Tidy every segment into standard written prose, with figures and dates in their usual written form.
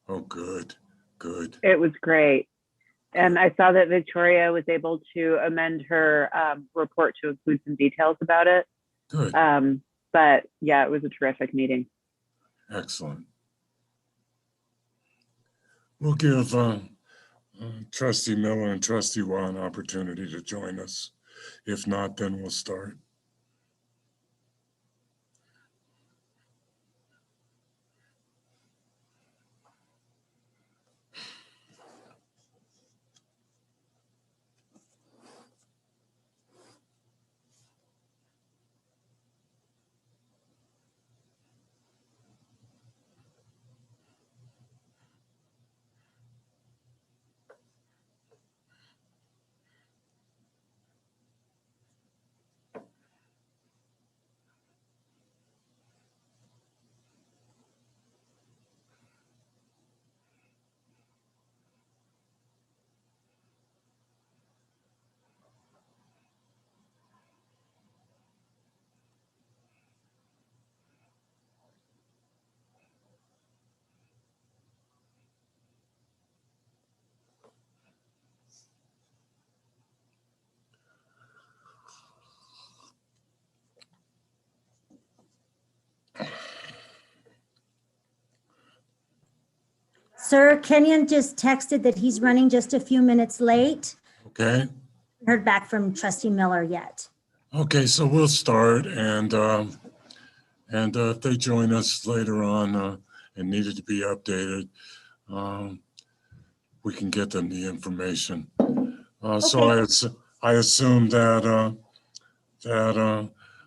Oh, good, good. It was great. And I saw that Victoria was able to amend her report to include some details about it. Good. But yeah, it was a terrific meeting. Excellent. We'll give Trustee Miller and Trustee Wan an opportunity to join us. If not, then we'll start. Sir, Kenyon just texted that he's running just a few minutes late. Okay. Heard back from Trustee Miller yet. Okay, so we'll start, and if they join us later on and needed to be updated, we can get them the information. So I assume that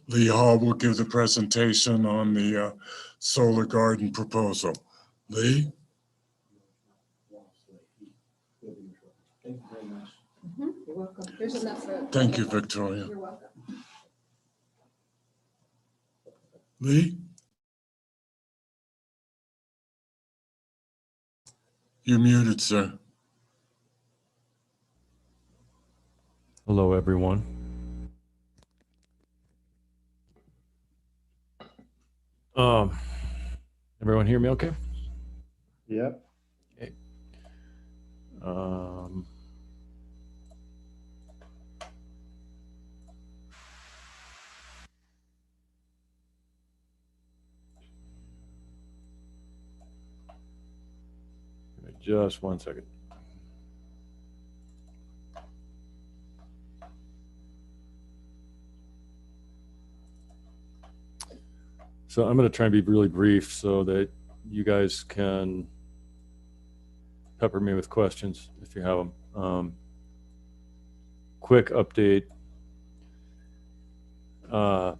Lee Hall will give the presentation on the solar garden proposal. Lee? Thank you very much. You're welcome. There's enough for. Thank you, Victoria. You're welcome. Lee? You're muted, sir. Hello, everyone. Everyone hear me okay? Yep. Okay. Just 1 second. So I'm going to try and be really brief so that you guys can pepper me with questions if you have them. Quick update. The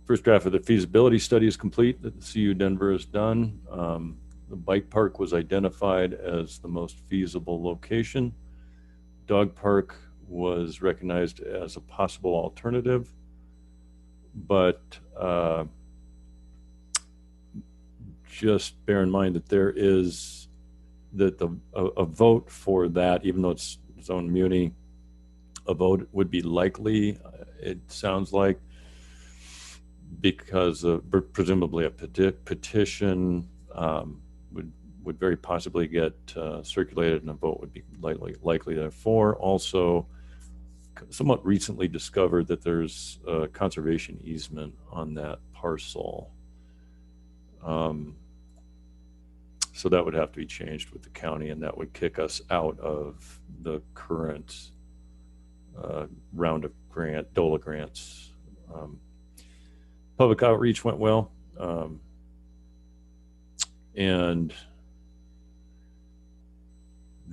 first draft of the feasibility study is complete that the CU Denver has done. The bike park was identified as the most feasible location. Dog park was recognized as a possible alternative, but just bear in mind that there is a vote for that, even though it's zone muni, a vote would be likely, it sounds like, because presumably a petition would very possibly get circulated, and a vote would be likely therefore. Also, somewhat recently discovered that there's a conservation easement on that parcel. So that would have to be changed with the county, and that would kick us out of the current round of DOLA grants. Public outreach went well, and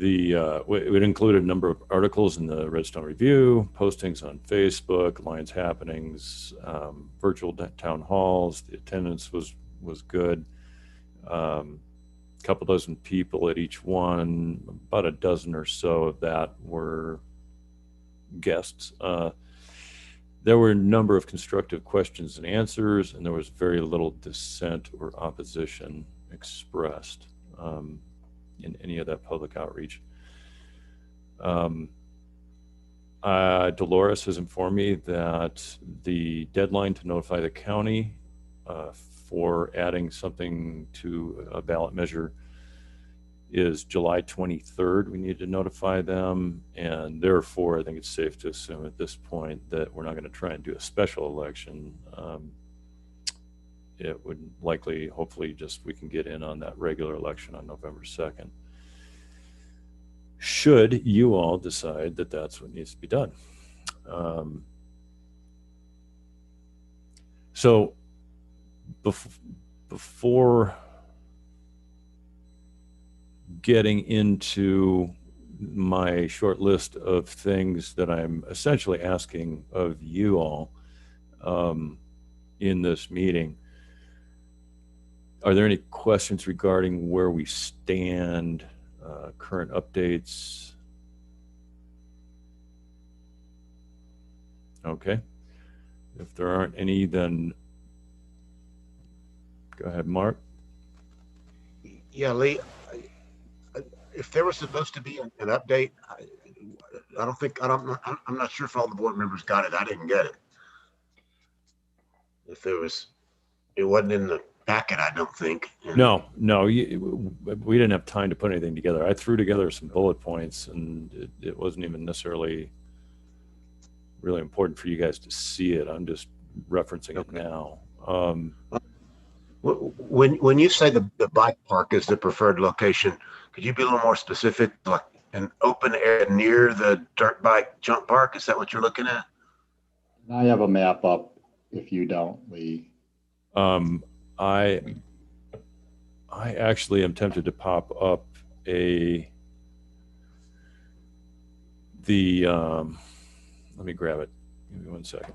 it included a number of articles in the Redstone Review, postings on Facebook, Alliance happenings, virtual town halls. The attendance was good. Couple dozen people at each one, about a dozen or so of that were guests. There were a number of constructive questions and answers, and there was very little dissent or opposition expressed in any of that public outreach. Dolores has informed me that the deadline to notify the county for adding something to a ballot measure is July 23rd. We need to notify them, and therefore I think it's safe to assume at this point that we're not going to try and do a special election. It would likely, hopefully, just we can get in on that regular election on November 2nd. Should you all decide that that's what needs to be done. So before getting into my short list of things that I'm essentially asking of you all in this meeting, are there any questions regarding where we stand, current updates? Okay. If there aren't any, then go ahead, Mark. Yeah, Lee, if there was supposed to be an update, I'm not sure if all the board members got it. I didn't get it. If it wasn't in the packet, I don't think. No, we didn't have time to put anything together. I threw together some bullet points, and it wasn't even necessarily really important for you guys to see it. I'm just referencing it now. When you say the bike park is the preferred location, could you be a little more specific, like an open area near the dirt bike jump park? Is that what you're looking at? I have a map up if you don't, Lee. I actually am tempted to pop up let me grab it. Give me 1 second.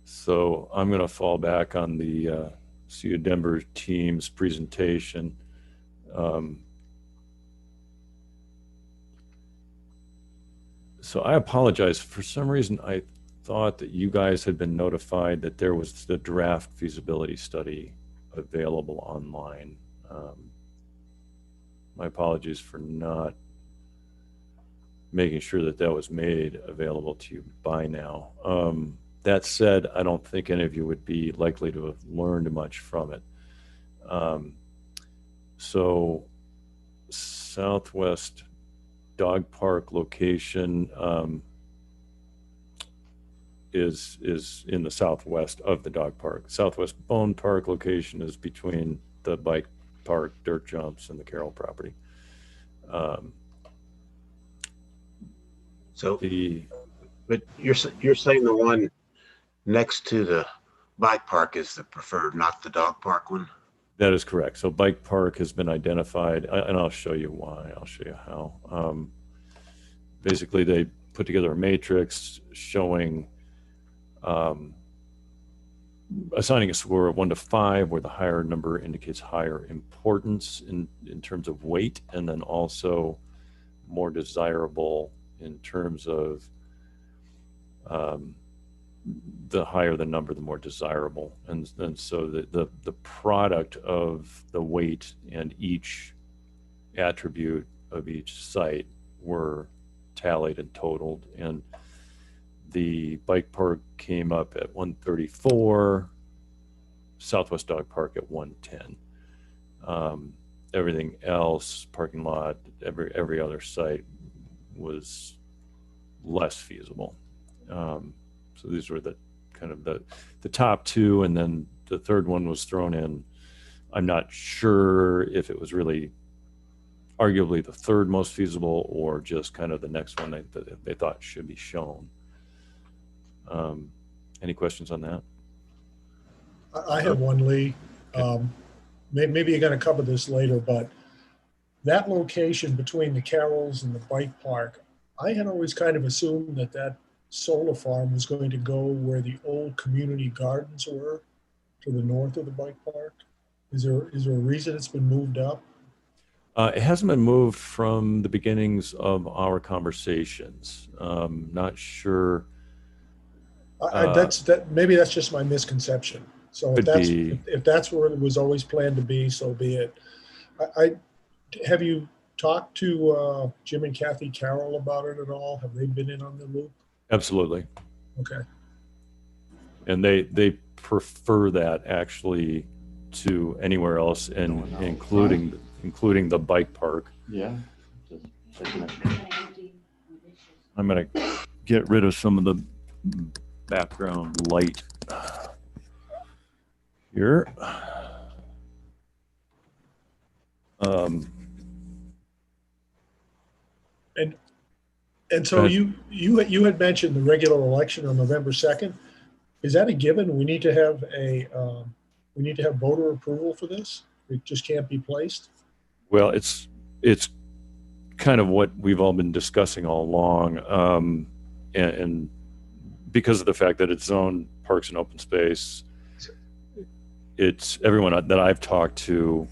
So I'm going to fall back on the CU Denver team's presentation. So I apologize. For some reason, I thought that you guys had been notified that there was the draft feasibility study available online. My apologies for not making sure that that was made available to you by now. That said, I don't think any of you would be likely to have learned much from it. So Southwest Dog Park location is in the southwest of the dog park. Southwest Bone Park location is between the bike park, dirt jumps, and the Carroll property. But you're saying the one next to the bike park is the preferred, not the dog park one? That is correct. So bike park has been identified, and I'll show you why. I'll show you how. Basically, they put together a matrix showing assigning a score of 1 to 5, where the higher number indicates higher importance in terms of weight, and then also more desirable in terms of the higher the number, the more desirable. And so the product of the weight and each attribute of each site were tallied and totaled. And the bike park came up at 134, Southwest Dog Park at 110. Everything else, parking lot, every other site was less feasible. So these were the kind of the top two, and then the third one was thrown in. I'm not sure if it was really arguably the third most feasible or just kind of the next one that they thought should be shown. Any questions on that? I have one, Lee. Maybe you're going to cover this later, but that location between the Carrolls and the bike park, I had always kind of assumed that solar farm was going to go where the old community gardens were, to the north of the bike park. Is there a reason it's been moved up? It hasn't been moved from the beginnings of our conversations. Not sure. Maybe that's just my misconception. So if that's where it was always planned to be, so be it. Have you talked to Jim and Kathy Carroll about it at all? Have they been in on the loop? Absolutely. Okay. And they prefer that actually to anywhere else, and including the bike park. Yeah. Just checking it. I'm gonna get rid of some of the background light here. And Go so ahead. you had mentioned the regular election on November 2nd. Is that a given? We need to have voter approval for this? It just can't be placed? Well, it's kind of what we've all been discussing all along, and because of the fact that it's zoned parks and open space, it's everyone that I've talked to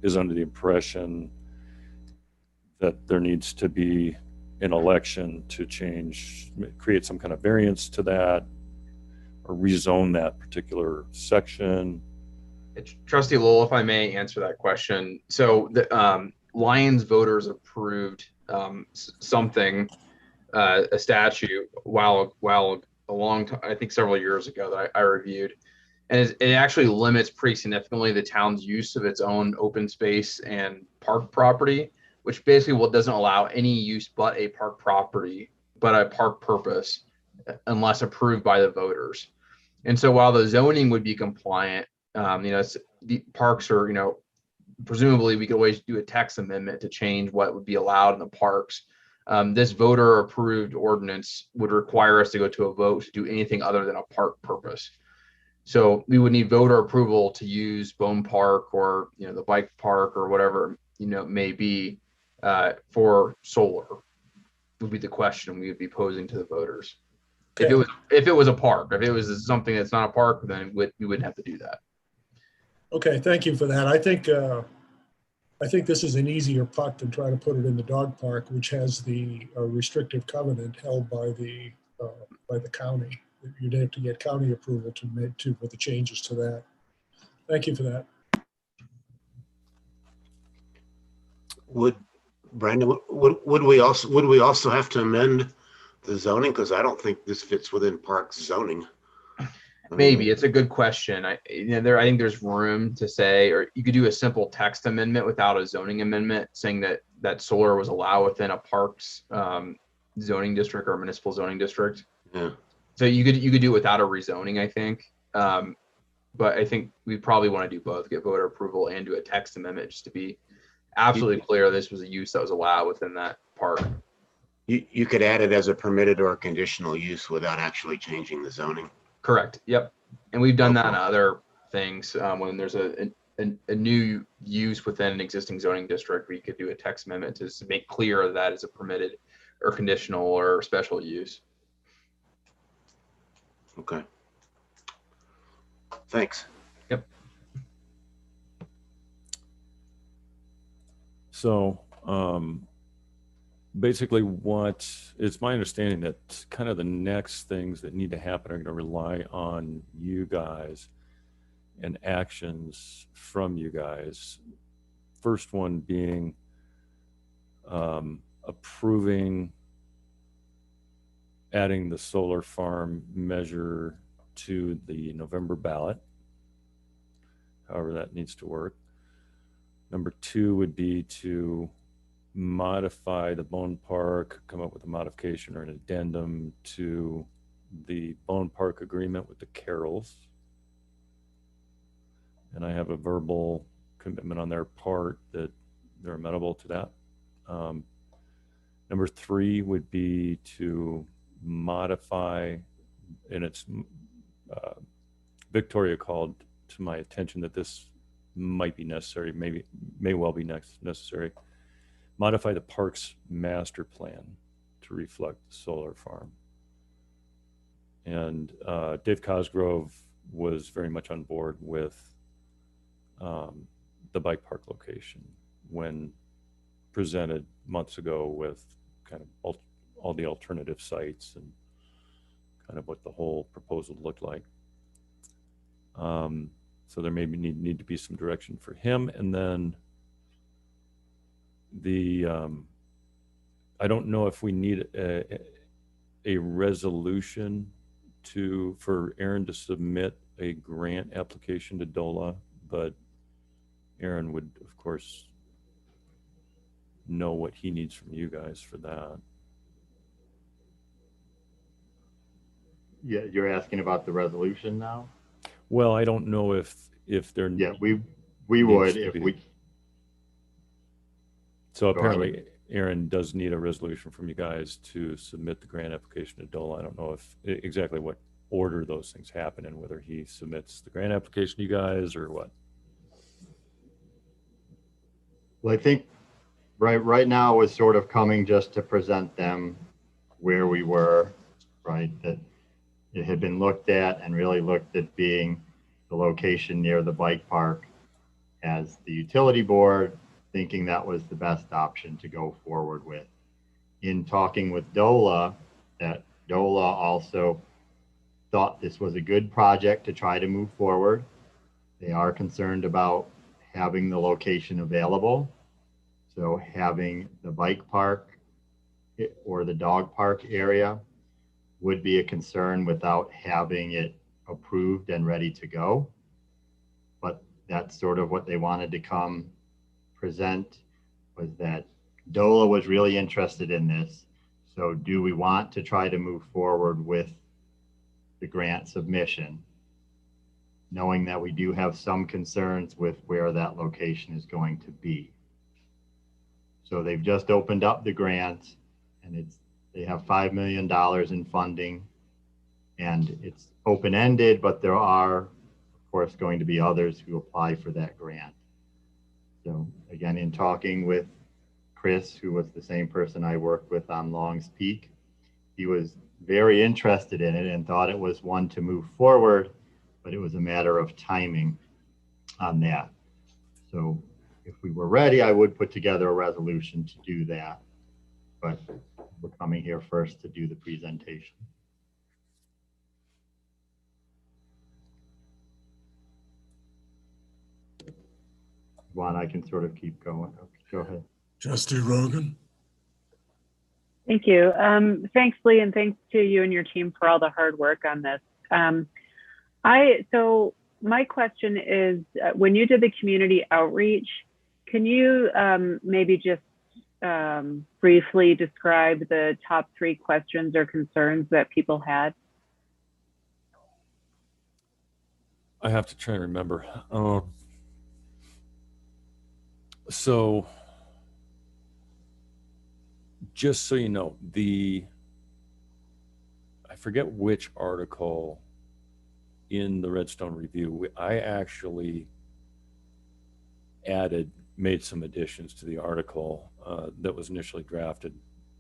is under the impression that there needs to be an election to create some kind of variance to that, or rezone that particular section. Trustee Lowell, if I may answer that question. So the Lions voters approved something, a statute, while a long time, I think several years ago, that I reviewed, and it actually limits pretty significantly the town's use of its own open space and park property, which basically doesn't allow any use but a park property, but a park purpose, unless approved by the voters. And so while the zoning would be compliant, the parks are, presumably we could always do a text amendment to change what would be allowed in the parks. This voter approved ordinance would require us to go to a vote to do anything other than a park purpose. So we would need voter approval to use Bone Park or, the bike park or whatever, it may be, for solar would be the question we would be posing to the voters. Okay. If it was a park, if it was something that's not a park, then we wouldn't have to do that. Okay, thank you for that. I think this is an easier putt than try to put it in the dog park, which has the restrictive covenant held by the county. You'd have to get county approval with the changes to that. Thank you for that. Brandon, would we also have to amend the zoning? Because I don't think this fits within parks zoning. Maybe it's a good question. I think there's room to say, or you could do a simple text amendment without a zoning amendment, saying that solar was allowed within a parks zoning district or municipal zoning district. Yeah. So you could do it without a rezoning, I think. But I think we probably want to do both: get voter approval and do a text amendment, just to be absolutely clear this was a use that was allowed within that park. You could add it as a permitted or conditional use without actually changing the zoning. Correct. Yep. And we've done that in other things. When there's a new use within an existing zoning district, we could do a text amendment to make clear that is a permitted or conditional or special use. Okay. Thanks. Yep. So basically it's my understanding that kind of the next things that need to happen are going to rely on you guys and actions from you guys. First one being approving adding the solar farm measure to the November ballot, however that needs to work. Number two would be to modify the Bone Park, come up with a modification or an addendum to the Bone Park agreement with the Carrolls. And I have a verbal commitment on their part that they're amenable to that. Number three would be to modify, and it's Victoria called to my attention that this might be necessary, may well be necessary. Modify the park's master plan to reflect the solar farm. And Dave Cosgrove was very much on board with the bike park location when presented months ago with kind of all the alternative sites and kind of what the whole proposal looked like. So there may need to be some direction for him. And then I don't know if we need a resolution for Aaron to submit a grant application to DOLA, but Aaron would, of course, know what he needs from you guys for that. Yeah, you're asking about the resolution now? Well, I don't know if they're. Yeah, we Needs would to if be. we, So Go ahead. apparently Aaron does need a resolution from you guys to submit the grant application to DOLA. I don't know if exactly what order those things happen and whether he submits the grant application to you guys or what. well, I think right now is sort of coming just to present them where we were, right? That it had been looked at and really looked at being the location near the bike park as the utility board, thinking that was the best option to go forward with. In talking with DOLA, that DOLA also thought this was a good project to try to move forward. They are concerned about having the location available. So having the bike park or the dog park area would be a concern without having it approved and ready to go. But that's sort of what they wanted to come present, was that DOLA was really interested in this. So do we want to try to move forward with the grant submission, knowing that we do have some concerns with where that location is going to be? So they've just opened up the grant, and they have $5 million in funding, and it's open-ended, but there are, of course, going to be others who apply for that grant. So again, in talking with Chris, who was the same person I worked with on Long's Peak, he was very interested in it and thought it was one to move forward, but it was a matter of timing on that. So if we were ready, I would put together a resolution to do that, but we're coming here first to do the presentation. Juan, I can sort of keep going. Okay, go ahead. Trustee Rogan? Thank you. Thanks, Lee, and thanks to you and your team for all the hard work on this. So my question is, when you did the community outreach, can you maybe just briefly describe the top 3 questions or concerns that people had? I have to try and remember. So just so you know, I forget which article in the Redstone Review, I actually made some additions to the article that was initially drafted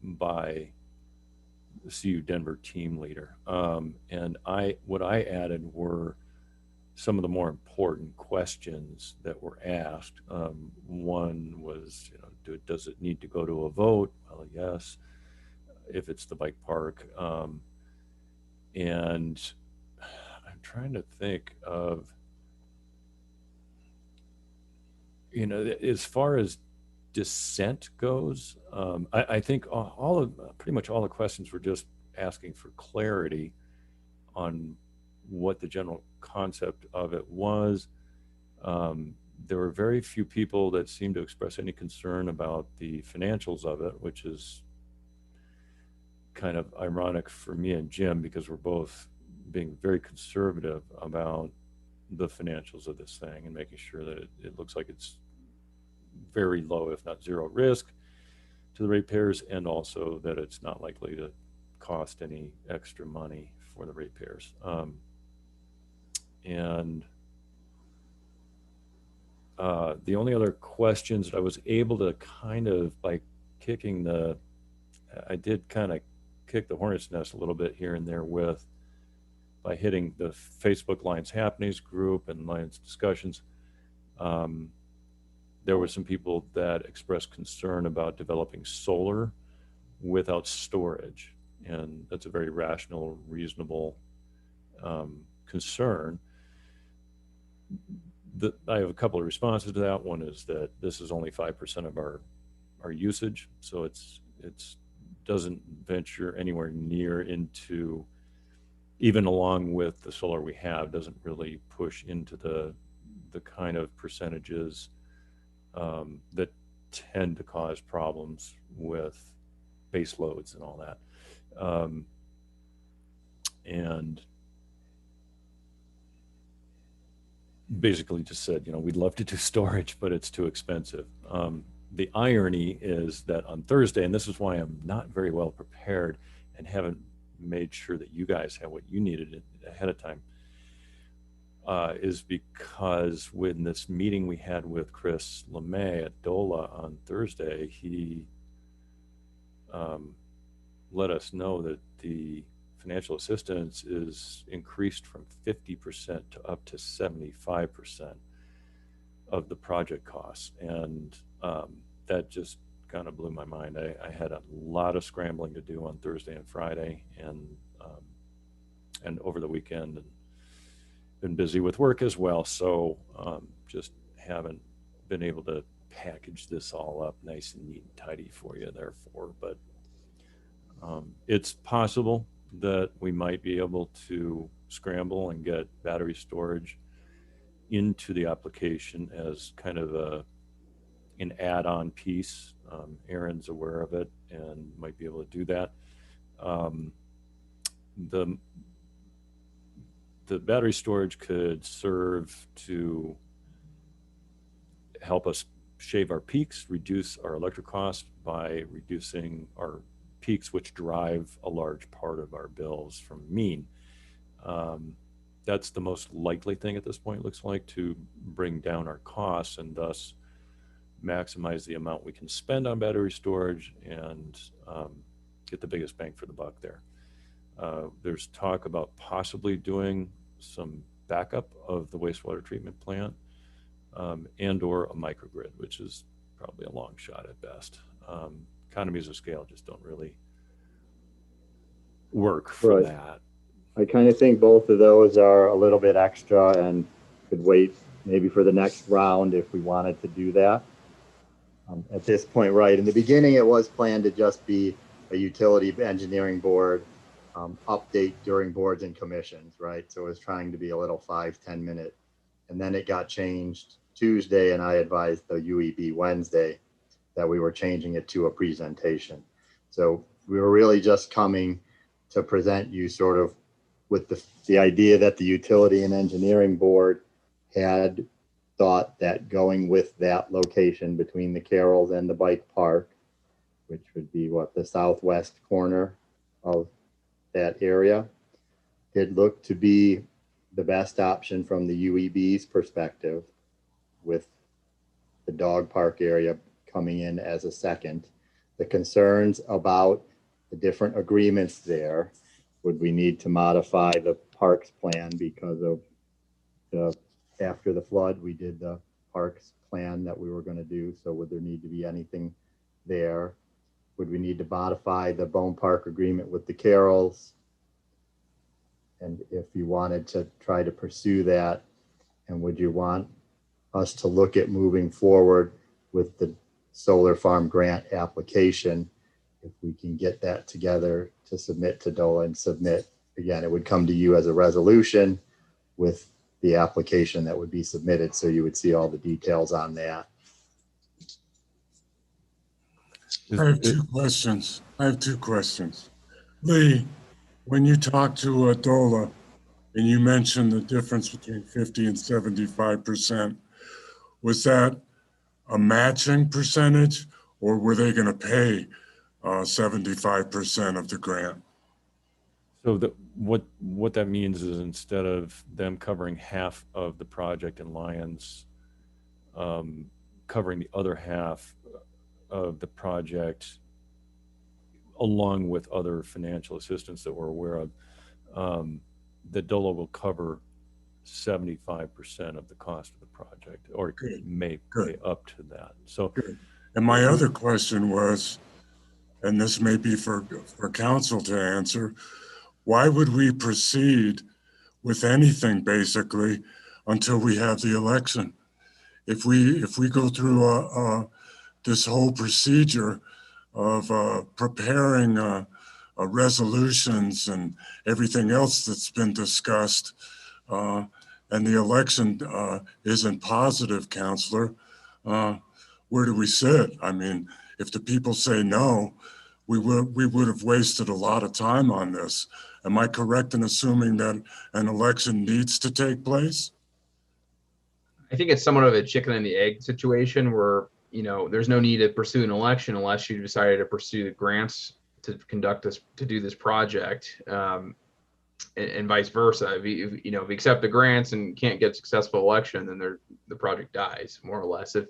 by the CU Denver team leader. And what I added were some of the more important questions that were asked. One was, does it need to go to a vote? Well, yes, if it's the bike park. And I'm trying to think of, as far as dissent goes, I think pretty much all the questions were just asking for clarity on what the general concept of it was. There were very few people that seemed to express any concern about the financials of it, which is kind of ironic for me and Jim, because we're both being very conservative about the financials of this thing and making sure that it looks like it's very low, if not zero risk to the ratepayers, and also that it's not likely to cost any extra money for the ratepayers. And the only other questions that I was able to kind of, by I did kind of kick the hornet's nest a little bit here and there by hitting the Facebook Lions Happenings group and Lions discussions. There were some people that expressed concern about developing solar without storage. And that's a very rational, reasonable concern. I have a couple of responses to that. One is that this is only 5% of our our usage. So it's doesn't venture anywhere near into, even along with the solar we have, doesn't really push into the kind of percentages that tend to cause problems with base loads and all that. And basically just said, you know, we'd love to do storage, but it's too expensive. The irony is that on Thursday, and this is why I'm not very well prepared and haven't made sure that you guys have what you needed ahead of time, is because when this meeting we had with Chris LeMay at DOLA on Thursday, he let us know that the financial assistance is increased from 50% to up to 75% of the project costs. And that just kind of blew my mind. I had a lot of scrambling to do on Thursday and Friday and over the weekend, and been busy with work as well. So just haven't been able to package this all up nice and neat and tidy for you therefore. But it's possible that we might be able to scramble and get battery storage into the application as kind of an add-on piece. Aaron's aware of it and might be able to do that. The battery storage could serve to help us shave our peaks, reduce our electric costs by reducing our peaks, which drive a large part of our bills from mean. That's the most likely thing at this point, looks like, to bring down our costs and thus maximize the amount we can spend on battery storage and get the biggest bang for the buck there. There's talk about possibly doing some backup of the wastewater treatment plant and or a microgrid, which is probably a long shot at best. Economies of scale just don't really work for that. I kind of think both of those are a little bit extra and could wait maybe for the next round if we wanted to do that. At this point, right, in the beginning, it was planned to just be a utility engineering board update during boards and commissions, right? So it was trying to be a little 5-10 minute. And then it got changed Tuesday, and I advised the UEB Wednesday that we were changing it to a presentation. So we were really just coming to present you sort of with the idea that the utility and engineering board had thought that going with that location between the Carrolls and the bike park, which would be what, the southwest corner of that area, it looked to be the best option from the UEB's perspective, with the dog park area coming in as a second. The concerns about the different agreements there, would we need to modify the parks plan because of the, after the flood, we did the parks plan that we were going to do. So would there need to be anything there? Would we need to modify the Bone Park agreement with the Carrolls? And if you wanted to try to pursue that, and would you want us to look at moving forward with the solar farm grant application, if we can get that together to submit to DOLA and submit, again, it would come to you as a resolution with the application that would be submitted. So you would see all the details on that. I have two questions. Lee, when you talked to DOLA and you mentioned the difference between 50 and 75%, was that a matching percentage, or were they going to pay 75% of the grant? So what that means is, instead of them covering half of the project and Lions covering the other half of the project, along with other financial assistance that we're aware of, that DOLA will cover 75% of the cost of the project, or may pay up to that. So, and my other question was, and this may be for council to answer, why would we proceed with anything basically until we have the election? If we go through this whole procedure of preparing resolutions and everything else that's been discussed, and the election isn't positive, Counselor, where do we sit? I mean, if the people say no, we would have wasted a lot of time on this. Am I correct in assuming that an election needs to take place? I think it's somewhat of a chicken and the egg situation where, you know, there's no need to pursue an election unless you decided to pursue the grants to conduct this, to do this project, and vice versa. If we accept the grants and can't get a successful election, then the project dies more or less if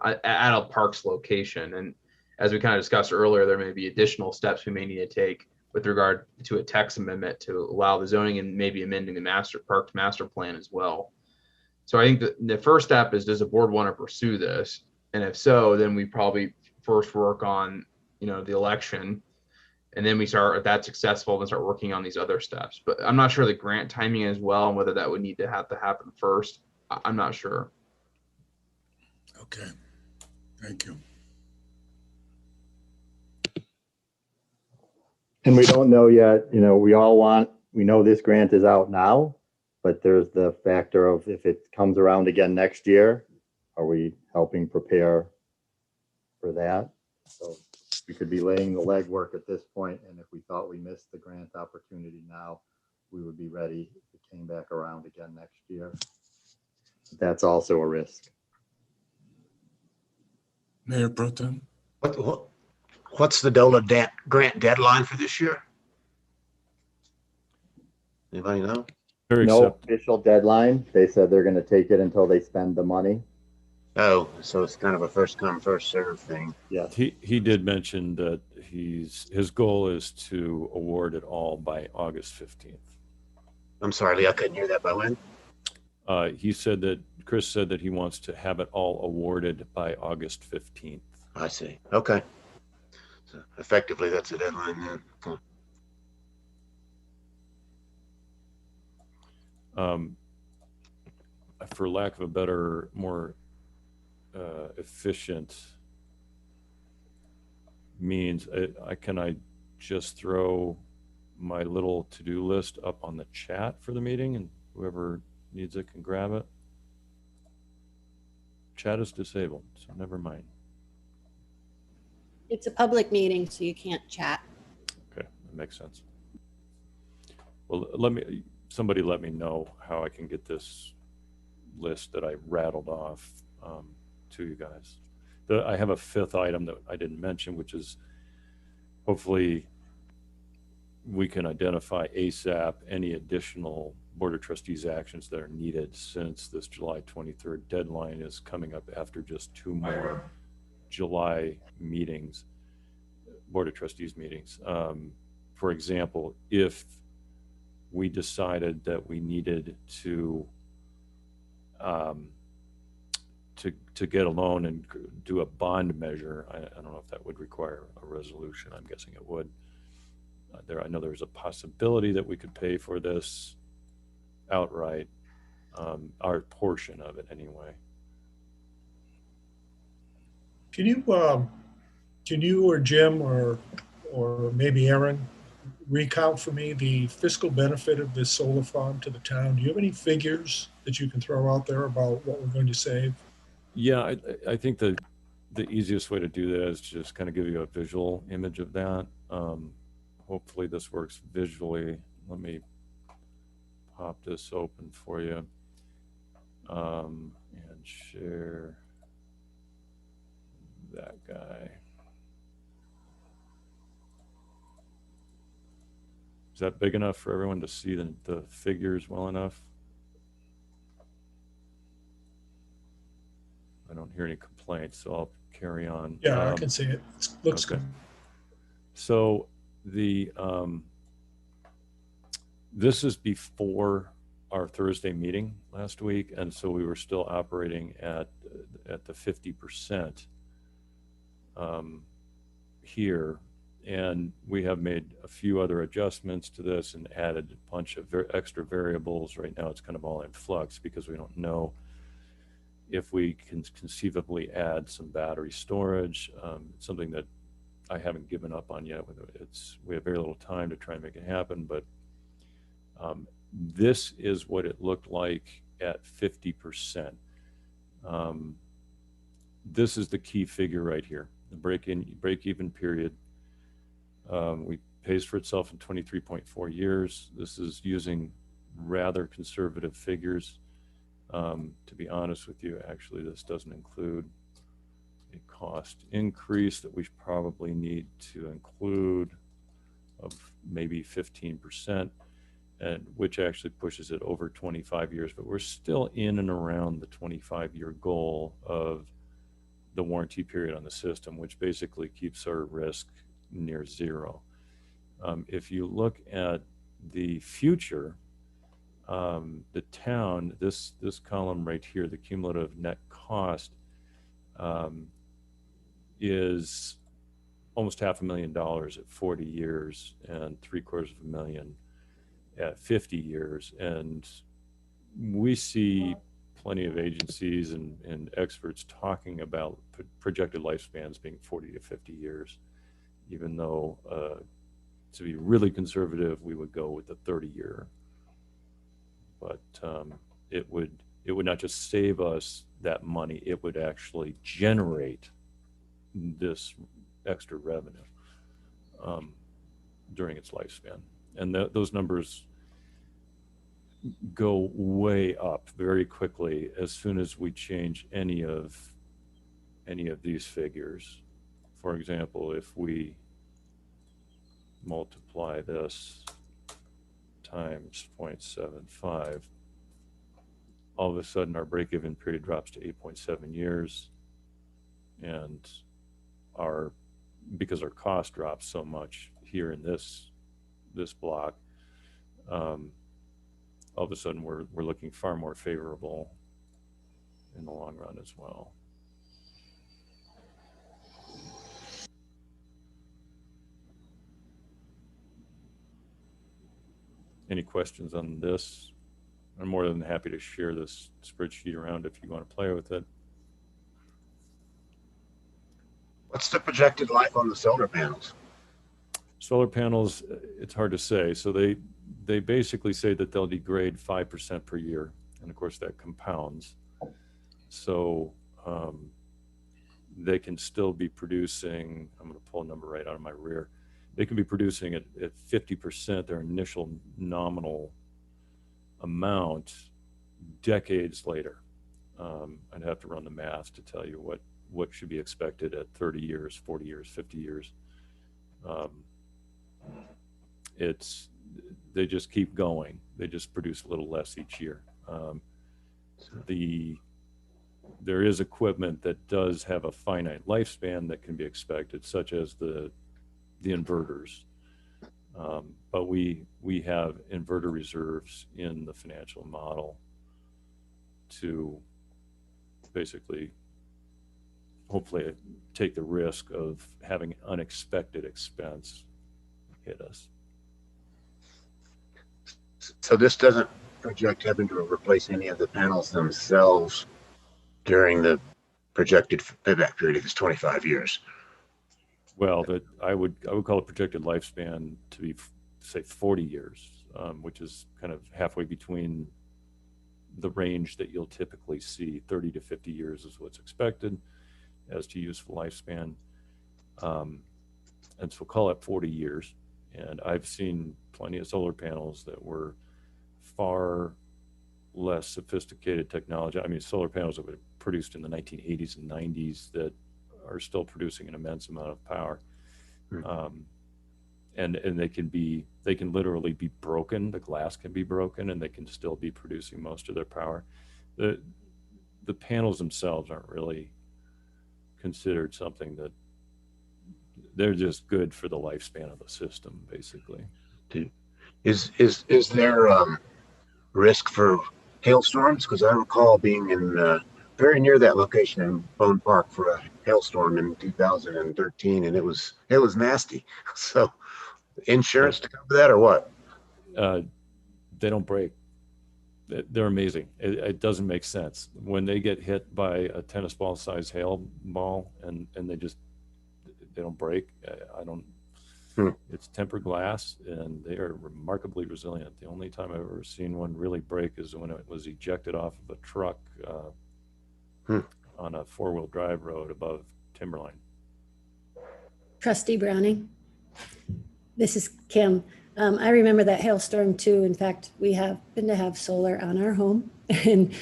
at a park's location. And as we kind of discussed earlier, there may be additional steps we may need to take with regard to a text amendment to allow the zoning and maybe amending the park master plan as well. So I think that the first step is, does the board want to pursue this? And if so, then we probably first work on, the election, and then we start, if that's successful, then start working on these other steps. But I'm not sure the grant timing as well, and whether that would need to happen first. I'm not sure. Okay, thank you. And we don't know yet, we know this grant is out now, but there's the factor of if it comes around again next year, are we helping prepare for that? So we could be laying the legwork at this point, and if we thought we missed the grant opportunity now, we would be ready if it came back around again next year. That's also a risk. Mayor Pro Tem? What's the DOLA grant deadline for this year? Anybody know? No official deadline. They said they're going to take it until they spend the money. Oh, so it's kind of a first come, first serve thing. Yes. He did mention that his goal is to award it all by August 15th. I'm sorry, Lee, I couldn't hear that. By when? Chris said that he wants to have it all awarded by August 15th. I see. Okay. So effectively, that's a deadline then. Okay. For lack of a better, more efficient means, can I just throw my little to-do list up on the chat for the meeting, and whoever needs it can grab it? Chat is disabled, so never mind. It's a public meeting, so you can't chat. Okay, that makes sense. Well, somebody let me know how I can get this list that I rattled off to you guys. I have a fifth item that I didn't mention, which is hopefully we can identify ASAP any additional Board of Trustees actions that are needed, since this July 23rd deadline is coming up after just 2 more July meetings, Board of Trustees meetings. For example, if we decided that we needed to get a loan and do a bond measure, I don't know if that would require a resolution. I'm guessing it would. I know there's a possibility that we could pay for this outright, our portion of it anyway. Can you or Jim or maybe Aaron recount for me the fiscal benefit of this solar farm to the town? Do you have any figures that you can throw out there about what we're going to save? Yeah, I think the easiest way to do that is just kind of give you a visual image of that. Hopefully this works visually. Let me pop this open for you and share that guy. Is that big enough for everyone to see the figures well enough? I don't hear any complaints, so I'll carry on. Yeah, I can see it. It looks okay. good. So this is before our Thursday meeting last week, and so we were still operating at the 50% here, and we have made a few other adjustments to this and added a bunch of extra variables. Right now it's kind of all in flux because we don't know if we can conceivably add some battery storage, it's something that I haven't given up on yet. We have very little time to try and make it happen, but this is what it looked like at 50%. This is the key figure right here, the break-even period. We pays for itself in 23.4 years. This is using rather conservative figures. To be honest with you, actually, this doesn't include a cost increase that we probably need to include of maybe 15%, and which actually pushes it over 25 years, but we're still in and around the 25-year goal of the warranty period on the system, which basically keeps our risk near zero. If you look at the future, the town, this column right here, the cumulative net cost, is almost $500,000 at 40 years and $750,000 at 50 years. And we see plenty of agencies and experts talking about projected lifespans being 40 to 50 years, even though to be really conservative, we would go with the 30-year. But it would not just save us that money, it would actually generate this extra revenue during its lifespan. And those numbers go way up very quickly as soon as we change any of these figures. For example, if we multiply this times 0.75, all of a sudden our break-even period drops to 8.7 years, and because our cost drops so much here in this block, all of a sudden we're looking far more favorable in the long run as well. Any questions on this? I'm more than happy to share this spreadsheet around if you want to play with it. What's the projected life on the solar panels? Solar panels, it's hard to say. So they basically say that they'll degrade 5% per year. And of course that compounds. So they can still be producing, I'm going to pull a number right out of my rear. They can be producing at 50% their initial nominal amount decades later. I'd have to run the math to tell you what should be expected at 30 years, 40 years, 50 years. They just keep going. They just produce a little less each year. There is equipment that does have a finite lifespan that can be expected, such as the inverters. But we have inverter reserves in the financial model to basically, hopefully, take the risk of having unexpected expense hit us. So this doesn't project having to replace any of the panels themselves during the projected payback period of this 25 years. Well, I would call it projected lifespan to be, say, 40 years, which is kind of halfway between the range that you'll typically see. 30 to 50 years is what's expected as to useful lifespan. And so call it 40 years. And I've seen plenty of solar panels that were far less sophisticated technology. I mean, solar panels that were produced in the 1980s and 90s that are still producing an immense amount of power. And they can literally be broken. The glass can be broken and they can still be producing most of their power. The panels themselves aren't really considered something that they're just good for the lifespan of the system, basically. Is there risk for hailstorms? Because I recall being in very near that location in Bone Park for a hailstorm in 2013, and it was nasty. So insurance to cover that or what? They don't break. they're amazing. It doesn't make sense when they get hit by a tennis ball size hail ball and they don't break. I don't. It's tempered glass and they are remarkably resilient. The only time I've ever seen one really break is when it was ejected off of a truck on a 4-wheel drive road above timberline. Trustee Browning. This is Kim. I remember that hailstorm too. In fact, we happen to have solar on our home and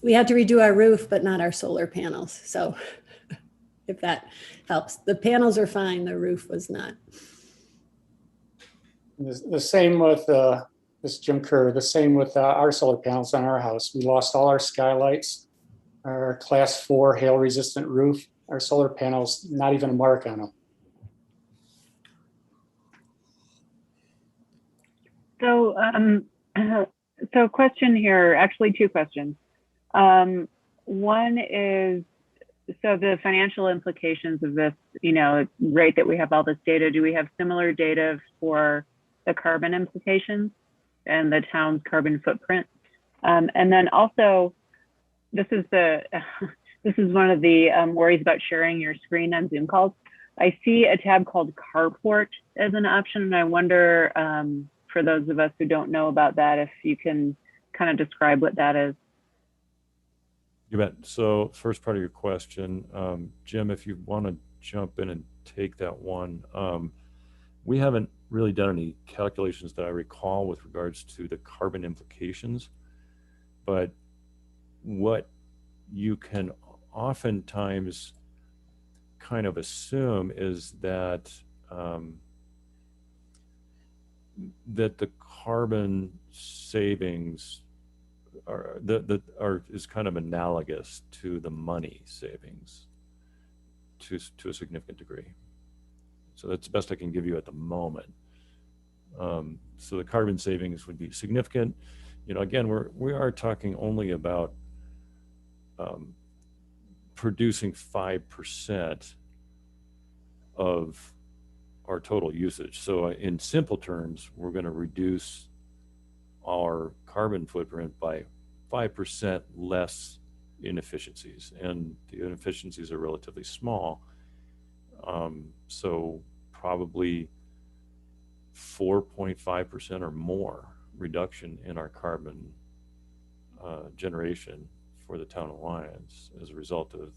we had to redo our roof, but not our solar panels. So if that helps. The panels are fine, the roof was not. The same with, this is Jim Kerr, the same with our solar panels on our house. We lost all our skylights, our class 4 hail resistant roof, our solar panels, not even a mark on them. So, so question here, actually 2 questions. One is, so the financial implications of this, you know, great that we have all this data. Do we have similar data for the carbon implications and the town's carbon footprint? And then also, this is one of the worries about sharing your screen on Zoom calls. I see a tab called Carport as an option, and I wonder, for those of us who don't know about that, if you can kind of describe what that is. You bet. So first part of your question, Jim, if you want to jump in and take that one, we haven't really done any calculations that I recall with regards to the carbon implications, but what you can oftentimes kind of assume is that that the carbon savings is kind of analogous to the money savings to a significant degree. So that's the best I can give you at the moment. So the carbon savings would be significant. You know, again, we are talking only about producing 5% of our total usage. So in simple terms, we're going to reduce our carbon footprint by 5% less inefficiencies, and the inefficiencies are relatively small. So probably 4.5% or more reduction in our carbon generation for the town of Lyons as a result of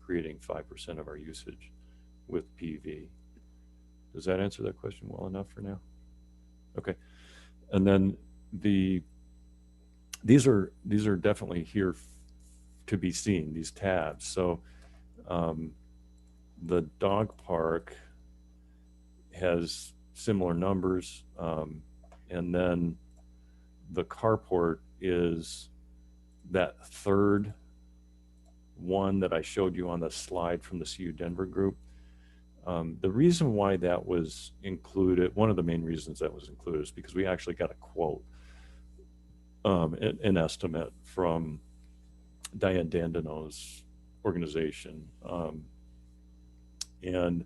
creating 5% of our usage with PV. Does that answer that question well enough for now? Okay. And then these are definitely here to be seen, these tabs. So the dog park has similar numbers, and then the carport is that third one that I showed you on the slide from the CU Denver group. The reason why that was included, one of the main reasons that was included, is because we actually got a quote, an estimate from Diane Dandino's organization, and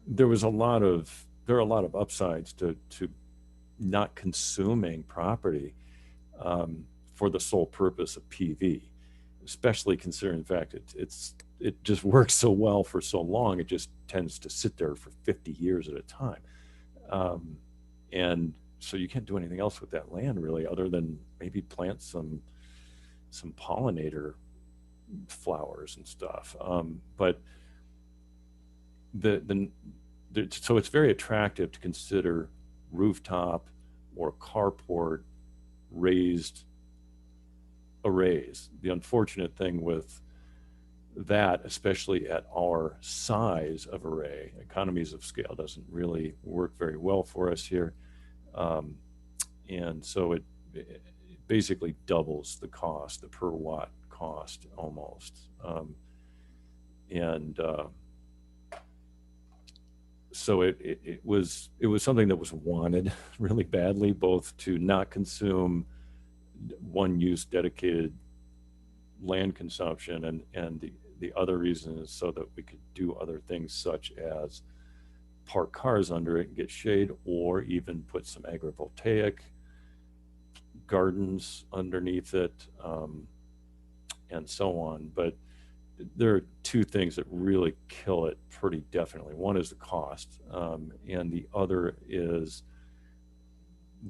there are a lot of upsides to not consuming property for the sole purpose of PV, especially considering the fact it just works so well for so long. It just tends to sit there for 50 years at a time, and so you can't do anything else with that land really, other than maybe plant some pollinator flowers and stuff. But so it's very attractive to consider rooftop or carport raised arrays. The unfortunate thing with that, especially at our size of array, economies of scale doesn't really work very well for us here. And so it basically doubles the cost, the per watt cost almost. So it was something that was wanted really badly, both to not consume one use dedicated land consumption, and the other reason is so that we could do other things such as park cars under it and get shade, or even put some agrivoltaic gardens underneath it, and so on. But there are two things that really kill it pretty definitely. One is the cost, and the other is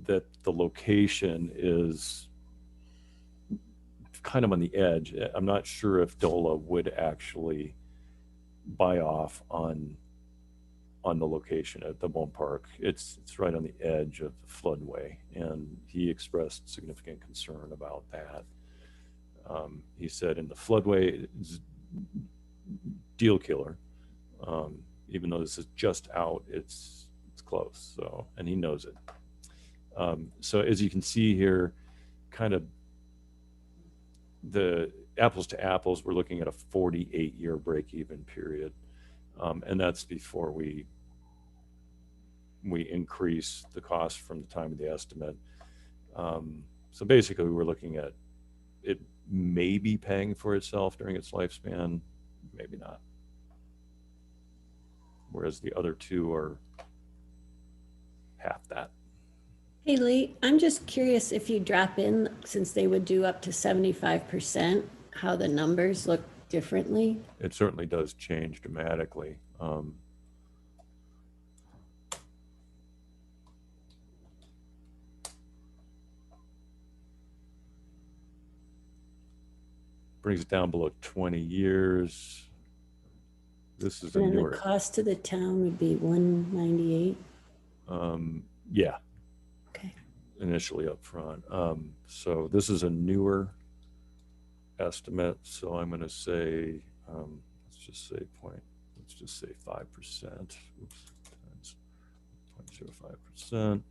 that the location is kind of on the edge. I'm not sure if DOLA would actually buy off on the location at the Bone Park. It's right on the edge of the floodway, and he expressed significant concern about that. He said in the floodway, it's deal killer. Even though this is just out, it's close. So, and he knows it. So as you can see here, kind of the apples to apples, we're looking at a 48-year break-even period. And that's before we increase the cost from the time of the estimate. So basically, we're looking at it maybe paying for itself during its lifespan, maybe not. Whereas the other two are half that. Hey Lee, I'm just curious if you drop in, since they would do up to 75%, how the numbers look differently. It certainly does change dramatically. Brings it down below 20 years. This is a And then newer. the cost to the town would be 198. Yeah. Okay. Initially up front. So this is a newer estimate. So I'm going to say, let's just say 5%. Oops, times 0.05%.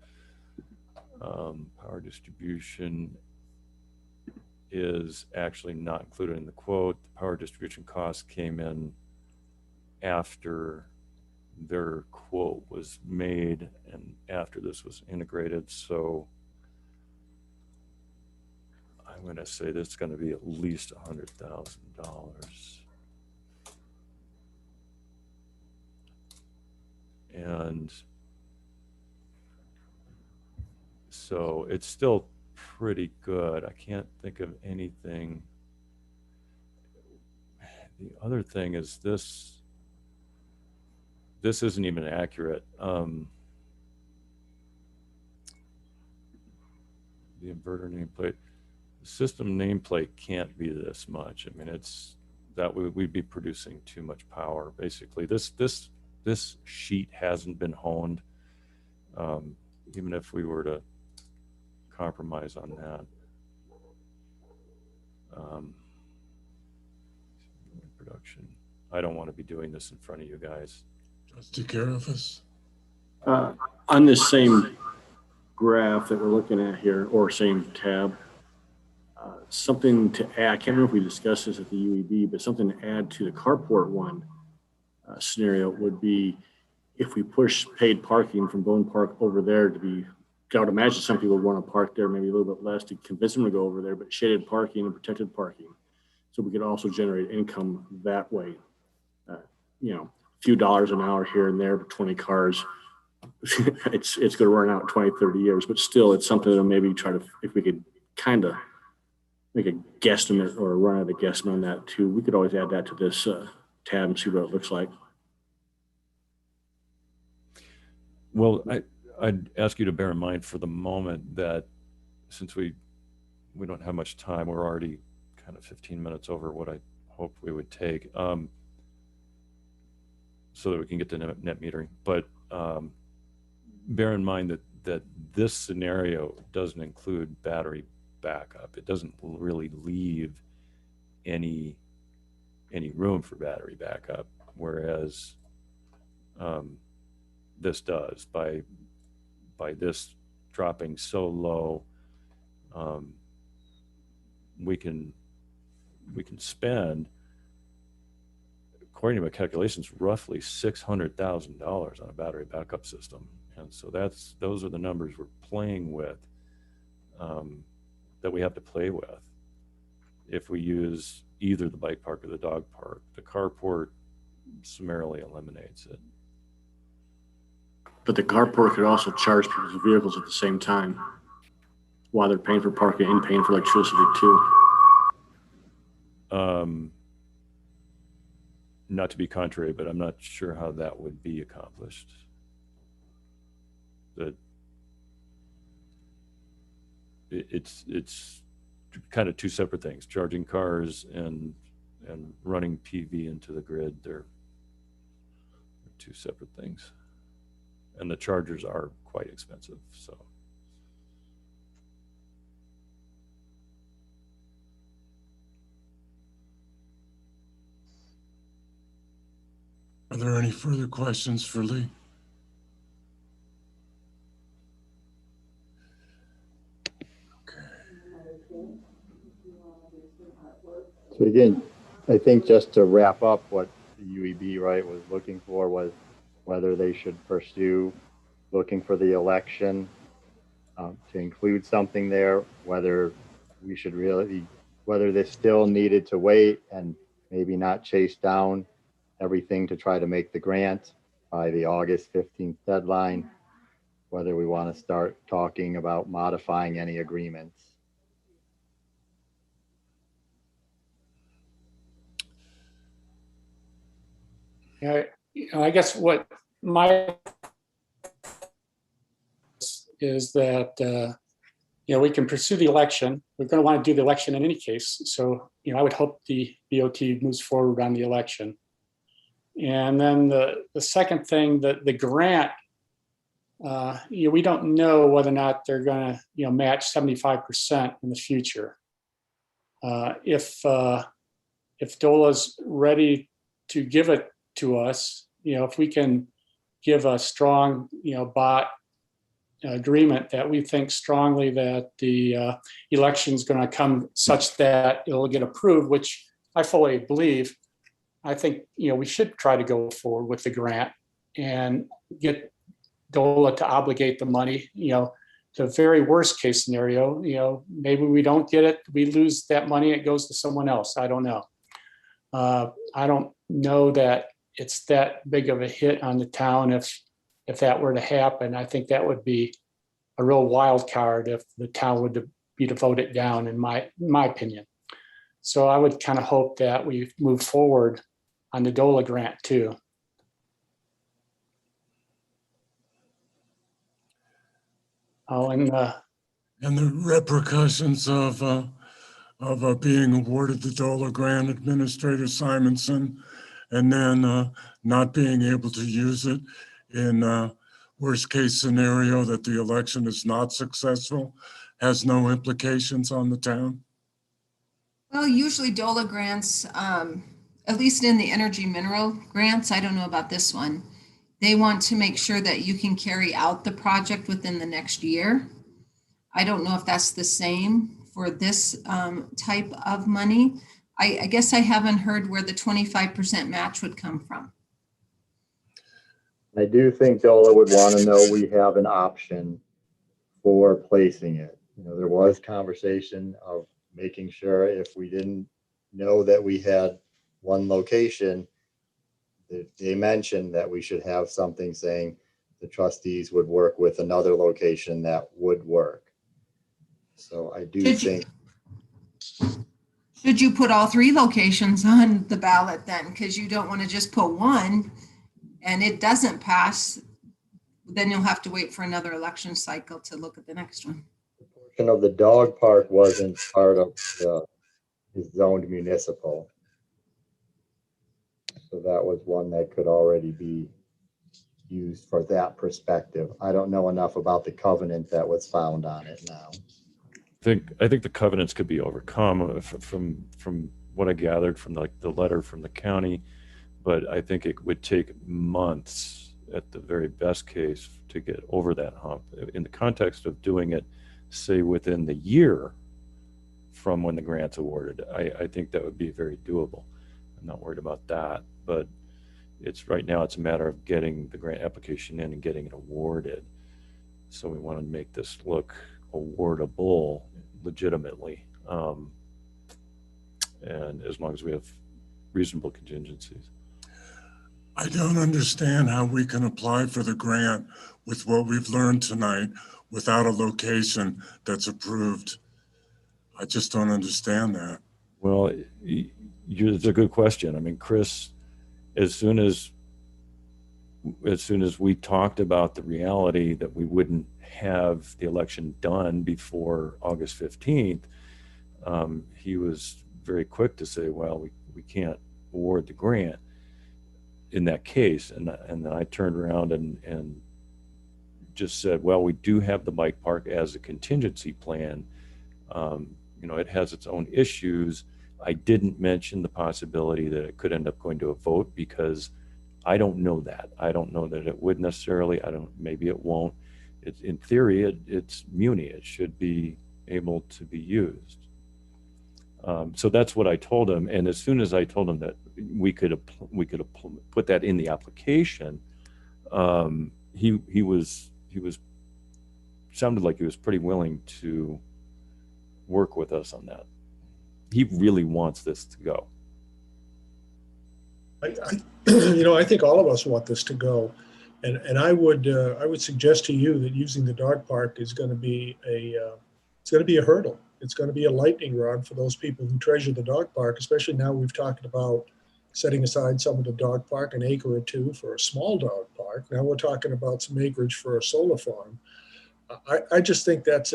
Power distribution is actually not included in the quote. The power distribution cost came in after their quote was made and after this was integrated. So I'm going to say this is going to be at least $100,000. And so it's still pretty good. I can't think of anything. The other thing is this isn't even accurate. The inverter nameplate, the system nameplate can't be this much. I mean, it's that we'd be producing too much power. Basically, this sheet hasn't been honed. Even if we were to compromise on that. Production. I don't want to be doing this in front of you guys. Trustee Garofus? On this same graph that we're looking at here, or same tab, something to add, I can't remember if we discussed this at the UEB, but something to add to the carport one scenario would be if we push paid parking from Bone Park over there to be, I would imagine some people want to park there, maybe a little bit less to convince them to go over there, but shaded parking and protected parking. So we could also generate income that way. You know, a few dollars an hour here and there, but 20 cars, it's going to run out in 20, 30 years, but still it's something to maybe try to, if we could kind of make a guesstimate or run out a guesstimate on that too. We could always add that to this tab and see what it looks like. Well, I'd ask you to bear in mind for the moment that since we don't have much time, we're already kind of 15 minutes over what I hoped we would take, so that we can get to net metering. But bear in mind that this scenario doesn't include battery backup. It doesn't really leave any room for battery backup, whereas this does. By this dropping so low, we can spend, according to my calculations, roughly $600,000 on a battery backup system. And so those are the numbers we're playing with, that we have to play with if we use either the bike park or the dog park. The carport summarily eliminates it. But the carport could also charge people's vehicles at the same time. while they're paying for parking and paying for electricity too. Not to be contrary, but I'm not sure how that would be accomplished. That it's kind of two separate things. Charging cars and running PV into the grid, they're two separate things. And the chargers are quite expensive, so. Are there any further questions for Lee? So again, I think just to wrap up what the UEB, right, was looking for was whether they should pursue looking for the election to include something there, whether we should really, whether this still needed to wait and maybe not chase down everything to try to make the grant by the August 15th deadline, whether we want to start talking about modifying any agreements. Yeah, I guess what my is that we can pursue the election. We're going to want to do the election in any case. So I would hope the BOT moves forward on the election. And then the second thing, that the grant, we don't know whether or not they're going to match 75% in the future. If DOLA's ready to give it to us, if we can give a strong bot agreement that we think strongly that the election is going to come such that it'll get approved, which I fully believe, I think we should try to go forward with the grant and get DOLA to obligate the money. The very worst case scenario, maybe we don't get it, we lose that money, it goes to someone else. I don't know. I don't know that it's that big of a hit on the town if that were to happen. I think that would be a real wild card if the town would be to vote it down, in my opinion. So I would kind of hope that we move forward on the DOLA grant too. Oh, and the repercussions of being awarded the DOLA grant, Administrator Simonson, and then not being able to use it in worst case scenario that the election is not successful, has no implications on the town? Well, usually DOLA grants, at least in the energy mineral grants, I don't know about this one, they want to make sure that you can carry out the project within the next year. I don't know if that's the same for this type of money. I guess I haven't heard where the 25% match would come from. I do think DOLA would want to know we have an option for placing it. There was conversation of making sure if we didn't know that we had one location, they mentioned that we should have something saying the trustees would work with another location that would work. So I do think. Should you put all three locations on the ballot then? Because you don't want to just put one and it doesn't pass, then you'll have to wait for another election cycle to look at the next one. The portion of the dog park wasn't part of the zoned municipal. So that was one that could already be used for that perspective. I don't know enough about the covenant that was found on it now. I think the covenants could be overcome from what I gathered from the letter from the county, but I think it would take months at the very best case to get over that hump. In the context of doing it, say within the year from when the grant's awarded, I think that would be very doable. I'm not worried about that, but right now it's a matter of getting the grant application in and getting it awarded. So we want to make this look awardable legitimately, and as long as we have reasonable contingencies. I don't understand how we can apply for the grant with what we've learned tonight without a location that's approved. I just don't understand that. Well, it's a good question. I mean, Chris, as soon as we talked about the reality that we wouldn't have the election done before August 15th, he was very quick to say, well, we can't award the grant in that case. And then I turned around and just said, well, we do have the bike park as a contingency plan. It has its own issues. I didn't mention the possibility that it could end up going to a vote because I don't know that. I don't know that it would necessarily. Maybe it won't. In theory, it's muni. It should be able to be used. So that's what I told him. And as soon as I told him that we could put that in the application, he sounded like he was pretty willing to work with us on that. He really wants this to go. I think all of us want this to go, and I would suggest to you that using the dog park is going to be a hurdle. It's going to be a lightning rod for those people who treasure the dog park, especially now we've talked about setting aside some of the dog park, an acre or two for a small dog park. Now we're talking about some acreage for a solar farm. I just think that's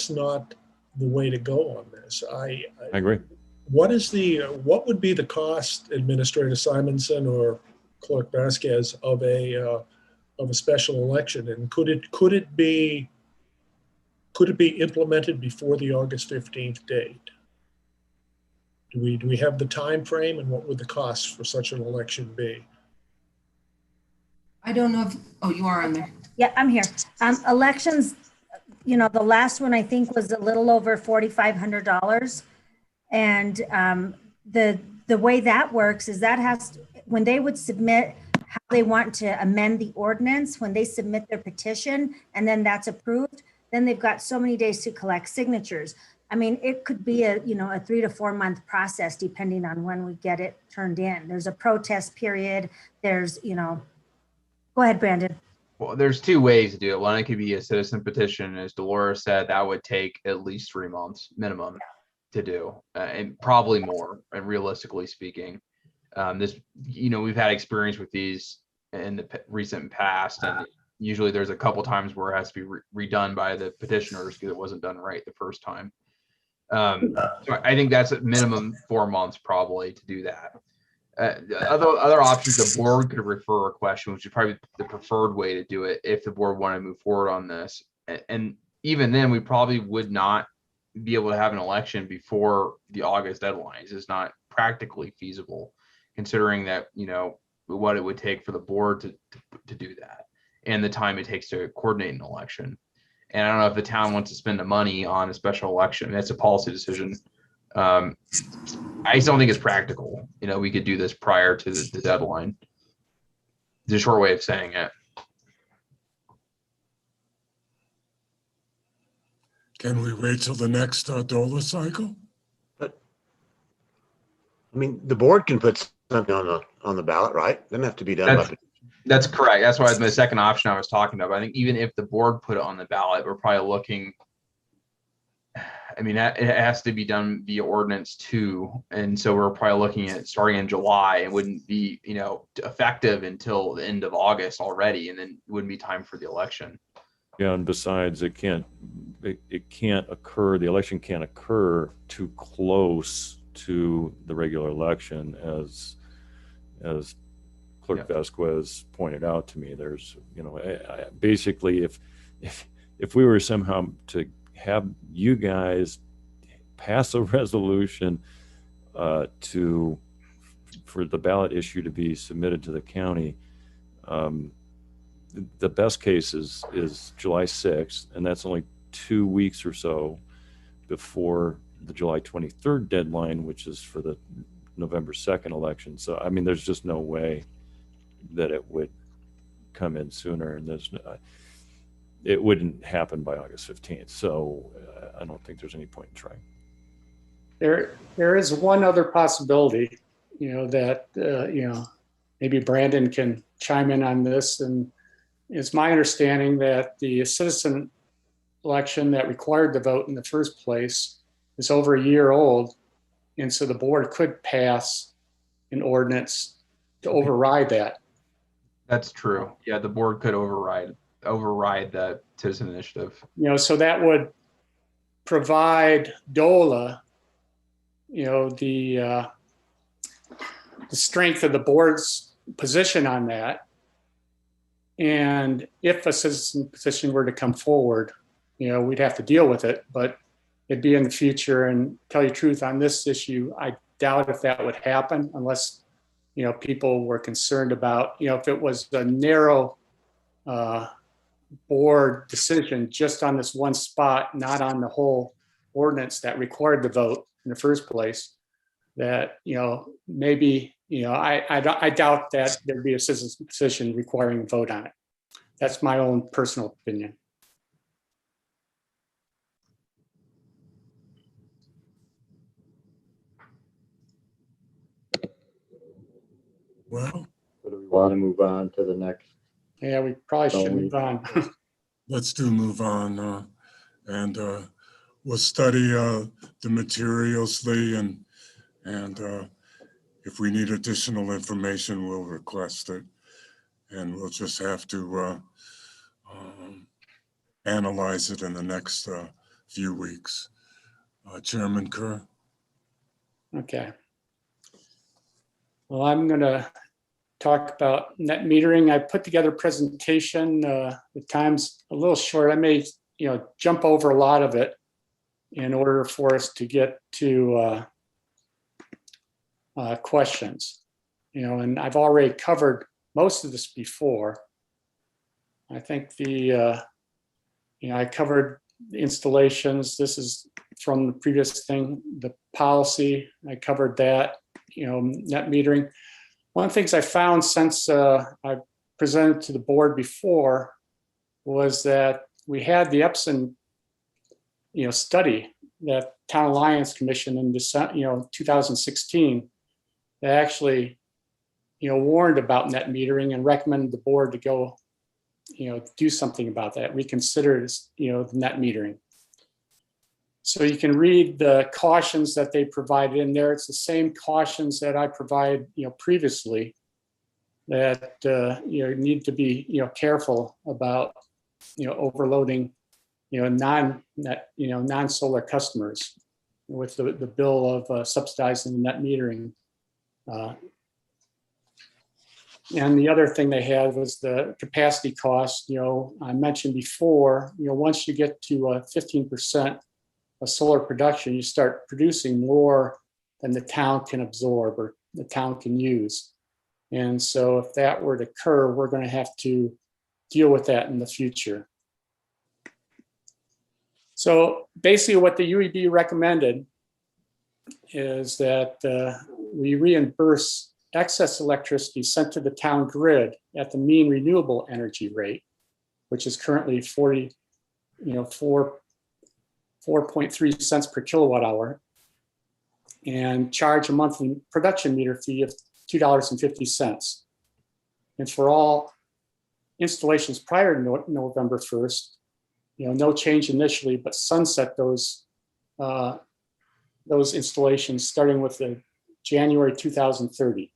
not the way to go on this. I agree. What would be the cost, Administrator Simonson or Clerk Vasquez, of a special election, and could it be implemented before the August 15th date? Do we have the time frame, and what would the cost for such an election be? I don't know if, oh, you are on there. Yeah, I'm here. Elections, the last one I think was a little over $4,500. And the way that works is when they would submit how they want to amend the ordinance, when they submit their petition and then that's approved, then they've got so many days to collect signatures. I mean, it could be a 3 to 4 month process depending on when we get it turned in. There's a protest period. There's, go ahead, Brandon. Well, there's two ways to do it. One, it could be a citizen petition. As Dolores said, that would take at least 3 months minimum to do, and probably more, and realistically speaking. We've had experience with these in the recent past, and usually there's a couple times where it has to be redone by the petitioners because it wasn't done right the first time. So I think that's at minimum 4 months probably to do that. Other options, the board could refer a question, which is probably the preferred way to do it if the board wanted to move forward on this. And even then, we probably would not be able to have an election before the August deadlines. It's not practically feasible, considering that what it would take for the board to do that and the time it takes to coordinate an election. And I don't know if the town wants to spend the money on a special election. That's a policy decision. I just don't think it's practical. We could do this prior to the deadline. It's a short way of saying it. Can we wait till the next DOLA cycle? But I mean, the board can put something on the ballot, right? Doesn't have to be done by. That's correct. That's why the second option I was talking about. I think even if the board put it on the ballot, we're probably looking. I mean, it has to be done via ordinance too, and so we're probably looking at starting in July. It wouldn't be effective until the end of August already, and then it wouldn't be time for the election. Yeah, and besides, it can't occur. The election can't occur too close to the regular election, as Clerk Vasquez pointed out to me. There's, basically, if we were somehow to have you guys pass a resolution for the ballot issue to be submitted to the county, the best case is July 6th, and that's only 2 weeks or so before the July 23rd deadline, which is for the November 2nd election. So, I mean, there's just no way that it would come in sooner, and it wouldn't happen by August 15th. So I don't think there's any point in trying. There is one other possibility, that, maybe Brandon can chime in on this. And it's my understanding that the citizen election that required the vote in the first place is over a year old. And so the board could pass an ordinance to override that. That's true. Yeah, the board could override that citizen initiative. So that would provide DOLA, the strength of the board's position on that. And if a citizen petition were to come forward, we'd have to deal with it, but it'd be in the future. And tell you the truth, on this issue, I doubt if that would happen unless, people were concerned about, if it was a narrow board decision just on this one spot, not on the whole ordinance that required the vote in the first place, that, maybe, I doubt that there'd be a citizen's petition requiring a vote on it. That's my own personal opinion. Well, So do we want to move on to the next? Yeah, we probably should move on. let's move on, and we'll study the materials, Lee, and if we need additional information, we'll request it, and we'll just have to analyze it in the next few weeks. Chairman Kerr? Okay. Well, I'm going to talk about net metering. I put together a presentation. The time's a little short. I may, jump over a lot of it in order for us to get to questions. And I've already covered most of this before. I think I covered the installations. This is from the previous thing, the policy. I covered that. Net metering. One of the things I found since I presented to the board before was that we had the Epson, study that Town Alliance Commission in December, 2016, that actually, warned about net metering and recommended the board to go, do something about that, reconsider, the net metering. So you can read the cautions that they provided in there. It's the same cautions that I provide, previously, that need to be, careful about, overloading, non-net, non-solar customers with the bill of subsidizing the net metering. And the other thing they had was the capacity cost. I mentioned before, once you get to 15% of solar production, you start producing more than the town can absorb or the town can use. And so if that were to occur, we're going to have to deal with that in the future. So basically what the UEB recommended is that we reimburse excess electricity sent to the town grid at the mean renewable energy rate, which is currently 4.3 cents per kilowatt hour, and charge a monthly production meter fee of $2.50. And for all installations prior to November 1st, no change initially, but sunset those installations starting with the January 2030.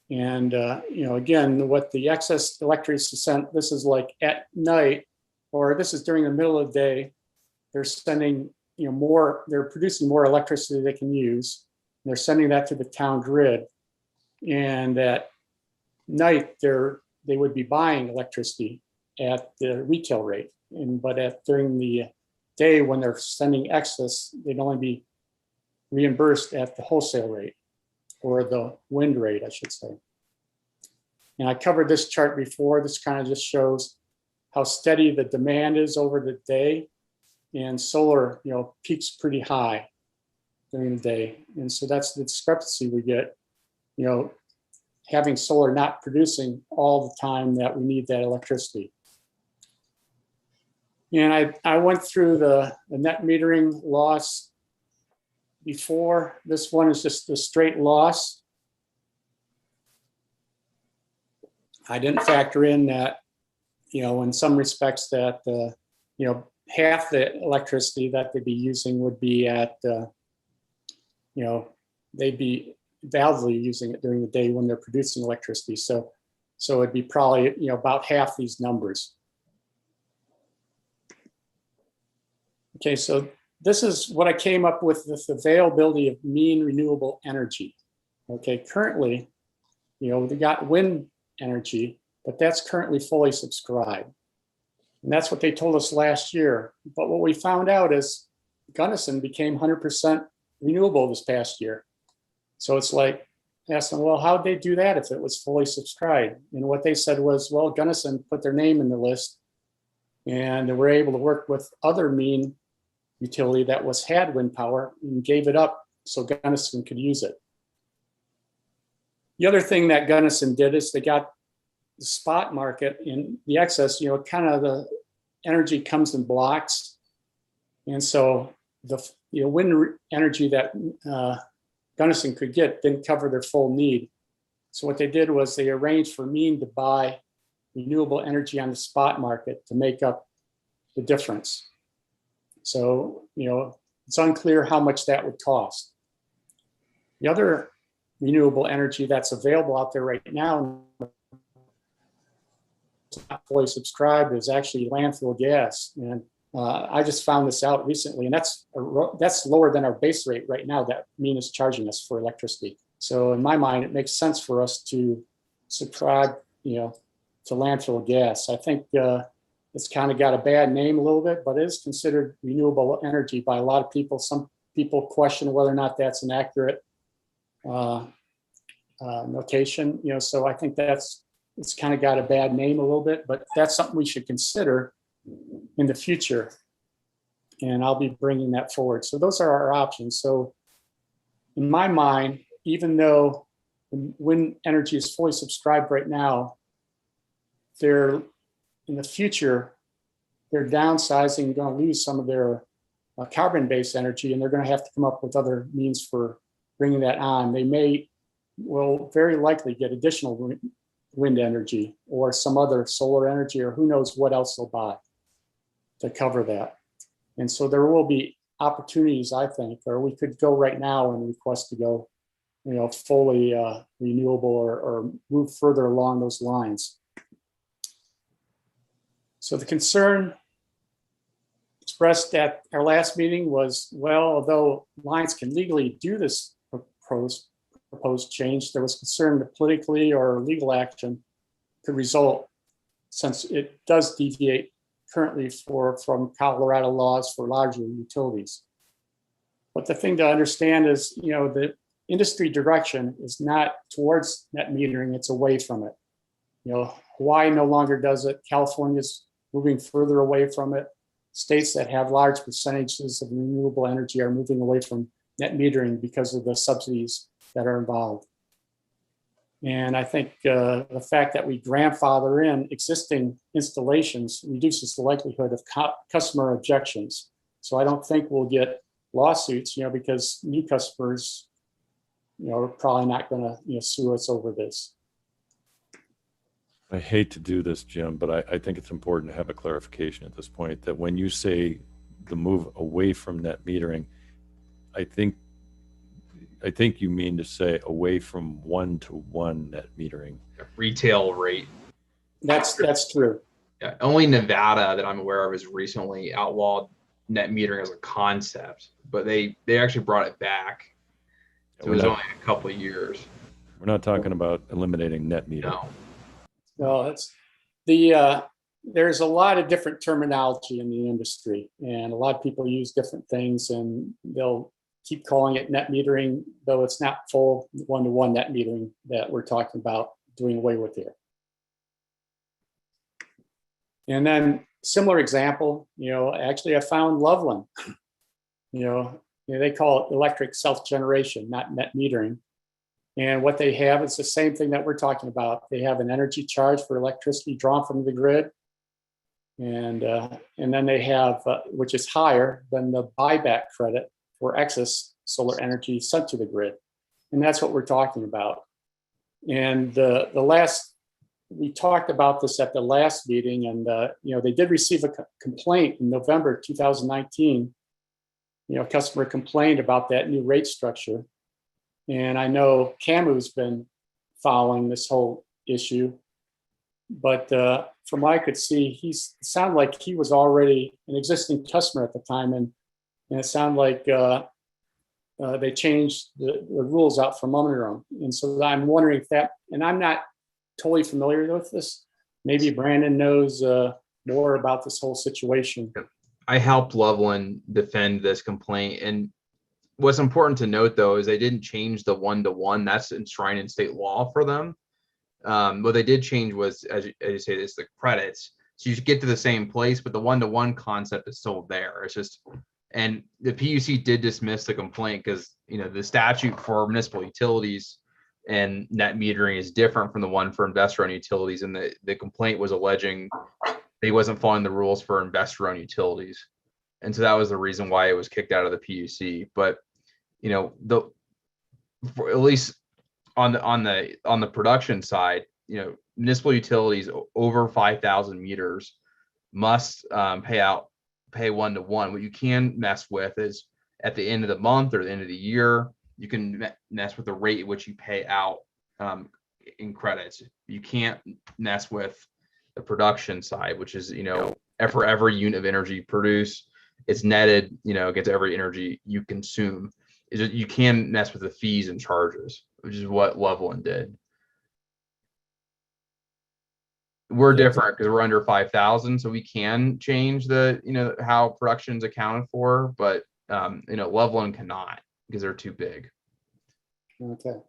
And again, what the excess electricity sent, this is like at night, or this is during the middle of the day, they're sending more, they're producing more electricity they can use. They're sending that to the town grid. And at night, they would be buying electricity at the retail rate. But during the day when they're sending excess, they'd only be reimbursed at the wholesale rate, or the wind rate, I should say. And I covered this chart before. This kind of just shows how steady the demand is over the day, and solar, peaks pretty high during the day. And so that's the discrepancy we get, having solar not producing all the time that we need that electricity. And I went through the net metering loss before. This one is just the straight loss. I didn't factor in that, in some respects that, half the electricity that they'd be using would be at, they'd be validly using it during the day when they're producing electricity. So it'd be probably, about half these numbers. Okay, so this is what I came up with the availability of mean renewable energy. Okay, currently, we got wind energy, but that's currently fully subscribed. And that's what they told us last year. But what we found out is Gunnison became 100% renewable this past year. So it's like asking, well, how'd they do that if it was fully subscribed? And what they said was, well, Gunnison put their name in the list and they were able to work with other mean utility that had wind power and gave it up so Gunnison could use it. The other thing that Gunnison did is they got the spot market in the excess, kind of the energy comes in blocks. And so the wind energy that Gunnison could get didn't cover their full need. So what they did was they arranged for mean to buy renewable energy on the spot market to make up the difference. So, it's unclear how much that would cost. The other renewable energy that's available out there right now, not fully subscribed, is actually landfill gas. And I just found this out recently, and that's lower than our base rate right now that mean is charging us for electricity. So in my mind, it makes sense for us to subscribe, to landfill gas. I think it's kind of got a bad name a little bit, but it is considered renewable energy by a lot of people. Some people question whether or not that's an accurate notation. So I think it's kind of got a bad name a little bit, but that's something we should consider in the future. And I'll be bringing that forward. So those are our options. So in my mind, even though wind energy is fully subscribed right now, in the future, they're downsizing, going to lose some of their carbon-based energy, and they're going to have to come up with other means for bringing that on. They will very likely get additional wind energy or some other solar energy, or who knows what else they'll buy to cover that. And so there will be opportunities, I think, or we could go right now and request to go, fully renewable or move further along those lines. So the concern expressed at our last meeting was, well, although lines can legally do this proposed change, there was concern that politically or legal action could result, since it does deviate currently from Colorado laws for larger utilities. But the thing to understand is, the industry direction is not towards net metering, it's away from it. Hawaii no longer does it. California's moving further away from it. States that have large percentages of renewable energy are moving away from net metering because of the subsidies that are involved. And I think the fact that we grandfather in existing installations reduces the likelihood of customer objections. So I don't think we'll get lawsuits, because new customers, are probably not going to, sue us over this. I hate to do this, Jim, but I think it's important to have a clarification at this point that when you say the move away from net metering, I think you mean to say away from 1-to-1 net metering. Retail rate. That's true. Yeah, only Nevada that I'm aware of has recently outlawed net metering as a concept, but they actually brought it back. So it was only a couple of years. We're not talking about eliminating net metering. No. Well, there's a lot of different terminology in the industry, and a lot of people use different things, and they'll keep calling it net metering, though it's not full 1-to-1 net metering that we're talking about doing away with here. And then similar example, actually I found Loveland, they call it electric self-generation, not net metering. And what they have is the same thing that we're talking about. They have an energy charge for electricity drawn from the grid. And then they have, which is higher than the buyback credit for excess solar energy sent to the grid. And that's what we're talking about. And we talked about this at the last meeting, and they did receive a complaint in November 2019. A customer complained about that new rate structure. And I know Camu's been following this whole issue, but from what I could see, it sounded like he was already an existing customer at the time, and it sounded like they changed the rules out from under them. And so I'm wondering if that, and I'm not totally familiar with this. Maybe Brandon knows more about this whole situation. I helped Loveland defend this complaint. And what's important to note, though, is they didn't change the one-to-one. That's enshrined in state law for them. What they did change was, as you say, it's the credits. So you get to the same place, but the one-to-one concept is still there. It's just, and the PUC did dismiss the complaint because, the statute for municipal utilities and net metering is different from the one for investor-owned utilities. And the complaint was alleging they wasn't following the rules for investor-owned utilities. And so that was the reason why it was kicked out of the PUC. But, at least on the production side, municipal utilities over 5,000 meters must pay one-to-one. What you can mess with is at the end of the month or the end of the year, you can mess with the rate at which you pay out in credits. You can't mess with the production side, which is, for every unit of energy produced, it's netted, against every energy you consume. You can mess with the fees and charges, which is what Loveland did. We're different because we're under 5,000, so we can change the, how production's accounted for, but Loveland cannot because they're too big. Okay.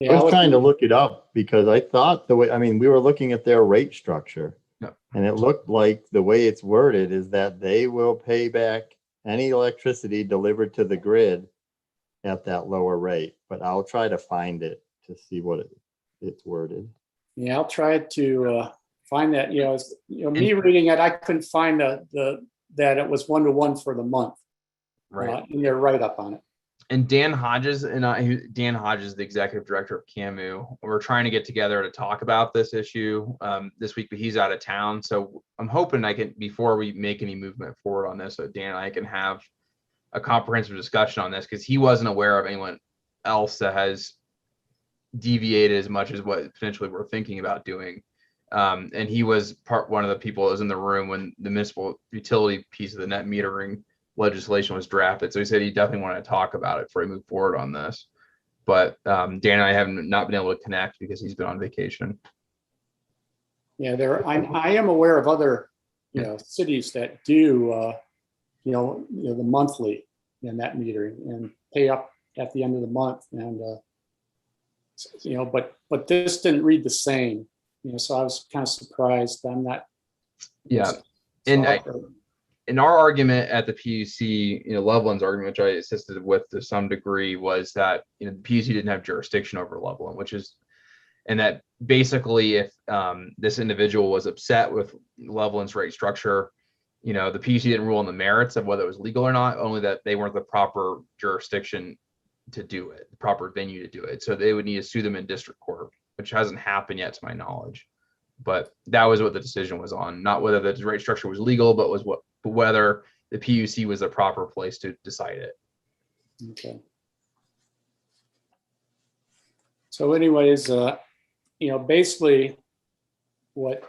I was trying to look it up because I thought we were looking at their rate structure, and it looked like the way it's worded is that they will pay back any electricity delivered to the grid at that lower rate. But I'll try to find it to see what it's worded. Yeah, I'll try to find that. Me reading it, I couldn't find that it was one-to-one for the month. Right. In their write-up on it. And Dan Hodges Dan Hodges, the executive director of CAMU, we're trying to get together to talk about this issue this week, but he's out of town. So I'm hoping before we make any movement forward on this, so Dan and I can have a comprehensive discussion on this, because he wasn't aware of anyone else that has deviated as much as what potentially we're thinking about doing. And he was one of the people that was in the room when the municipal utility piece of the net metering legislation was drafted. So he said he definitely wanted to talk about it before we move forward on this. But Dan and I haven't not been able to connect because he's been on vacation. Yeah, I am aware of other cities that do the monthly net metering and pay up at the end of the month, and but this didn't read the same. So I was kind of surprised. I'm not. Yeah, in our argument at the PUC, Loveland's argument, which I assisted with to some degree, was that the PUC didn't have jurisdiction over Loveland, and that basically if this individual was upset with Loveland's rate structure, the PUC didn't rule on the merits of whether it was legal or not, only that they weren't the proper jurisdiction to do it, the proper venue to do it. So they would need to sue them in district court, which hasn't happened yet to my knowledge. But that was what the decision was on, not whether the rate structure was legal, but whether the PUC was the proper place to decide it. Okay. So anyways, basically what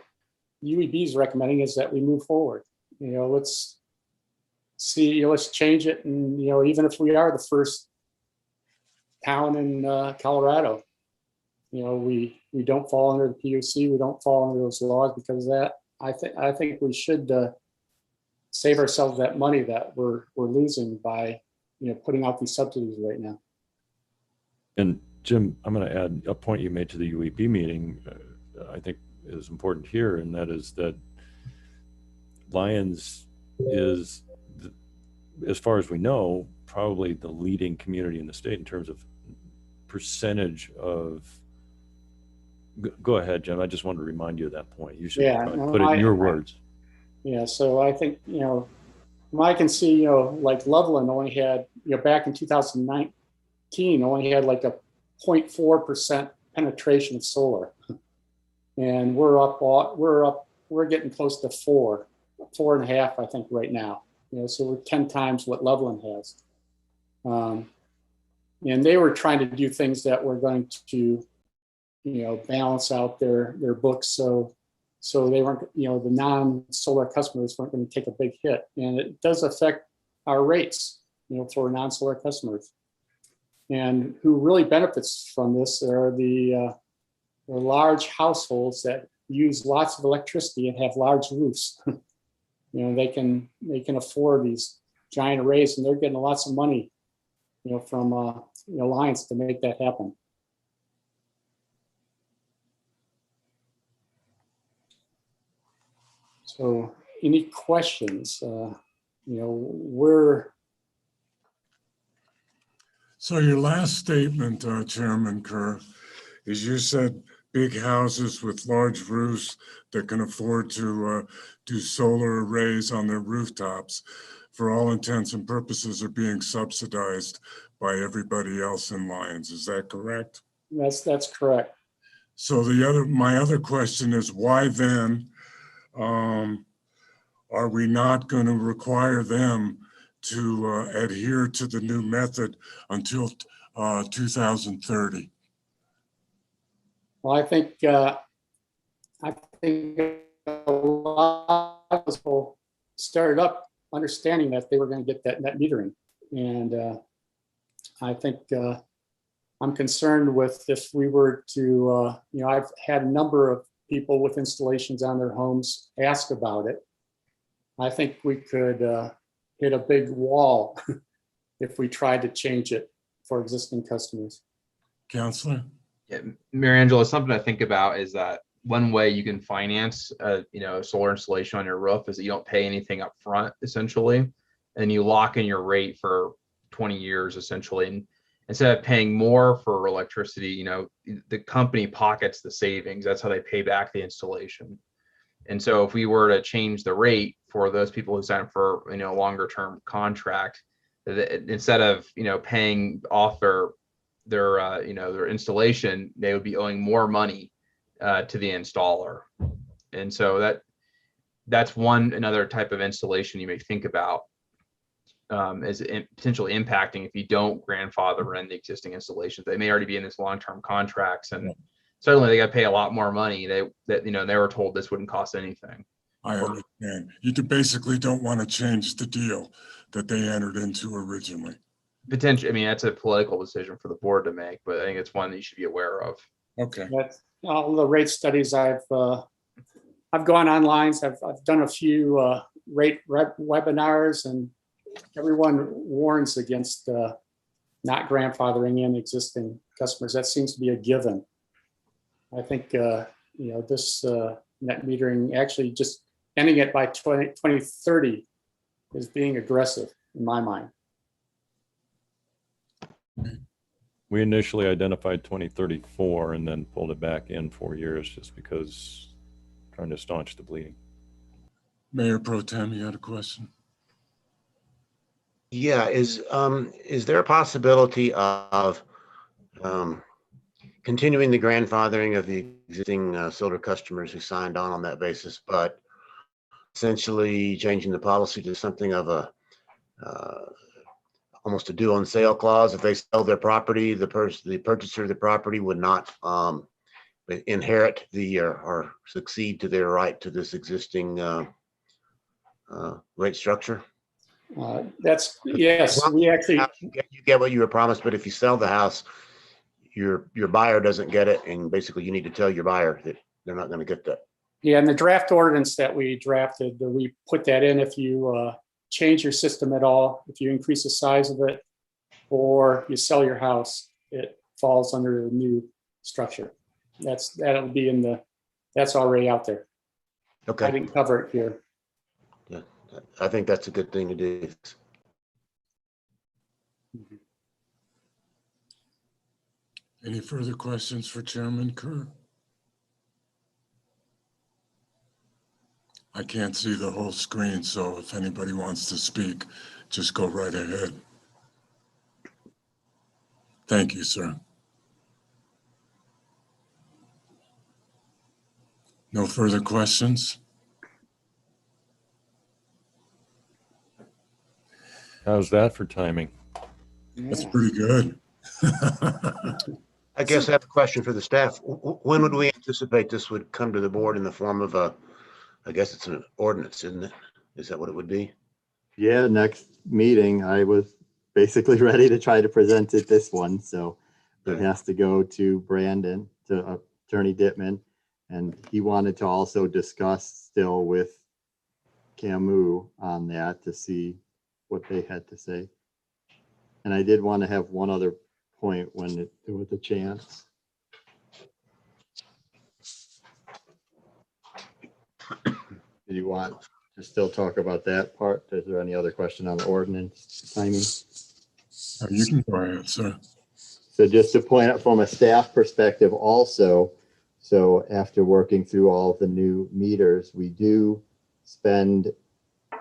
UEB is recommending is that we move forward. Let's see, let's change it. And, even if we are the first town in Colorado, we don't fall under the PUC, we don't fall under those laws because of that. I think we should save ourselves that money that we're losing by putting out these subsidies right now. And Jim, I'm going to add a point you made to the UEB meeting. I think is important here, and that is that Lyons is, as far as we know, probably the leading community in the state in terms of percentage of. Go ahead, Jim. I just wanted to remind you of that point. You should put it in your words. Yeah, so I think, Well, I can see, like Loveland only had, back in 2019, only had like a 0.4% penetration of solar. And we're getting close to 4.5, I think right now. So we're 10 times what Loveland has. And they were trying to do things that were going to, balance out their books. So they weren't, the non-solar customers weren't going to take a big hit. And it does affect our rates, for non-solar customers. And who really benefits from this are the large households that use lots of electricity and have large roofs. They can afford these giant arrays, and they're getting lots of money, from Alliance to make that happen. So, any questions? So your last statement, Chairman Kerr, is you said big houses with large roofs that can afford to do solar arrays on their rooftops, for all intents and purposes, are being subsidized by everybody else in Lyons. Is that correct? That's correct. So my other question is, why then are we not going to require them to adhere to the new method until 2030? Well, I think a lot of people started up understanding that they were going to get that net metering, and I think I'm concerned with if we were to, I've had a number of people with installations on their homes ask about it. I think we could hit a big wall if we tried to change it for existing customers. Counselor? Yeah, Mariangela, something to think about is that one way you can finance a solar installation on your roof is that you don't pay anything up front, essentially, and you lock in your rate for 20 years, essentially. And instead of paying more for electricity, the company pockets the savings. That's how they pay back the installation. And so if we were to change the rate for those people who sign up for a longer term contract, instead of paying off their installation, they would be owing more money to the installer. And so that's another type of installation you may think about as potentially impacting if you don't grandfather in the existing installations. They may already be in this long-term contracts, and certainly they got to pay a lot more money. They were told this wouldn't cost anything. I understand. You basically don't want to change the deal that they entered into originally. Potentially, I mean, that's a political decision for the board to make, but I think it's one that you should be aware of. Okay. That's all the rate studies I've gone online. I've done a few rate webinars, and everyone warns against not grandfathering in existing customers. That seems to be a given. I think this net metering, actually just ending it by 2030 is being aggressive in my mind. We initially identified 2034 and then pulled it back in 4 years just because trying to staunch the bleeding. Mayor Pro Tem, you had a question? Yeah, is there a possibility of continuing the grandfathering of the existing solar customers who signed on that basis, but essentially changing the policy to something of a almost a due on sale clause? If they sell their property, the purchaser of the property would not inherit or succeed to their right to this existing rate structure? Yes, we actually, you get what you were promised, but if you sell the house, your buyer doesn't get it, and basically you need to tell your buyer that they're not going to get that. Yeah, in the draft ordinance that we drafted, we put that in. If you change your system at all, if you increase the size of it, or you sell your house, it falls under the new structure. That'll be that's already out there. Okay. I didn't cover it here. Yeah, I think that's a good thing to do. Any further questions for Chairman Kerr? I can't see the whole screen, so if anybody wants to speak, just go right ahead. Thank you, sir. No further questions? How's that for timing? That's pretty good. I guess I have a question for the staff. When would we anticipate this would come to the board in the form of a, I guess it's an ordinance, isn't it? Is that what it would be? Yeah, next meeting, I was basically ready to try to present it this one, so it Okay. has to go to Brandon, to Attorney Dittman. And he wanted to also discuss still with Camus on that to see what they had to say. And I did want to have one other point when there was a chance. Do you want to still talk about that part? Is there any other question on the ordinance timing? You can go ahead, sir. So just to point out from a staff perspective also, so after working through all of the new meters, we do spend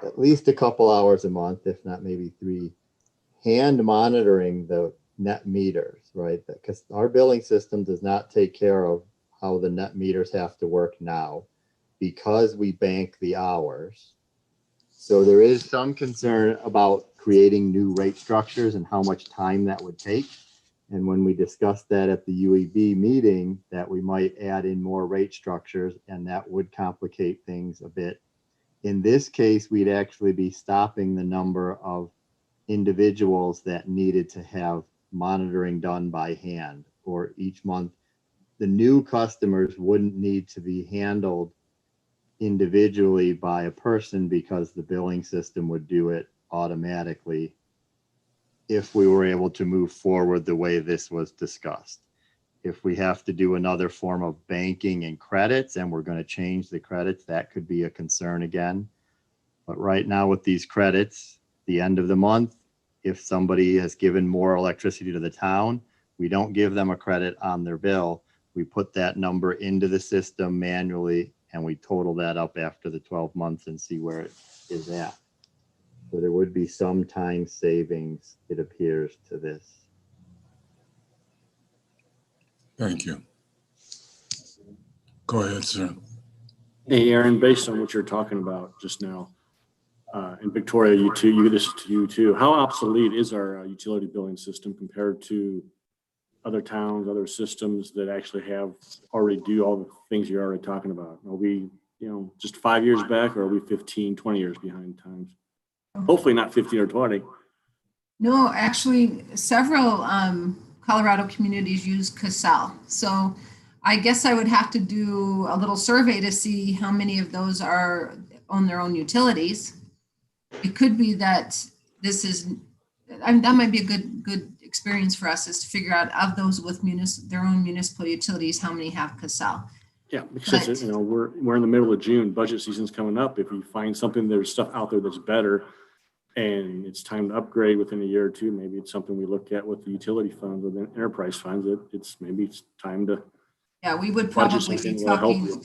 at least a couple hours a month, if not maybe 3, hand monitoring the net meters, right? Because our billing system does not take care of how the net meters have to work now because we bank the hours. So there is some concern about creating new rate structures and how much time that would take. And when we discussed that at the UEB meeting, that we might add in more rate structures and that would complicate things a bit. In this case, we'd actually be stopping the number of individuals that needed to have monitoring done by hand, or each month. The new customers wouldn't need to be handled individually by a person because the billing system would do it automatically if we were able to move forward the way this was discussed. If we have to do another form of banking and credits and we're going to change the credits, that could be a concern again. But right now with these credits, the end of the month, if somebody has given more electricity to the town, we don't give them a credit on their bill. We put that number into the system manually and we total that up after the 12 months and see where it is at. So there would be some time savings, it appears, to this. Thank you. Go ahead, sir. Hey, Aaron, based on what you're talking about just now, and Victoria, you too, this is to you too. How obsolete is our utility billing system compared to other towns, other systems that actually have already do all the things you're already talking about? Are we, just 5 years back, or are we 15, 20 years behind times? Hopefully not 15 or 20. No, actually, several Colorado communities use Casell. So I guess I would have to do a little survey to see how many of those are on their own utilities. It could be that this is, that might be a good experience for us, is to figure out of those with their own municipal utilities, how many have Casell. Yeah, because we're in the middle of June, budget season's coming up. If you find something, there's stuff out there that's better and it's time to upgrade within a year or two, maybe it's something we look at with the utility funds, with the enterprise funds, it's time to. Yeah, we would probably be talking,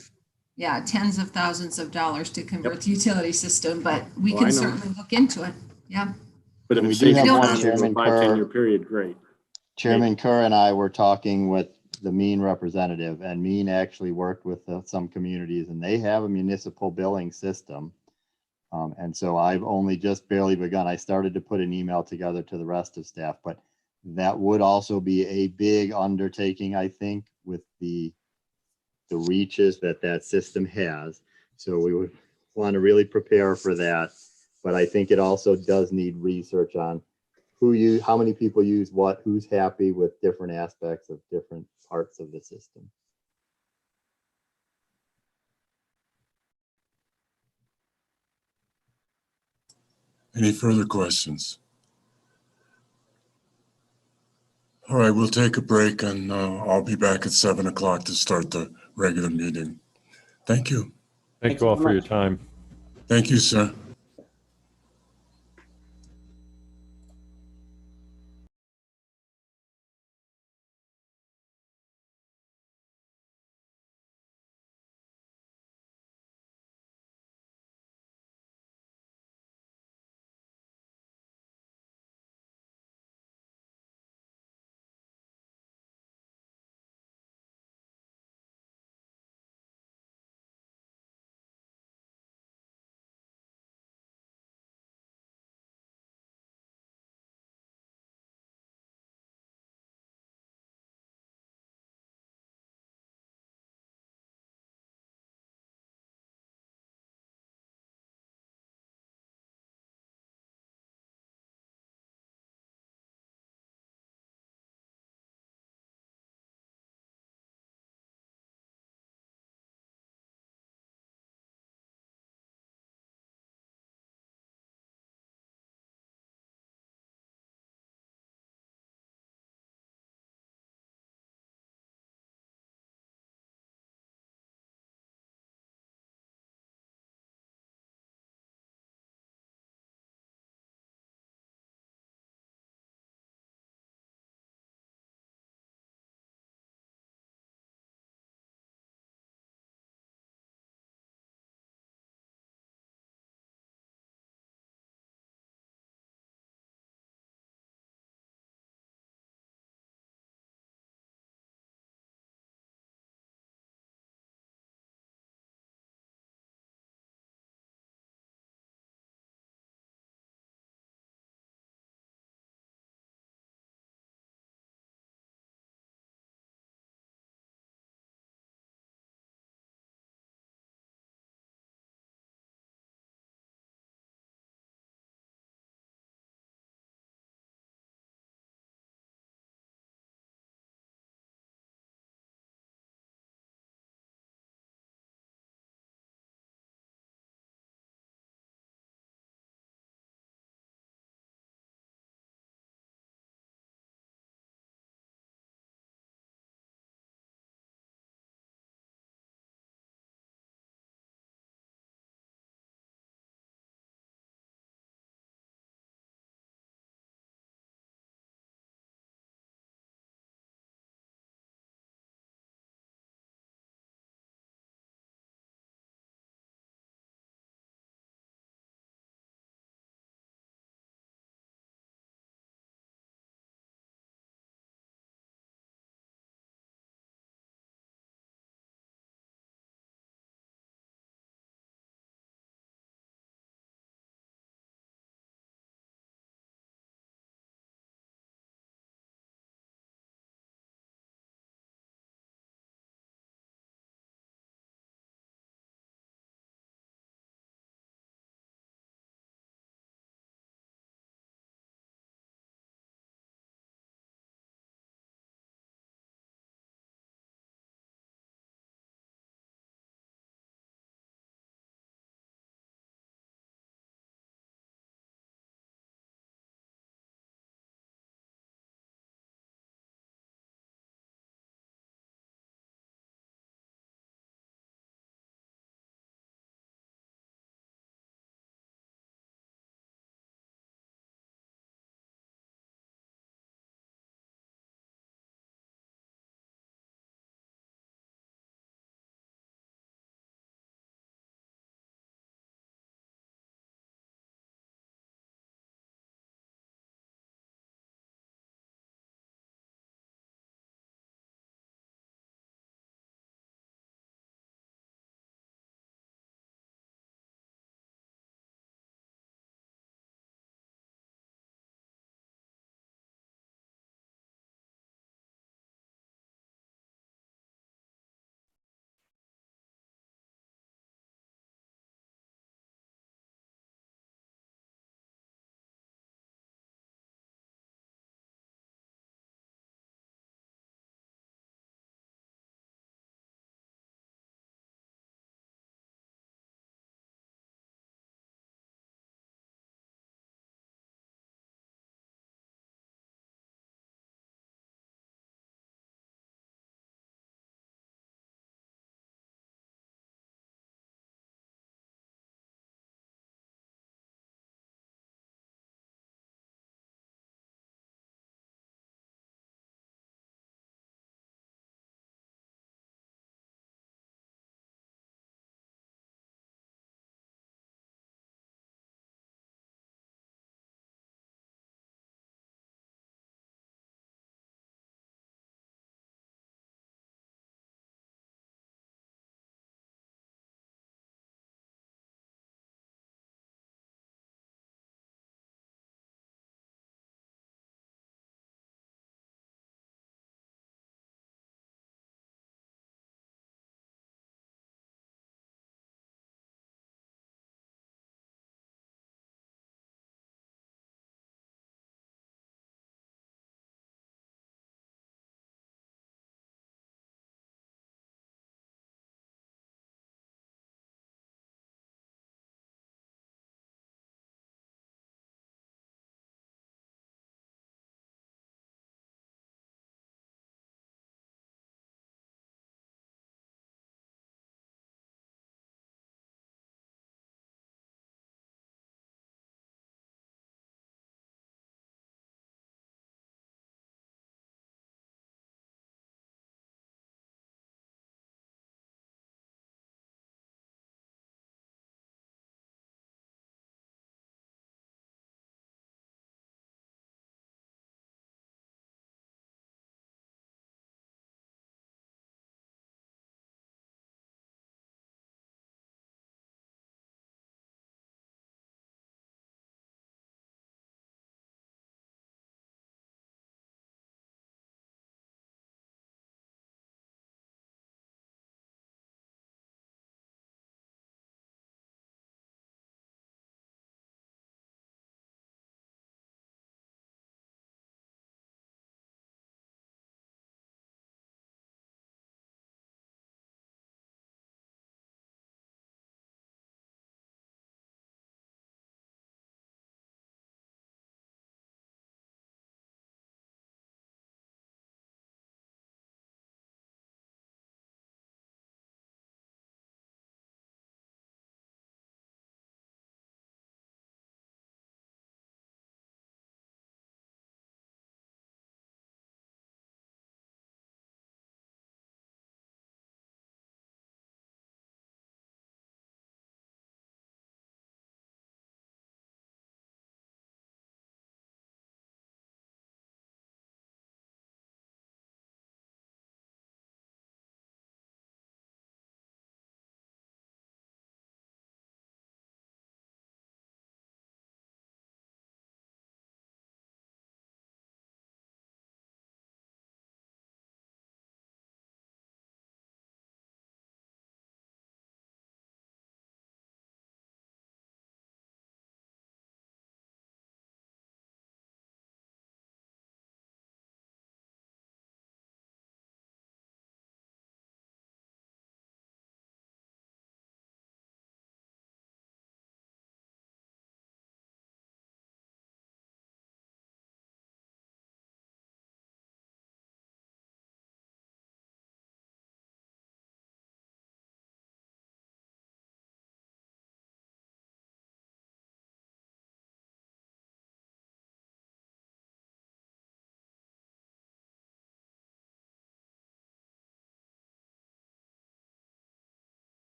tens of thousands of dollars to convert the utility system, but we can certainly look into it. Yeah. But if we we do save have one, over Chairman a 5-10 year period, great. Chairman Kerr and I were talking with the Mean representative, and Mean actually worked with some communities, and they have a municipal billing system. And so I've only just barely begun. I started to put an email together to the rest of staff, but that would also be a big undertaking, I think, with the reaches that system has. So we would want to really prepare for that. But I think it also does need research on how many people use what, who's happy with different aspects of different parts of the system. Any further questions? All right, we'll take a break and I'll be back at 7 o'clock to start the regular meeting. Thank you. Thank you all for your time. Thank you, sir.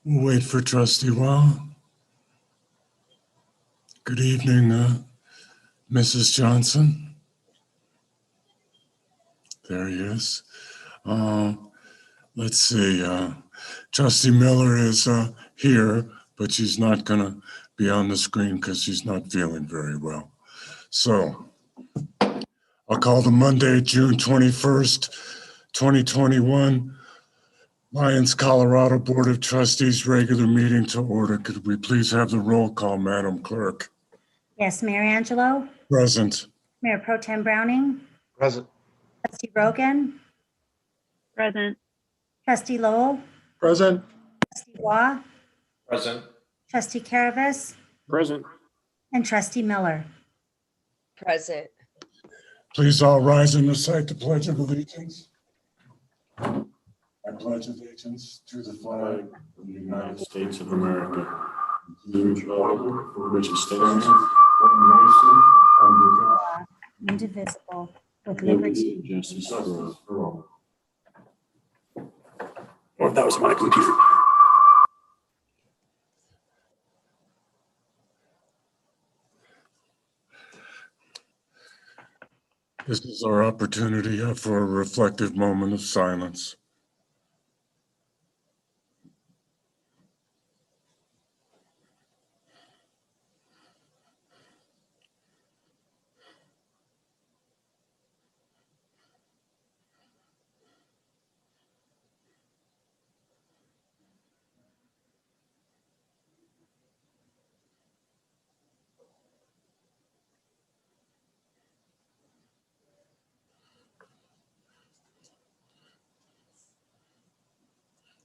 We'll wait for Trustee Wall. Good evening, Mrs. Johnson. There he is. Let's see. Trustee Miller is here, but she's not going to be on the screen because she's not feeling very well. So I'll call the Monday, June 21st, 2021, Lions, Colorado Board of Trustees regular meeting to order. Could we please have the roll call, Madam Clerk? Yes, Mayor Angelo, Present. Mayor Pro Tem Browning, Present. Trustee Rogan, Present. Trustee Lowell, Present. Trustee Waugh, Present. Trustee Caravas, Present. and Trustee Miller. Present. Please all rise and recite the Pledge of Allegiance. I pledge allegiance to the flag of the United States of America, to the republic for which it stands, one nation, under God, Indivisible, with liberty liberty. and justice for all. for all. Oh, that was my computer. This is our opportunity for a reflective moment of silence.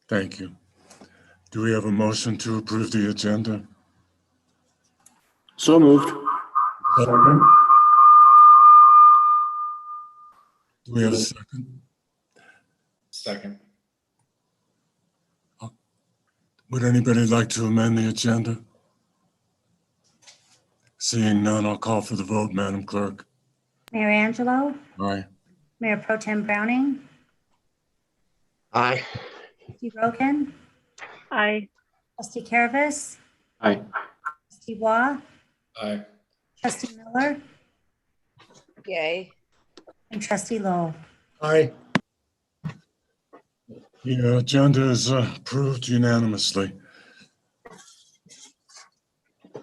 Thank you. Do we have a motion to approve the agenda? So moved. Second. Do we have a second? Second. Would anybody like to amend the agenda? Seeing none, I'll call for the vote, Madam Clerk. Mayor Angelo, Aye. Mayor Pro Tem Browning, Aye. Trustee Rogan, Aye. Trustee Caravas, Aye. Trustee Waugh, Aye. Trustee Miller, Yay. and Trustee Lowell. Aye. The agenda is approved unanimously.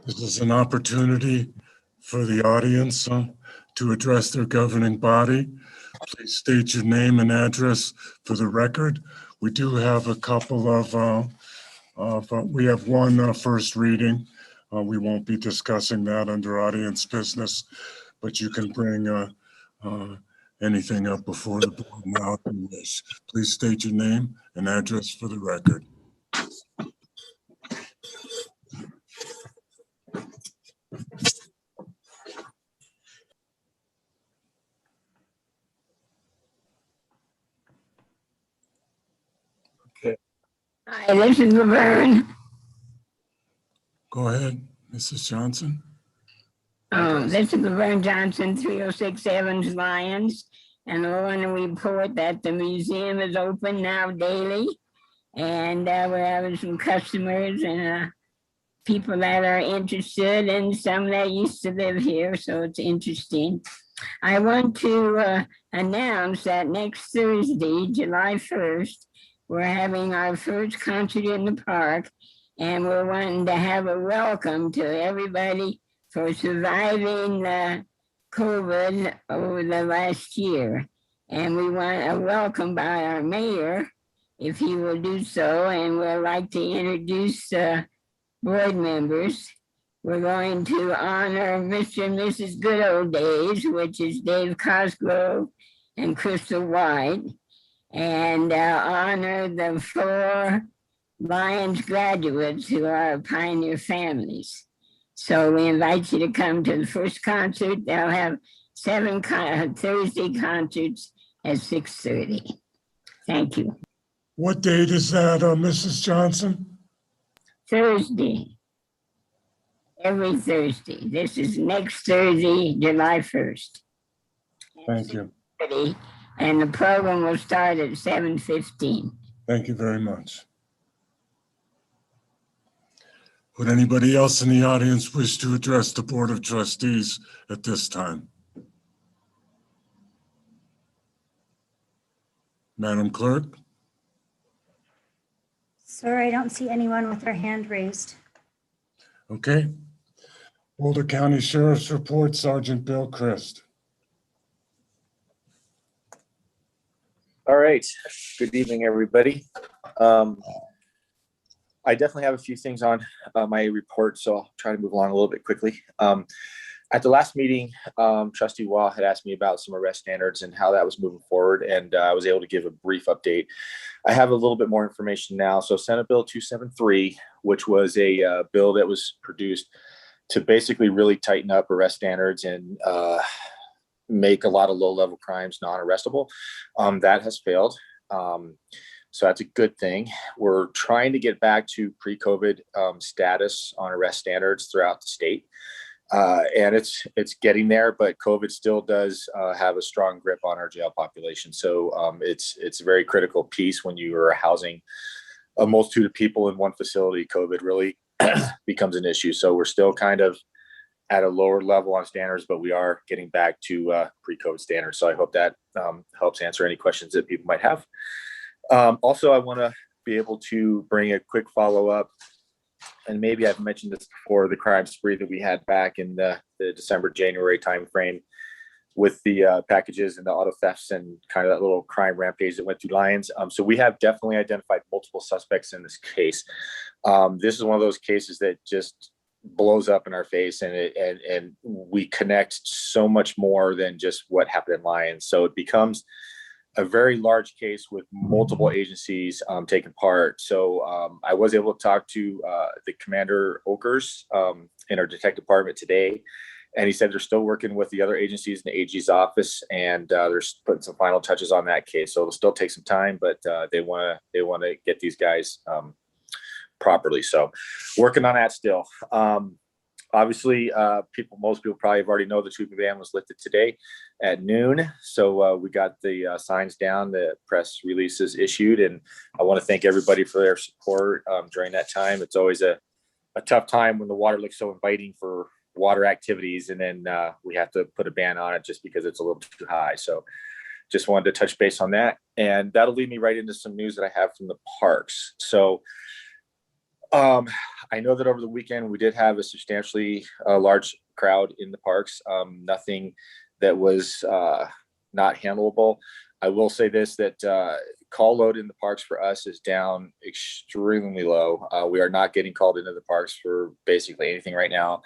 This is an opportunity for the audience to address their governing body. Please state your name and address for the record. We do have a couple we have one first reading. We won't be discussing that under audience business, but you can bring anything up before the board now if you wish. Please state your name and address for the record. Hi, this is Laverne. Go ahead, Mrs. Johnson. This is Laverne Johnson, 306 Evans Lyons. And I want to report that the museum is open now daily. And we're having some customers and people that are interested and some that used to live here. So it's interesting. I want to announce that next Thursday, July 1st, we're having our first concert in the park, and we're wanting to have a welcome to everybody for surviving COVID over the last year. And we want a welcome by our mayor, if he will do so, and we'd like to introduce board members. We're going to honor Mr. and Mrs. Good Old Days, which is Dave Cosgrove and Crystal White, and honor the 4 Lions graduates who are pioneer families. So we invite you to come to the first concert. They'll have 7 Thursday concerts at 6:30. Thank you. What date is that, Mrs. Johnson? Thursday. Every Thursday. This is next Thursday, July 1st. Thank you. And the program will start at 7:15. Thank you very much. Would anybody else in the audience wish to address the Board of Trustees at this time? Madam Clerk? Sir, I don't see anyone with their hand raised. Okay. Boulder County Sheriff's Report, Sergeant Bill Christ. All right. Good evening, everybody. I definitely have a few things on my report, so I'll try to move along a little bit quickly. At the last meeting, Trustee Wah had asked me about some arrest standards and how that was moving forward, and I was able to give a brief update. I have a little bit more information now. So Senate Bill 273, which was a bill that was produced to basically really tighten up arrest standards and make a lot of low-level crimes non-arrestable, that has failed. So that's a good thing. We're trying to get back to pre-COVID status on arrest standards throughout the state. And it's getting there, but COVID still does have a strong grip on our jail population. So it's a very critical piece when you are housing a multitude of people in one facility. COVID really becomes an issue. So we're still kind of at a lower level on standards, but we are getting back to pre-COVID standards. So I hope that helps answer any questions that people might have. Also, I want to be able to bring a quick follow-up, and maybe I've mentioned this before, the crime spree that we had back in the December, January timeframe with the packages and the auto thefts and kind of that little crime rampage that went through Lyons. So we have definitely identified multiple suspects in this case. This is one of those cases that just blows up in our face, and we connect so much more than just what happened in Lyons. So it becomes a very large case with multiple agencies taking part. So I was able to talk to the Commander Okers in our detective department today, and he said they're still working with the other agencies in the AG's office, and they're putting some final touches on that case. So it'll still take some time, but they want to get these guys properly. So working on that still. Obviously, most people probably have already know the trooping ban was lifted today at noon. So we got the signs down, the press releases issued, and I want to thank everybody for their support during that time. It's always a tough time when the water looks so inviting for water activities, and then we have to put a ban on it just because it's a little too high. So just wanted to touch base on that. And that'll lead me right into some news that I have from the parks. So I know that over the weekend we did have a substantially large crowd in the parks. Nothing that was not handleable. I will say this, that call load in the parks for us is down extremely low. We are not getting called into the parks for basically anything right now.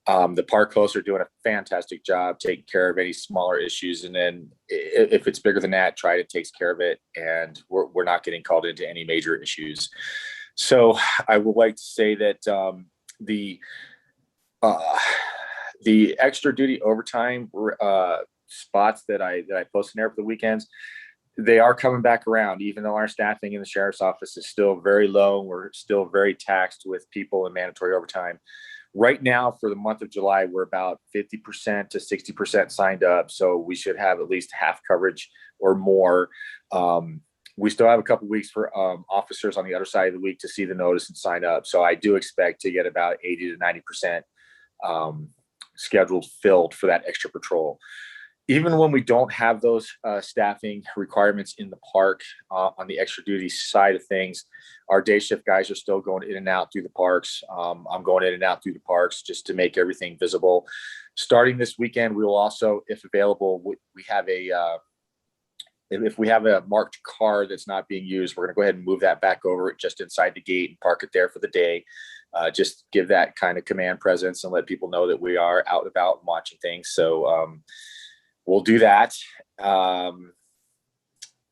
The park hosts are doing a fantastic job taking care of any smaller issues. And then if it's bigger than that, Try it takes care of it. And we're not getting called into any major issues. So I would like to say that the extra duty overtime spots that I posted there for the weekends, they are coming back around, even though our staffing in the sheriff's office is still very low. We're still very taxed with people in mandatory overtime. Right now, for the month of July, we're about 50% to 60% signed up. So we should have at least half coverage or more. We still have a couple weeks for officers on the other side of the week to see the notice and sign up. So I do expect to get about 80 to 90% scheduled filled for that extra patrol. Even when we don't have those staffing requirements in the park on the extra duty side of things, our day shift guys are still going in and out through the parks. I'm going in and out through the parks just to make everything visible. Starting this weekend, we will also, if available, we have if we have a marked car that's not being used, we're going to go ahead and move that back over just inside the gate and park it there for the day. Just give that kind of command presence and let people know that we are out and about and watching things. So we'll do that.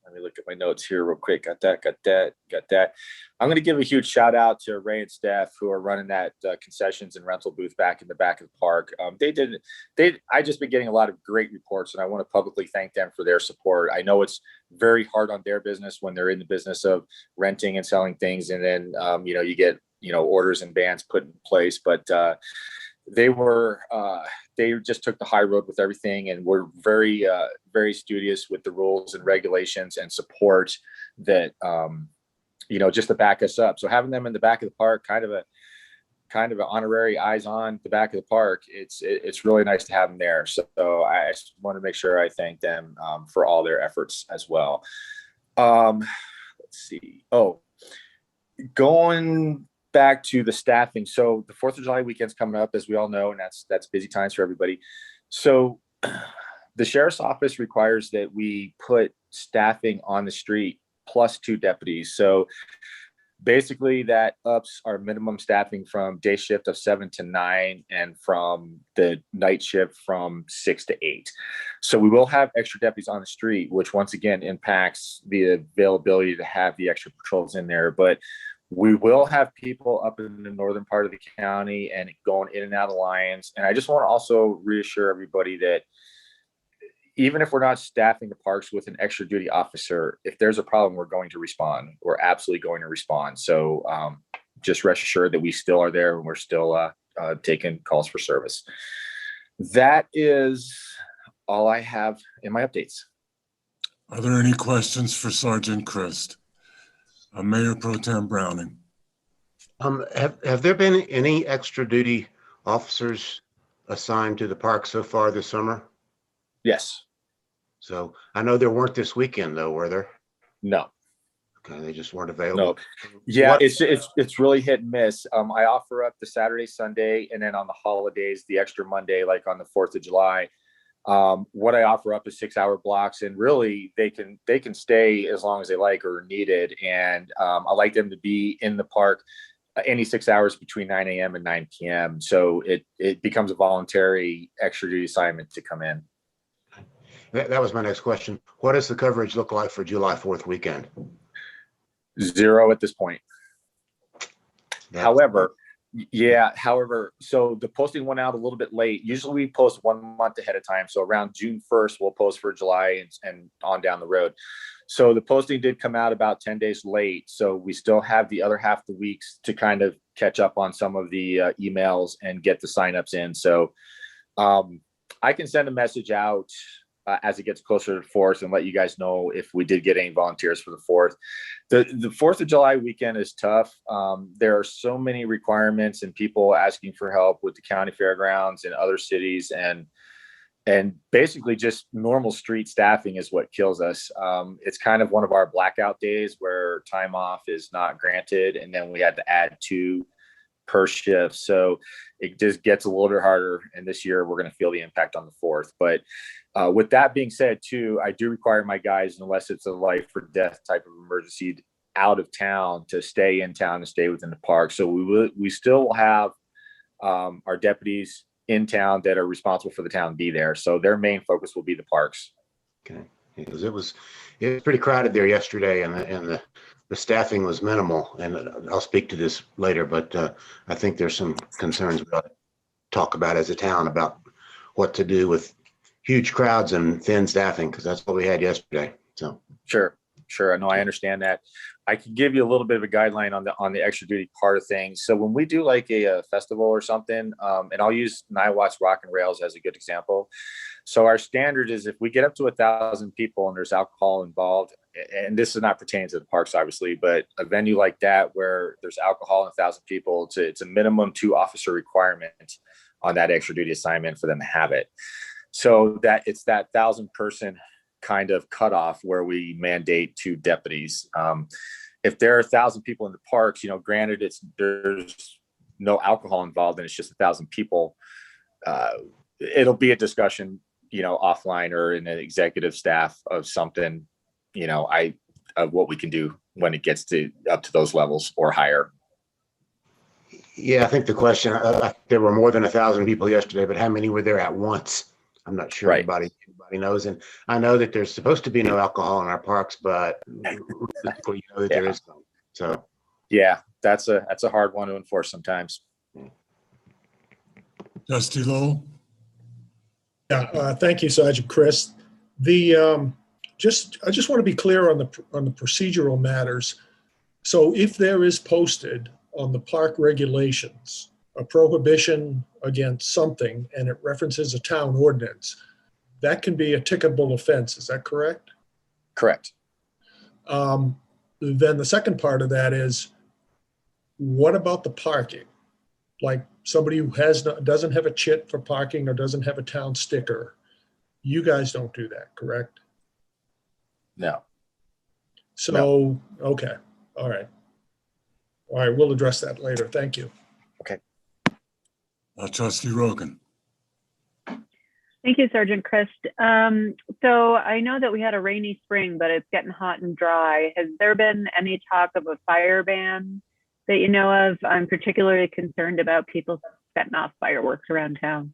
Let me look at my notes here real quick. Got that. I'm going to give a huge shout out to Ray and Steph who are running that concessions and rental booth back in the back of the park. I just been getting a lot of great reports, and I want to publicly thank them for their support. I know it's very hard on their business when they're in the business of renting and selling things, and then you get orders and bans put in place, but they just took the high road with everything, and were very very studious with the rules and regulations and support that just to back us up. So having them in the back of the park, kind of kind of an honorary eyes on the back of the park, it's really nice to have them there. So I just want to make sure I thank them for all their efforts as well. Let's see. Oh, going back to the staffing. So the 4th of July weekend's coming up, as we all know, and that's busy times for everybody. So the sheriff's office requires that we put staffing on the street plus 2 deputies. So basically that ups our minimum staffing from day shift of 7 to 9 and from the night shift from 6 to 8. So we will have extra deputies on the street, which once again impacts the availability to have the extra patrols in there. But we will have people up in the northern part of the county and going in and out of Lyons. And I just want to also reassure everybody that even if we're not staffing the parks with an extra duty officer, if there's a problem, we're going to respond. We're absolutely going to respond. So just rest assured that we still are there and we're still taking calls for service. That is all I have in my updates. Are there any questions for Sergeant Christ? Mayor Pro Tem Browning. Have there been any extra duty officers assigned to the park so far this summer? Yes. So I know there weren't this weekend though, were there? No. Okay, they just weren't available. No. Yeah, it's really hit and miss. I offer up the Saturday, Sunday, and then on the holidays, the extra Monday, like on the 4th of July. What I offer up is 6-hour blocks, and really they can stay as long as they like or are needed. And I like them to be in the park any 6 hours between 9 a.m. and 9 p.m. So it becomes a voluntary extra duty assignment to come in. That was my next question. What does the coverage look like for July 4th weekend? 0 at this point. However, so the posting went out a little bit late. Usually we post 1 month ahead of time. So around June 1st, we'll post for July and on down the road. So the posting did come out about 10 days late. So we still have the other half of the weeks to kind of catch up on some of the emails and get the signups in. So I can send a message out as it gets closer to the 4th and let you guys know if we did get any volunteers for the 4th. The 4th of July weekend is tough. There are so many requirements and people asking for help with the county fairgrounds and other cities, and basically just normal street staffing is what kills us. It's kind of one of our blackout days where time off is not granted, and then we had to add 2 per shift. So it just gets a little bit harder. And this year we're going to feel the impact on the 4th. But with that being said, too, I do require my guys, unless it's a life or death type of emergency out of town, to stay in town and stay within the park. So we still will have our deputies in town that are responsible for the town be there. So their main focus will be the parks. Okay, because it was pretty crowded there yesterday, and the staffing was minimal. And I'll speak to this later, but I think there's some concerns we ought to talk about as a town about what to do with huge crowds and thin staffing, because that's what we had yesterday. So Sure. No, I understand that. I can give you a little bit of a guideline on the extra duty part of things. So when we do like a festival or something, and I'll use Niwat's Rock and Rails as a good example. So our standard is if we get up to 1,000 people and there's alcohol involved, and this is not pertaining to the parks, obviously, but a venue like that where there's alcohol and 1,000 people, it's a minimum 2 officer requirement on that extra duty assignment for them to have it. So that it's that 1,000-person kind of cutoff where we mandate 2 deputies. If there are 1,000 people in the parks, granted there's no alcohol involved and it's just 1,000 people, it'll be a discussion, offline or in an executive staff of something, of what we can do when it gets up to those levels or higher. yeah, I think the question, there were more than 1,000 people yesterday, but how many were there at once? I'm not sure everybody knows. And I know that there's supposed to be no alcohol in our parks, but realistically, there is some. So yeah, that's a hard one to enforce sometimes. Trustee Lowell? Yeah, thank you, Sergeant Chris. I just want to be clear on the procedural matters. So if there is posted on the park regulations a prohibition against something and it references a town ordinance, that can be a ticketable offense. Is that correct? Correct. Then the second part of that is, what about the parking? like somebody who doesn't have a chit for parking or doesn't have a town sticker, you guys don't do that, correct? No. So, okay, all right. All right, we'll address that later. Thank you. Okay. Trustee Rogan. Thank you, Sergeant Christ. So I know that we had a rainy spring, but it's getting hot and dry. Has there been any talk of a fire ban that you know of? I'm particularly concerned about people setting off fireworks around town.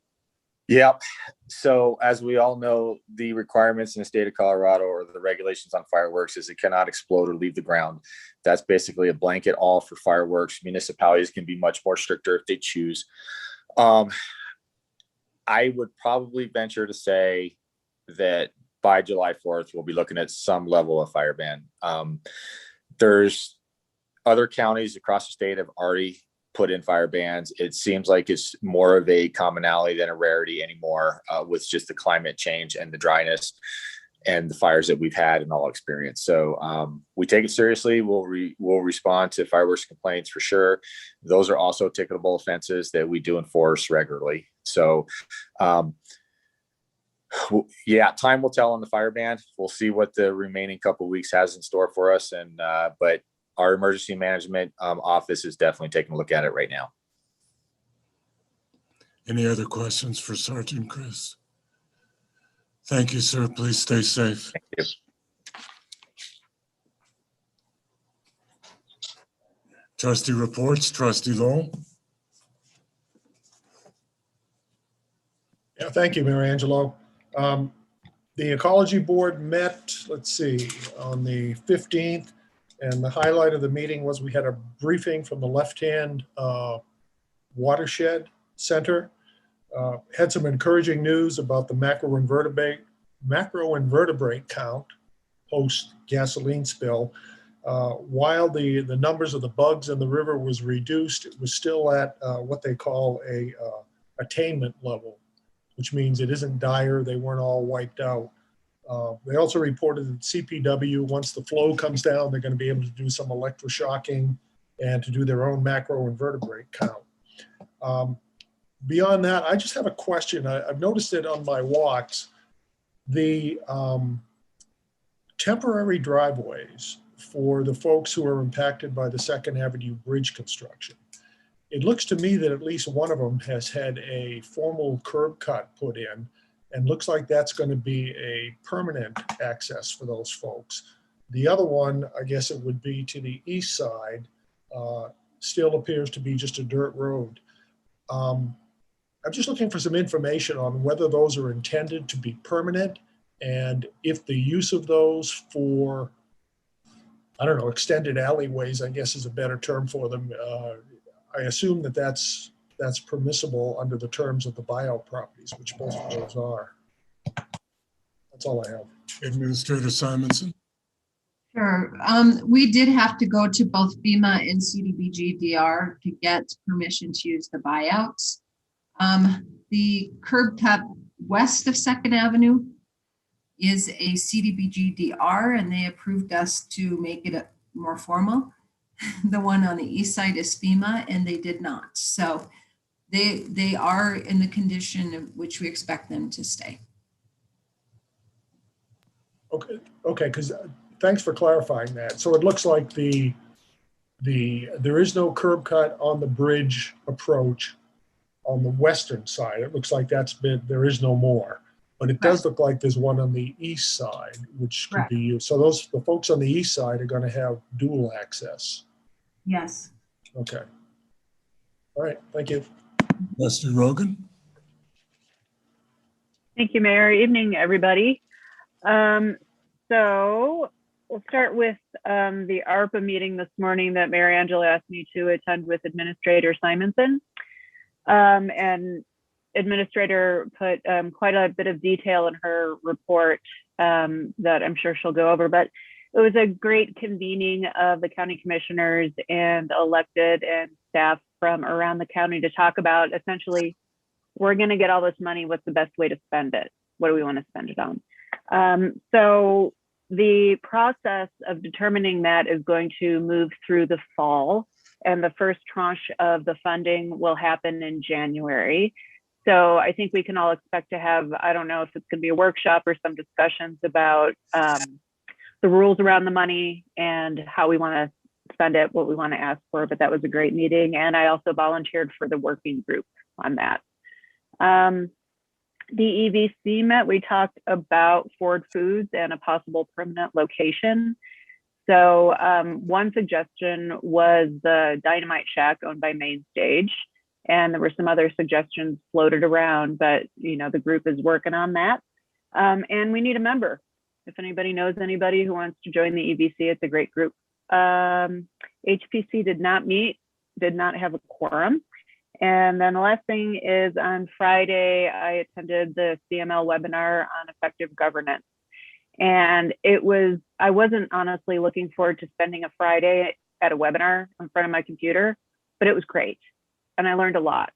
Yep. So as we all know, the requirements in the state of Colorado or the regulations on fireworks is it cannot explode or leave the ground. That's basically a blanket all for fireworks. Municipalities can be much more stricter if they choose. I would probably venture to say that by July 4th, we'll be looking at some level of fire ban. There's other counties across the state have already put in fire bans. It seems like it's more of a commonality than a rarity anymore, with just the climate change and the dryness and the fires that we've had and all experience. So we take it seriously. We'll respond to fireworks complaints for sure. Those are also ticketable offenses that we do enforce regularly. So yeah, time will tell on the fire ban. We'll see what the remaining couple of weeks has in store for us. And but our emergency management office is definitely taking a look at it right now. Any other questions for Sergeant Chris? Thank you, sir. Please stay safe. Thank you. Trustee reports, Trustee Lowell. Yeah, thank you, Mayor Angelo. The Ecology Board met, let's see, on the 15th, and the highlight of the meeting was we had a briefing from the Left-Hand Watershed Center. Had some encouraging news about the macroinvertebrate count post gasoline spill. While the numbers of the bugs in the river was reduced, it was still at what they call a attainment level, which means it isn't dire. They weren't all wiped out. They also reported that CPW, once the flow comes down, they're going to be able to do some electroshocking and to do their own macroinvertebrate count. Beyond that, I just have a question. I've noticed it on my walks. The temporary driveways for the folks who are impacted by the 2nd Avenue Bridge construction. It looks to me that at least one of them has had a formal curb cut put in, and looks like that's going to be a permanent access for those folks. The other one, I guess it would be to the east side, still appears to be just a dirt road. I'm just looking for some information on whether those are intended to be permanent, and if the use of those for, I don't know, extended alleyways, I guess is a better term for them. I assume that that's permissible under the terms of the buyout properties, which both of those are. That's all I have. Administrator Simonson. Sure. We did have to go to both FEMA and CDBG-DR to get permission to use the buyouts. The curb cut west of 2nd Avenue is a CDBG-DR, and they approved us to make it more formal. The one on the east side is FEMA, and they did not. So they are in the condition of which we expect them to stay. Okay, because thanks for clarifying that. So it looks like there is no curb cut on the bridge approach on the western side. It looks like there is no more. But it does look like there's one on the east side, which could be used. So the folks on the east side are going to have dual access. Yes. Okay. All right. Thank you. Trustee Rogan. Thank you, Mayor. Evening, everybody. So we'll start with the ARPA meeting this morning that Mayor Angela asked me to attend with Administrator Simonson. And Administrator put quite a bit of detail in her report that I'm sure she'll go over, but it was a great convening of the county commissioners and elected and staff from around the county to talk about essentially, we're going to get all this money. What's the best way to spend it? What do we want to spend it on? So the process of determining that is going to move through the fall. and the first tranche of the funding will happen in January. So I think we can all expect to have, I don't know if it's going to be a workshop or some discussions about the rules around the money and how we want to spend it, what we want to ask for, but that was a great meeting. And I also volunteered for the working group on that. The EVC met, we talked about Ford Foods and a possible permanent location. So one suggestion was the Dynamite Shack owned by Main Stage. And there were some other suggestions floated around, but you know, the group is working on that. And we need a member. If anybody knows anybody who wants to join the EVC, it's a great group. HPC did not meet, did not have a quorum. And then the last thing is on Friday, I attended the CML webinar on effective governance. And I wasn't honestly looking forward to spending a Friday at a webinar in front of my computer, but it was great. And I learned a lot.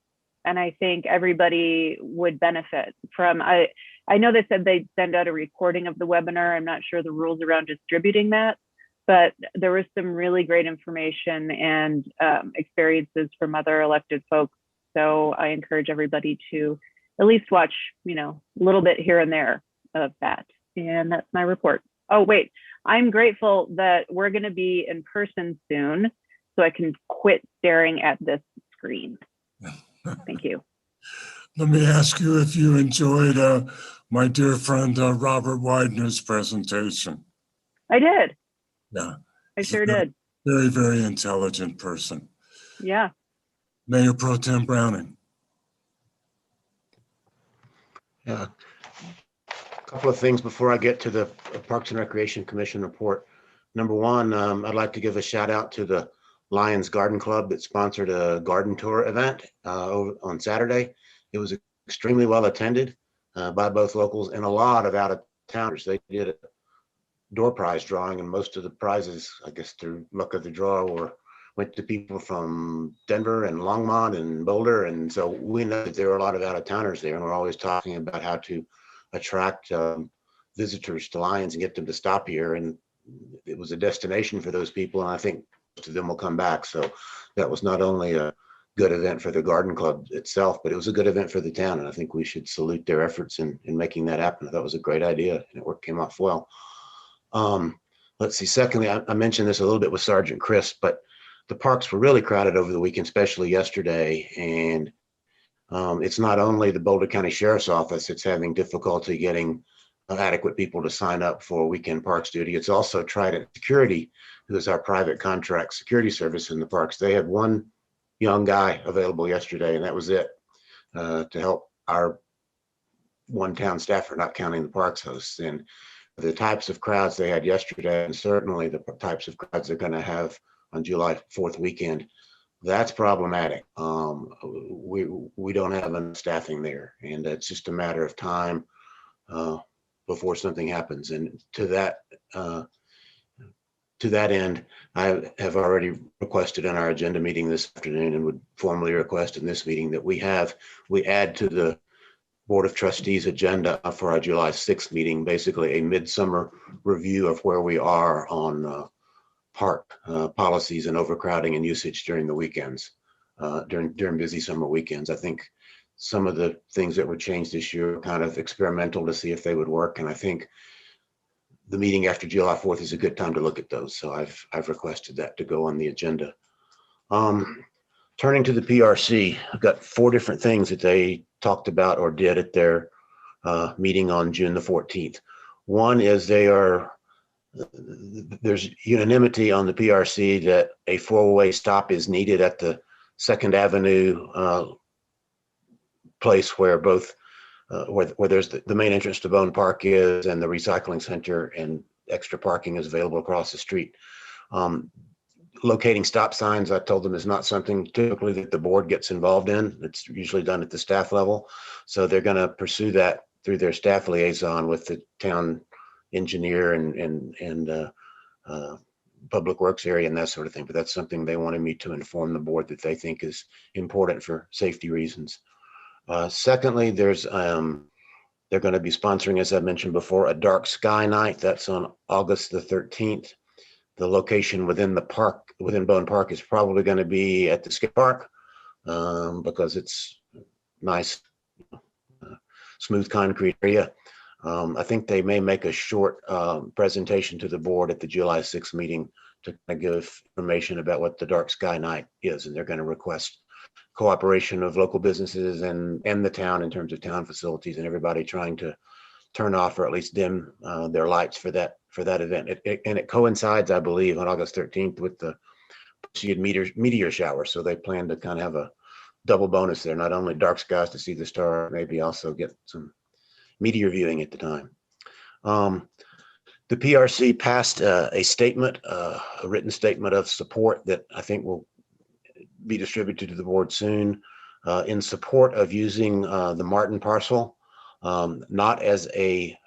And I think everybody would benefit from, I know they said they'd send out a recording of the webinar. I'm not sure the rules around distributing that, but there was some really great information and experiences from other elected folks. So I encourage everybody to at least watch, you know, a little bit here and there of that. And that's my report. Oh, wait, I'm grateful that we're going to be in person soon so I can quit staring at this screen. Thank you. Let me ask you if you enjoyed my dear friend Robert Widener's presentation. I did. Yeah. I sure did. Very, very intelligent person. Yeah. Mayor Pro Tem Browning. Yeah. A couple of things before I get to the Parks and Recreation Commission report. Number one, I'd like to give a shout out to the Lions Garden Club that sponsored a garden tour event on Saturday. It was extremely well attended by both locals and a lot of out-of-towners. They did a door prize drawing, and most of the prizes, I guess through luck of the draw, went to people from Denver and Longmont and Boulder. And so we know that there are a lot of out-of-towners there, and we're always talking about how to attract visitors to Lions and get them to stop here. And it was a destination for those people, and I think most of them will come back. So that was not only a good event for the garden club itself, but it was a good event for the town, and I think we should salute their efforts in making that happen. That was a great idea, and it came off well. Let's see, secondly, I mentioned this a little bit with Sergeant Chris, but the parks were really crowded over the weekend, especially yesterday. And it's not only the Boulder County Sheriff's Office that's having difficulty getting adequate people to sign up for weekend parks duty. It's also Trident Security, who is our private contract security service in the parks. They had one young guy available yesterday, and that was it, to help our one town staffer, not counting the parks hosts. And the types of crowds they had yesterday, and certainly the types of crowds they're going to have on July 4th weekend, that's problematic. We don't have enough staffing there, and it's just a matter of time before something happens. And to that end, I have already requested in our agenda meeting this afternoon, and would formally request in this meeting that we add to the Board of Trustees agenda for our July 6th meeting, basically a midsummer review of where we are on park policies and overcrowding and usage during the weekends, during busy summer weekends. I think some of the things that were changed this year are kind of experimental to see if they would work. And I think the meeting after July 4th is a good time to look at those. So I've requested that to go on the agenda. Turning to the PRC, I've got 4 different things that they talked about or did at their meeting on June the 14th. One is there's unanimity on the PRC that a 4-way stop is needed at the 2nd Avenue place where both where there's the main entrance to Bone Park is, and the recycling center, and extra parking is available across the street. Locating stop signs, I told them, is not something typically that the board gets involved in. It's usually done at the staff level. So they're going to pursue that through their staff liaison with the town engineer and public works area and that sort of thing. But that's something they wanted me to inform the board that they think is important for safety reasons. Secondly, they're going to be sponsoring, as I mentioned before, a dark sky night. That's on August the 13th. the location within the park, within Bone Park, is probably going to be at the skate park, because it's nice, smooth concrete area. I think they may make a short presentation to the board at the July 6th meeting to kind of give information about what the Dark Sky Night is, and they're going to request cooperation of local businesses and the town in terms of town facilities and everybody trying to turn off or at least dim their lights for that event. And it coincides, I believe, on August 13th with the meteor shower. So they plan to kind of have a double bonus there, not only dark skies to see the star, maybe also get some meteor viewing at the time. The PRC passed a statement, a written statement of support that I think will be distributed to the board soon, in support of using the Martin parcel, not as a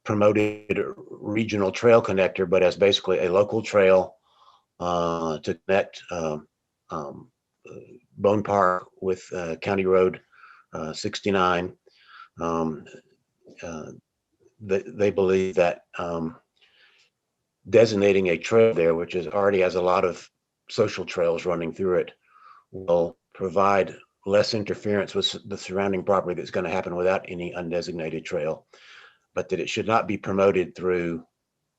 promoted regional trail connector, but as basically a local trail to connect Bone Park with County Road 69. They believe that designating a trail there, which already has a lot of social trails running through it, will provide less interference with the surrounding property that's going to happen without any undesignated trail, but that it should not be promoted through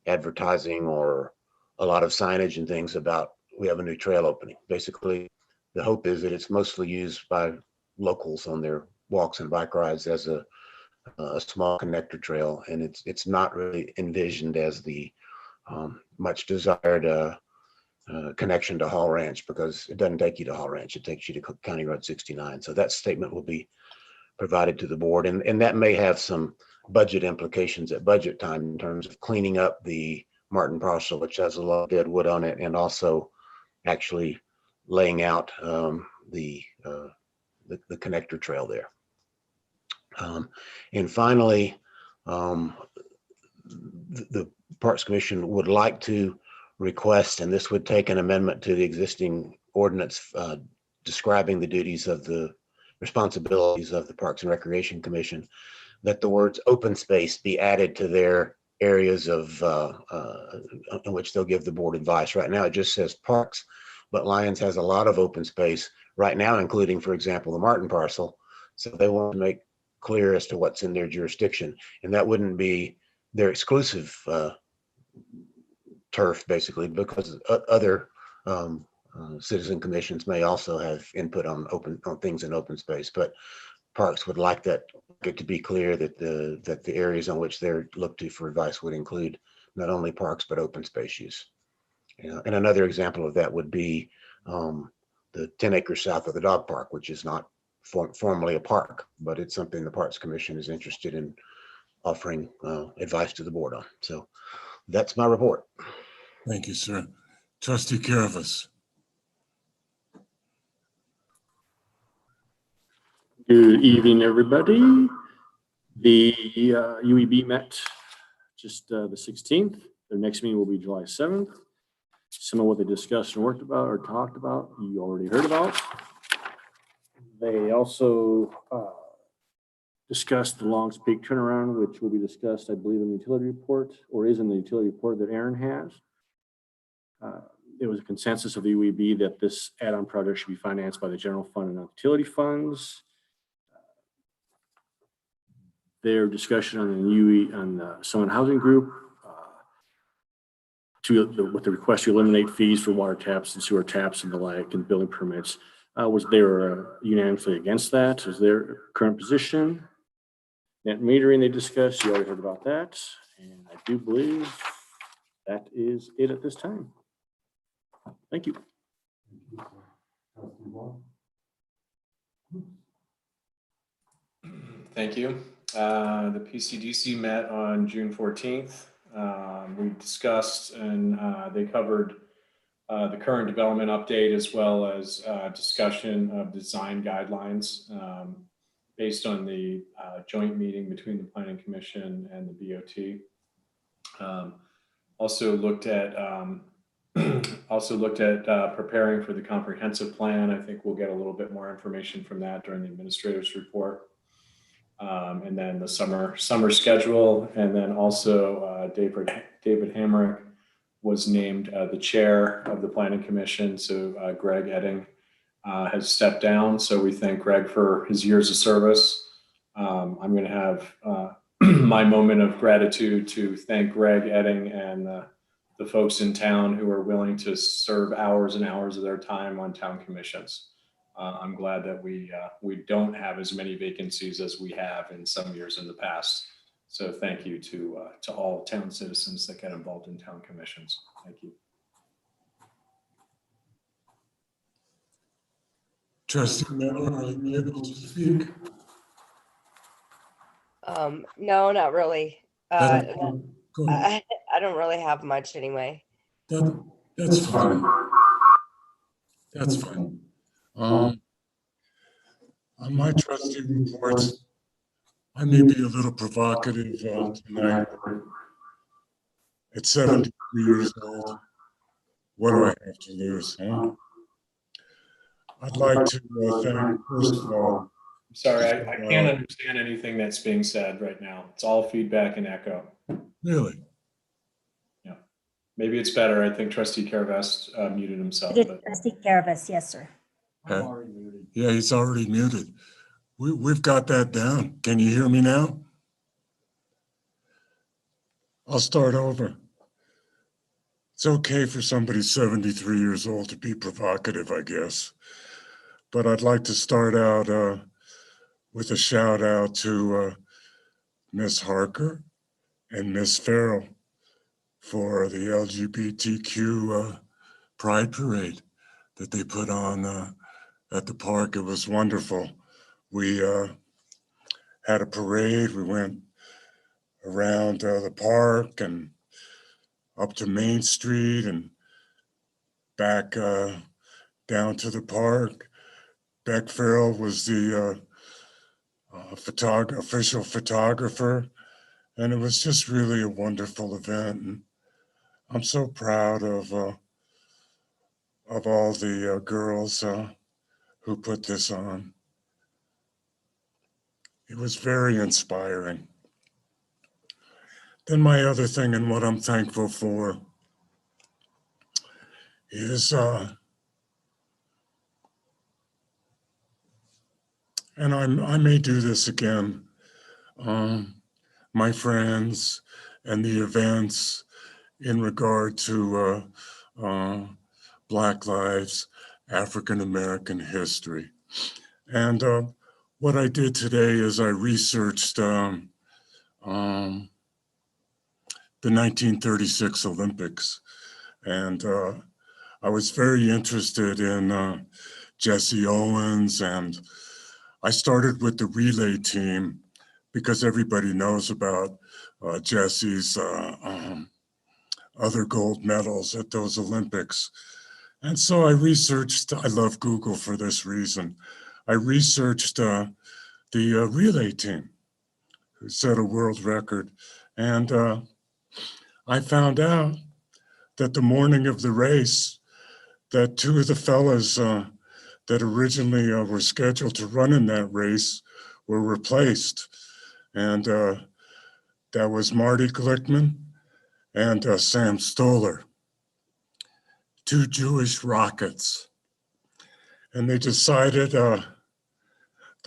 advertising or a lot of signage and things about we have a new trail opening. Basically, the hope is that it's mostly used by locals on their walks and bike rides as a small connector trail, and it's not really envisioned as the much desired connection to Hall Ranch, because it doesn't take you to Hall Ranch, it takes you to County Road 69. So that statement will be provided to the board, and that may have some budget implications at budget time in terms of cleaning up the Martin parcel, which has a lot of dead wood on it, and also actually laying out the connector trail there. And finally, the Parks Commission would like to request, and this would take an amendment to the existing ordinance describing the duties of the responsibilities of the Parks and Recreation Commission, that the words open space be added to their areas of in which they'll give the board advice. Right now, it just says parks, but Lyons has a lot of open space right now, including, for example, the Martin parcel. So they want to make clear as to what's in their jurisdiction, and that wouldn't be their exclusive turf, basically, because other citizen commissions may also have input on things in open space. But Parks would like it to be clear that the areas on which they're looked to for advice would include not only parks but open space use. And another example of that would be the 10 acres south of the dog park, which is not formally a park, but it's something the Parks Commission is interested in offering advice to the board on. So that's my report. Thank you, sir. Trustee Caravas. Good evening, everybody. The UEB met just the 16th. Their next meeting will be July 7th. Some of what they discussed and worked about or talked about, you already heard about. They also discussed the Longs Peak turnaround, which will be discussed, I believe, in the utility report, or is in the utility report that Aaron has. It was a consensus of the UEB that this add-on project should be financed by the general fund and not utility funds. Their discussion on the Summit Housing Group with the request to eliminate fees for water taps and sewer taps and the like and building permits was they were unanimously against that as their current position. Net metering they discussed, you already heard about that, and I do believe that is it at this time. Thank you. Thank you. The PCDC met on June 14th. We discussed and they covered the current development update as well as discussion of design guidelines based on the joint meeting between the Planning Commission and the BOT. Also looked at preparing for the comprehensive plan. I think we'll get a little bit more information from that during the administrator's report. And then the summer schedule, and then also David Hamrick was named the chair of the Planning Commission. So Greg Edding has stepped down. So we thank Greg for his years of service. I'm going to have my moment of gratitude to thank Greg Edding and the folks in town who are willing to serve hours and hours of their time on town commissions. I'm glad that we don't have as many vacancies as we have in some years in the past. So thank you to all town citizens that get involved in town commissions. Thank you. Trustee Miller, are you able to speak? No, not really. Go ahead. I don't really have much anyway. That's fine. That's fine. On my trustee reports, I may be a little provocative tonight. At 73 years old, what do I have to lose, huh? I'd like to thank, first of all, I'm sorry, I can't understand anything that's being said right now. It's all feedback and echo. Really? Yeah, maybe it's better. I think Trustee Caravas muted himself. But Trustee Caravas, yes, sir. Yeah, he's already muted. We've got that down. Can you hear me now? I'll start over. It's okay for somebody 73 years old to be provocative, I guess. But I'd like to start out with a shout out to Miss Harker and Miss Farrell for the LGBTQ Pride Parade that they put on at the park. It was wonderful. We had a parade. We went around the park and up to Main Street and back down to the park. Beck Farrell was the official photographer, and it was just really a wonderful event. And I'm so proud of all the girls who put this on. It was very inspiring. Then my other thing and what I'm thankful for is, and I may do this again, my friends and the events in regard to Black Lives, African American history. And what I did today is I researched the 1936 Olympics. And I was very interested in Jesse Owens, and I started with the relay team because everybody knows about Jesse's other gold medals at those Olympics. And so I researched, I love Google for this reason. I researched the relay team who set a world record. And I found out that the morning of the race, that two of the fellas that originally were scheduled to run in that race were replaced. And that was Marty Glickman and Sam Stoller, two Jewish rockets. And they decided the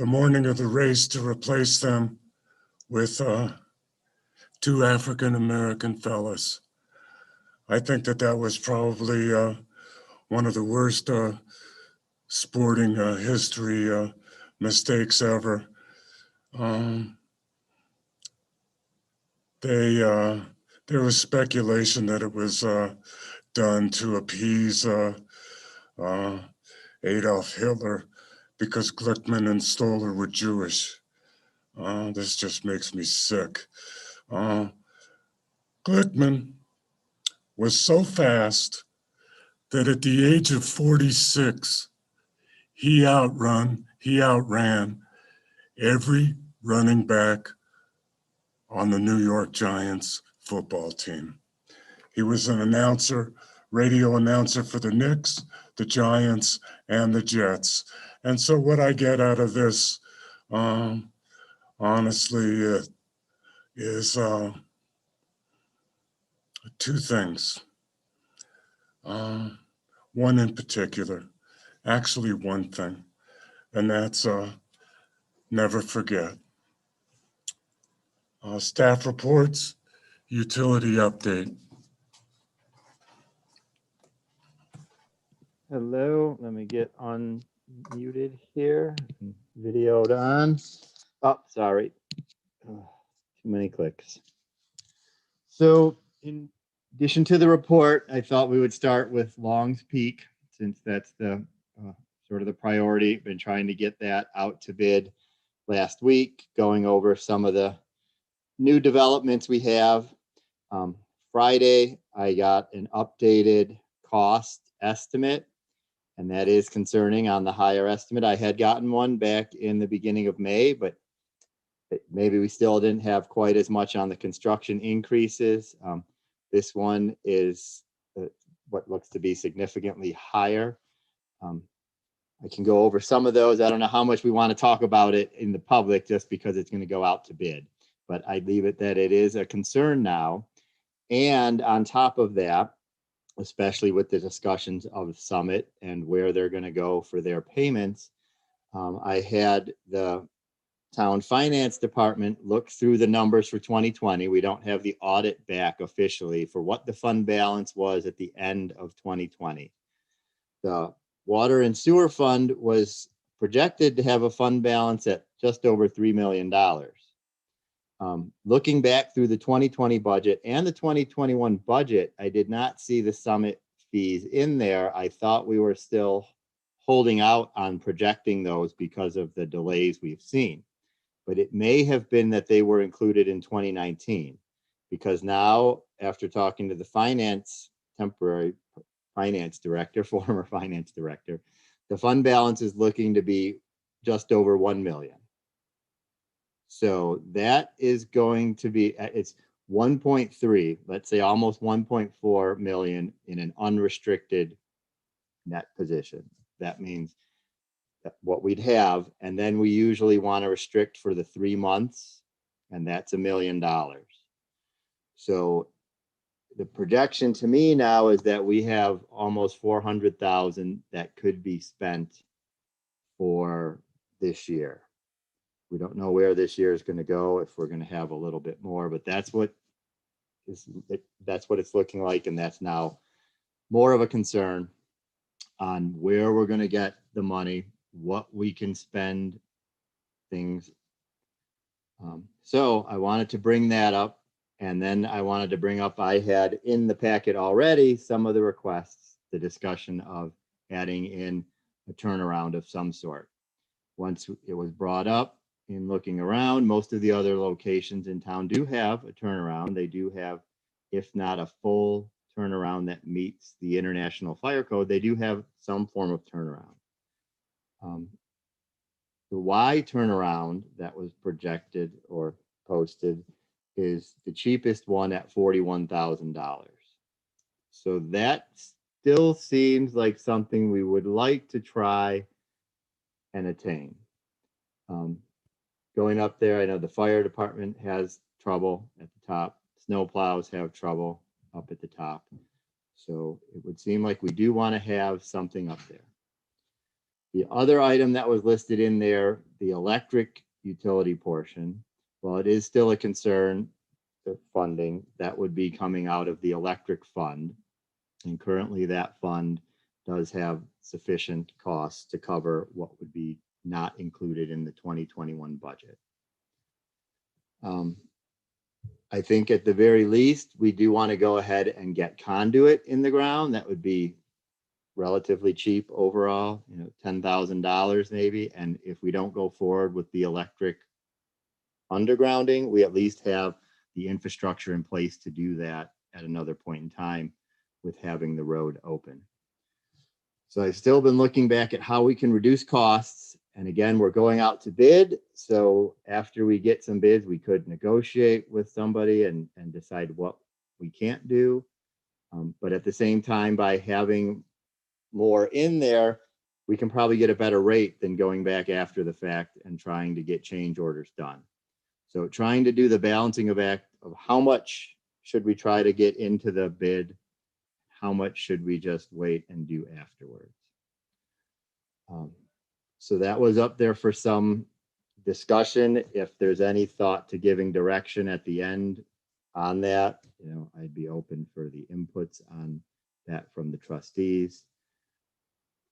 morning of the race to replace them with two African-American fellas. I think that was probably one of the worst sporting history mistakes ever. There was speculation that it was done to appease Adolf Hitler because Glickman and Stoller were Jewish. This just makes me sick. Glickman was so fast that at the age of 46, he outran every running back on the New York Giants football team. He was an announcer, radio announcer for the Knicks, the Giants, and the Jets. And so what I get out of this, honestly, is two things. One in particular, actually one thing, and that's never forget. Staff reports, utility update. Hello, let me get unmuted here. Videoed on. Oh, sorry. Too many clicks. So in addition to the report, I thought we would start with Long's Peak, since that's the sort of the priority. Been trying to get that out to bid last week, going over some of the new developments we have. Friday, I got an updated cost estimate, and that is concerning on the higher estimate. I had gotten one back in the beginning of May, but maybe we still didn't have quite as much on the construction increases. This one is what looks to be significantly higher. I can go over some of those. I don't know how much we want to talk about it in the public just because it's going to go out to bid, but I leave it that it is a concern now. And on top of that, especially with the discussions of Summit and where they're going to go for their payments, I had the town finance department look through the numbers for 2020. We don't have the audit back officially for what the fund balance was at the end of 2020. The water and sewer fund was projected to have a fund balance at just over $3 million. Looking back through the 2020 budget and the 2021 budget, I did not see the Summit fees in there. I thought we were still holding out on projecting those because of the delays we've seen. But it may have been that they were included in 2019, because now, after talking to the temporary finance director, former finance director, the fund balance is looking to be just over 1 million. So that is going to be, it's 1.3, let's say almost 1.4 million in an unrestricted net position. That means what we'd have, and then we usually want to restrict for the 3 months, and that's $1 million. So the projection to me now is that we have almost 400,000 that could be spent for this year. We don't know where this year is going to go, if we're going to have a little bit more, but that's what it's looking like, and that's now more of a concern on where we're going to get the money, what we can spend things. So I wanted to bring that up, and then I wanted to bring up, I had in the packet already some of the requests, the discussion of adding in a turnaround of some sort. Once it was brought up in looking around, most of the other locations in town do have a turnaround. They do have, if not a full turnaround that meets the International Fire Code, they do have some form of turnaround. The Y turnaround that was projected or posted is the cheapest one at $41,000. So that still seems like something we would like to try and attain. Going up there, I know the fire department has trouble at the top. Snow plows have trouble up at the top. So it would seem like we do want to have something up there. The other item that was listed in there, the electric utility portion, well, it is still a concern, the funding that would be coming out of the electric fund. And currently that fund does have sufficient costs to cover what would be not included in the 2021 budget. I think at the very least, we do want to go ahead and get conduit in the ground. That would be relatively cheap overall, $10,000 maybe. And if we don't go forward with the electric undergrounding, we at least have the infrastructure in place to do that at another point in time with having the road open. So I've still been looking back at how we can reduce costs. And again, we're going out to bid. So after we get some bids, we could negotiate with somebody and decide what we can't do. But at the same time, by having more in there, we can probably get a better rate than going back after the fact and trying to get change orders done. So trying to do the balancing of how much should we try to get into the bid, how much should we just wait and do afterwards? So that was up there for some discussion. If there's any thought to giving direction at the end on that, I'd be open for the inputs on that from the trustees.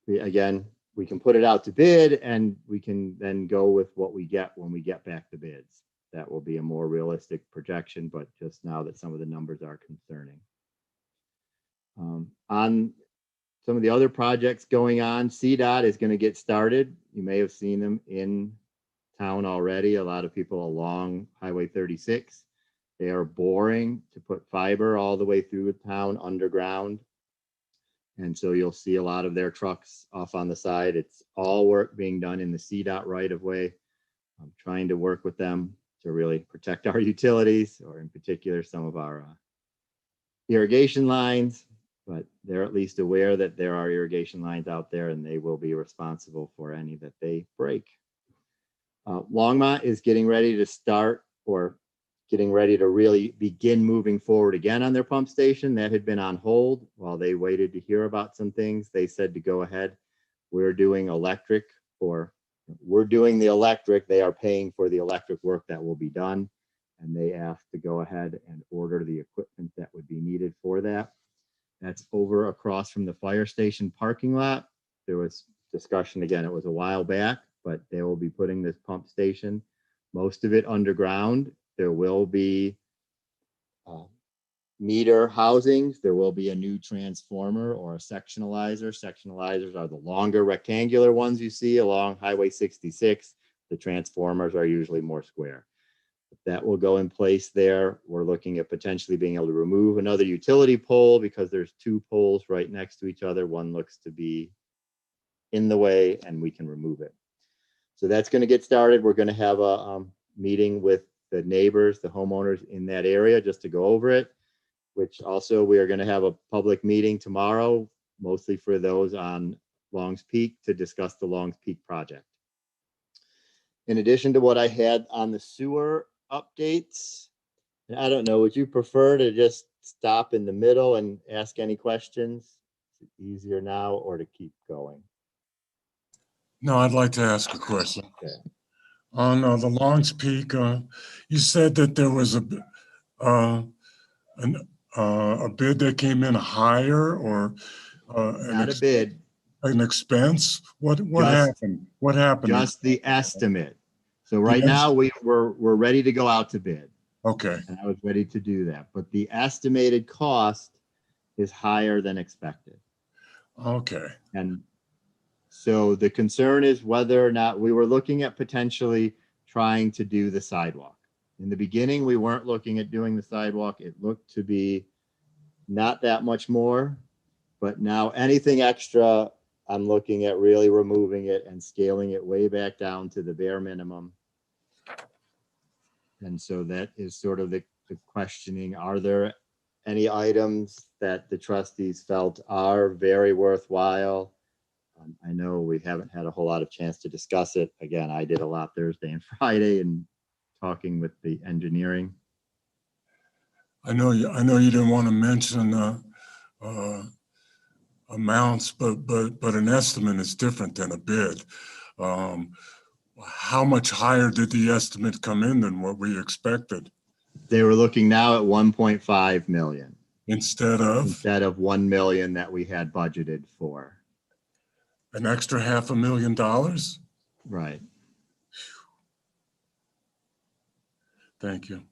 Again, we can put it out to bid and we can then go with what we get when we get back the bids. That will be a more realistic projection, but just now that some of the numbers are concerning. On some of the other projects going on, CDOT is going to get started. You may have seen them in town already. A lot of people along Highway 36. They are boring to put fiber all the way through town underground. And so you'll see a lot of their trucks off on the side. It's all work being done in the CDOT right of way. I'm trying to work with them to really protect our utilities, or in particular, some of our irrigation lines, but they're at least aware that there are irrigation lines out there and they will be responsible for any that they break. Longmont is getting ready to start, or getting ready to really begin moving forward again on their pump station. That had been on hold while they waited to hear about some things. They said to go ahead. We're doing electric, or we're doing the electric. They are paying for the electric work that will be done. And they asked to go ahead and order the equipment that would be needed for that. That's over across from the fire station parking lot. There was discussion, again, it was a while back, but they will be putting this pump station, most of it underground. There will be meter housings. There will be a new transformer or a sectionalizer. Sectionalizers are the longer rectangular ones you see along Highway 66. The transformers are usually more square. That will go in place there. We're looking at potentially being able to remove another utility pole because there's two poles right next to each other. One looks to be in the way and we can remove it. So that's going to get started. We're going to have a meeting with the neighbors, the homeowners in that area, just to go over it, which also we are going to have a public meeting tomorrow, mostly for those on Longs Peak, to discuss the Longs Peak project. In addition to what I had on the sewer updates, and I don't know, would you prefer to just stop in the middle and ask any questions? Is it easier now, or to keep going? No, I'd like to ask a question. Okay. On the Longs Peak, you said that there was a bid that came in higher, or Not a bid, an expense. What Just- happened? What happened? just the estimate. So right now we're ready to go out to bid. Okay. And I was ready to do that, but the estimated cost is higher than expected. Okay. And so the concern is whether or not we were looking at potentially trying to do the sidewalk. In the beginning, we weren't looking at doing the sidewalk. It looked to be not that much more, but now anything extra, I'm looking at really removing it and scaling it way back down to the bare minimum. And so that is sort of the questioning. Are there any items that the trustees felt are very worthwhile? I know we haven't had a whole lot of chance to discuss it. Again, I did a lot Thursday and Friday and talking with the engineering. I know you didn't want to mention amounts, but an estimate is different than a bid. How much higher did the estimate come in than what we expected? They were looking now at 1.5 million instead of 1 million that we had budgeted for. An extra $500,000? Right. Thank you.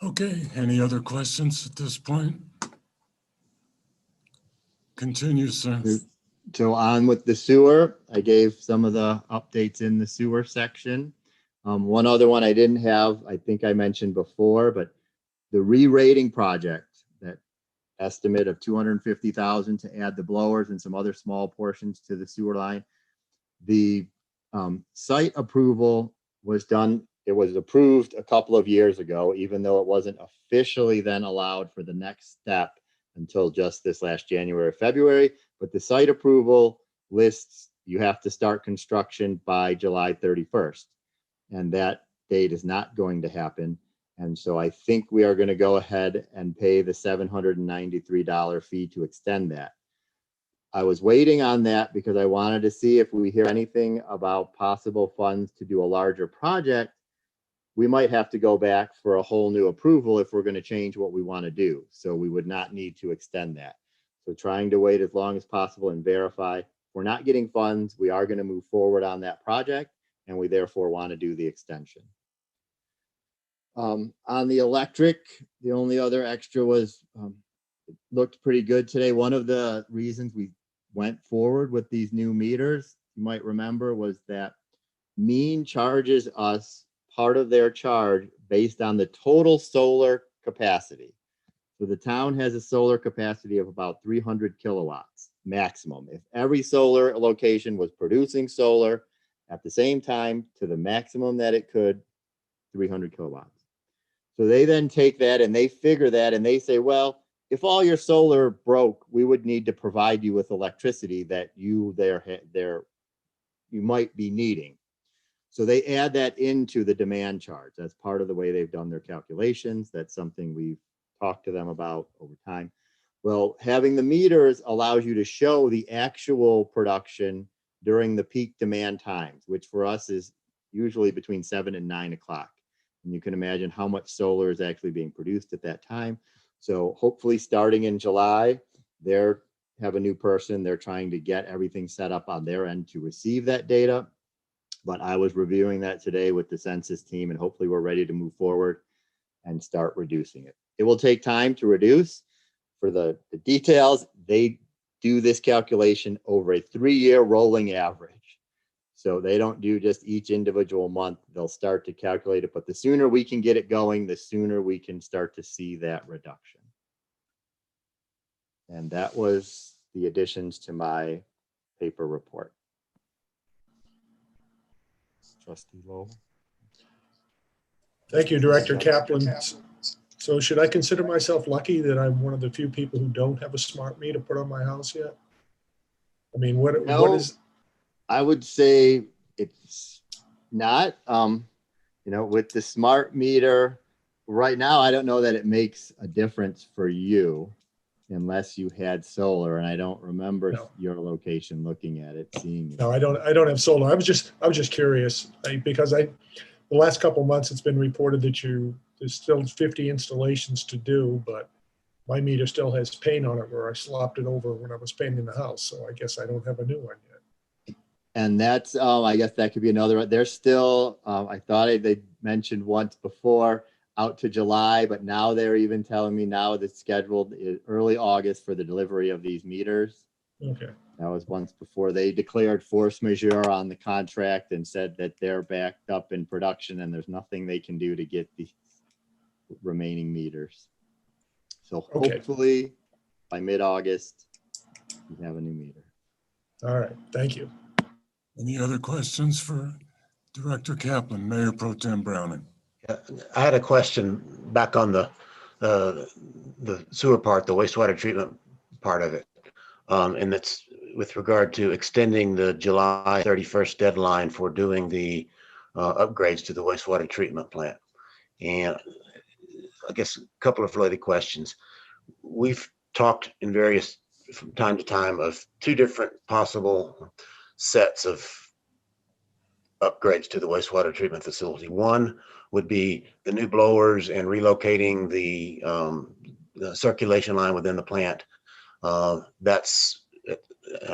Okay, any other questions at this point? Continue, sir. So on with the sewer, I gave some of the updates in the sewer section. One other one I didn't have, I think I mentioned before, but the re-rating project, that estimate of 250,000 to add the blowers and some other small portions to the sewer line. The site approval was done. It was approved a couple of years ago, even though it wasn't officially then allowed for the next step until just this last January, February. But the site approval lists you have to start construction by July 31st. And that date is not going to happen. And so I think we are going to go ahead and pay the $793 fee to extend that. I was waiting on that because I wanted to see if we hear anything about possible funds to do a larger project. We might have to go back for a whole new approval if we're going to change what we want to do. So we would not need to extend that. So trying to wait as long as possible and verify. If we're not getting funds, we are going to move forward on that project, and we therefore want to do the extension. On the electric, the only other extra was, it looked pretty good today. One of the reasons we went forward with these new meters, you might remember, was that Mean charges us part of their charge based on the total solar capacity. So the town has a solar capacity of about 300 kilowatts maximum. If every solar location was producing solar at the same time to the maximum that it could, 300 kilowatts. So they then take that and they figure that and they say, well, if all your solar broke, we would need to provide you with electricity that you might be needing. So they add that into the demand charge. That's part of the way they've done their calculations. That's something we've talked to them about over time. Well, having the meters allows you to show the actual production during the peak demand times, which for us is usually between 7 and 9 o'clock. And you can imagine how much solar is actually being produced at that time. So hopefully starting in July, they have a new person. They're trying to get everything set up on their end to receive that data. But I was reviewing that today with the census team, and hopefully we're ready to move forward and start reducing it. It will take time to reduce. For the details, they do this calculation over a 3-year rolling average. So they don't do just each individual month. They'll start to calculate it, but the sooner we can get it going, the sooner we can start to see that reduction. And that was the additions to my paper report. Trustee Lowell. Thank you, Director Kaplan. So should I consider myself lucky that I'm one of the few people who don't have a smart meter put on my house yet? I mean, what is? I would say it's not, with the smart meter right now, I don't know that it makes a difference for you unless you had solar. And I don't remember your location looking at it, seeing it. No, I don't have solar. I was just curious because the last couple of months it's been reported that there's still 50 installations to do, but my meter still has paint on it where I slopped it over when I was painting the house. So I guess I don't have a new one yet. And that's, I guess that could be another. They're still, I thought they mentioned once before out to July, but now they're even telling me now that it's scheduled early August for the delivery of these meters. Okay. That was once before they declared force majeure on the contract and said that they're backed up in production and there's nothing they can do to get the remaining meters. So hopefully by mid-August, we have a new meter. All right, thank you. Any other questions for Director Kaplan, Mayor Pro Tem Browning? Yeah, I had a question back on the sewer part, the wastewater treatment part of it. And that's with regard to extending the July 31st deadline for doing the upgrades to the wastewater treatment plant. And I guess a couple of related questions. We've talked in various, from time to time, of 2 different possible sets of upgrades to the wastewater treatment facility. One would be the new blowers and relocating the circulation line within the plant. That's,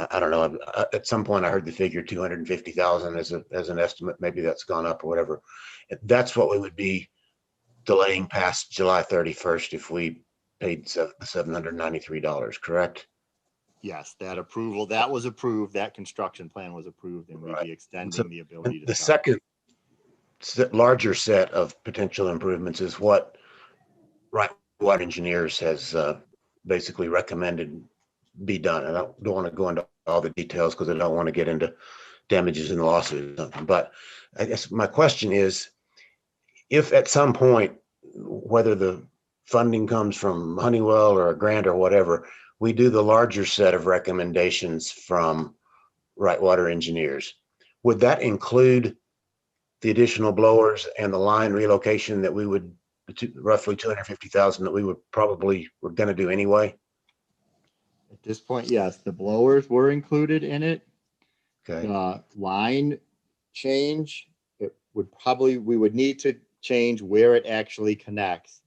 I don't know, at some point I heard the figure 250,000 as an estimate. Maybe that's gone up or whatever. That's what we would be delaying past July 31st if we paid $793, correct? Yes, that approval, that was approved, that construction plan was approved, and we'd be extending the ability to the start. Second larger set of potential improvements is what Water Engineers has basically recommended be done. And I don't want to go into all the details because I don't want to get into damages in the lawsuit or something. But I guess my question is, if at some point, whether the funding comes from Honeywell or a grant or whatever, we do the larger set of recommendations from Water Engineers, would that include the additional blowers and the line relocation that we would roughly 250,000 that we were going to do anyway? At this point, yes, the blowers were included in it. Okay. The line change, we would need to change where it actually connects.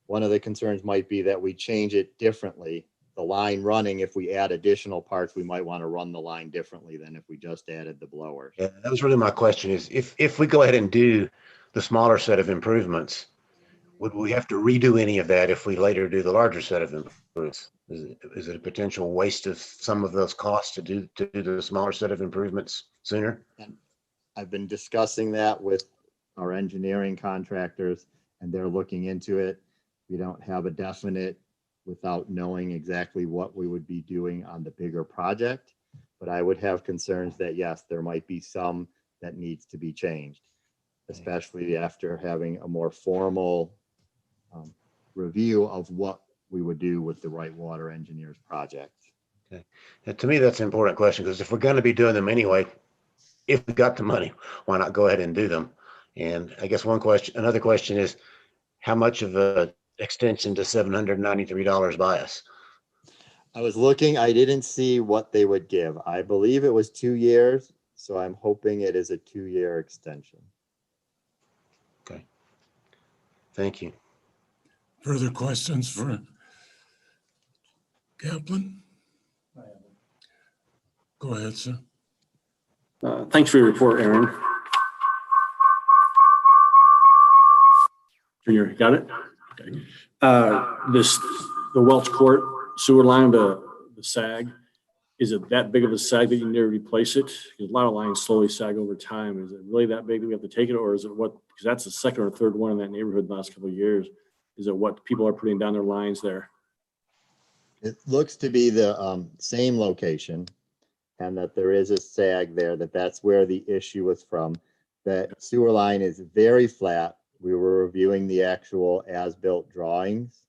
One of the concerns might be that we change it differently. The line running, if we add additional parts, we might want to run the line differently than if we just added the blowers. Yeah, that was really my question is if we go ahead and do the smaller set of improvements, would we have to redo any of that if we later do the larger set of improvements? Is it a potential waste of some of those costs to do the smaller set of improvements sooner? And I've been discussing that with our engineering contractors, and they're looking into it. We don't have a definite without knowing exactly what we would be doing on the bigger project. But I would have concerns that, yes, there might be some that needs to be changed, especially after having a more formal review of what we would do with the Right Water Engineers project. Okay. Now, to me, that's an important question because if we're going to be doing them anyway, if we got the money, why not go ahead and do them? And I guess another question is, how much of a extension to $793 buy us? I was looking, I didn't see what they would give. I believe it was 2 years, so I'm hoping it is a 2-year extension. Okay. Thank you. Further questions for Kaplan? Go ahead, sir. Thanks for your report, Aaron. You got it? Okay. The Welch Court sewer line, the sag, is it that big of a sag that you never replace it? Because a lot of lines slowly sag over time. Is it really that big that we have to take it, or is it what? Because that's the second or third one in that neighborhood in the last couple of years. Is it what people are putting down their lines there? It looks to be the same location, and that there is a sag there, that's where the issue was from. That sewer line is very flat. We were reviewing the actual as-built drawings,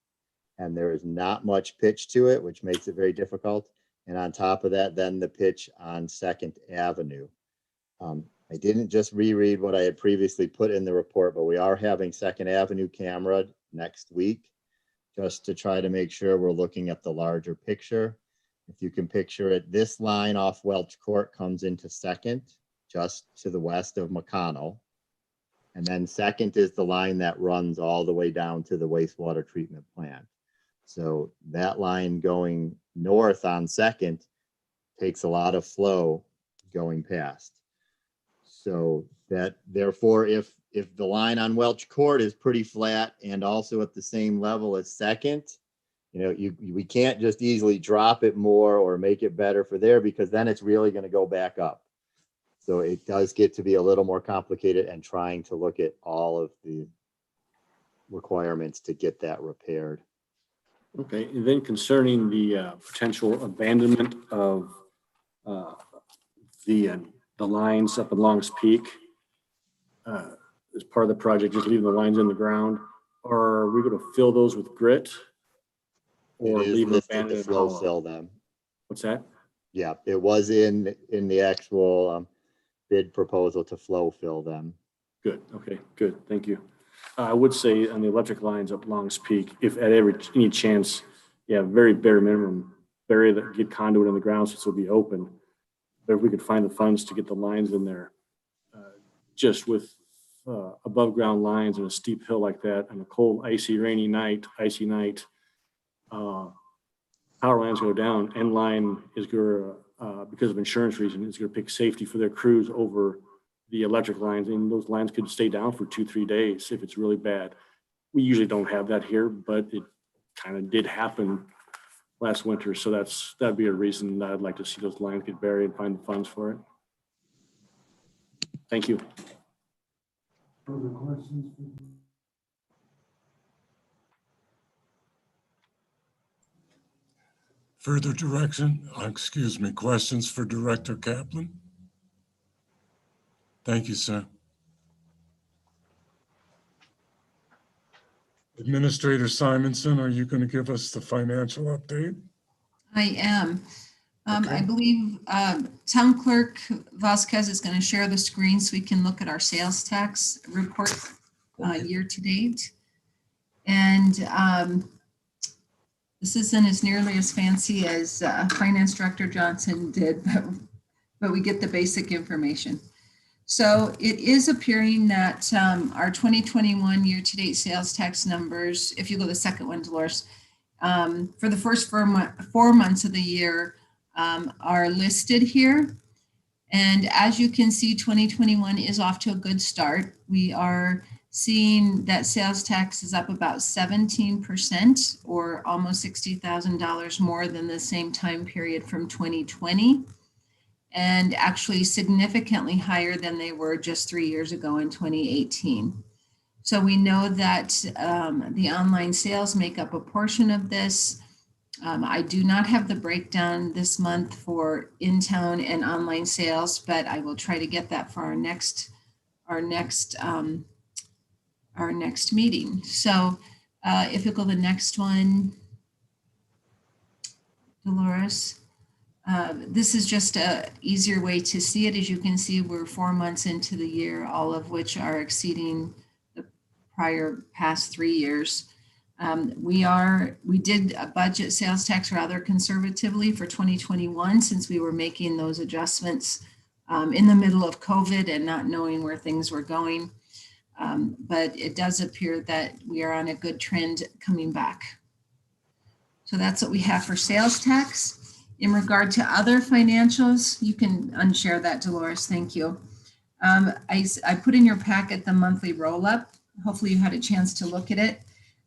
and there is not much pitch to it, which makes it very difficult. And on top of that, then the pitch on 2nd Avenue. I didn't just reread what I had previously put in the report, but we are having 2nd Avenue camera next week, just to try to make sure we're looking at the larger picture. If you can picture it, this line off Welch Court comes into 2nd, just to the west of McConnell. And then 2nd is the line that runs all the way down to the wastewater treatment plant. So that line going north on 2nd takes a lot of flow going past. So that therefore, if the line on Welch Court is pretty flat and also at the same level as 2nd, we can't just easily drop it more or make it better for there, because then it's really going to go back up. So it does get to be a little more complicated, and trying to look at all of the requirements to get that repaired. Okay, and then concerning the potential abandonment of the lines up in Longs Peak, as part of the project, just leaving the lines in the ground, or are we going to fill those with grit? Or leave them abandoned to flow fill them. What's that? Yeah, it was in the actual bid proposal to flow fill them. Good. Okay, good. Thank you. I would say on the electric lines up Longs Peak, if at any chance, very bare minimum, bury that, get conduit in the ground so this will be open. But if we could find the funds to get the lines in there, just with above ground lines and a steep hill like that on a cold, icy night, power lines go down. End line is going to, because of insurance reasons, is going to pick safety for their crews over the electric lines, and those lines could stay down for 2-3 days if it's really bad. We usually don't have that here, but it kind of did happen last winter. So that'd be a reason that I'd like to see those lines get buried and find the funds for it. Thank you. Further questions? Further questions for Director Kaplan? Thank you, sir. Administrator Simonson, are you going to give us the financial update? I am. Okay. I believe Town Clerk Vasquez is going to share the screen so we can look at our sales tax report year to date. And this isn't as nearly as fancy as Finance Director Johnson did, but we get the basic information. So it is appearing that our 2021 year-to-date sales tax numbers, if you go to the second one, Dolores, for the first 4 months of the year are listed here. And as you can see, 2021 is off to a good start. We are seeing that sales tax is up about 17% or almost $60,000 more than the same time period from 2020. And actually significantly higher than they were just 3 years ago in 2018. So we know that the online sales make up a portion of this. I do not have the breakdown this month for in-town and online sales, but I will try to get that for our next meeting. So if you go to the next one, Dolores. This is just a easier way to see it. As you can see, we're 4 months into the year, all of which are exceeding the past 3 years. We did budget sales tax rather conservatively for 2021 since we were making those adjustments in the middle of COVID and not knowing where things were going. But it does appear that we are on a good trend coming back. So that's what we have for sales tax. In regard to other financials, you can unshare that, Dolores. Thank you. I put in your packet the monthly roll-up. Hopefully you had a chance to look at it.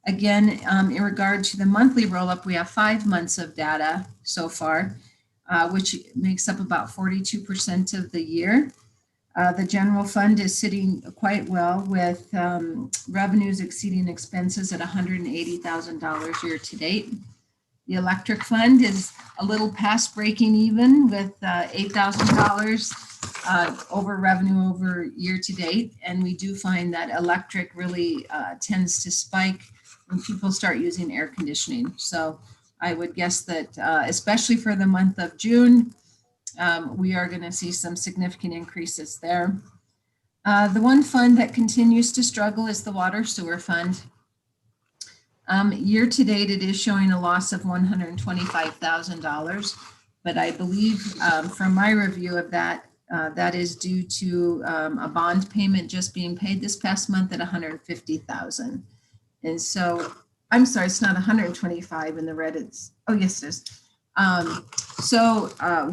Again, in regard to the monthly roll-up, we have 5 months of data so far, which makes up about 42% of the year. The general fund is sitting quite well with revenues exceeding expenses at $180,000 year to date. The electric fund is a little past breaking even with $8,000 over revenue over year to date. And we do find that electric really tends to spike when people start using air conditioning. So I would guess that especially for the month of June, we are going to see some significant increases there. The one fund that continues to struggle is the water sewer fund. Year to date, it is showing a loss of $125,000, but I believe from my review of that, that is due to a bond payment just being paid this past month at $150,000. And so, I'm sorry, it's not 125 in the red, it's, oh yes it is.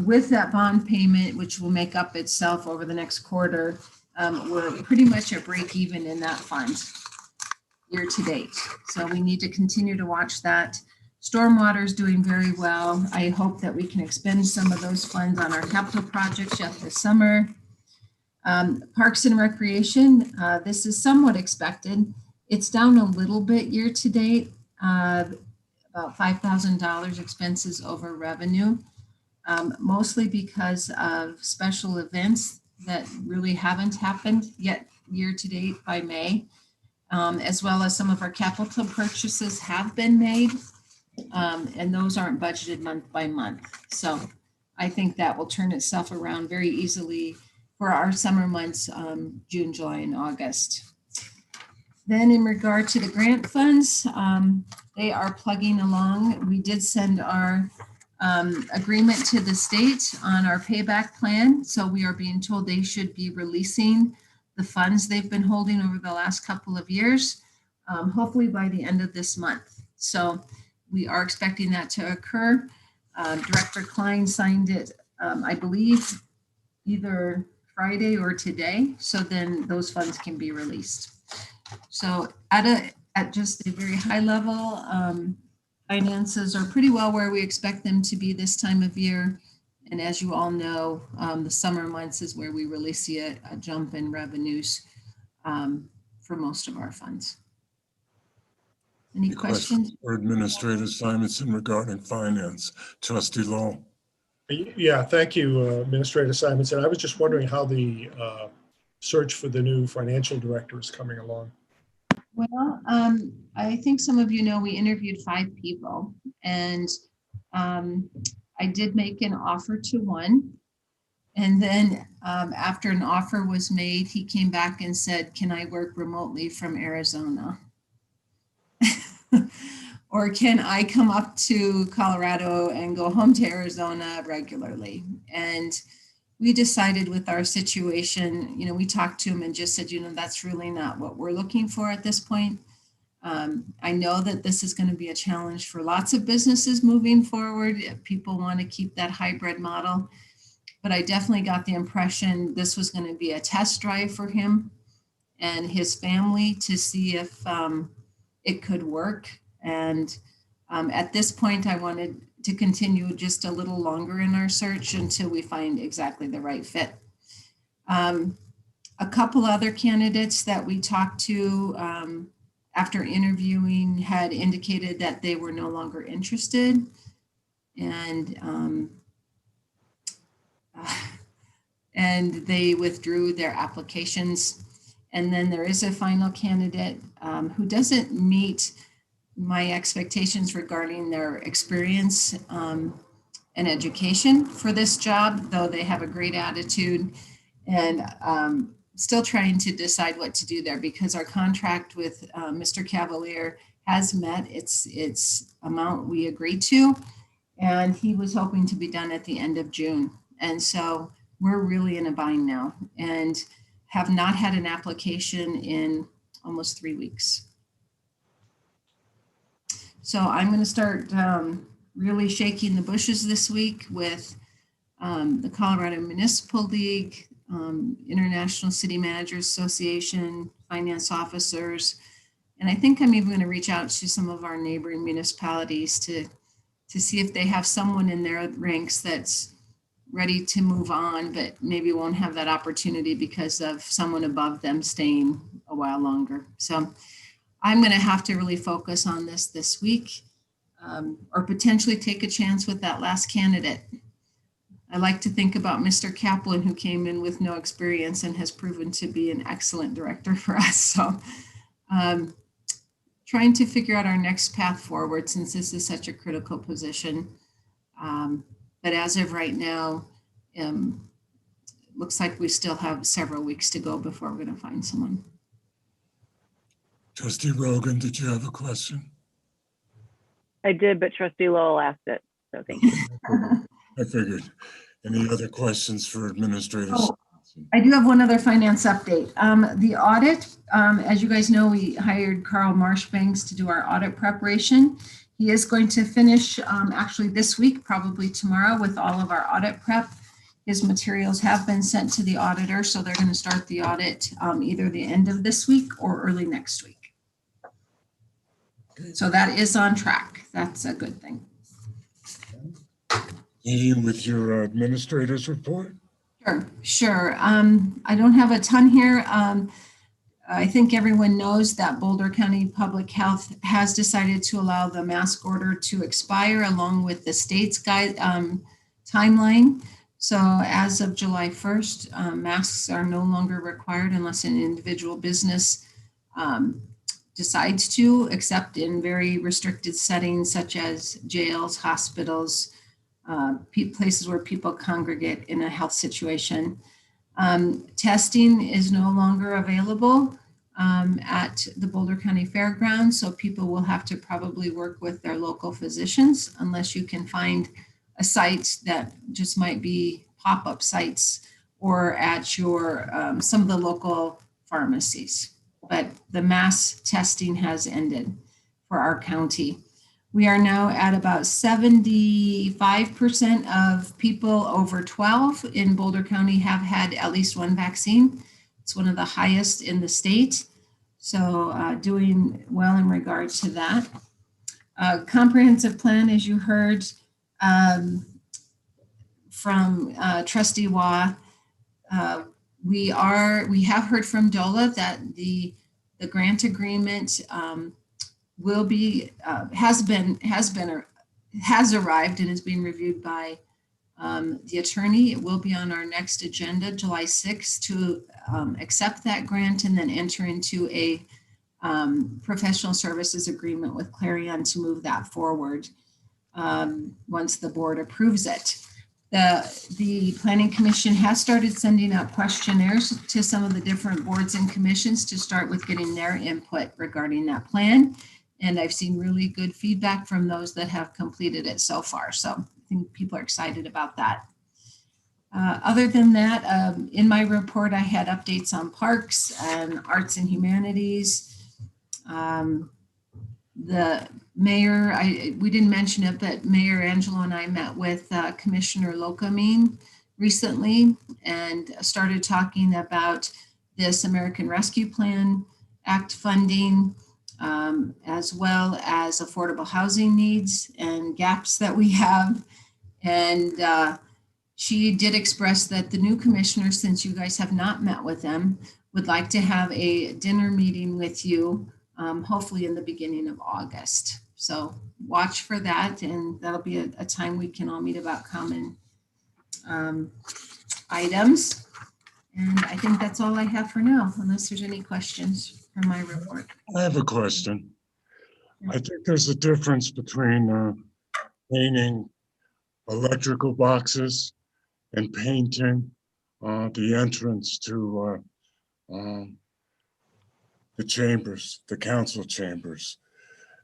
With that bond payment, which will make up itself over the next quarter, we're pretty much at break even in that fund year to date. So we need to continue to watch that. Stormwater is doing very well. I hope that we can expend some of those funds on our capital projects yet this summer. Parks and Recreation, this is somewhat expected. It's down a little bit year to date, about $5,000 expenses over revenue, mostly because of special events that really haven't happened yet year to date by May. As well as some of our capital purchases have been made, and those aren't budgeted month by month. So I think that will turn itself around very easily for our summer months, June, July, and August. Then in regard to the grant funds, they are plugging along. We did send our agreement to the state on our payback plan. So we are being told they should be releasing the funds they've been holding over the last couple of years, hopefully by the end of this month. So we are expecting that to occur. Director Klein signed it, I believe, either Friday or today. So then those funds can be released. So at just a very high level, finances are pretty well where we expect them to be this time of year. And as you all know, the summer months is where we really see a jump in revenues for most of our funds. Any questions? For Administrator Simonson regarding finance. Trustee Lowell. Yeah, thank you, Administrator Simonson. I was just wondering how the search for the new financial director is coming along. Well, I think some of you know we interviewed 5 people, and I did make an offer to one. And then after an offer was made, he came back and said, "Can I work remotely from Arizona?" Or can I come up to Colorado and go home to Arizona regularly? And we decided with our situation, we talked to him and just said, that's really not what we're looking for at this point. I know that this is going to be a challenge for lots of businesses moving forward. People want to keep that hybrid model, but I definitely got the impression this was going to be a test drive for him and his family to see if it could work. And at this point, I wanted to continue just a little longer in our search until we find exactly the right fit. A couple other candidates that we talked to after interviewing had indicated that they were no longer interested, and they withdrew their applications. And then there is a final candidate who doesn't meet my expectations regarding their experience and education for this job, though they have a great attitude, and still trying to decide what to do there because our contract with Mr. Cavalier has met its amount we agreed to, and he was hoping to be done at the end of June. And so we're really in a bind now and have not had an application in almost 3 weeks. So I'm going to start really shaking the bushes this week with the Colorado Municipal League, International City Managers Association, finance officers. And I think I'm even going to reach out to some of our neighboring municipalities to see if they have someone in their ranks that's ready to move on, but maybe won't have that opportunity because of someone above them staying a while longer. So I'm going to have to really focus on this week, or potentially take a chance with that last candidate. I like to think about Mr. Kaplan, who came in with no experience and has proven to be an excellent director for us. So trying to figure out our next path forward since this is such a critical position. But as of right now, looks like we still have several weeks to go before we're going to find someone. Trustee Rogan, did you have a question? I did, but Trustee Lowell asked it, so thank you. I figured. Any other questions for Administrator? Oh, I do have one other finance update. The audit, as you guys know, we hired Carl Marshbanks to do our audit preparation. He is going to finish actually this week, probably tomorrow, with all of our audit prep. His materials have been sent to the auditor, so they're going to start the audit either the end of this week or early next week. So that is on track. That's a good thing. With your administrator's report? Sure. I don't have a ton here. I think everyone knows that Boulder County Public Health has decided to allow the mask order to expire along with the state's timeline. So as of July 1st, masks are no longer required unless an individual business decides to, except in very restricted settings such as jails, hospitals, places where people congregate in a health situation. Testing is no longer available at the Boulder County Fairgrounds, so people will have to probably work with their local physicians unless you can find a site that just might be pop-up sites or at your some of the local pharmacies. But the mass testing has ended for our county. We are now at about 75% of people over 12 in Boulder County have had at least one vaccine. It's one of the highest in the state. So doing well in regards to that. Comprehensive plan, as you heard from Trustee Waugh, we have heard from DOLA that the grant agreement will be has arrived and is being reviewed by the attorney. It will be on our next agenda, July 6th, to accept that grant and then enter into a professional services agreement with Clarion to move that forward once the board approves it. The Planning Commission has started sending out questionnaires to some of the different boards and commissions to start with getting their input regarding that plan. And I've seen really good feedback from those that have completed it so far. So I think people are excited about that. Other than that, in my report, I had updates on parks and arts and humanities. The mayor, we didn't mention it, but Mayor Angelo and I met with Commissioner Locamine recently and started talking about this American Rescue Plan Act funding, as well as affordable housing needs and gaps that we have. And she did express that the new commissioner, since you guys have not met with them, would like to have a dinner meeting with you, hopefully in the beginning of August. So watch for that, and that'll be a time we can all meet about common items. And I think that's all I have for now, unless there's any questions from my report. I have a question. I think there's a difference between painting electrical boxes and painting the entrance to the chambers, the council chambers.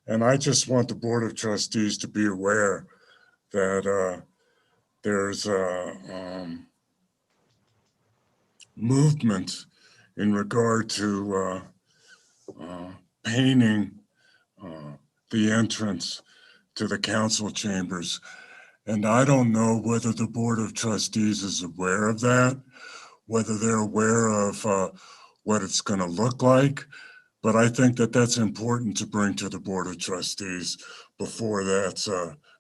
And I just want the Board of Trustees to be aware that there's a movement in regard to painting the entrance to the council chambers. And I don't know whether the Board of Trustees is aware of that, whether they're aware of what it's going to look like. But I think that that's important to bring to the Board of Trustees before that's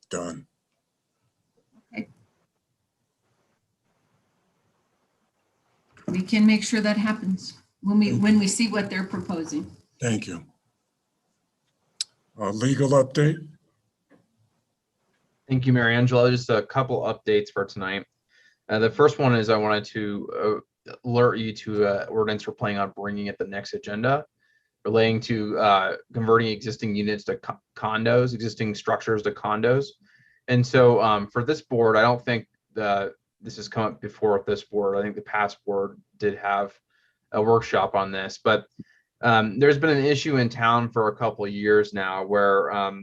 done. Okay. We can make sure that happens when we see what they're proposing. Thank you. Legal update? Thank you, Mary Angela. Just a couple updates for tonight. The first one is I wanted to alert you to ordinance we're planning on bringing at the next agenda relating to converting existing units to condos, existing structures to condos. And so for this board, I don't think this has come up before with this board. I think the past board did have a workshop on this, but there's been an issue in town for a couple of years now where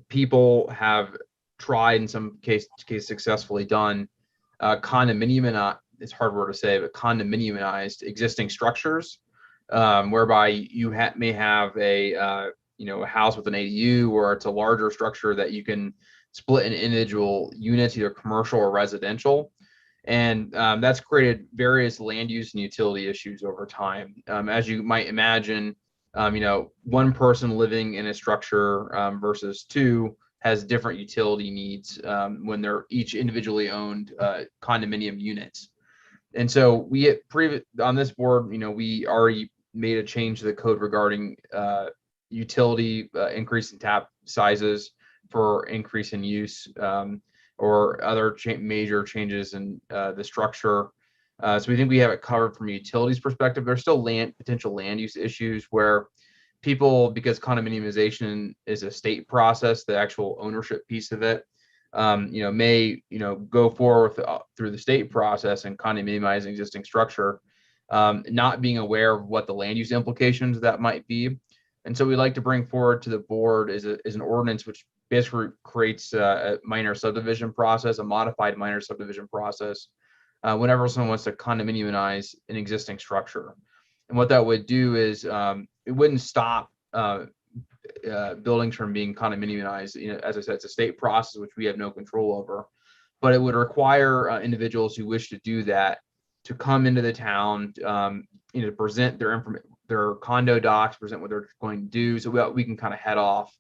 people have tried, in some case successfully done, condominium, it's a hard word to say, but condominiumized existing structures, whereby you may have a house with an ADU, or it's a larger structure that you can split into individual units, either commercial or residential. And that's created various land use and utility issues over time. As you might imagine, one person living in a structure versus two has different utility needs when they're each individually owned condominium units. And so on this board, we already made a change to the code regarding utility increase in tap sizes for increase in use, or other major changes in the structure. So we think we have it covered from a utilities perspective. There's still potential land use issues where people, because condominiumization is a state process, the actual ownership piece of it, may go forward through the state process and condominiumize an existing structure, not being aware of what the land use implications that might be. And so we'd like to bring forward to the board is an ordinance which basically creates a minor subdivision process, a modified minor subdivision process, whenever someone wants to condominiumize an existing structure. And what that would do is it wouldn't stop buildings from being condominiumized. As I said, it's a state process which we have no control over, but it would require individuals who wish to do that to come into the town, to present their condo docs, present what they're going to do, so we can kind of head off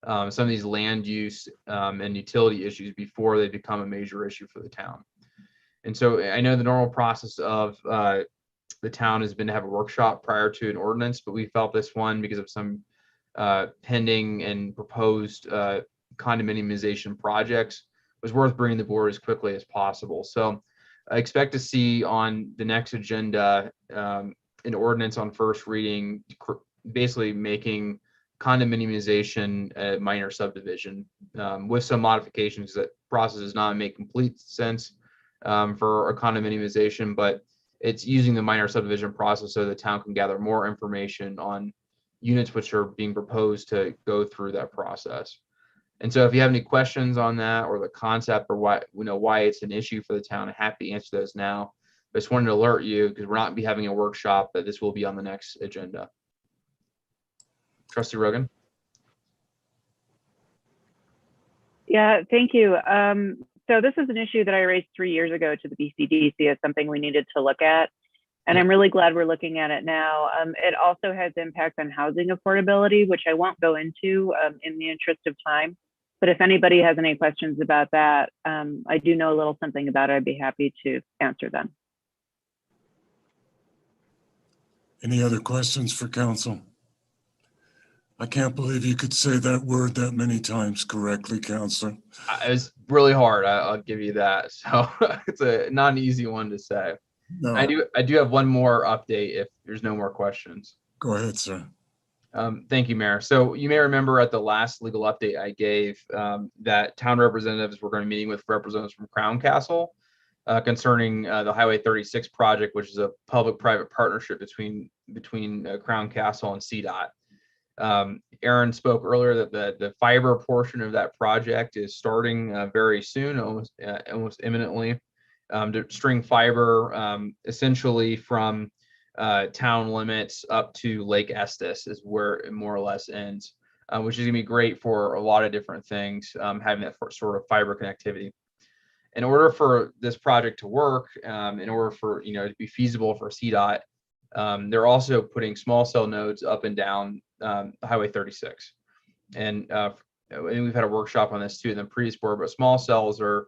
some of these land use and utility issues before they become a major issue for the town. And so I know the normal process of the town has been to have a workshop prior to an ordinance, but we felt this one, because of some pending and proposed condominiumization projects, was worth bringing the board as quickly as possible. So I expect to see on the next agenda an ordinance on first reading, basically making condominiumization a minor subdivision with some modifications. That process does not make complete sense for a condominiumization, but it's using the minor subdivision process so the town can gather more information on units which are being proposed to go through that process. And so if you have any questions on that or the concept or why it's an issue for the town, I'm happy to answer those now. I just wanted to alert you because we're not be having a workshop, but this will be on the next agenda. Trustee Rogan. Yeah, thank you. So this is an issue that I raised 3 years ago to the BCDC as something we needed to look at. And I'm really glad we're looking at it now. It also has impact on housing affordability, which I won't go into in the interest of time. But if anybody has any questions about that, I do know a little something about it. I'd be happy to answer them. Any other questions for council? I can't believe you could say that word that many times correctly, Counselor. It's really hard. I'll give you that. So it's not an easy one to say. No. I do have one more update if there's no more questions. Go ahead, sir. Thank you, Mayor. So you may remember at the last legal update I gave that town representatives were going to be meeting with representatives from Crown Castle concerning the Highway 36 project, which is a public-private partnership between Crown Castle and CDOT. Aaron spoke earlier that the fiber portion of that project is starting very soon, almost imminently. To string fiber essentially from town limits up to Lake Estes is where it more or less ends, which is gonna be great for a lot of different things, having that sort of fiber connectivity. In order for this project to work, in order for to be feasible for CDOT, they're also putting small cell nodes up and down Highway 36. And we've had a workshop on this too in the previous board, but small cells are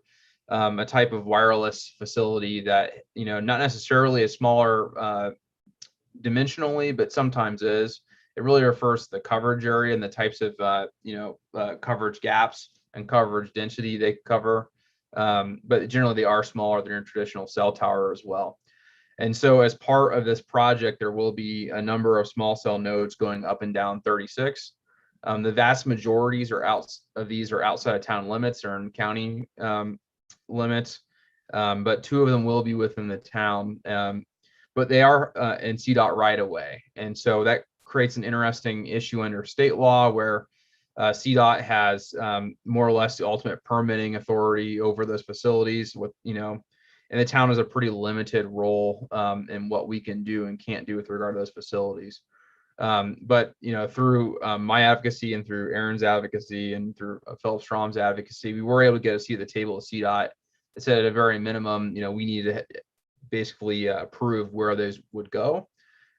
a type of wireless facility that, not necessarily a smaller dimensionally, but sometimes is. It really refers to the coverage area and the types of, coverage gaps and coverage density they cover. But generally they are smaller than your traditional cell tower as well. And so as part of this project, there will be a number of small cell nodes going up and down 36. The vast majorities of these are outside of town limits or in county limits, but 2 of them will be within the town, but they are in CDOT right away. And so that creates an interesting issue under state law where CDOT has more or less the ultimate permitting authority over those facilities and the town has a pretty limited role in what we can do and can't do with regard to those facilities. But through my advocacy and through Aaron's advocacy and through Philip Strom's advocacy, we were able to get a seat at the table at CDOT. It said at a very minimum, we need to basically approve where those would go.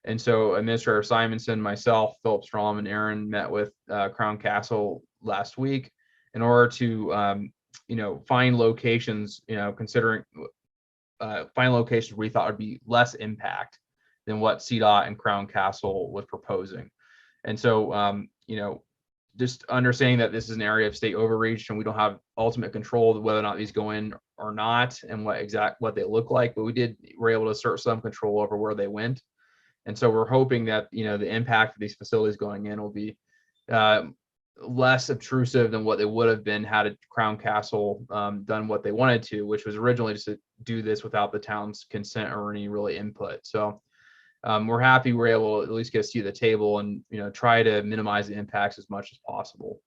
And so Administrator Simonson, myself, Philip Strom, and Aaron met with Crown Castle last week in order to find locations, considering find locations we thought would be less impact than what CDOT and Crown Castle was proposing. And so, just understanding that this is an area of state overreach and we don't have ultimate control of whether or not these go in or not and what they look like, but we're able to assert some control over where they went. And so we're hoping that, the impact of these facilities going in will be less obtrusive than what they would have been had Crown Castle done what they wanted to, which was originally just to do this without the town's consent or any really input. So we're happy we're able to at least get a seat at the table and try to minimize the impacts as much as possible.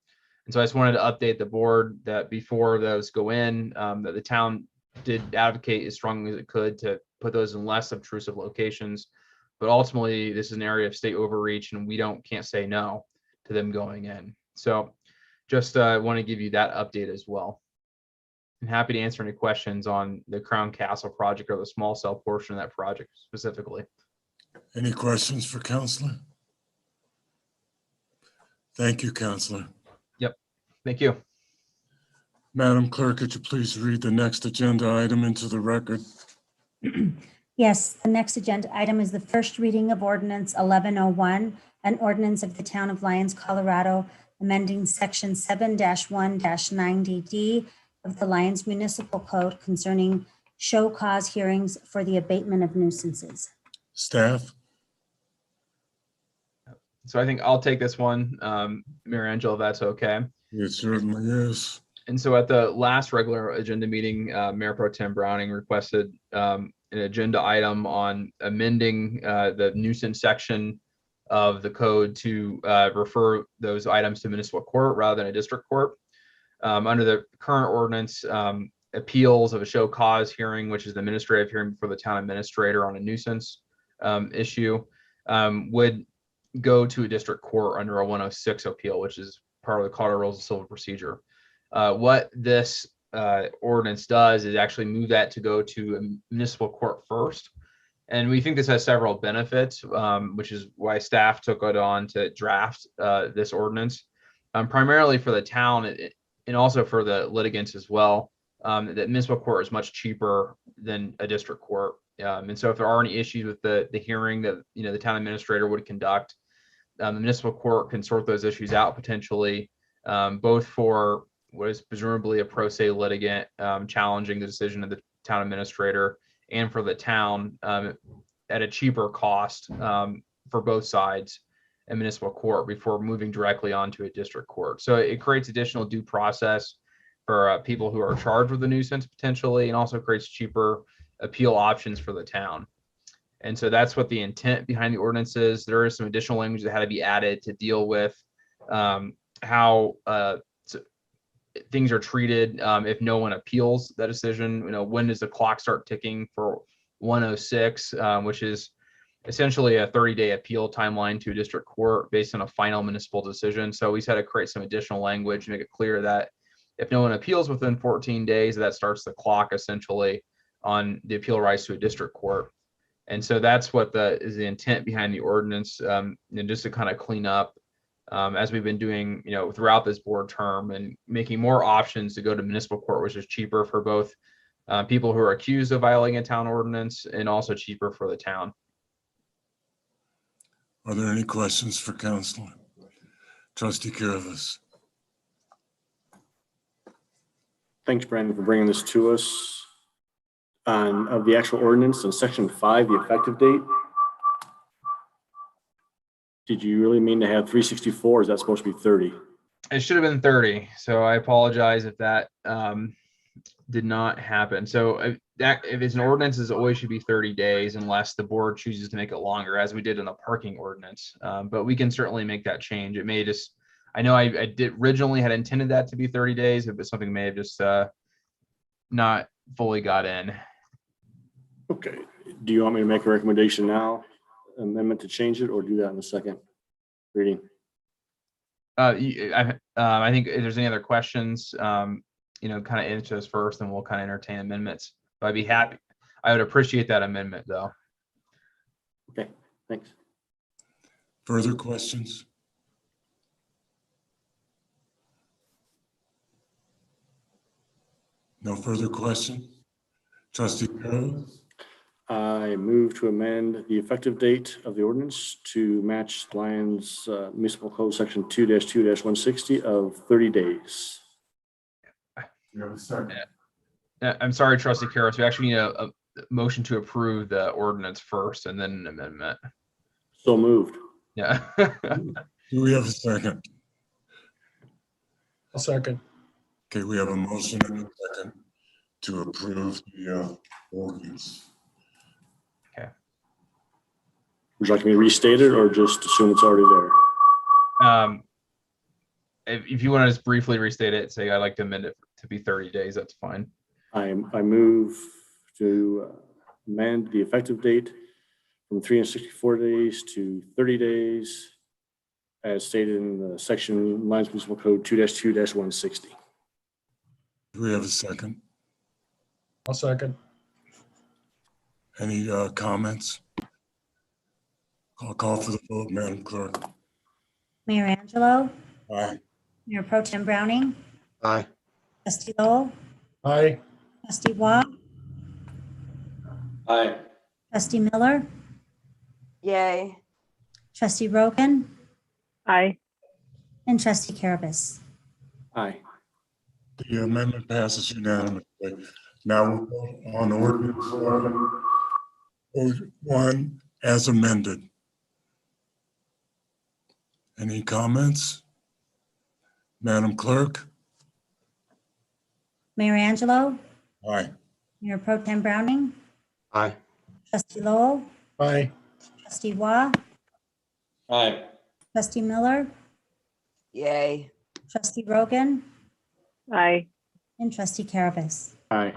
And so I just wanted to update the board that before those go in, that the town did advocate as strongly as it could to put those in less obtrusive locations. But ultimately, this is an area of state overreach, and we can't say no to them going in. So just want to give you that update as well. I'm happy to answer any questions on the Crown Castle project or the small cell portion of that project specifically. Any questions for Counselor? Thank you, Counselor. Yep. Thank you. Madam Clerk, could you please read the next agenda item into the record? Yes, the next agenda item is the first reading of ordinance 1101, an ordinance of the town of Lyons, Colorado, amending section 7-1-90D of the Lyons Municipal Code concerning show cause hearings for the abatement of nuisances. Staff? So I think I'll take this one, Mayor Angel, if that's okay. It certainly is. And so at the last regular agenda meeting, Mayor Pro Tem Browning requested an agenda item on amending the nuisance section of the code to refer those items to municipal court rather than a district court. Under the current ordinance, appeals of a show cause hearing, which is the administrative hearing before the town administrator on a nuisance issue, would go to a district court under a 106 appeal, which is part of the Colorado Rules of Civil Procedure. What this ordinance does is actually move that to go to a municipal court first. And we think this has several benefits, which is why staff took it on to draft this ordinance, primarily for the town and also for the litigants as well. That municipal court is much cheaper than a district court. And so if there are any issues with the hearing that the town administrator would conduct, the municipal court can sort those issues out potentially, both for what is presumably a pro se litigant challenging the decision of the town administrator, and for the town at a cheaper cost for both sides in municipal court before moving directly onto a district court. So it creates additional due process for people who are charged with a nuisance potentially, and also creates cheaper appeal options for the town. And so that's what the intent behind the ordinance is. There is some additional language that had to be added to deal with how things are treated if no one appeals that decision. When does the clock start ticking for 106, which is essentially a 30-day appeal timeline to a district court based on a final municipal decision. So we just had to create some additional language to make it clear that if no one appeals within 14 days, that starts the clock essentially on the appeal rights to a district court. And so that's what is the intent behind the ordinance, and just to kind of clean up as we've been doing, throughout this board term, and making more options to go to municipal court, which is cheaper for both people who are accused of violating a town ordinance, and also cheaper for the town. Are there any questions for Counselor? Trustee Kirvis. Thanks, Brandon, for bringing this to us. Of the actual ordinance in section 5, the effective date. Did you really mean to have 364? Or is that supposed to be 30? It should have been 30. So I apologize if that did not happen. So if it's an ordinance, it always should be 30 days unless the board chooses to make it longer, as we did in the parking ordinance. But we can certainly make that change. It may just, I know I did originally had intended that to be 30 days, but something may have just not fully got in. Okay. Do you want me to make a recommendation now, amendment to change it, or do that in the second reading? I think if there's any other questions, kind of answer those first, and we'll kind of entertain amendments. But I'd be happy. I would appreciate that amendment, though. Okay, thanks. Further questions? No further questions? Trustee Carroll? I move to amend the effective date of the ordinance to match Lyons Municipal Code Section 2-2-160 of 30 days. You have a second? I'm sorry, Trustee Karras. We actually need a motion to approve the ordinance first, and then an amendment. So moved. Yeah. Do we have a second? A second. Okay, we have a motion and a second to approve the ordinance. Would you like me to restate it, or just assume it's already there? If you want to just briefly restate it, say I'd like to amend it to be 30 days, that's fine. I move to amend the effective date from 364 days to 30 days, as stated in the section Lyons Municipal Code 2-2-160. Do we have a second? I'll second. Any comments? I'll call for the vote, Madam Clerk. Mayor Angelo, Aye. Mayor Pro Tem Browning, Aye. Trustee Lowell, Aye. Trustee Waugh, Aye. Trustee Miller, Yay. Trustee Rogan, Aye. and Trustee Carabas. Aye. The amendment passes unanimously. Now we'll vote on ordinance 1 as amended. Any comments? Madam Clerk? Mayor Angelo, Aye. Mayor Pro Tem Browning, Aye. Trustee Lowell, Aye. Trustee Waugh, Aye. Trustee Miller, Yay. Trustee Rogan, Aye. and Trustee Caravas. Aye.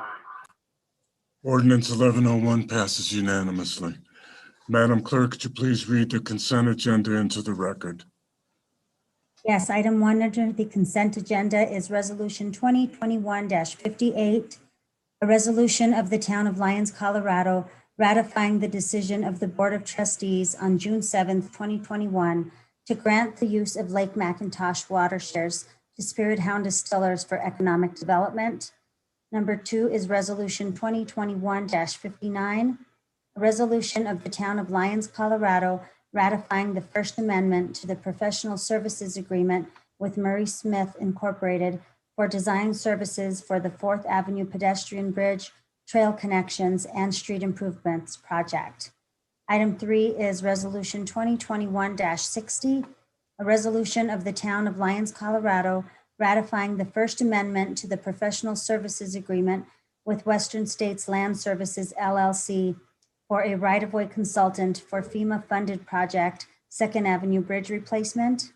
Ordinance 1101 passes unanimously. Madam Clerk, could you please read the consent agenda into the record? Yes, item 1 under the consent agenda is Resolution 2021-58, a resolution of the Town of Lyons, Colorado, ratifying the decision of the Board of Trustees on June 7th, 2021, to grant the use of Lake McIntosh water shares to Spirit Hound Distillers for economic development. Number 2 is Resolution 2021-59, a resolution of the Town of Lyons, Colorado, ratifying the First Amendment to the Professional Services Agreement with Murray Smith Incorporated for design services for the 4th Avenue Pedestrian Bridge, trail connections, and street improvements project. Item 3 is Resolution 2021-60, a resolution of the Town of Lyons, Colorado, ratifying the First Amendment to the Professional Services Agreement with Western States Land Services, LLC, for a right-of-way consultant for FEMA-funded project, 2nd Avenue Bridge replacement.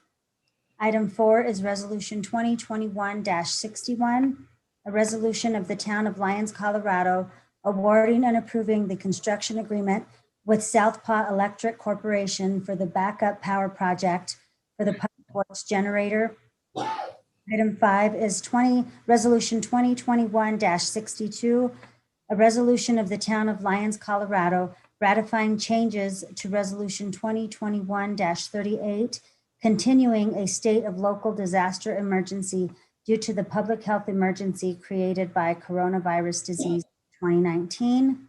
Item 4 is Resolution 2021-61, a resolution of the Town of Lyons, Colorado, awarding and approving the construction agreement with Southpaw Electric Corporation for the backup power project for the Public Works generator. Item 5 is Resolution 2021-62, a resolution of the Town of Lyons, Colorado, ratifying changes to Resolution 2021-38, continuing a state of local disaster emergency due to the public health emergency created by coronavirus disease 2019.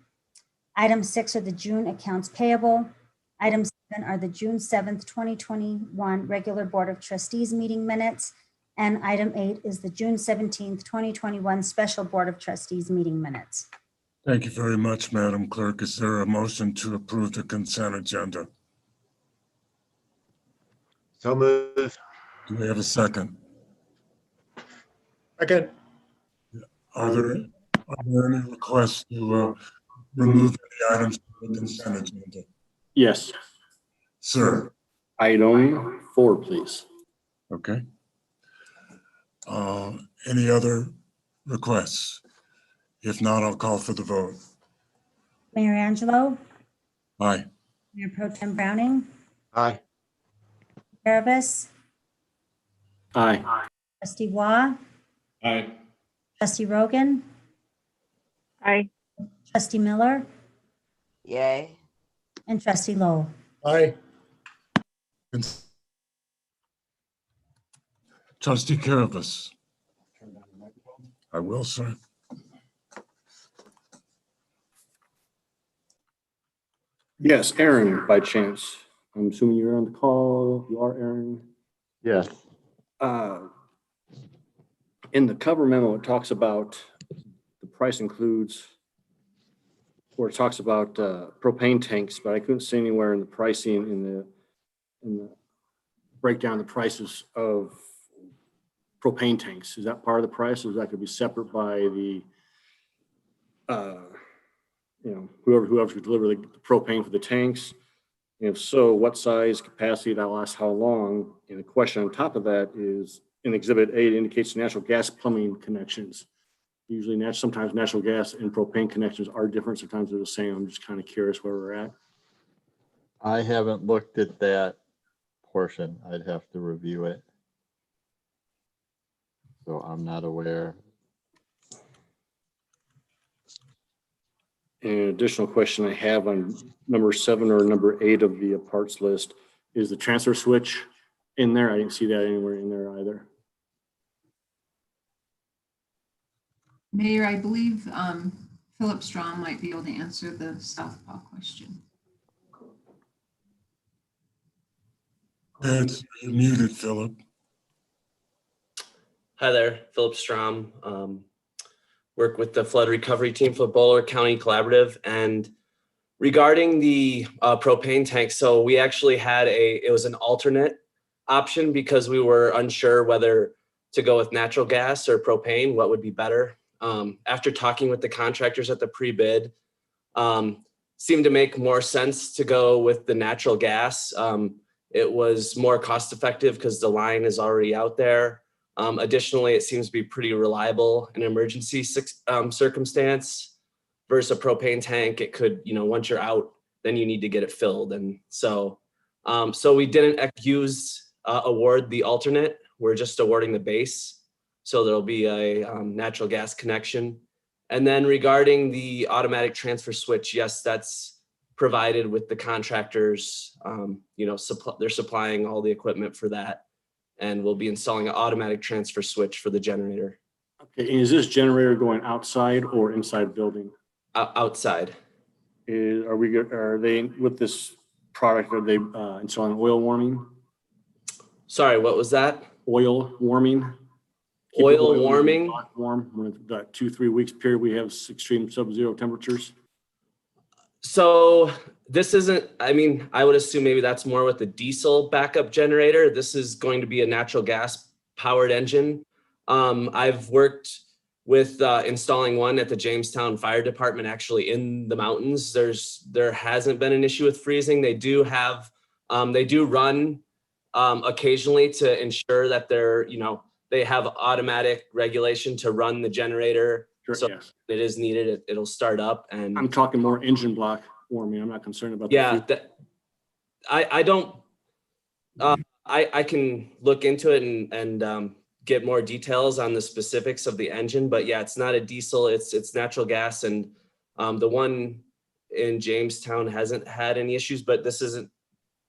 Item 6 are the June accounts payable. Item 7 are the June 7th, 2021 regular Board of Trustees meeting minutes. And item 8 is the June 17th, 2021 special Board of Trustees meeting minutes. Thank you very much, Madam Clerk. Is there a motion to approve the consent agenda? So moved. Do we have a second? Second. Are there any requests to remove any items from the consent agenda? Yes. Sir, Item 4, please. okay. Any other requests? If not, I'll call for the vote. Mayor Angelo, Aye. Mayor Pro Tem Browning, Aye. Caravas, Aye. Trustee Waugh, Aye. Trustee Rogan, Aye. Trustee Miller, Yay. and Trustee Lowell. Aye. Trustee Caravas. I will, sir. Yes, Aaron, by chance. I'm assuming you're on the call. You are, Aaron. Yes. In the cover memo, it talks about the price includes, or it talks about propane tanks, but I couldn't see anywhere in the pricing in the breakdown the prices of propane tanks. Is that part of the price, or is that could be separate by the whoever could deliver the propane for the tanks? And if so, what size, capacity, that lasts how long? And the question on top of that is, in Exhibit 8, it indicates natural gas plumbing connections. Usually, sometimes natural gas and propane connections are different. Sometimes they're the same. I'm just kind of curious where we're at. I haven't looked at that portion. I'd have to review it. So I'm not aware. An additional question I have on number 7 or number 8 of the parts list is the transfer switch in there. I didn't see that anywhere in there either. Mayor, I believe Philip Strom might be able to answer the Southpaw question. You're muted, Philip. Hi there, Philip Strom. Work with the flood recovery team for Boulder County Collaborative. And regarding the propane tank, so we actually had it was an alternate option because we were unsure whether to go with natural gas or propane, what would be better. After talking with the contractors at the pre-bid, seemed to make more sense to go with the natural gas. it was more cost effective because the line is already out there. Additionally, it seems to be pretty reliable in emergency circumstance versus a propane tank. It could, once you're out, then you need to get it filled. And so we didn't award the alternate. We're just awarding the base. So there'll be a natural gas connection. And then regarding the automatic transfer switch, yes, that's provided with the contractors. They're supplying all the equipment for that. And we'll be installing an automatic transfer switch for the generator. Okay, and is this generator going outside or inside building? Outside. Are they with this product? Are they installing oil warming? Sorry, what was that? Oil warming. Keep the Oil warming. Warm when that 2-3 weeks period we have extreme sub-zero temperatures. So this isn't, I would assume maybe that's more with the diesel backup generator. This is going to be a natural gas powered engine. I've worked with installing one at the Jamestown Fire Department, actually in the mountains. There hasn't been an issue with freezing. They do run occasionally to ensure that they have automatic regulation to run the generator. Sure, so yes. if it is needed, it'll start up. And I'm talking more engine block warming. I'm not concerned about I don't. I can look into it and get more details on the specifics of the engine, but yeah, it's not a diesel. It's natural gas, and the one in Jamestown hasn't had any issues. But this isn't.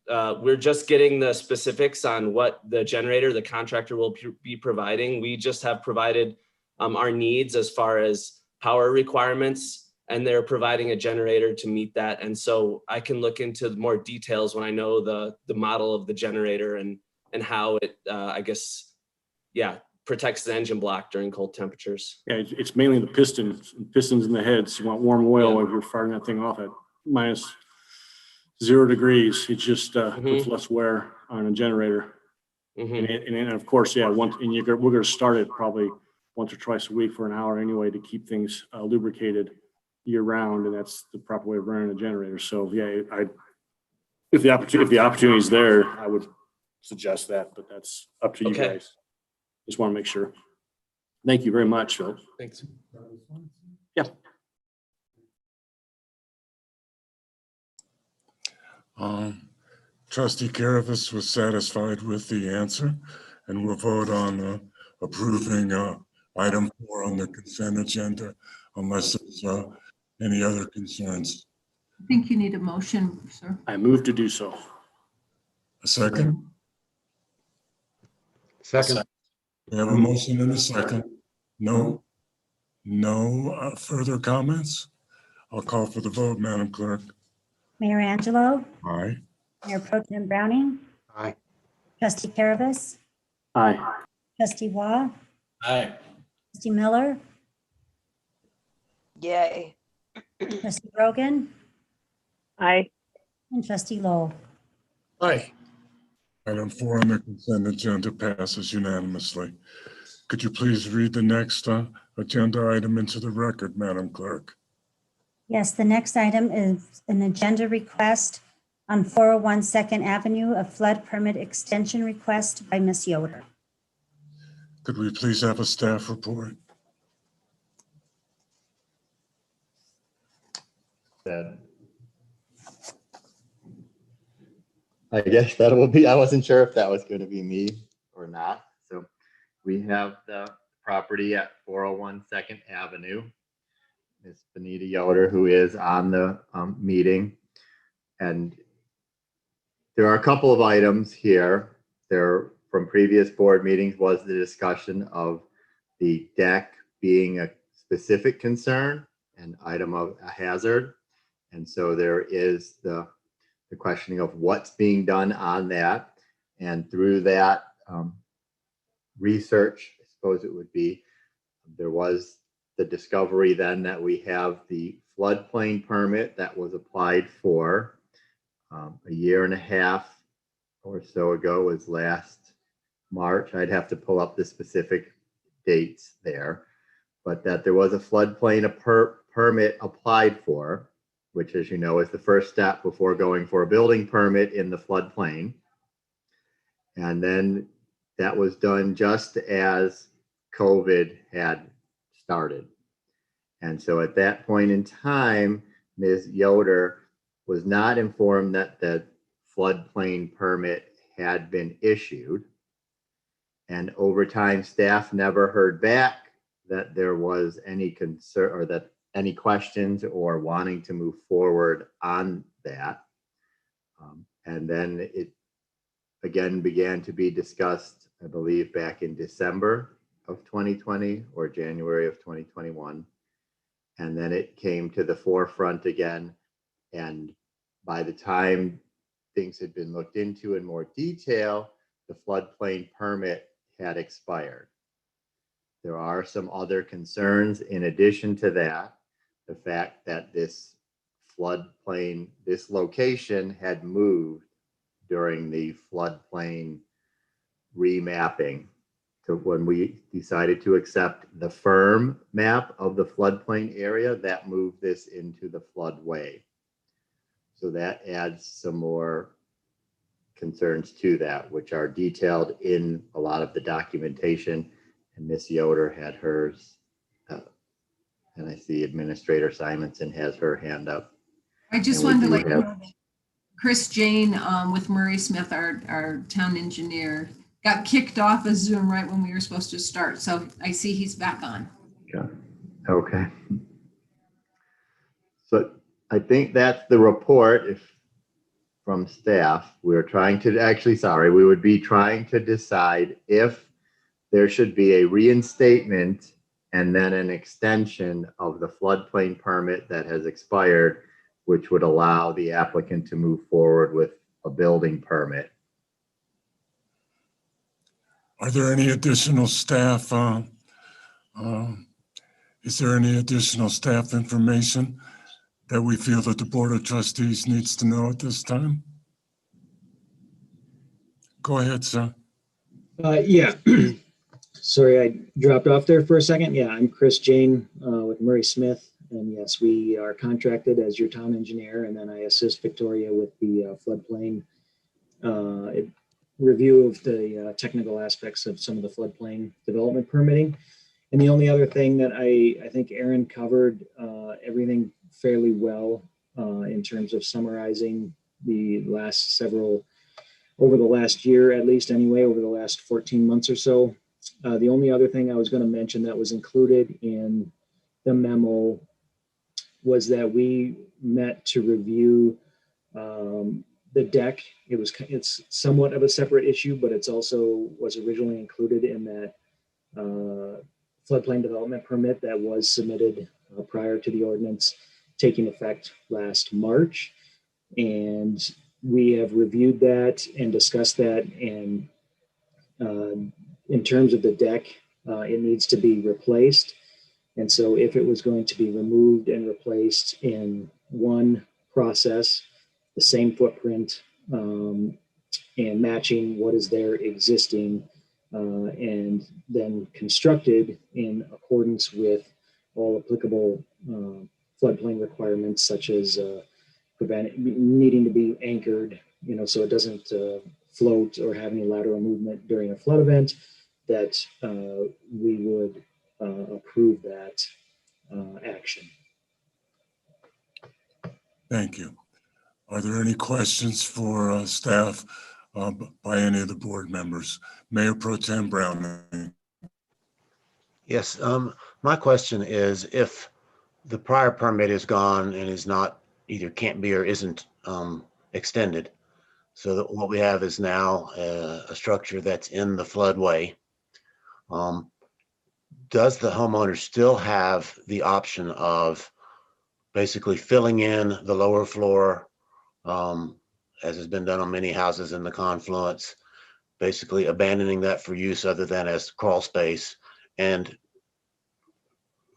We're just getting the specifics on what the generator, the contractor will be providing. We just have provided our needs as far as power requirements, and they're providing a generator to meet that. And so I can look into more details when I know the model of the generator and how it, protects the engine block during cold temperatures. Yeah, it's mainly the pistons in the heads. You want warm oil if you're firing that thing off at -0 degrees. It just puts less wear on a generator. And of course, we're going to start it probably once or twice a week for an hour anyway to keep things lubricated year round, and that's the proper way of running a generator. So yeah, if the opportunity is there, I would suggest that, but that's up to you guys. Just want to make sure. Thank you very much, Phil. Thanks. Yeah. Trustee Caravas was satisfied with the answer, and we'll vote on approving item 4 on the consent agenda unless there's any other concerns. I think you need a motion, sir. I move to do so. A second? Second. We have a motion and a second. No further comments? I'll call for the vote, Madam Clerk. Mayor Angelo, Aye. Mayor Pro Tem Browning, Aye. Trustee Caravas, Aye. Trustee Waugh, Aye. Trustee Miller, Yay. Trustee Brogan, Aye. and Trustee Lowell. Aye. Item 4 on the consent agenda passes unanimously. Could you please read the next agenda item into the record, Madam Clerk? Yes, the next item is an agenda request on 401 Second Avenue, a flood permit extension request by Ms. Yoder. Could we please have a staff report? I guess that will be, I wasn't sure if that was going to be me or not. So we have the property at 401 Second Avenue. Ms. Benita Yoder, who is on the meeting. And there are a couple of items here. There, from previous board meetings, was the discussion of the deck being a specific concern, an item of a hazard. And so there is the questioning of what's being done on that. And through that research, I suppose it would be, there was the discovery then that we have the floodplain permit that was applied for a year and a half or so ago, was last March. I'd have to pull up the specific dates there, but that there was a floodplain permit applied for, which, as you know, is the first step before going for a building permit in the floodplain. And then that was done just as COVID had started. And so at that point in time, Ms. Yoder was not informed that the floodplain permit had been issued. And over time, staff never heard back that there was any concern or that any questions or wanting to move forward on that. And then it again began to be discussed, I believe, back in December of 2020 or January of 2021. And then it came to the forefront again. And by the time things had been looked into in more detail, the floodplain permit had expired. There are some other concerns in addition to that. The fact that this floodplain, this location had moved during the floodplain remapping. So when we decided to accept the firm map of the floodplain area, that moved this into the floodway. So that adds some more concerns to that, which are detailed in a lot of the documentation. And Ms. Yoder had hers. And I see Administrator Simonson has her hand up. I just wanted to let you know that Chris Jane with Murray Smith, our town engineer, got kicked off of Zoom right when we were supposed to start. So I see he's back on. Okay. So I think that's the report from staff. We're trying to we would be trying to decide if there should be a reinstatement and then an extension of the floodplain permit that has expired, which would allow the applicant to move forward with a building permit. Are there any additional staff? Is there any additional staff information that we feel that the Board of Trustees needs to know at this time? Go ahead, sir. Yeah. Sorry, I dropped off there for a second. Yeah, I'm Chris Jane with Murray Smith. And yes, we are contracted as your town engineer. And then I assist Victoria with the floodplain review of the technical aspects of some of the floodplain development permitting. And the only other thing that I think Aaron covered everything fairly well in terms of summarizing the last several, over the last year at least anyway, over the last 14 months or so. The only other thing I was going to mention that was included in the memo was that we met to review the deck. It's somewhat of a separate issue, but it's also was originally included in that floodplain development permit that was submitted prior to the ordinance taking effect last March. And we have reviewed that and discussed that. And in terms of the deck, it needs to be replaced. And so if it was going to be removed and replaced in one process, the same footprint and matching what is there existing, and then constructed in accordance with all applicable floodplain requirements, such as needing to be anchored, so it doesn't float or have any lateral movement during a flood event, that we would approve that action. Thank you. Are there any questions for staff by any of the board members? Mayor Pro Tem Browning. Yes, my question is, if the prior permit is gone and is not, either can't be or isn't extended, so that what we have is now a structure that's in the floodway, does the homeowner still have the option of basically filling in the lower floor, as has been done on many houses in the confluence, basically abandoning that for use other than as crawl space, and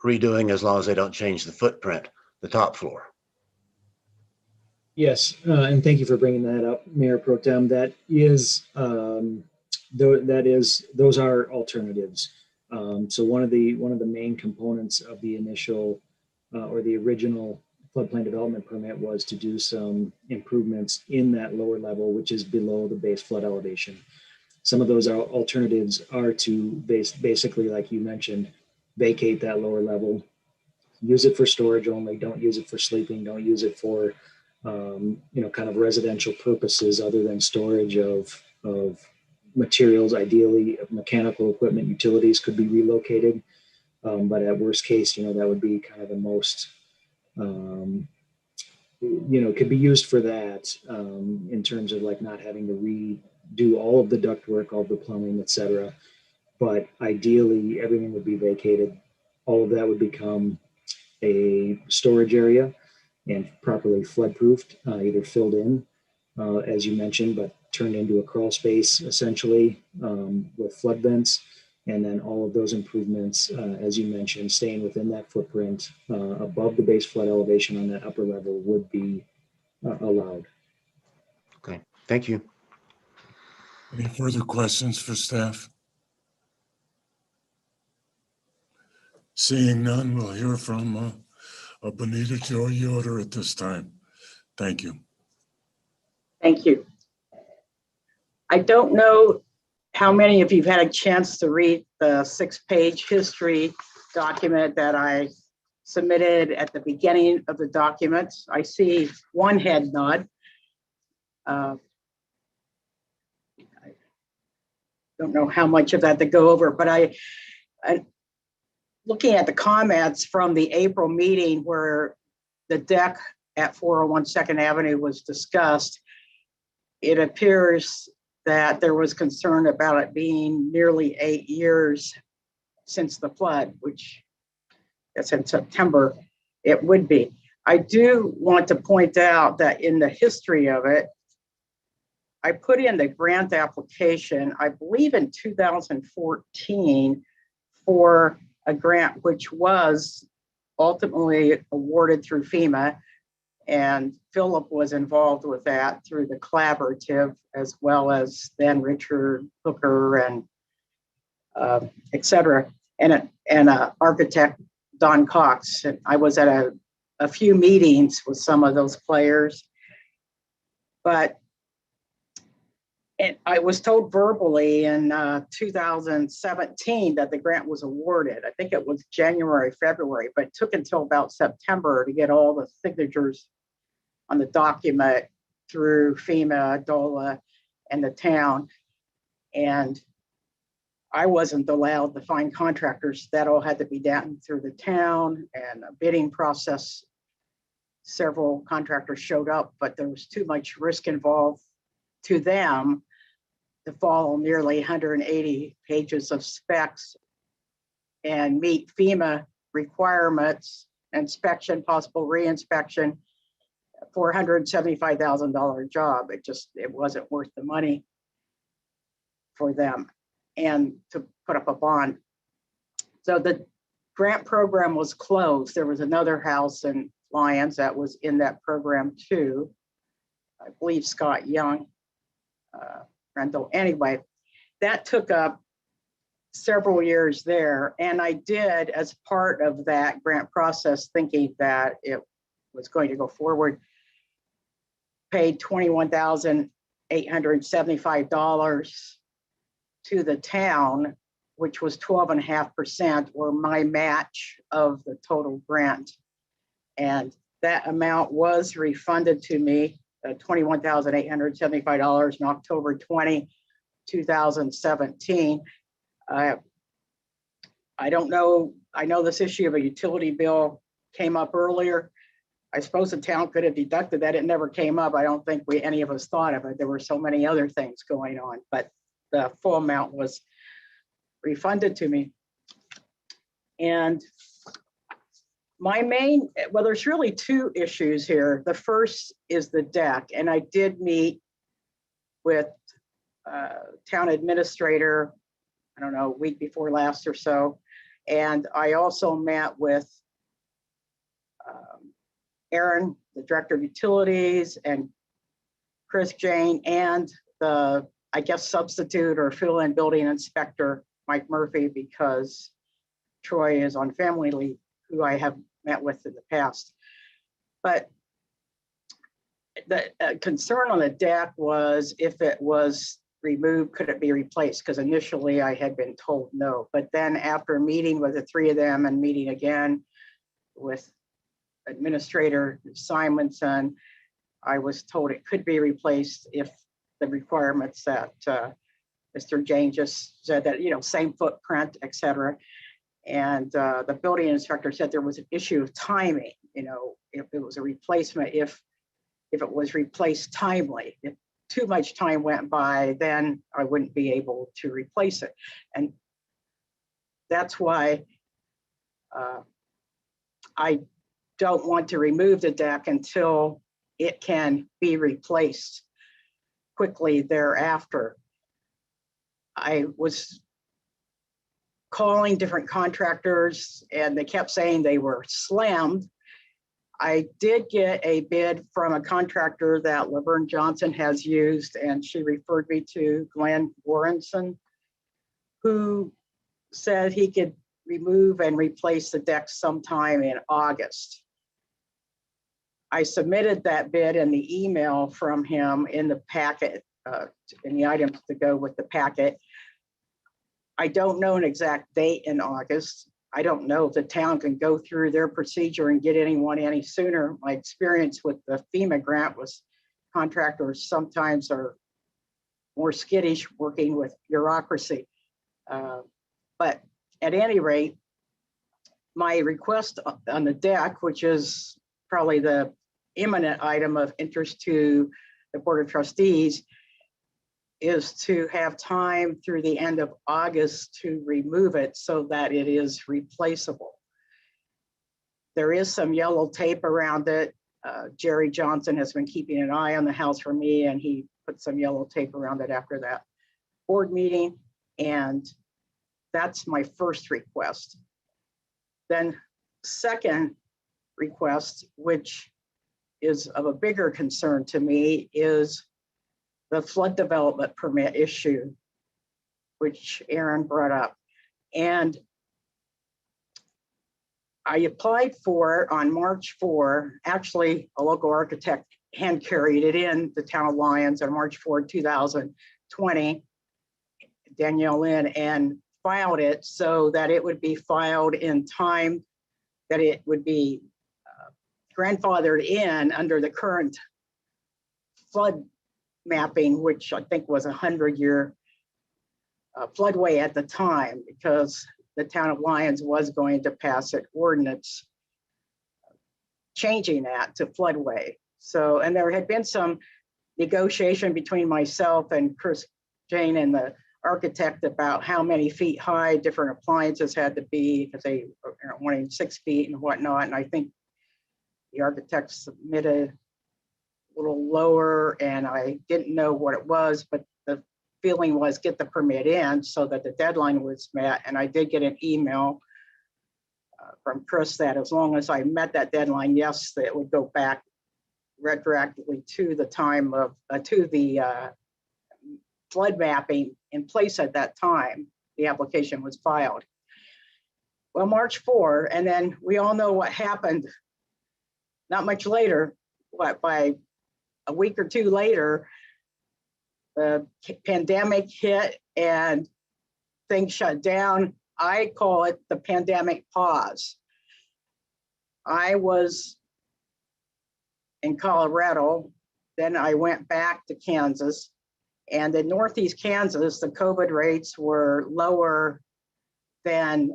redoing, as long as they don't change the footprint, the top floor? Yes, and thank you for bringing that up, Mayor Pro Tem. That is, those are alternatives. So one of the main components of the initial or the original floodplain development permit was to do some improvements in that lower level, which is below the base flood elevation. some of those alternatives are to basically, like you mentioned, vacate that lower level, use it for storage only, don't use it for sleeping, don't use it for, kind of residential purposes other than storage of materials. Ideally, mechanical equipment, utilities could be relocated. But at worst case, that would be kind of the most, could be used for that in terms of like not having to redo all of the ductwork, all of the plumbing, et cetera. But ideally, everything would be vacated. All of that would become a storage area and properly flood-proofed, either filled in, as you mentioned, but turned into a crawl space essentially with flood vents. And then all of those improvements, as you mentioned, staying within that footprint above the base flood elevation on that upper level would be allowed. Okay, thank you. Any further questions for staff? Seeing none, we'll hear from Benita Jo Yoder at this time. Thank you. Thank you. I don't know how many of you have had a chance to read the 6-page history document that I submitted at the beginning of the document. I see one head nod. I don't know how much of that to go over, but I looking at the comments from the April meeting where the deck at 401 2nd Avenue was discussed, it appears that there was concern about it being nearly 8 years since the flood, which that's in September, it would be. I do want to point out that in the history of it, I put in the grant application, I believe in 2014, for a grant which was ultimately awarded through FEMA. And Philip was involved with that through the collaborative, as well as then Richard Hooker and et cetera, and architect Don Cox. And I was at a few meetings with some of those players, but I was told verbally in 2017 that the grant was awarded. I think it was January, February, but it took until about September to get all the signatures on the document through FEMA, DOLA, and the town. And I wasn't allowed to find contractors. That all had to be done through the town and a bidding process. Several contractors showed up, but there was too much risk involved to them to follow nearly 180 pages of specs and meet FEMA requirements, inspection, possible re-inspection, for $175,000 job. It wasn't worth the money for them and to put up a bond. So the grant program was closed. There was another house in Lyons that was in that program too. I believe Scott Young rental. Anyway, that took up several years there. And I did, as part of that grant process, thinking that it was going to go forward, paid $21,875 to the town, which was 12.5% or my match of the total grant. And that amount was refunded to me, $21,875 in October 20, 2017. I don't know, I know this issue of a utility bill came up earlier. I suppose the town could have deducted that. It never came up. I don't think any of us thought of it. There were so many other things going on, but the full amount was refunded to me. And well, there's really two issues here. The first is the deck. And I did meet with town administrator, I don't know, a week before last or so. And I also met with Aaron, the director of utilities, and Chris Jane, and the, I guess, substitute or fill-in building inspector, Mike Murphy, because Troy is on family leave, who I have met with in the past. But the concern on the deck was if it was removed? Could it be replaced? Because initially I had been told no, but then after meeting with the three of them and meeting again with Administrator Simonson, I was told it could be replaced if the requirements that Mr. Jane just said, that, you know, same footprint, et cetera. And the building inspector said there was an issue of timing, you know, if it was a replacement, if it was replaced timely. If too much time went by, then I wouldn't be able to replace it. And that's why I don't want to remove the deck until it can be replaced quickly thereafter. I was calling different contractors and they kept saying they were slammed. I did get a bid from a contractor that Laverne Johnson has used, and she referred me to Glenn Warrenson, who said he could remove and replace the deck sometime in August. I submitted that bid and the email from him in the packet, in the items to go with the packet. I don't know an exact date in August. I don't know if the town can go through their procedure and get anyone any sooner. My experience with the FEMA grant was contractors sometimes are more skittish working with bureaucracy. But at any rate, my request on the deck, which is probably the imminent item of interest to the Board of Trustees, is to have time through the end of August to remove it so that it is replaceable. There is some yellow tape around it. Jerry Johnson has been keeping an eye on the house for me, and he put some yellow tape around it after that board meeting. And that's my first request. Then second request, which is of a bigger concern to me, is the flood development permit issue, which Aaron brought up. And I applied for it on March 4. Actually, a local architect hand carried it in the town of Lyons on March 4, 2020, Danielle Lynn, and filed it so that it would be filed in time, that it would be grandfathered in under the current flood mapping, which I think was 100-year floodway at the time, because the town of Lyons was going to pass an ordinance changing that to floodway. So, and there had been some negotiation between myself and Chris Jane and the architect about how many feet high different appliances had to be, because they were wanting 6 feet and whatnot. And I think the architect submitted a little lower, and I didn't know what it was, but the feeling was get the permit in so that the deadline was met. And I did get an email from Chris that as long as I met that deadline, yes, that it would go back retroactively to the time of, to the flood mapping in place at that time the application was filed. Well, March 4, and then we all know what happened not much later, by a week or two later, the pandemic hit and things shut down. I call it the pandemic pause. I was in Colorado, then I went back to Kansas, and in Northeast Kansas, the COVID rates were lower than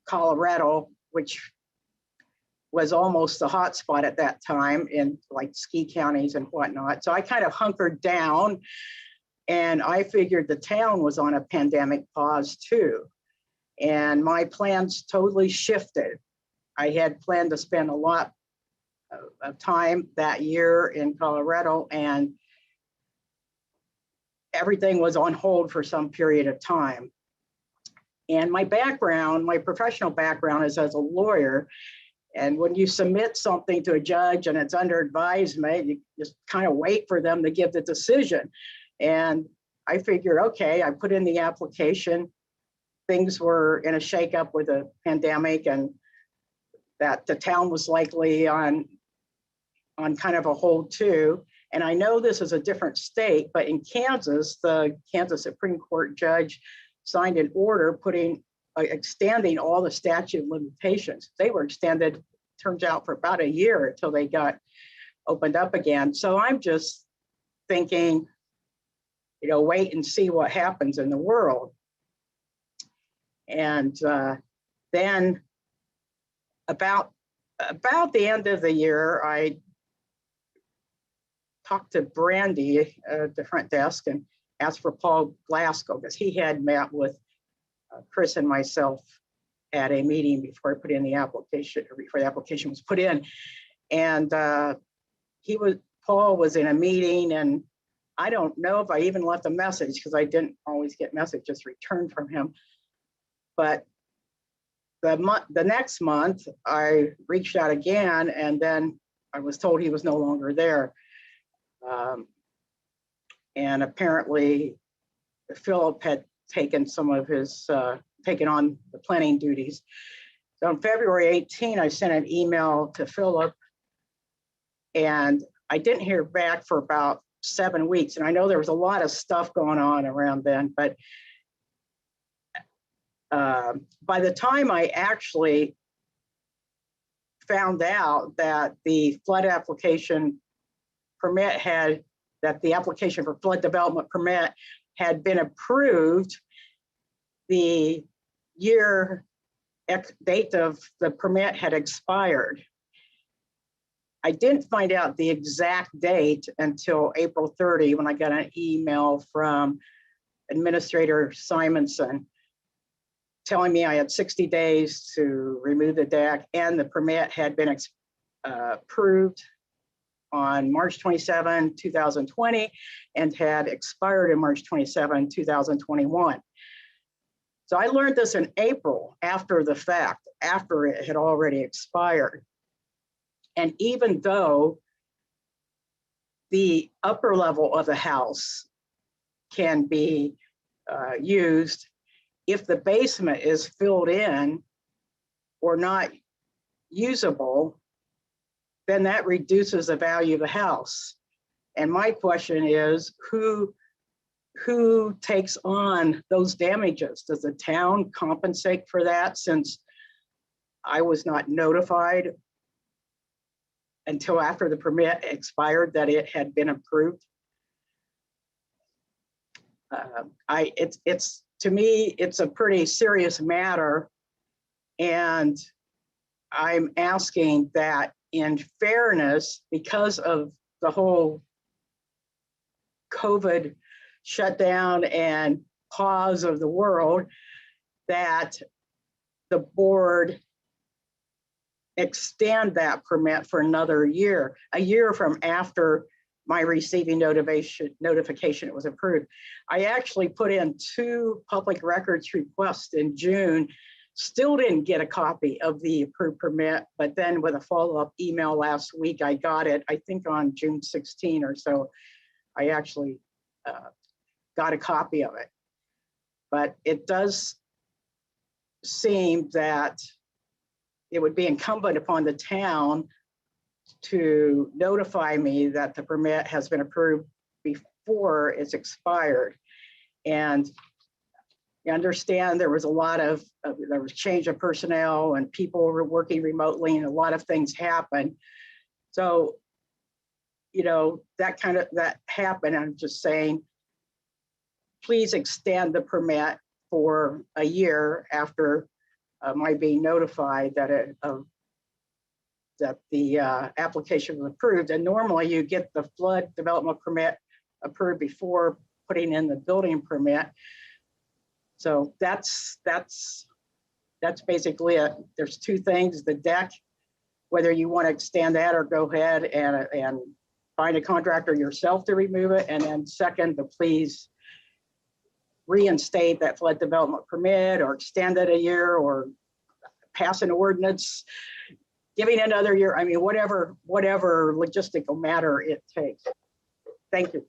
Colorado, which was almost the hot spot at that time in like ski counties and whatnot. So I kind of hunkered down, and I figured the town was on a pandemic pause too. And my plans totally shifted. I had planned to spend a lot of time that year in Colorado, and everything was on hold for some period of time. And my background, my professional background is as a lawyer. And when you submit something to a judge and it's under advisement, you just kind of wait for them to give the decision. And I figured, okay, I put in the application. Things were in a shakeup with a pandemic, and that the town was likely on kind of a hold too. And I know this is a different state, but in Kansas, the Kansas Supreme Court judge signed an order extending all the statute of limitations. They were extended, turns out, for about a year until they got opened up again. So I'm just thinking, you know, wait and see what happens in the world. And then about the end of the year, I talked to Brandy at the front desk and asked for Paul Glasgow, because he had met with Chris and myself at a meeting before I put in the application, or before the application was put in. And Paul was in a meeting, and I don't know if I even left a message, because I didn't always get messages returned from him. But the next month, I reached out again, and then I was told he was no longer there. And apparently, Philip had taken some of his, taken on the planning duties. So on February 18, I sent an email to Philip, and I didn't hear back for about 7 weeks. And I know there was a lot of stuff going on around then, but by the time I actually found out that the flood application permit that the application for flood development permit had been approved, the year date of the permit had expired. I didn't find out the exact date until April 30, when I got an email from Administrator Simonson telling me I had 60 days to remove the deck, and the permit had been approved on March 27, 2020, and had expired in March 27, 2021. So I learned this in April, after the fact, after it had already expired. And even though the upper level of the house can be used, if the basement is filled in or not usable, then that reduces the value of the house. And my question is, who takes on those damages? Does the town compensate for that, since I was not notified until after the permit expired that it had been approved? To me, it's a pretty serious matter, and I'm asking that, in fairness, because of the whole COVID shutdown and pause of the world, that the board extend that permit for another year, a year from after my receiving notification it was approved. I actually put in 2 public records requests in June, still didn't get a copy of the approved permit, but then with a follow-up email last week, I got it, I think on June 16 or so, I actually got a copy of it. But it does seem that it would be incumbent upon the town to notify me that the permit has been approved before it's expired. And you understand there was a lot of, there was change of personnel and people were working remotely and a lot of things happened. So, you know, that happened. I'm just saying, please extend the permit for a year after my being notified that that the application was approved. And normally you get the flood development permit approved before putting in the building permit. So that's basically it. There's 2 things: the deck, whether you want to extend that or go ahead and find a contractor yourself to remove it. And then second, to please reinstate that flood development permit, or extend it a year, or pass an ordinance giving another year. I mean, whatever logistical matter it takes. Thank you.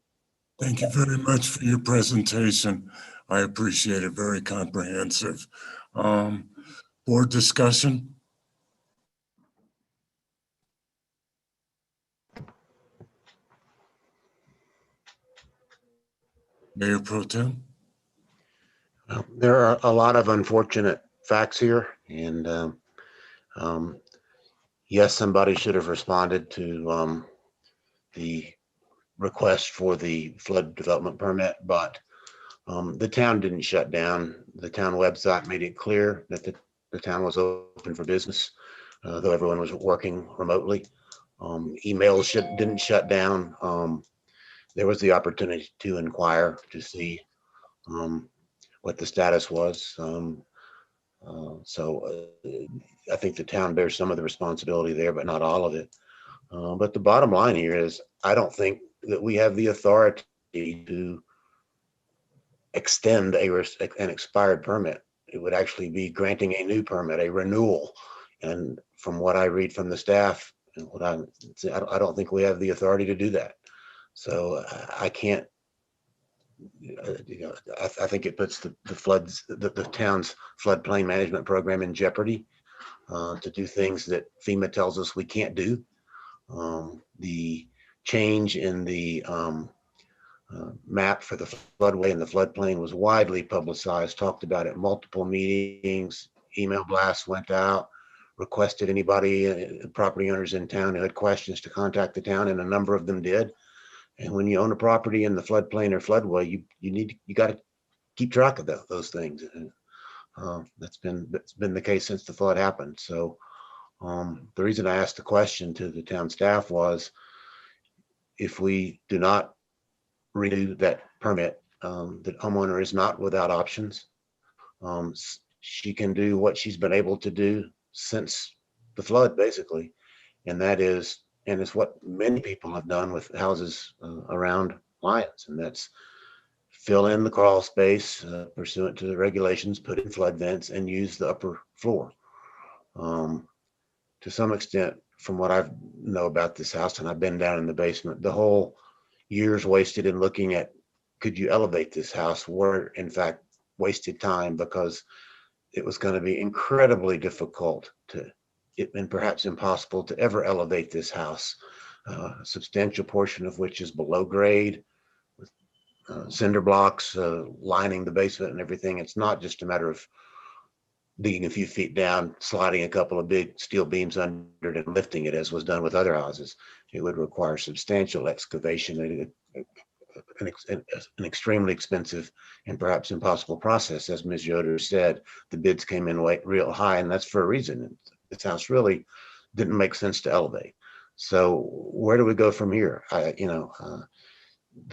Thank you very much for your presentation. I appreciate it, very comprehensive. Board discussion? Mayor Pro Tem? There are a lot of unfortunate facts here, and yes, somebody should have responded to the request for the flood development permit, but the town didn't shut down. The town website made it clear that the town was open for business, though everyone was working remotely. Emails didn't shut down. There was the opportunity to inquire to see what the status was. I think the town bears some of the responsibility there, but not all of it. But the bottom line here is, I don't think that we have the authority to extend an expired permit. It would actually be granting a new permit, a renewal. And from what I read from the staff, and I don't think we have the authority to do that. So I can't. I think it puts the town's floodplain management program in jeopardy to do things that FEMA tells us we can't do. The change in the map for the floodway and the floodplain was widely publicized, talked about at multiple meetings, email blasts went out, requested anybody, property owners in town who had questions to contact the town, and a number of them did. And when you own a property in the floodplain or floodway, you got to keep track of those things. And that's been the case since the flood happened. So the reason I asked the question to the town staff was, if we do not renew that permit, the homeowner is not without options. She can do what she's been able to do since the flood, basically, and that is, and it's what many people have done with houses around Lyons, and that's fill in the crawl space pursuant to the regulations, put in flood vents, and use the upper floor. To some extent, from what I know about this house, and I've been down in the basement, the whole years wasted in looking at, could you elevate this house, were in fact wasted time, because it was going to be incredibly difficult and perhaps impossible to ever elevate this house. A substantial portion of which is below grade, with cinder blocks lining the basement and everything. It's not just a matter of digging a few feet down, sliding a couple of big steel beams under it and lifting it, as was done with other houses. It would require substantial excavation, an extremely expensive and perhaps impossible process. As Ms. Yoder said, the bids came in real high, and that's for a reason. This house really didn't make sense to elevate. So where do we go from here? The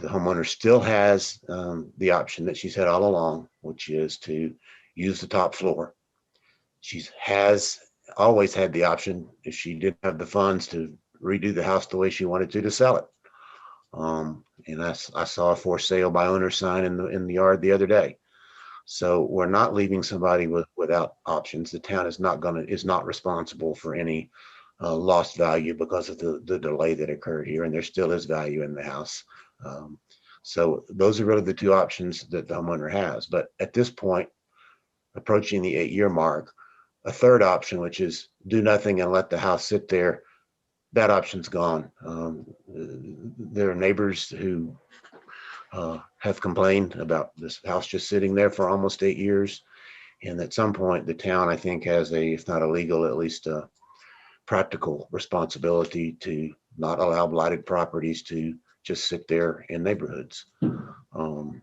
homeowner still has the option that she's had all along, which is to use the top floor. She has always had the option, if she didn't have the funds, to redo the house the way she wanted to sell it. And I saw a for sale by owner sign in the yard the other day. So we're not leaving somebody without options. The town is not responsible for any lost value because of the delay that occurred here, and there still is value in the house. So those are really the two options that the homeowner has. But at this point, approaching the 8-year mark, a third option, which is do nothing and let the house sit there, that option's gone. There are neighbors who have complained about this house just sitting there for almost 8 years. And at some point, the town, I think, has if not a legal, at least a practical responsibility to not allow blighted properties to just sit there in neighborhoods.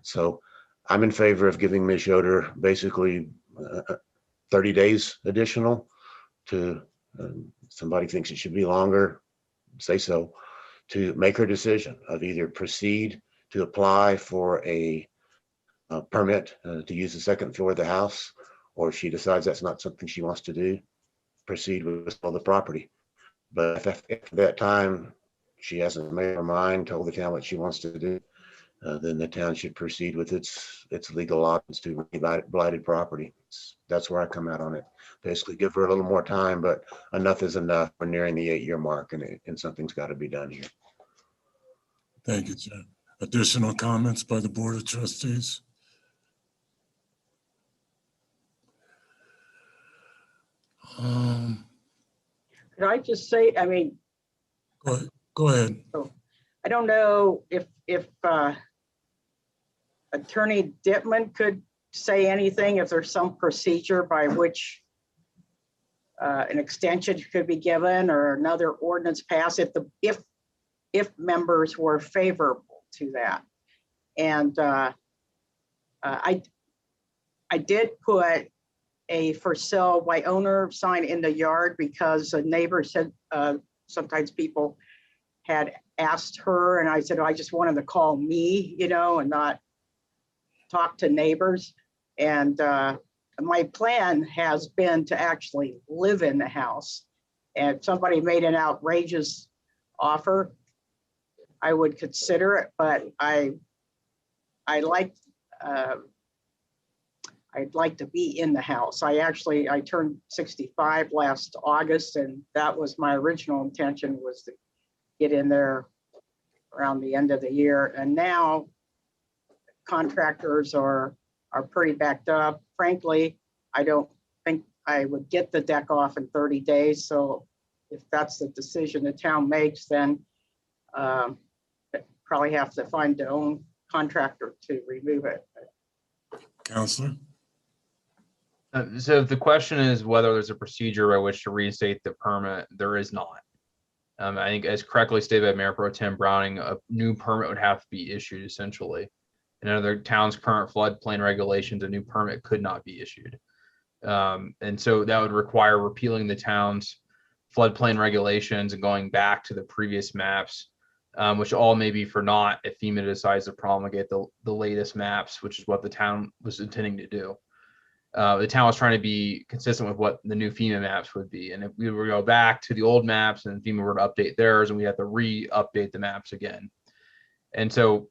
So I'm in favor of giving Ms. Yoder basically 30 days additional to, somebody thinks it should be longer, say so, to make her decision of either proceed to apply for a permit to use the second floor of the house, or if she decides that's not something she wants to do, proceed with all the property. But if after that time she hasn't made her mind, told the town what she wants to do, then the town should proceed with its legal options to blighted property. That's where I come out on it. Basically give her a little more time, but enough is enough. We're nearing the 8-year mark, and something's got to be done here. Thank you, Jim. Additional comments by the Board of Trustees? Could I just say, I mean, Go ahead. I don't know if Attorney Dittman could say anything if there's some procedure by which an extension could be given or another ordinance passed if members were favorable to that. And I did put a for sale by owner sign in the yard because a neighbor said sometimes people had asked her, and I said, I just wanted to call me, and not talk to neighbors. And my plan has been to actually live in the house. And if somebody made an outrageous offer, I would consider it, but I'd like to be in the house. I turned 65 last August, and that was my original intention, was to get in there around the end of the year. And now contractors are pretty backed up. Frankly, I don't think I would get the deck off in 30 days. So if that's the decision the town makes, then probably have to find their own contractor to remove it. Counselor? So if the question is whether there's a procedure by which to reinstate the permit, there is not. I think, as correctly stated by Mayor Pro Tem Browning, a new permit would have to be issued essentially. In other towns' current floodplain regulations, a new permit could not be issued. And so that would require repealing the town's floodplain regulations and going back to the previous maps, which all may be for naught if FEMA decides to promulgate the latest maps, which is what the town was intending to do. The town was trying to be consistent with what the new FEMA maps would be. And if we were to go back to the old maps and FEMA were to update theirs, and we have to re-update the maps again. And so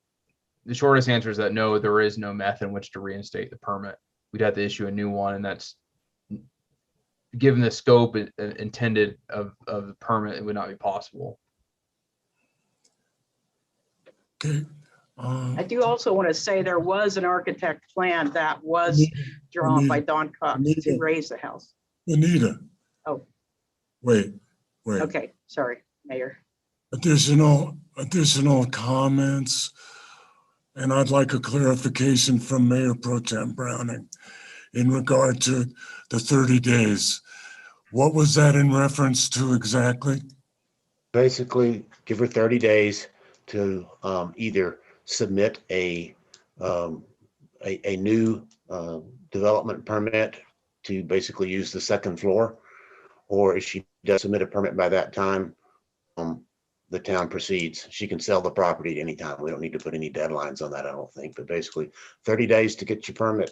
the shortest answer is that no, there is no method in which to reinstate the permit. We'd have to issue a new one, and that's, given the scope intended of the permit, it would not be possible. Okay. I do also want to say there was an architect plan that was drawn by Don Cox to raise the house. Anita. Oh. Wait. Okay, sorry, Mayor. Additional comments, and I'd like a clarification from Mayor Pro Tem Browning in regard to the 30 days. What was that in reference to exactly? Basically, give her 30 days to either submit a new development permit to basically use the second floor, or if she does submit a permit by that time, the town proceeds. She can sell the property at any time. We don't need to put any deadlines on that, I don't think, but basically 30 days to get your permit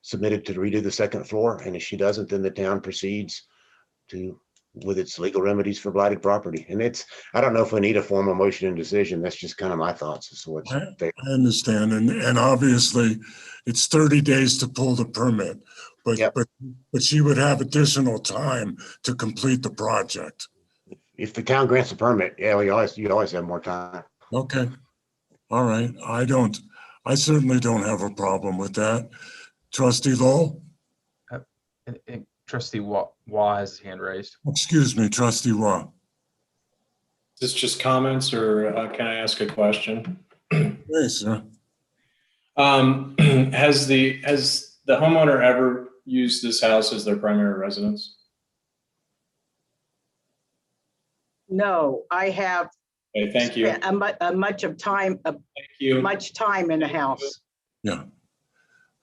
submitted to redo the second floor. And if she doesn't, then the town proceeds with its legal remedies for blighted property. And I don't know if we need a formal motion and decision. That's just kind of my thoughts as to what's fair. I understand. And obviously it's 30 days to pull the permit, but she would have additional time to complete the project. If the town grants a permit, yeah, you always have more time. Okay. All right. I certainly don't have a problem with that. Trustee Lowell? Trustee Wah has his hand raised. Excuse me, Trustee Wah. Is this just comments, or can I ask a question? Yes, sir. Has the homeowner ever used this house as their primary residence? No, I have. Okay, thank you. Much time in the house. Yeah.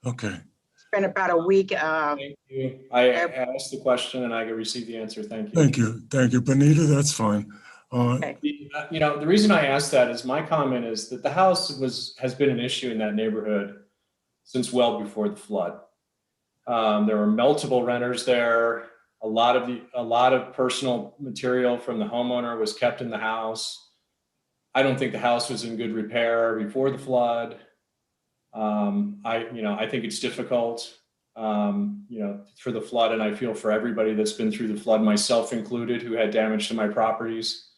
Okay. Spent about a week. Thank you. I asked the question and I received the answer. Thank you. Thank you. Thank you. Benita, that's fine. Okay. The reason I asked that is my comment is that the house has been an issue in that neighborhood since well before the flood. There were multiple renters there. A lot of personal material from the homeowner was kept in the house. I don't think the house was in good repair before the flood. I think it's difficult, for the flood, and I feel for everybody that's been through the flood, myself included, who had damage to my properties.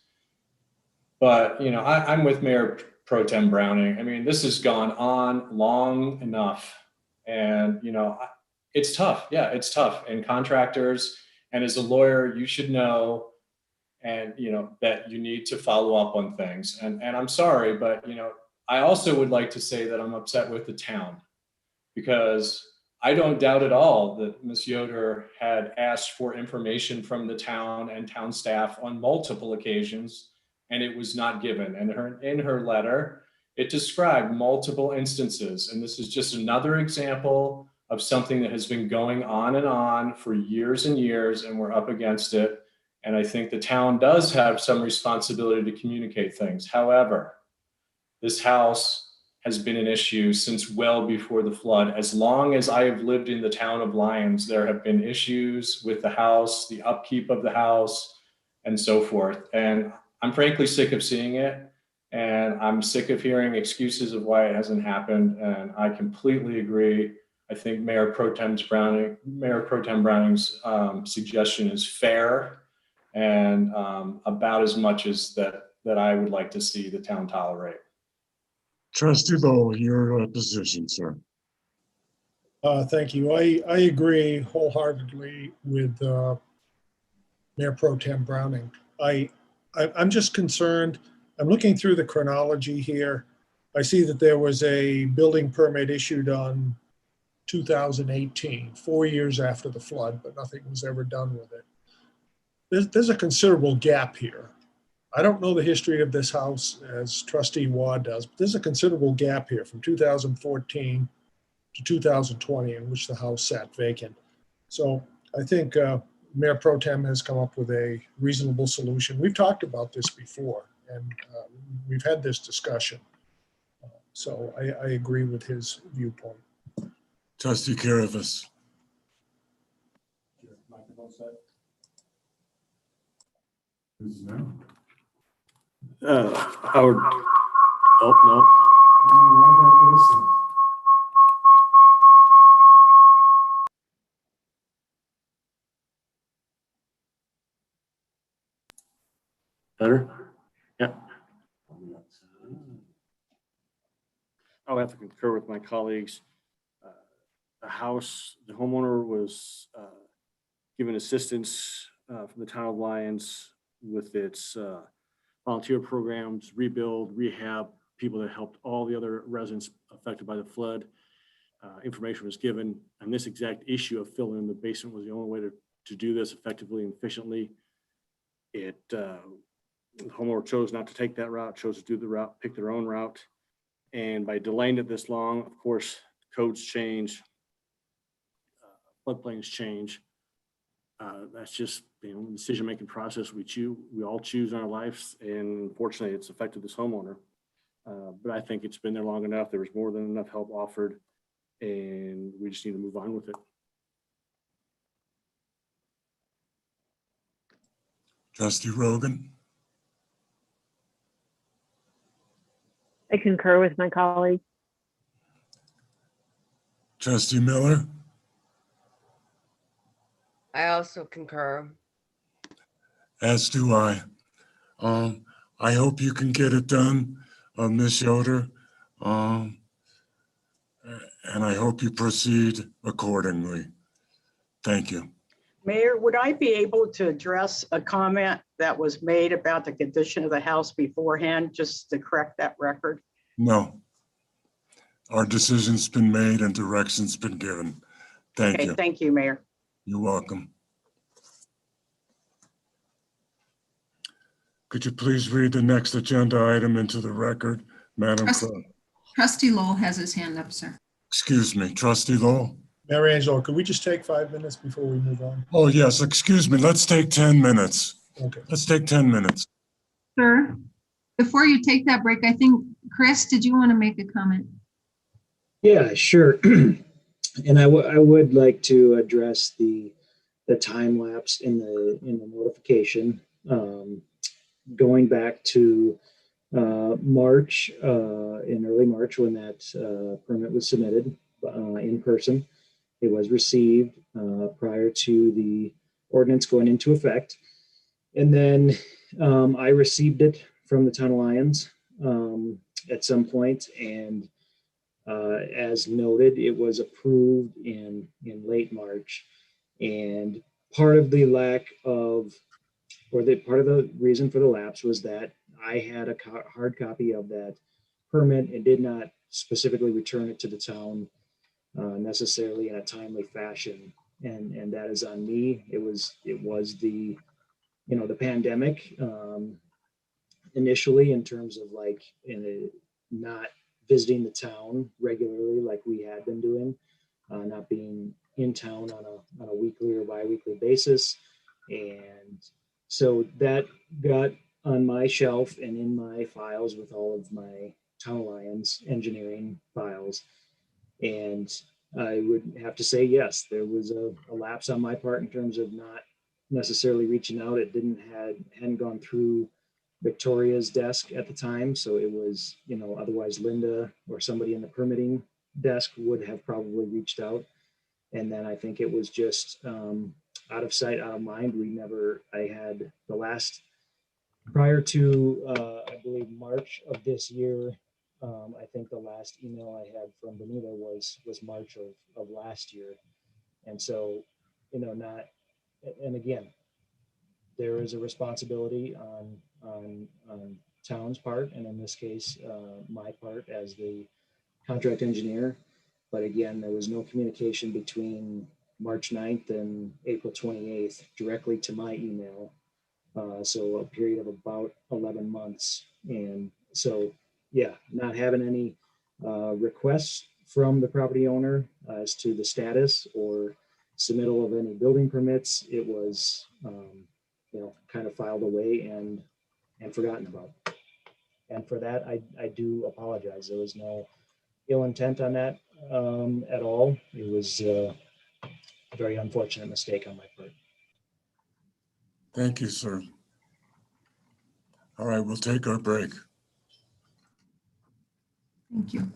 But, I'm with Mayor Pro Tem Browning. I mean, this has gone on long enough, and, it's tough. Yeah, it's tough. And contractors, and as a lawyer, you should know, and, that you need to follow up on things. And I'm sorry, but, I also would like to say that I'm upset with the town, because I don't doubt at all that Ms. Yoder had asked for information from the town and town staff on multiple occasions, and it was not given. And in her letter, it described multiple instances. And this is just another example of something that has been going on for years and years, and we're up against it. And I think the town does have some responsibility to communicate things. However, this house has been an issue since well before the flood. As long as I have lived in the town of Lyons, there have been issues with the house, the upkeep of the house, and so forth. And I'm frankly sick of seeing it. And I'm sick of hearing excuses of why it hasn't happened. And I completely agree. I think Mayor Pro Tem Browning's suggestion is fair, and about as much as that I would like to see the town tolerate. Trustee Lowell, your position, sir. Thank you. I agree wholeheartedly with Mayor Pro Tem Browning. I'm just concerned. I'm looking through the chronology here. I see that there was a building permit issued on 2018, 4 years after the flood, but nothing was ever done with it. There's a considerable gap here. I don't know the history of this house as Trustee Waugh does, but there's a considerable gap here from 2014 to 2020 in which the house sat vacant. So I think Mayor Pro Tem has come up with a reasonable solution. We've talked about this before, and we've had this discussion. So I agree with his viewpoint. Trustee Caravas. I would, oh, no. Better? Yeah. I'll have to concur with my colleagues. The homeowner was given assistance from the town of Lyons with its volunteer programs, rebuild, rehab, people that helped all the other residents affected by the flood. Information was given, and this exact issue of filling in the basement was the only way to do this effectively and efficiently. The homeowner chose not to take that route, chose to do the route, pick their own route. And by delaying it this long, of course, codes change, floodplains change. That's just, decision-making process we all choose in our lives. And unfortunately, it's affected this homeowner. But I think it's been there long enough. There was more than enough help offered, and we just need to move on with it. Trustee Rogan. I concur with my colleague. Trustee Miller. I also concur. As do I. I hope you can get it done, Ms. Yoder. And I hope you proceed accordingly. Thank you. Mayor, would I be able to address a comment that was made about the condition of the house beforehand, just to correct that record? No. Our decision's been made and direction's been given. Thank you. Thank you, Mayor. You're welcome. Could you please read the next agenda item into the record, Madam Clerk? Trustee Lowell has his hand up, sir. Excuse me, Trustee Lowell. Mayor Angelo, could we just take 5 minutes before we move on? Oh, yes, excuse me. Let's take 10 minutes. Okay. Let's take 10 minutes. Sir, before you take that break, I think, Chris, did you want to make a comment? Yeah, sure. And I would like to address the time lapse in the notification. Going back to March, in early March, when that permit was submitted in person, it was received prior to the ordinance going into effect. And then I received it from the town of Lyons at some point, and as noted, it was approved in late March. And part of the part of the reason for the lapse was that I had a hard copy of that permit and did not specifically return it to the town necessarily in a timely fashion. And that is on me. It was the, the pandemic initially, in terms of like not visiting the town regularly like we had been doing, not being in town on a weekly or bi-weekly basis. And so that got on my shelf and in my files with all of my Town Alliance engineering files. And I would have to say, yes, there was a lapse on my part in terms of not necessarily reaching out. It hadn't gone through Victoria's desk at the time. So it was, otherwise Linda or somebody in the permitting desk would have probably reached out. And then I think it was just out of sight, out of mind. I had the last, prior to, I believe, March of this year, I think the last email I had from Benita was March of last year. And so, and again, there is a responsibility on town's part, and in this case, my part as the contract engineer. But again, there was no communication between March 9th and April 28th directly to my email. So a period of about 11 months. And so, yeah, not having any requests from the property owner as to the status or submittal of any building permits. It was, kind of filed away and forgotten about. And for that, I do apologize. There was no ill intent on that at all. It was a very unfortunate mistake on my part. Thank you, sir. All right, we'll take our break. Thank you.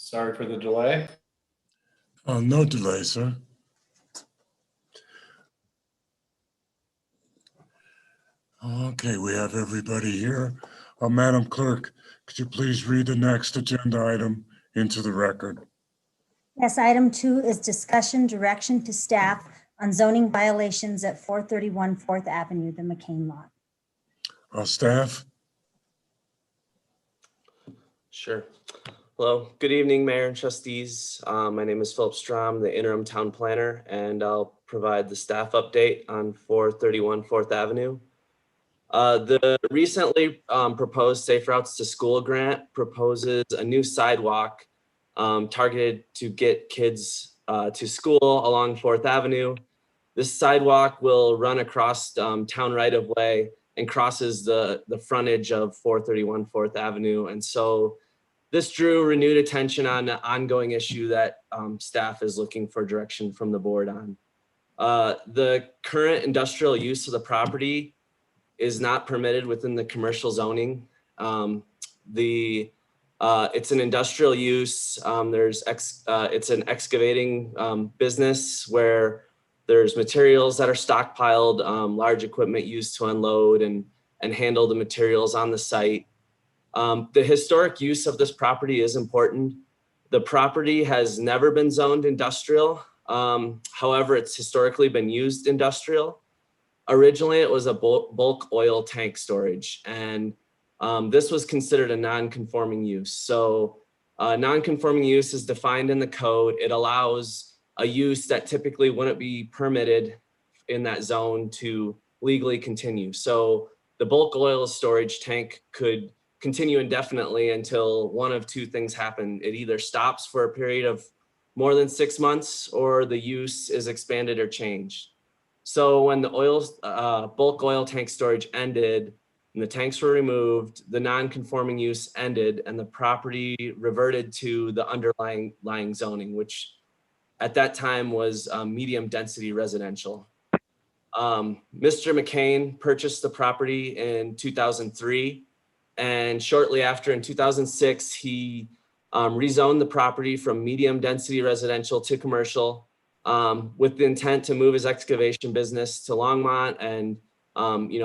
Sorry for the delay. No delay, sir. Okay, we have everybody here. Madam Clerk, could you please read the next agenda item into the record? Yes, item 2 is discussion direction to staff on zoning violations at 431 4th Avenue, the McCain lot. Staff? Sure. Hello, good evening, Mayor and Trustees. My name is Philip Strom, the interim town planner, and I'll provide the staff update on 431 4th Avenue. The recently proposed Safe Routes to School grant proposes a new sidewalk targeted to get kids to school along 4th Avenue. This sidewalk will run across town right of way and crosses the frontage of 431 4th Avenue. And so this drew renewed attention on an ongoing issue that staff is looking for direction from the board on. The current industrial use of the property is not permitted within the commercial zoning. It's an industrial use. It's an excavating business where there's materials that are stockpiled, large equipment used to unload and handle the materials on the site. The historic use of this property is important. The property has never been zoned industrial. However, it's historically been used industrial. Originally, it was a bulk oil tank storage, and this was considered a non-conforming use. So non-conforming use is defined in the code. It allows a use that typically wouldn't be permitted in that zone to legally continue. So the bulk oil storage tank could continue indefinitely until one of two things happen. It either stops for a period of more than 6 months, or the use is expanded or changed. So when the bulk oil tank storage ended and the tanks were removed, the non-conforming use ended and the property reverted to the underlying zoning, which at that time was medium density residential. Mr. McCain purchased the property in 2003. And shortly after, in 2006, he rezoned the property from medium density residential to commercial with the intent to move his excavation business to Longmont and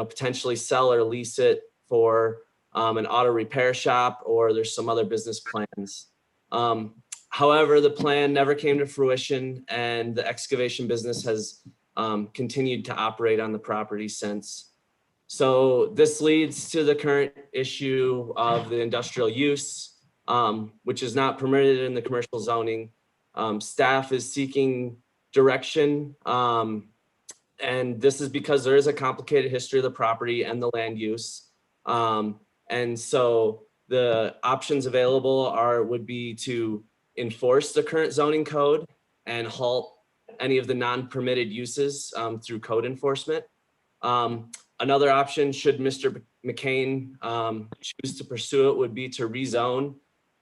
potentially sell or lease it for an auto repair shop, or there's some other business plans. However, the plan never came to fruition, and the excavation business has continued to operate on the property since. So this leads to the current issue of the industrial use, which is not permitted in the commercial zoning. Staff is seeking direction, and this is because there is a complicated history of the property and the land use. And so the options available would be to enforce the current zoning code and halt any of the non-permitted uses through code enforcement. Another option, should Mr. McCain choose to pursue it, would be to rezone,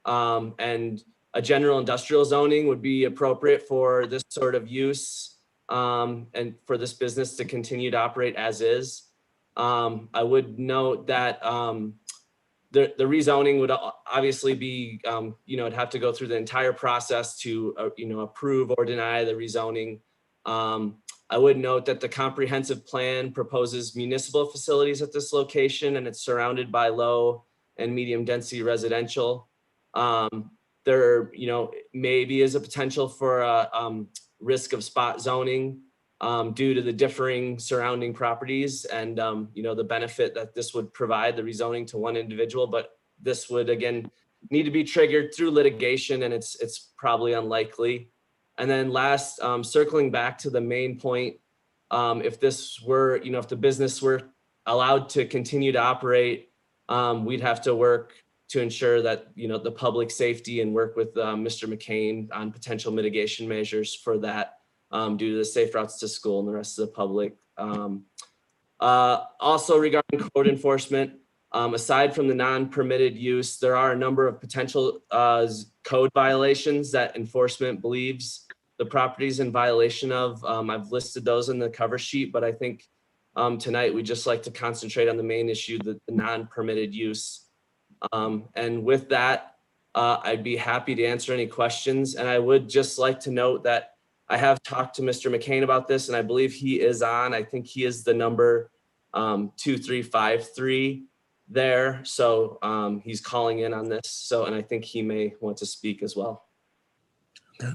and a general industrial zoning would be appropriate for this sort of use and for this business to continue to operate as is. I would note that the rezoning would obviously be, it'd have to go through the entire process to, approve or deny the rezoning. I would note that the comprehensive plan proposes municipal facilities at this location, and it's surrounded by low and medium density residential. There, maybe is a potential for a risk of spot zoning due to the differing surrounding properties and, the benefit that this would provide, the rezoning to one individual, but this would, again, need to be triggered through litigation, and it's probably unlikely. And then last, circling back to the main point, if this were, if the business were allowed to continue to operate, we'd have to work to ensure that, the public safety and work with Mr. McCain on potential mitigation measures for that due to the Safe Routes to School and the rest of the public. Also regarding code enforcement, aside from the non-permitted use, there are a number of potential code violations that enforcement believes the property's in violation of. I've listed those in the cover sheet, but I think tonight we just like to concentrate on the main issue, the non-permitted use. And with that, I'd be happy to answer any questions. And I would just like to note that I have talked to Mr. McCain about this, and I believe he is on. I think he is the number 2353 there. So he's calling in on this. So, and I think he may want to speak as well. Okay.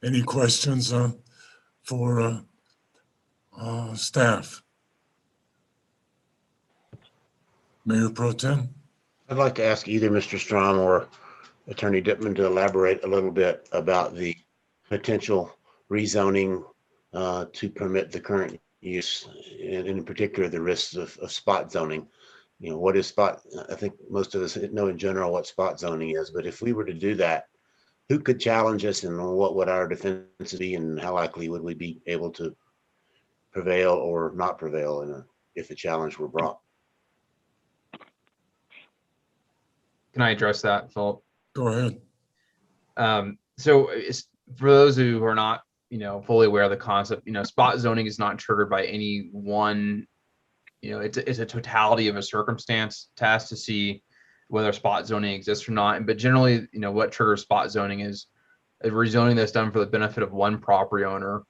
Any questions for staff? Mayor Pro Tem? I'd like to ask either Mr. Strom or Attorney Dittman to elaborate a little bit about the potential rezoning to permit the current use, and in particular, the risks of spot zoning. You know, what is spot? I think most of us know in general what spot zoning is, but if we were to do that, who could challenge us, and what would our defense be, and how likely would we be able to prevail or not prevail if a challenge were brought? Can I address that, Philip? Go ahead. For those who are not, fully aware of the concept, spot zoning is not triggered by any one, it's a totality of a circumstance test to see whether spot zoning exists or not. But generally, what triggers spot zoning is a rezoning that's done for the benefit of one property owner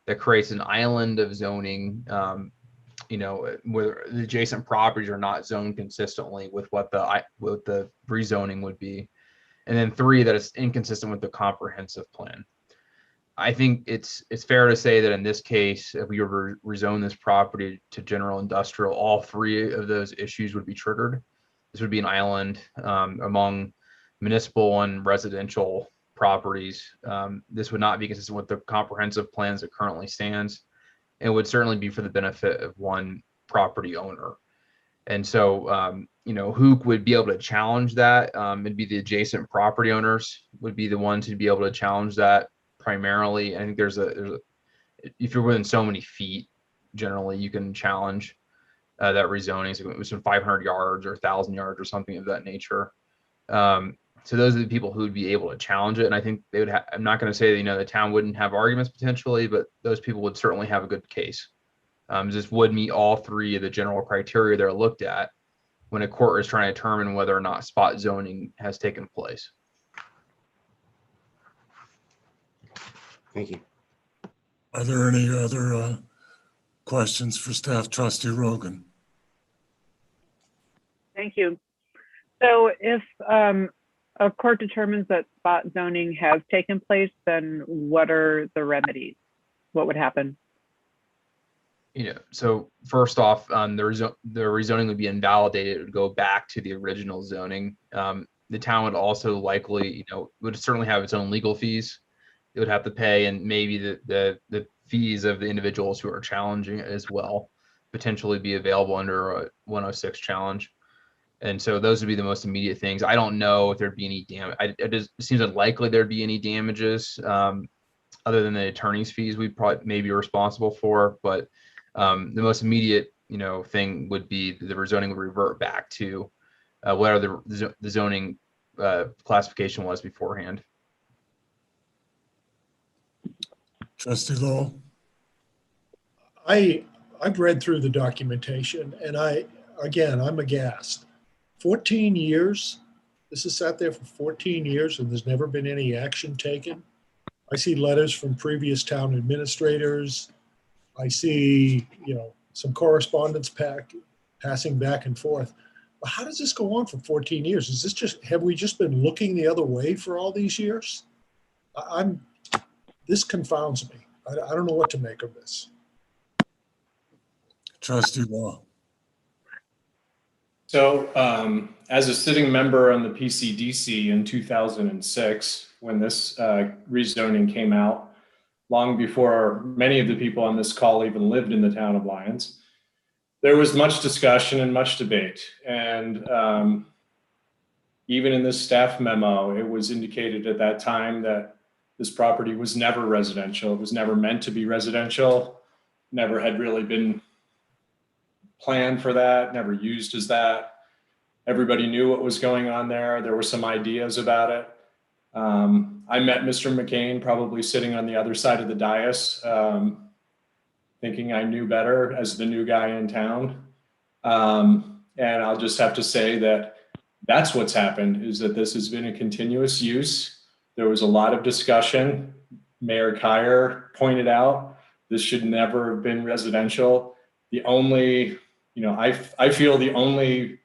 that creates an island of zoning, where the adjacent properties are not zoned consistently with what the rezoning would be. And then 3, that it's inconsistent with the comprehensive plan. I think it's fair to say that in this case, if we were to rezone this property to general industrial, all 3 of those issues would be triggered. This would be an island among municipal and residential properties. This would not be consistent with the comprehensive plans that currently stands. It would certainly be for the benefit of one property owner. And so, who would be able to challenge that? It'd be the adjacent property owners would be the ones who'd be able to challenge that primarily. I think if you're within so many feet, generally you can challenge that rezoning. So it was 500 yards or 1,000 yards or something of that nature. So those are the people who would be able to challenge it. And I think they would I'm not going to say that, the town wouldn't have arguments potentially, but those people would certainly have a good case. This would meet all 3 of the general criteria that are looked at when a court is trying to determine whether or not spot zoning has taken place. Thank you. Are there any other questions for staff? Trustee Rogan? Thank you. So if a court determines that spot zoning has taken place, then what are the remedies? What would happen? So first off, the rezoning would be invalidated. It would go back to the original zoning. The town would also likely, would certainly have its own legal fees it would have to pay, and maybe the fees of the individuals who are challenging it as well potentially be available under a 106 challenge. And so those would be the most immediate things. I don't know if there'd be any damage. It seems unlikely there'd be any damages other than the attorney's fees we'd probably may be responsible for. But the most immediate, thing would be the rezoning would revert back to whatever the zoning classification was beforehand. Trustee Lowell? I've read through the documentation, and I'm aghast. 14 years. This has sat there for 14 years, and there's never been any action taken. I see letters from previous town administrators. I see, some correspondence passing back and forth. But how does this go on for 14 years? Have we just been looking the other way for all these years? This confounds me. I don't know what to make of this. Trustee Law. So as a sitting member on the PCDC in 2006, when this rezoning came out, long before many of the people on this call even lived in the town of Lyons, there was much discussion and much debate. And even in this staff memo, it was indicated at that time that this property was never residential. It was never meant to be residential, never had really been planned for that, never used as that. Everybody knew what was going on there. There were some ideas about it. I met Mr. McCain probably sitting on the other side of the dais, thinking I knew better as the new guy in town. And I'll just have to say that That's what's happened, is that this has been a continuous use. There was a lot of discussion. Mayor Kyer pointed out this should never have been residential. The only, I feel the only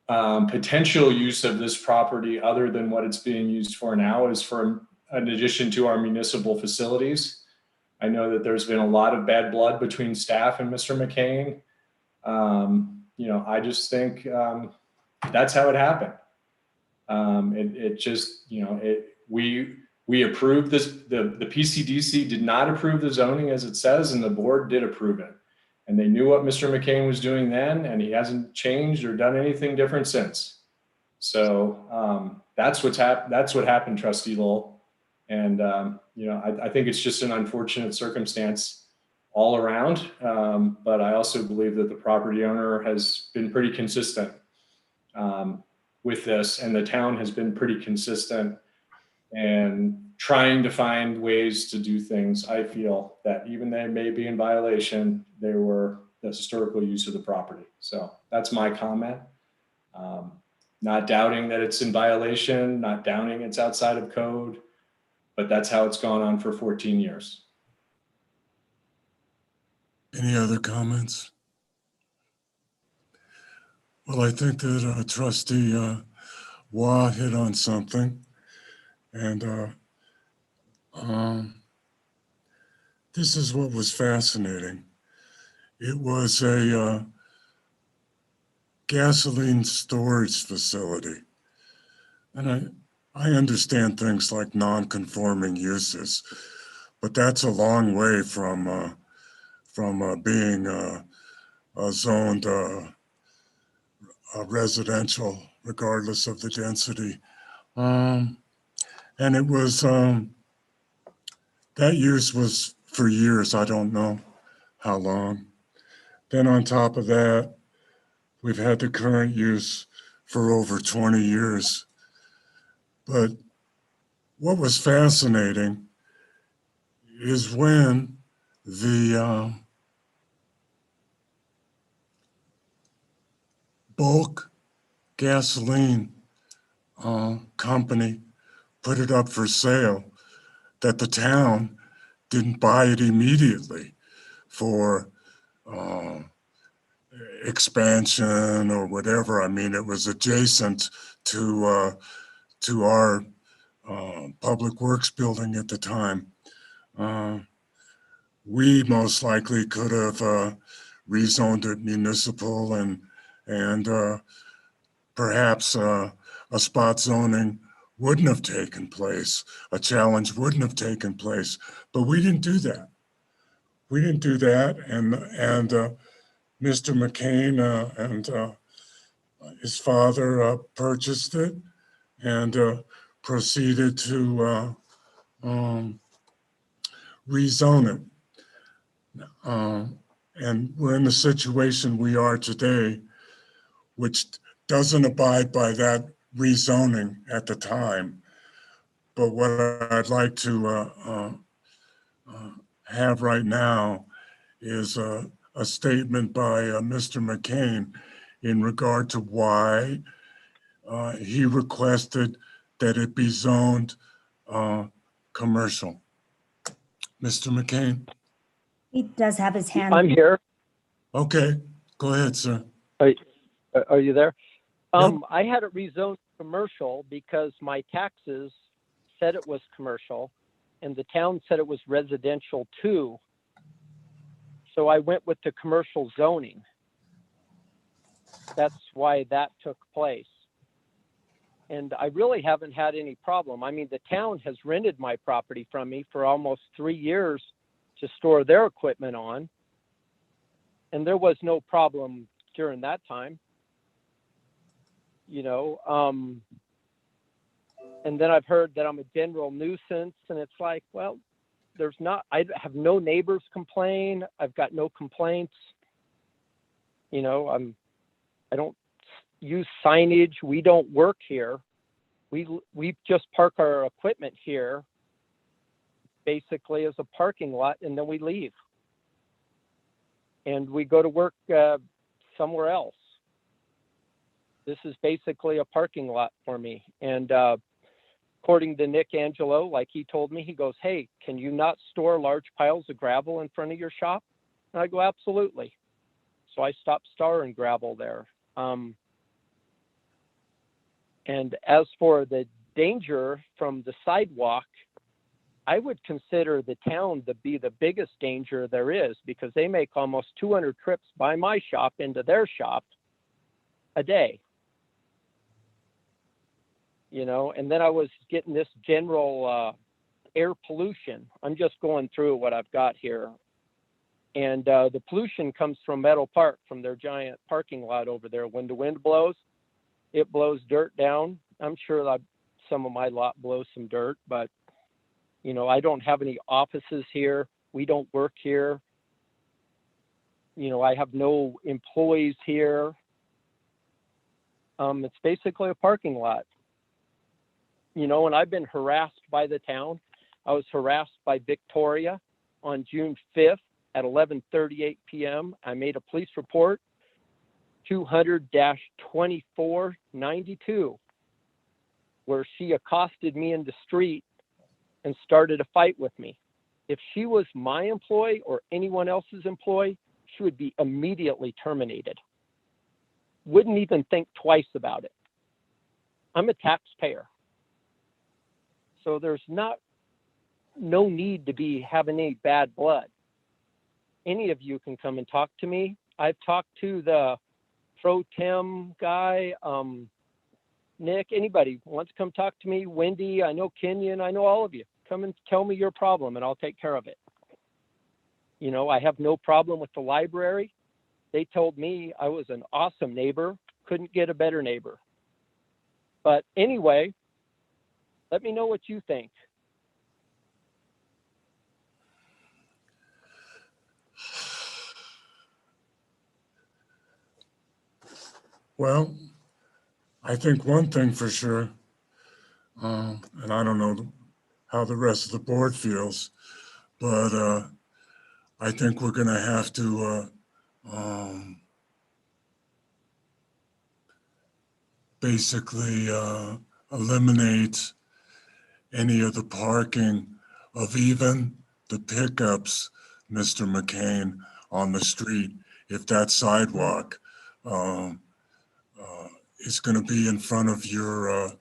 potential use of this property other than what it's being used for now is for an addition to our municipal facilities. I know that there's been a lot of bad blood between staff and Mr. McCain. I just think that's how it happened. We approved this. The PCDC did not approve the zoning as it says, and the board did approve it. And they knew what Mr. McCain was doing then, and he hasn't changed or done anything different since. So that's what happened, Trustee Lowell. And I think it's just an unfortunate circumstance all around. But I also believe that the property owner has been pretty consistent with this, and the town has been pretty consistent and trying to find ways to do things. I feel that even they may be in violation, they were the historical use of the property. So that's my comment. Not doubting that it's in violation, not doubting it's outside of code, but that's how it's gone on for 14 years. Any other comments? Well, I think that Trustee Wah hit on something. And this is what was fascinating. It was a gasoline storage facility. And I understand things like non-conforming uses, but that's a long way from being zoned residential, regardless of the density. And it was, that use was for years, I don't know how long. Then on top of that, we've had the current use for over 20 years. But what was fascinating is when the bulk gasoline company put it up for sale, that the town didn't buy it immediately for expansion or whatever. I mean, it was adjacent to our public works building at the time. We most likely could have rezoned it municipal and perhaps a spot zoning wouldn't have taken place, a challenge wouldn't have taken place, but we didn't do that. We didn't do that, and Mr. McCain and his father purchased it and proceeded to rezone it. And we're in the situation we are today, which doesn't abide by that rezoning at the time. But what I'd like to have right now is a statement by Mr. McCain in regard to why he requested that it be zoned commercial. Mr. McCain? He does have his hand. I'm here. Okay, go ahead, sir. Are you there? Yep. I had it rezoned commercial because my taxes said it was commercial and the town said it was residential too. So I went with the commercial zoning. That's why that took place. And I really haven't had any problem. I mean, the town has rented my property from me for almost 3 years to store their equipment on. And there was no problem during that time. And then I've heard that I'm a general nuisance, and it's like, well, I have no neighbors complain. I've got no complaints. I don't use signage. We don't work here. We just park our equipment here basically as a parking lot, and then we leave. And we go to work somewhere else. This is basically a parking lot for me. And according to Nick Angelo, like he told me, he goes, hey, can you not store large piles of gravel in front of your shop? And I go, absolutely. So I stopped storing gravel there. And as for the danger from the sidewalk, I would consider the town to be the biggest danger there is, because they make almost 200 trips by my shop into their shop a day. You know, and then I was getting this general air pollution. I'm just going through what I've got here. And the pollution comes from Meadow Park, from their giant parking lot over there. When the wind blows, it blows dirt down. I'm sure that some of my lot blows some dirt, but you know, I don't have any offices here. We don't work here. You know, I have no employees here. It's basically a parking lot. You know, and I've been harassed by the town. I was harassed by Victoria on June 5th at 11:38 p.m. I made a police report, 200-2492, where she accosted me in the street and started a fight with me. If she was my employee or anyone else's employee, she would be immediately terminated. Wouldn't even think twice about it. I'm a taxpayer. So there's no need to be having any bad blood. Any of you can come and talk to me. I've talked to the pro tem guy, Nick, anybody wants to come talk to me, Wendy, I know Kenyon, I know all of you. Come and tell me your problem and I'll take care of it. You know, I have no problem with the library. They told me I was an awesome neighbor, couldn't get a better neighbor. But anyway, let me know what you think. Well, I think one thing for sure, and I don't know how the rest of the board feels, but I think we're going to have to basically eliminate any of the parking of even the pickups, Mr. McCain, on the street. If that sidewalk is going to be in front of your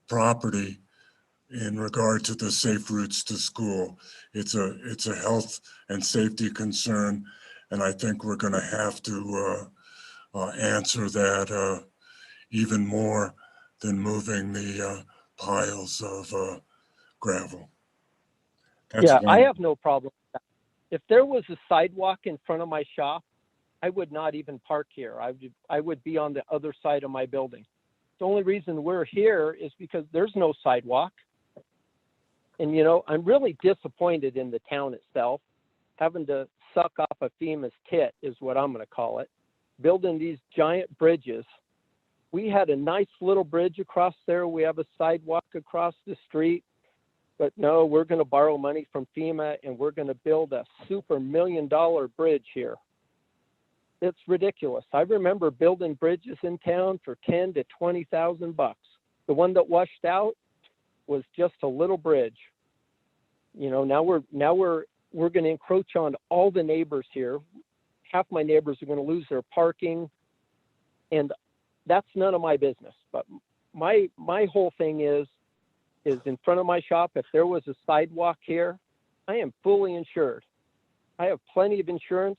property in regard to the safe routes to school, it's a health and safety concern, and I think we're going to have to answer that even more than moving the piles of gravel. That's Yeah, one. I have no problem with that. If there was a sidewalk in front of my shop, I would not even park here. I would be on the other side of my building. The only reason we're here is because there's no sidewalk. And, you know, I'm really disappointed in the town itself, having to suck off a FEMA's tit is what I'm going to call it, building these giant bridges. We had a nice little bridge across there. We have a sidewalk across the street. But no, we're going to borrow money from FEMA and we're going to build a super $1 million bridge here. It's ridiculous. I remember building bridges in town for 10 to 20,000 bucks. The one that washed out was just a little bridge. You know, now we're going to encroach on all the neighbors here. Half my neighbors are going to lose their parking, and that's none of my business. But my whole thing is in front of my shop. If there was a sidewalk here, I am fully insured. I have plenty of insurance.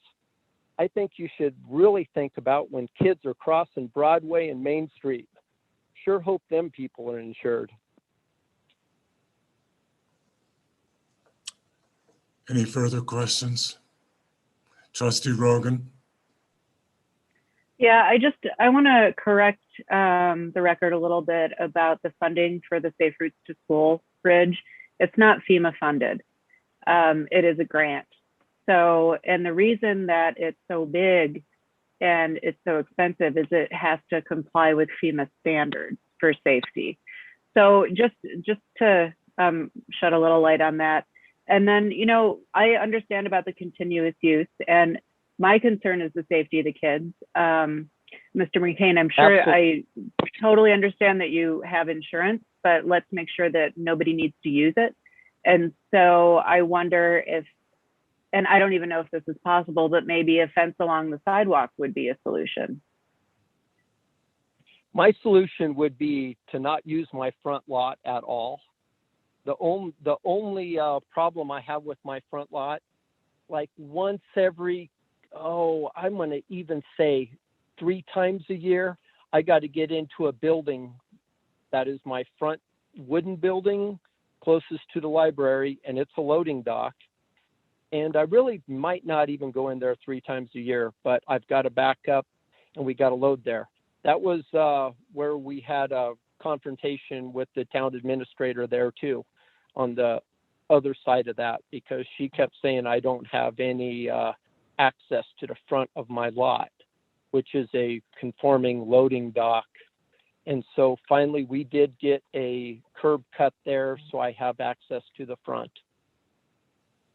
I think you should really think about when kids are crossing Broadway and Main Street. Sure hope them people are insured. Any further questions? Trustee Rogan? Yeah, I want to correct the record a little bit about the funding for the Safe Routes to School bridge. It's not FEMA funded. It is a grant. So, and the reason that it's so big and it's so expensive is it has to comply with FEMA standards for safety. So just to shed a little light on that. And then, you know, I understand about the continuous use, and my concern is the safety of the kids. Mr. McCain, I'm sure Absolutely. I totally understand that you have insurance, but let's make sure that nobody needs to use it. And so I wonder if, and I don't even know if this is possible, but maybe a fence along the sidewalk would be a solution. My solution would be to not use my front lot at all. The only problem I have with my front lot, like once every, I'm going to even say 3 times a year, I got to get into a building that is my front wooden building closest to the library, and it's a loading dock. And I really might not even go in there 3 times a year, but I've got to back up and we got to load there. That was where we had a confrontation with the town administrator there too, on the other side of that, because she kept saying I don't have any access to the front of my lot, which is a conforming loading dock. And so finally we did get a curb cut there, so I have access to the front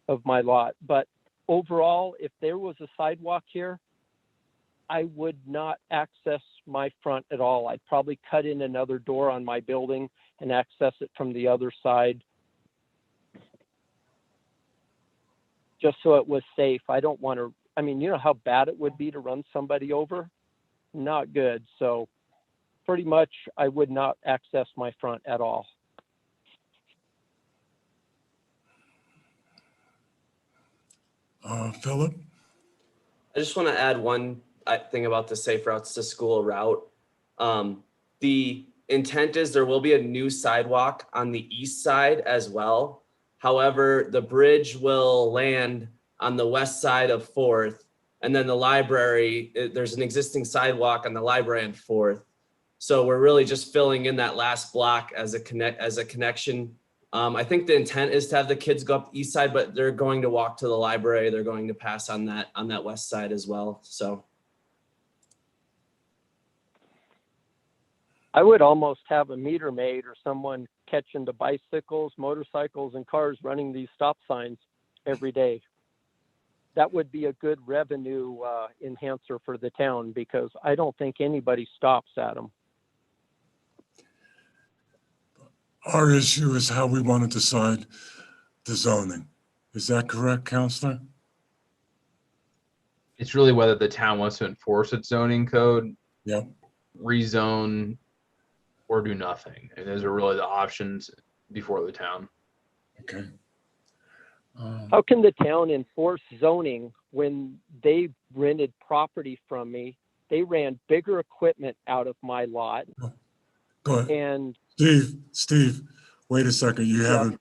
of my lot. But overall, if there was a sidewalk here, I would not access my front at all. I'd probably cut in another door on my building and access it from the other side, just so it was safe. I don't want to, I mean, you know how bad it would be to run somebody over? Not good. So pretty much I would not access my front at all. Philip? I just want to add one thing about the safe routes to school route. The intent is there will be a new sidewalk on the east side as well. However, the bridge will land on the west side of 4th, and then the library, there's an existing sidewalk on the library and 4th. So we're really just filling in that last block as a connection. I think the intent is to have the kids go up the east side, but they're going to walk to the library. They're going to pass on that west side as well. So I would almost have a meter maid or someone catching the bicycles, motorcycles, and cars running these stop signs every day. That would be a good revenue enhancer for the town, because I don't think anybody stops at them. Our issue is how we want to decide the zoning. Is that correct, Counselor? It's really whether the town wants to enforce its zoning code, Yep. rezone, or do nothing. And those are really the options before the town. Okay. How can the town enforce zoning when they rented property from me? They ran bigger equipment out of my lot. Go ahead. And Steve, wait a second. You haven't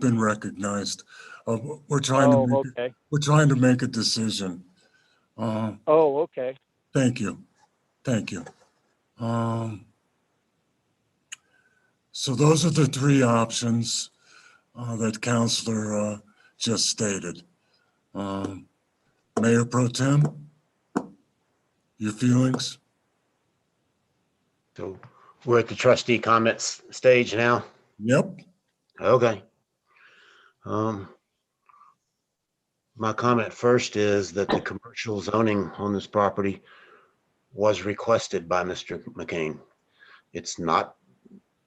been recognized. We're trying to make a decision. Okay. Thank you. So those are the 3 options that Counselor just stated. Mayor Pro Tem, your feelings? So we're at the trustee comments stage now? Yep. Okay. My comment first is that the commercial zoning on this property was requested by Mr. McCain. It's not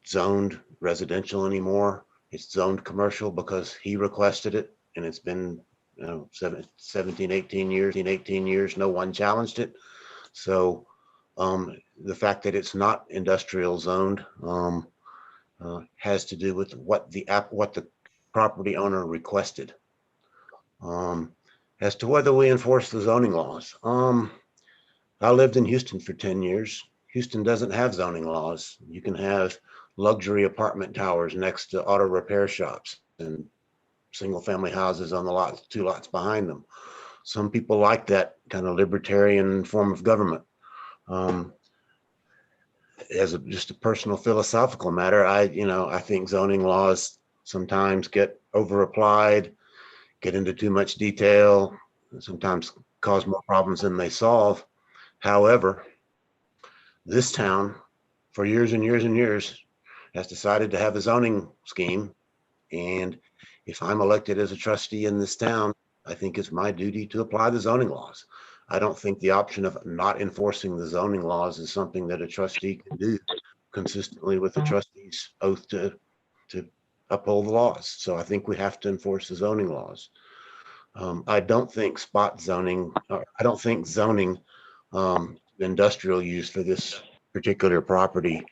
zoned residential anymore. It's zoned commercial because he requested it, and it's been 17, 18 years, no one challenged it. So the fact that it's not industrial zoned has to do with what the property owner requested. As to whether we enforce the zoning laws, I lived in Houston for 10 years. Houston doesn't have zoning laws. You can have luxury apartment towers next to auto repair shops and single family houses on the lots, 2 lots behind them. Some people like that kind of libertarian form of government. As just a personal philosophical matter, I think zoning laws sometimes get over applied, get into too much detail, sometimes cause more problems than they solve. However, this town for years and years and years has decided to have a zoning scheme. And if I'm elected as a trustee in this town, I think it's my duty to apply the zoning laws. I don't think the option of not enforcing the zoning laws is something that a trustee can do consistently with the trustee's oath to uphold the laws. So I think we have to enforce the zoning laws. I don't think spot zoning, or I don't think zoning industrial use for this particular property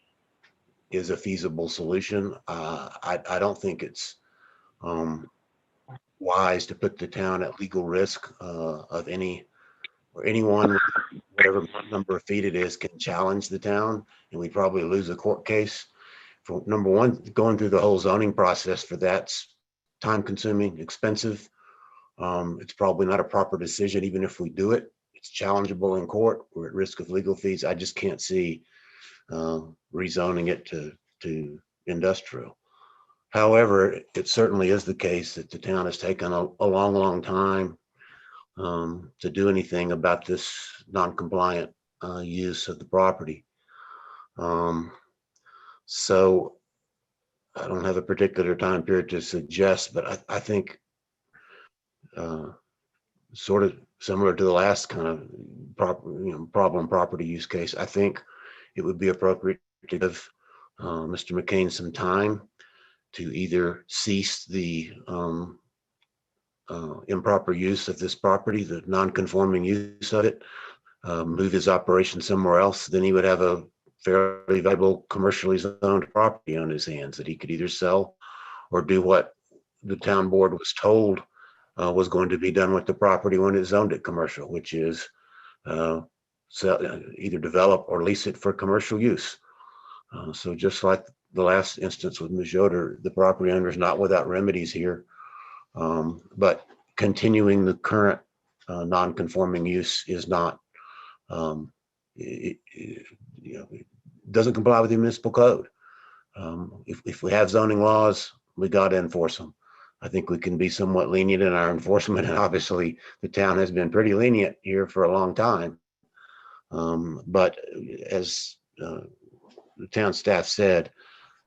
is a feasible solution. I don't think it's wise to put the town at legal risk of anyone, whatever number of feet it is, can challenge the town, and we probably lose a court case. For number one, going through the whole zoning process for that's time consuming, expensive. It's probably not a proper decision, even if we do it. It's challengeable in court. We're at risk of legal fees. I just can't see rezoning it to industrial. However, it certainly is the case that the town has taken a long time to do anything about this non-compliant use of the property. So I don't have a particular time period to suggest, but I think sort of similar to the last kind of problem property use case, I think it would be appropriate to give Mr. McCain some time to either cease the improper use of this property, the non-conforming use of it, move his operation somewhere else. Then he would have a fairly valuable commercially zoned property on his hands that he could either sell or do what the town board was told was going to be done with the property when it zoned it commercial, which is either develop or lease it for commercial use. So just like the last instance with Ms. Yoder, the property owner is not without remedies here, but continuing the current non-conforming use is not, it doesn't comply with the municipal code. If we have zoning laws, we got to enforce them. I think we can be somewhat lenient in our enforcement, and obviously the town has been pretty lenient here for a long time. But as the town staff said,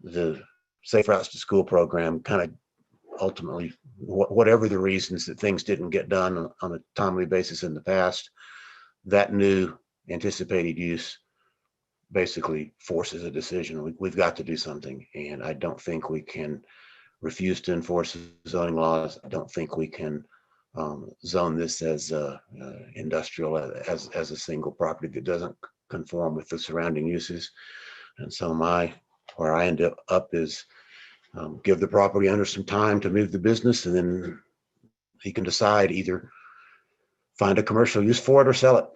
the Safe Routes to School program kind of ultimately, whatever the reasons that things didn't get done on a timely basis in the past, that new anticipated use basically forces a decision. We've got to do something, and I don't think we can refuse to enforce zoning laws. I don't think we can zone this as industrial as a single property that doesn't conform with the surrounding uses. And so where I end up is give the property owner some time to move the business, and then he can decide either find a commercial use for it or sell it.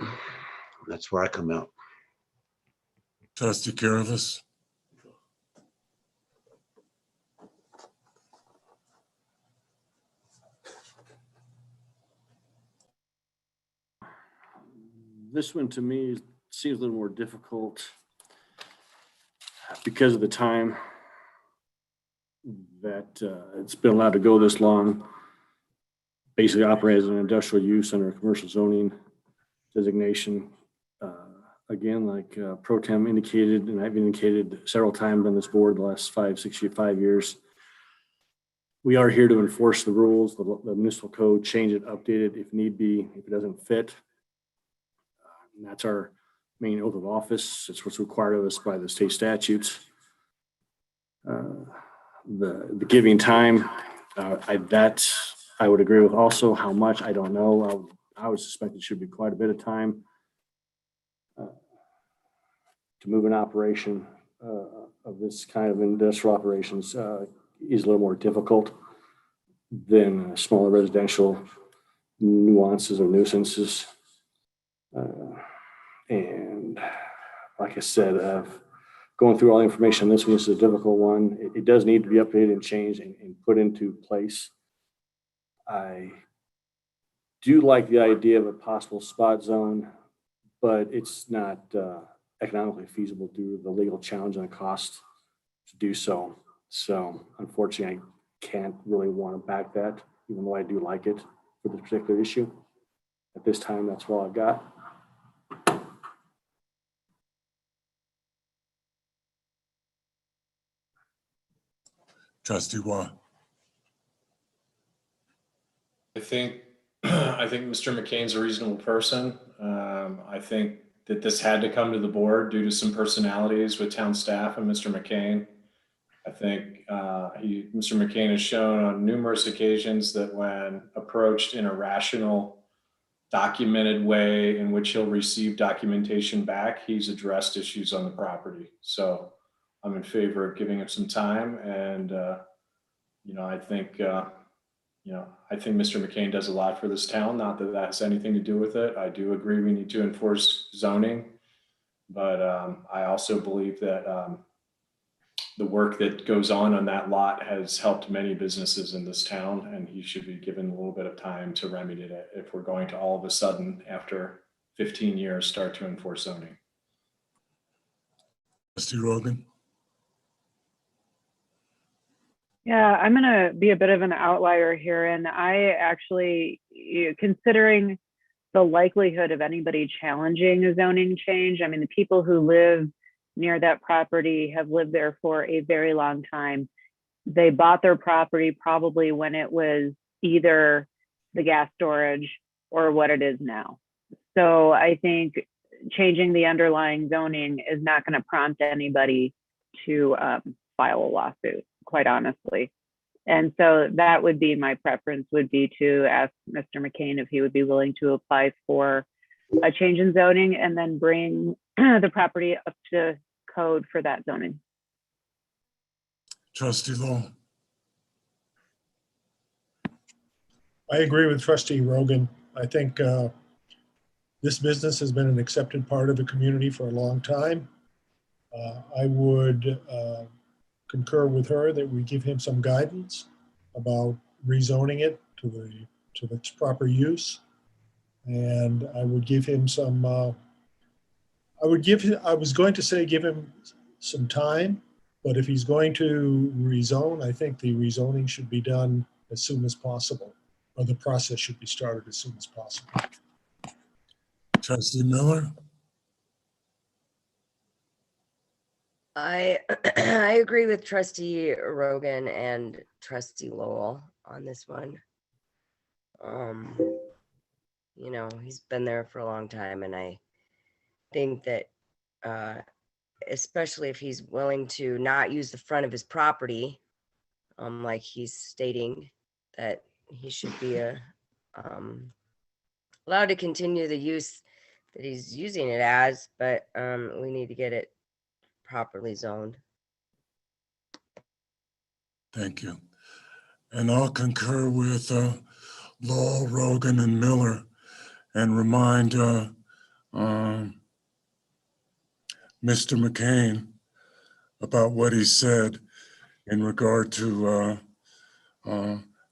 That's where I come out. Trustee Caravas. This one to me seems a little more difficult because of the time that it's been allowed to go this long, basically operate as an industrial use under a commercial zoning designation. Again, like Pro Tem indicated, and I've indicated several times on this board the last 5 years, we are here to enforce the rules, the municipal code, change it, update it if need be, if it doesn't fit. And that's our main oath of office. It's what's required of us by the state statutes. The giving time, I would agree with. Also, how much, I don't know. I would suspect it should be quite a bit of time to move an operation of this kind of industrial operations is a little more difficult than smaller residential nuances or nuisances. And like I said, going through all the information, this one is a difficult one. It does need to be updated and changed and put into place. I do like the idea of a possible spot zone, but it's not economically feasible due to the legal challenge and the cost to do so. So unfortunately, I can't really want to back that, even though I do like it for this particular issue. At this time, that's all I've got. Trustee Waugh. I think I think Mr. McCain's a reasonable person. I think that this had to come to the board due to some personalities with town staff and Mr. McCain. I think Mr. McCain has shown on numerous occasions that when approached in a rational, documented way in which he'll receive documentation back, he's addressed issues on the property. So I'm in favor of giving him some time. And, I think, I think Mr. McCain does a lot for this town. Not that that has anything to do with it. I do agree we need to enforce zoning. But I also believe that the work that goes on that lot has helped many businesses in this town, and he should be given a little bit of time to remedy it if we're going to all of a sudden, after 15 years, start to enforce zoning. Trustee Rogan? Yeah, I'm going to be a bit of an outlier here. And I actually, considering the likelihood of anybody challenging a zoning change, I mean, the people who live near that property have lived there for a very long time. They bought their property probably when it was either the gas storage or what it is now. So I think changing the underlying zoning is not going to prompt anybody to file a lawsuit, quite honestly. And so that would be my preference, would be to ask Mr. McCain if he would be willing to apply for a change in zoning and then bring the property up to code for that zoning. Trustee Lowell? I agree with Trustee Rogan. I think this business has been an accepted part of the community for a long time. I would concur with her that we give him some guidance about rezoning it to its proper use. And I would give him some, I was going to say give him some time, but if he's going to rezone, I think the rezoning should be done as soon as possible, or the process should be started as soon as possible. Trustee Miller? I I agree with Trustee Rogan and Trustee Lowell on this one. He's been there for a long time, and I think that especially if he's willing to not use the front of his property, like he's stating that he should be allowed to continue the use that he's using it as, but we need to get it properly zoned. Thank you. And I'll concur with Lowell, Rogan, and Miller, and remind Mr. McCain about what he said in regard to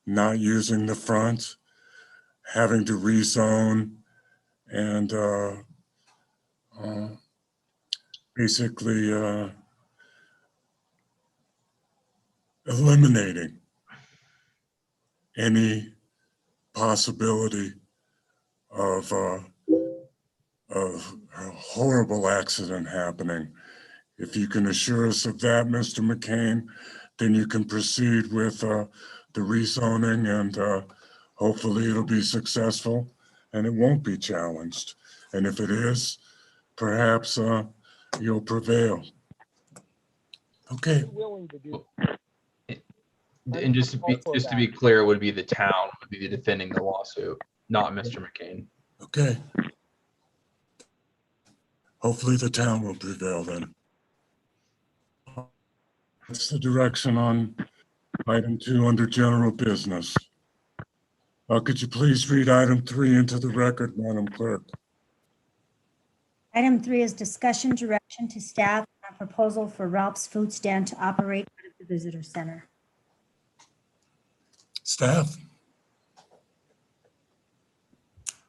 not using the front, having to rezone, and basically eliminating any possibility of a horrible accident happening. If you can assure us of that, Mr. McCain, then you can proceed with the rezoning, and hopefully it'll be successful and it won't be challenged. And if it is, perhaps you'll prevail. Okay. Willing to do. And just to be clear, it would be the town would be defending the lawsuit, not Mr. McCain. Okay. Hopefully the town will prevail then. That's the direction on item 2 under general business. Could you please read item 3 into the record, Madam Clerk? Item 3 is discussion direction to staff on a proposal for Ralph's Food Stand to operate out of the visitor center. Staff?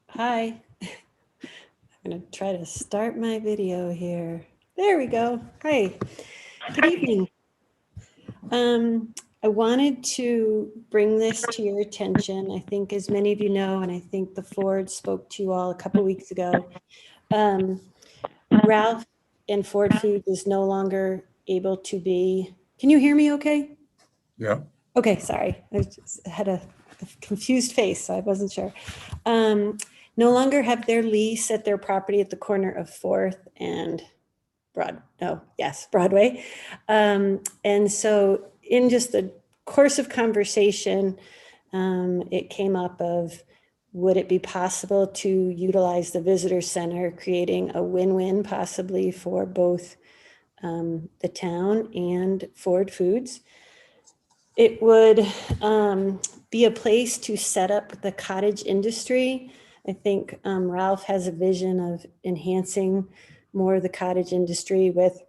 Hi. I'm going to try to start my video here. There we go. Hi. Good evening. I wanted to bring this to your attention. I think, as many of you know, and I think the Ford spoke to you all a couple weeks ago, Ralph and Ford Foods is no longer able to be. Can you hear me okay? Yeah. Okay, sorry. I just had a confused face, so I wasn't sure. No longer have their lease at their property at the corner of 4th and Broadway. And so in just the course of conversation, it came up of, would it be possible to utilize the visitor center, creating a win-win possibly for both the town and Ford Foods? It would be a place to set up the cottage industry. I think Ralph has a vision of enhancing more of the cottage industry with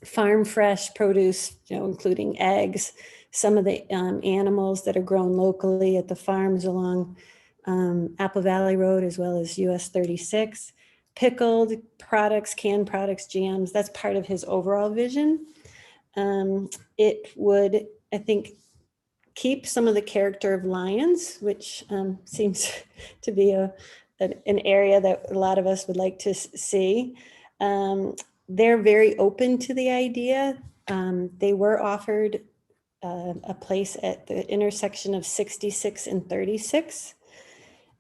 farm fresh produce, including eggs, some of the animals that are grown locally at the farms along Apple Valley Road, as well as US 36, pickled products, canned products, jams. That's part of his overall vision. It would, I think, keep some of the character of Lions, which seems to be an area that a lot of us would like to see. They're very open to the idea. They were offered a place at the intersection of 66 and 36.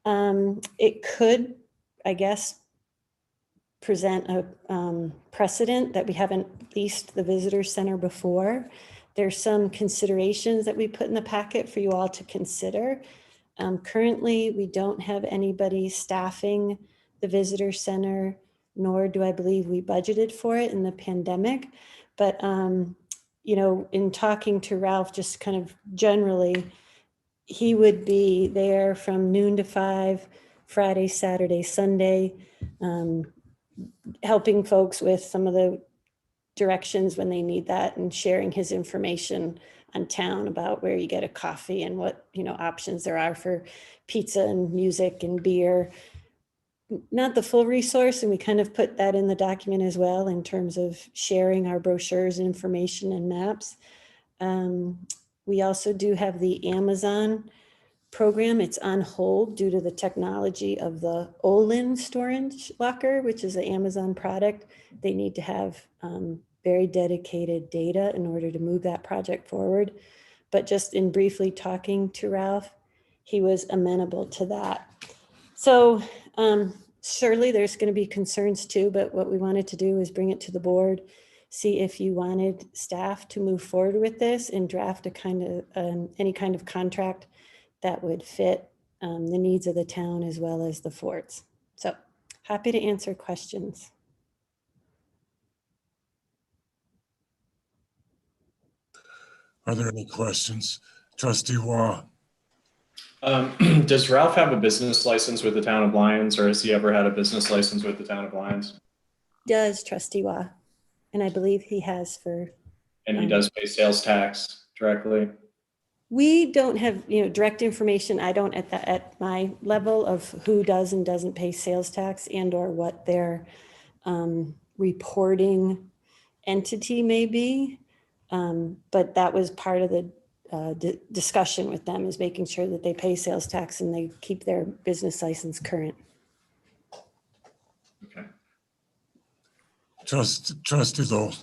It could, I guess, present a precedent that we haven't leased the visitor center before. There's some considerations that we put in the packet for you all to consider. Currently, we don't have anybody staffing the visitor center, nor do I believe we budgeted for it in the pandemic. But, in talking to Ralph, just kind of generally, he would be there from noon to 5, Friday, Saturday, Sunday, helping folks with some of the directions when they need that, and sharing his information on town about where you get a coffee and what options there are for pizza and music and beer. Not the full resource, and we kind of put that in the document as well in terms of sharing our brochures, information, and maps. We also do have the Amazon program. It's on hold due to the technology of the Olin storage locker, which is an Amazon product. They need to have very dedicated data in order to move that project forward. But just in briefly talking to Ralph, he was amenable to that. So surely there's going to be concerns too, but what we wanted to do is bring it to the board, see if you wanted staff to move forward with this and draft a kind of any kind of contract that would fit the needs of the town as well as the forts. So happy to answer questions. Are there any questions? Trustee Waugh. Does Ralph have a business license with the town of Lyons, or has he ever had a business license with the town of Lyons? Does Trustee Waugh, and I believe he has for. And he does pay sales tax directly? We don't have direct information. I don't at my level of who does and doesn't pay sales tax and or what their reporting entity may be. But that was part of the discussion with them, is making sure that they pay sales tax and they keep their business license current. Okay. Trustee Lowell.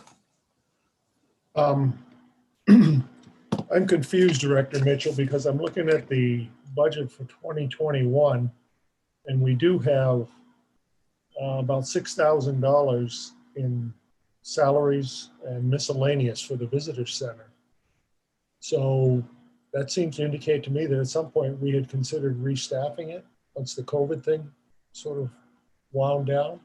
I'm confused, Director Mitchell, because I'm looking at the budget for 2021, and we do have about $6,000 in salaries and miscellaneous for the visitor center. So that seems to indicate to me that at some point we had considered restaffing it once the COVID thing sort of wound down.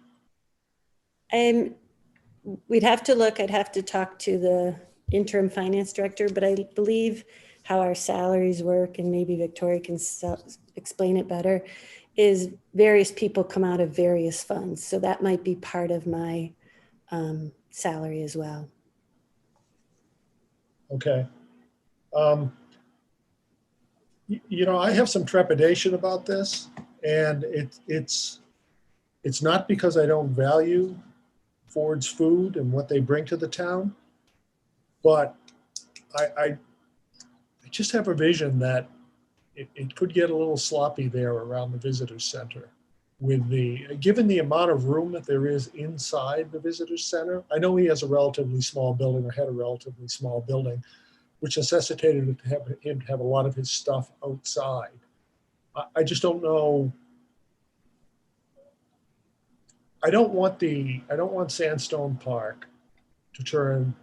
We'd have to look. I'd have to talk to the interim finance director, but I believe how our salaries work, and maybe Victoria can explain it better, is various people come out of various funds. So that might be part of my salary as well. Okay. I have some trepidation about this, and it's not because I don't value Ford's food and what they bring to the town, but I just have a vision that it could get a little sloppy there around the visitor center. Given the amount of room that there is inside the visitor center, I know he has a relatively small building, or had a relatively small building, which necessitated him to have a lot of his stuff outside. I just don't know. I don't want Sandstone Park to turn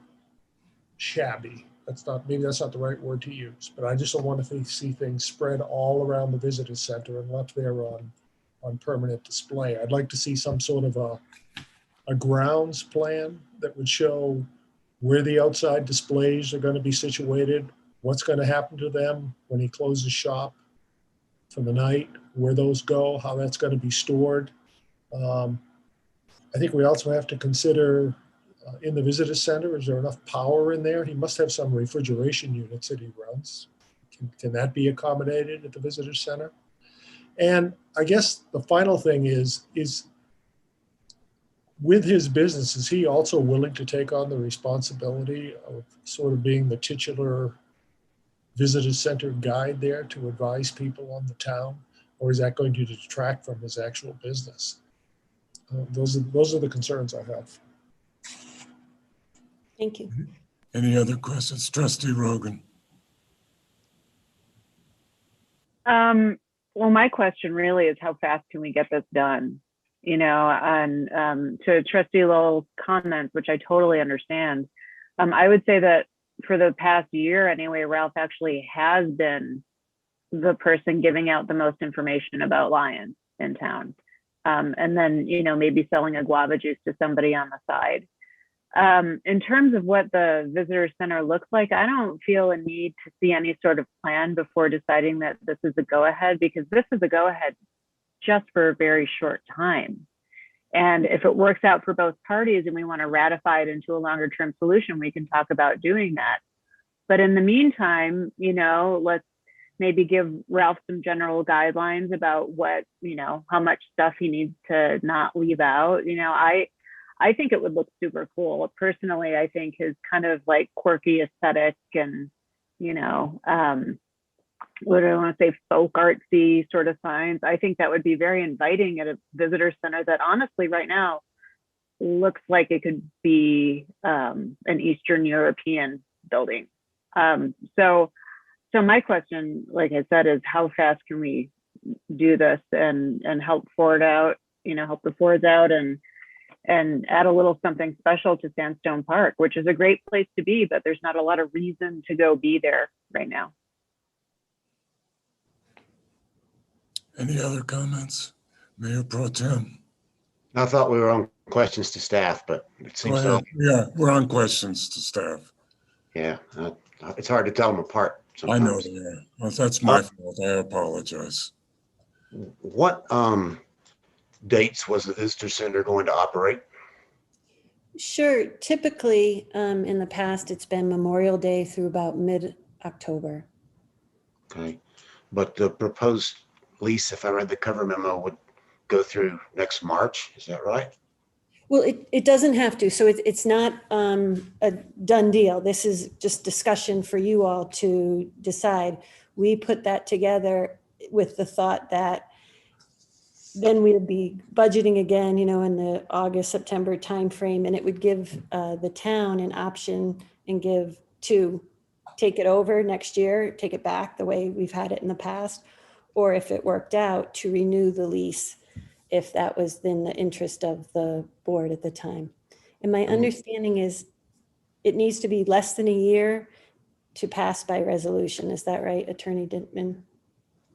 shabby. Maybe that's not the right word to use, but I just don't want to see things spread all around the visitor center and left there on permanent display. I'd like to see some sort of a grounds plan that would show where the outside displays are going to be situated, what's going to happen to them when he closes shop for the night, where those go, how that's going to be stored. I think we also have to consider in the visitor center, is there enough power in there? He must have some refrigeration units that he runs. Can that be accommodated at the visitor center? And I guess the final thing is with his business, is he also willing to take on the responsibility of sort of being the titular visitor center guide there to advise people on the town? Or is that going to detract from his actual business? Those are the concerns I have. Thank you. Any other questions? Trustee Rogan. Well, my question really is how fast can we get this done? You know, and to Trustee Lowell's comments, which I totally understand, I would say that for the past year anyway, Ralph actually has been the person giving out the most information about lions in town. And then, you know, maybe selling a guava juice to somebody on the side. In terms of what the visitor center looks like, I don't feel a need to see any sort of plan before deciding that this is a go-ahead, because this is a go-ahead just for a very short time. And if it works out for both parties and we want to ratify it into a longer-term solution, we can talk about doing that. But in the meantime, you know, let's maybe give Ralph some general guidelines about what, you know, how much stuff he needs to not leave out. You know, I think it would look super cool. Personally, I think his kind of like quirky aesthetic and, you know, what do I want to say, folk artsy sort of signs. I think that would be very inviting at a visitor center that honestly right now looks like it could be an Eastern European building. So my question, like I said, is how fast can we do this and help Ford out, you know, help the Fords out and add a little something special to Sandstone Park, which is a great place to be, but there's not a lot of reason to go be there right now. Any other comments? Mayor Pro Tem. I thought we were on questions to staff, but it seems so. Yeah, we're on questions to staff. Yeah, it's hard to tell them apart sometimes. I know they are. Well, that's my fault. I apologize. What dates was the visitor center going to operate? Sure. Typically, in the past, it's been Memorial Day through about mid-October. Okay, but the proposed lease, if I read the cover memo, would go through next March. Is that right? Well, it doesn't have to. So it's not a done deal. This is just discussion for you all to decide. We put that together with the thought that then we'll be budgeting again, you know, in the August, September timeframe, and it would give the town an option and give to take it over next year, take it back the way we've had it in the past, or if it worked out, to renew the lease if that was in the interest of the board at the time. And my understanding is it needs to be less than a year to pass by resolution. Is that right, Attorney Dintman?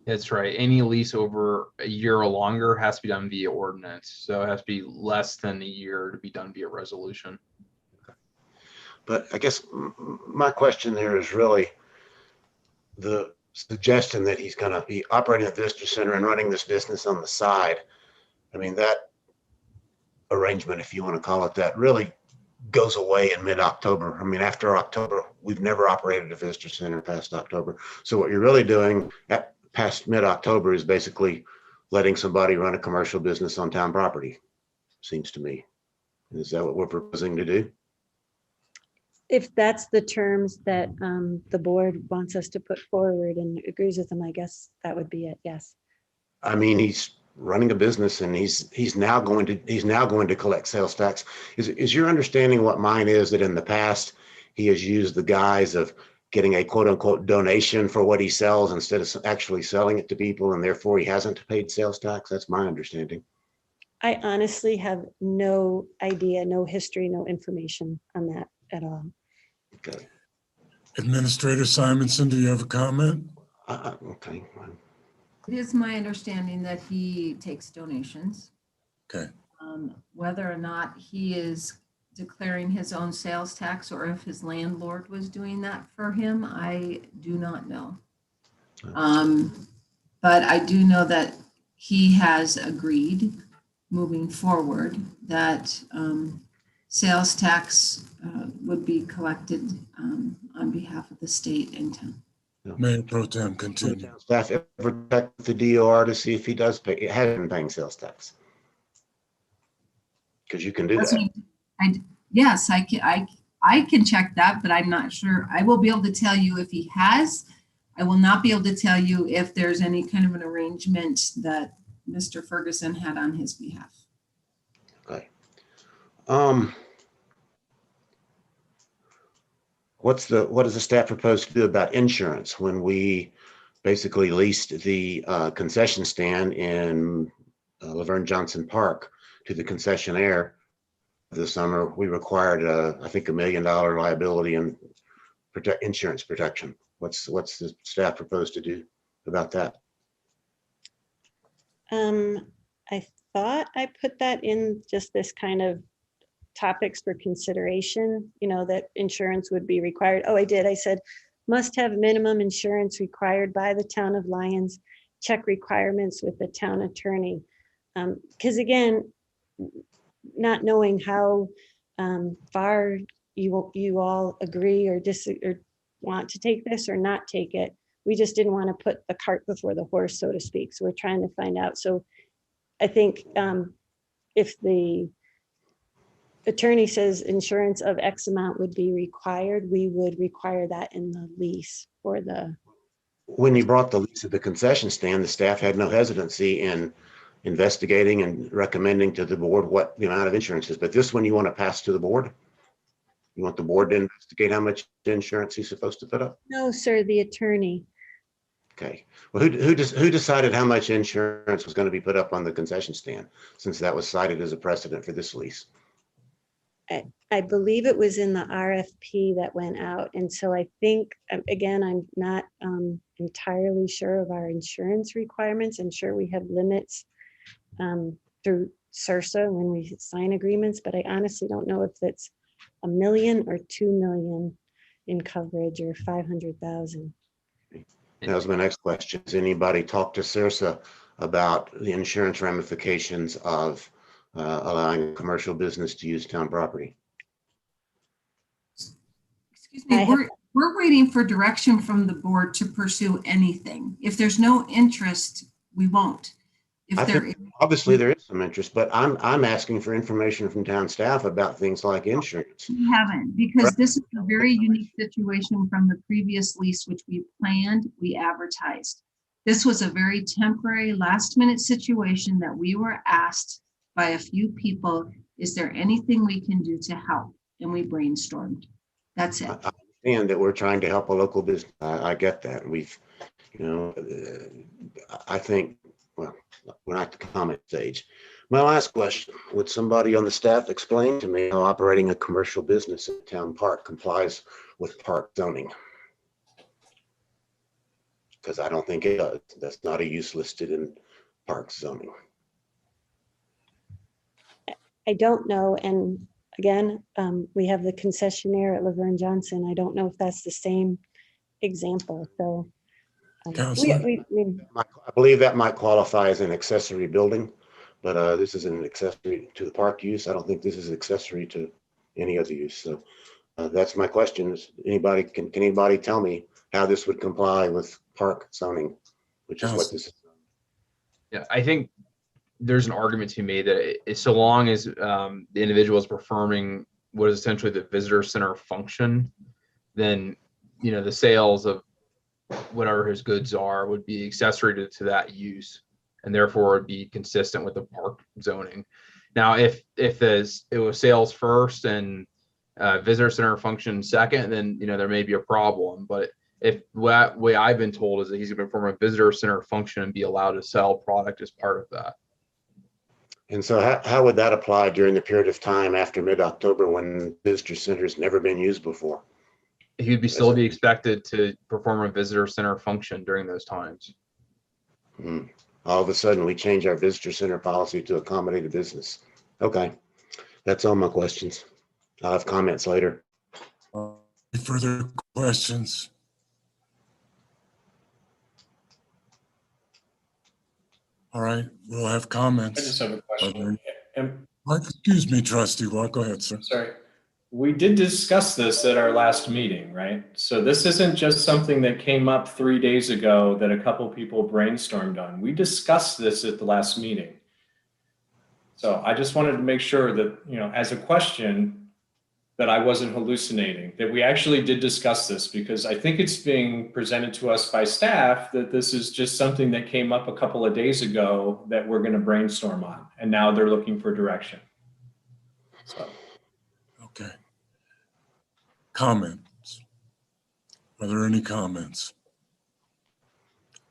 That's right. Any lease over a year or longer has to be done via ordinance. So it has to be less than a year to be done via resolution. But I guess my question there is really the suggestion that he's going to be operating a visitor center and running this business on the side. I mean, that arrangement, if you want to call it that, really goes away in mid-October. I mean, after October, we've never operated a visitor center past October. So what you're really doing past mid-October is basically letting somebody run a commercial business on town property, seems to me. Is that what we're proposing to do? If that's the terms that the board wants us to put forward and agrees with them, I guess that would be it. Yes. I mean, he's running a business and he's now going to collect sales tax. Is your understanding what mine is, that in the past he has used the guise of getting a quote unquote donation for what he sells instead of actually selling it to people, and therefore he hasn't paid sales tax. That's my understanding. I honestly have no idea, no history, no information on that at all. Okay. Administrator Simonson, do you have a comment? Okay. It is my understanding that he takes donations. Okay. Whether or not he is declaring his own sales tax or if his landlord was doing that for him, I do not know. But I do know that he has agreed moving forward that sales tax would be collected on behalf of the state and town. Mayor Pro Tem, continue. Staff ever check with the DOR to see if he does pay, has been paying sales tax? Because you can do that. Yes, I can check that, but I'm not sure. I will be able to tell you if he has. I will not be able to tell you if there's any kind of an arrangement that Mr. Ferguson had on his behalf. Okay. What does the staff propose to do about insurance when we basically leased the concession stand in Laverne Johnson Park to the concessionaire this summer? We required, I think, $1 million liability and insurance protection. What's the staff proposed to do about that? I thought I put that in just this kind of topics for consideration, that insurance would be required. Oh, I did. I said, must have minimum insurance required by the town of Lyons, check requirements with the town attorney. Because again, not knowing how far you all agree or want to take this or not take it, we just didn't want to put the cart before the horse, so to speak. So we're trying to find out. So I think if the attorney says insurance of X amount would be required, we would require that in the lease for the. When you brought the lease of the concession stand, the staff had no hesitancy in investigating and recommending to the board what the amount of insurance is. But this one you want to pass to the board? You want the board to investigate how much insurance he's supposed to put up? No, sir, the attorney. Okay. Well, who decided how much insurance was going to be put up on the concession stand, since that was cited as a precedent for this lease? I believe it was in the RFP that went out. And so I think, again, I'm not entirely sure of our insurance requirements. I'm sure we have limits through CIRSA when we sign agreements, but I honestly don't know if it's $1 million or $2 million in coverage or 500,000. That was my next question. Has anybody talked to CIRSA about the insurance ramifications of allowing a commercial business to use town property? Excuse me, we're waiting for direction from the board to pursue anything. If there's no interest, we won't. Obviously there is some interest, but I'm asking for information from town staff about things like insurance. We haven't, because this is a very unique situation from the previous lease, which we planned, we advertised. This was a very temporary last minute situation that we were asked by a few people, is there anything we can do to help? And we brainstormed. That's it. I understand that we're trying to help a local business. I get that. I think, well, we're not at the comment stage. My last question, would somebody on the staff explain to me how operating a commercial business in a town park complies with park zoning? Because I don't think it does. That's not a use listed in park zoning. I don't know. And again, we have the concessionaire at Laverne Johnson. I don't know if that's the same example. So I believe that might qualify as an accessory building, but this is an accessory to the park use. I don't think this is accessory to any other use. So that's my question. Can anybody tell me how this would comply with park zoning, which is what this is? Yeah, I think there's an argument to be made that so long as the individual is performing what is essentially the visitor center function, then the sales of whatever his goods are would be accessory to that use, and therefore would be consistent with the park zoning. Now, if it was sales first and visitor center function second, then there may be a problem. But if way I've been told is that he's going to perform a visitor center function and be allowed to sell product as part of that. And so how would that apply during the period of time after mid-October when visitor center's never been used before? He'd still be expected to perform a visitor center function during those times. All of a sudden, we change our visitor center policy to accommodate a business. Okay, that's all my questions. I'll have comments later. Any further questions? All right, we'll have comments. I just have a question. Excuse me, Trustee Watt. Go ahead, sir. Sorry. We did discuss this at our last meeting, right? So this isn't just something that came up 3 days ago that a couple people brainstormed on. We discussed this at the last meeting. So I just wanted to make sure that, as a question, that I wasn't hallucinating, that we actually did discuss this, because I think it's being presented to us by staff that this is just something that came up a couple of days ago that we're going to brainstorm on, and now they're looking for direction. So. Okay. Comments? Are there any comments?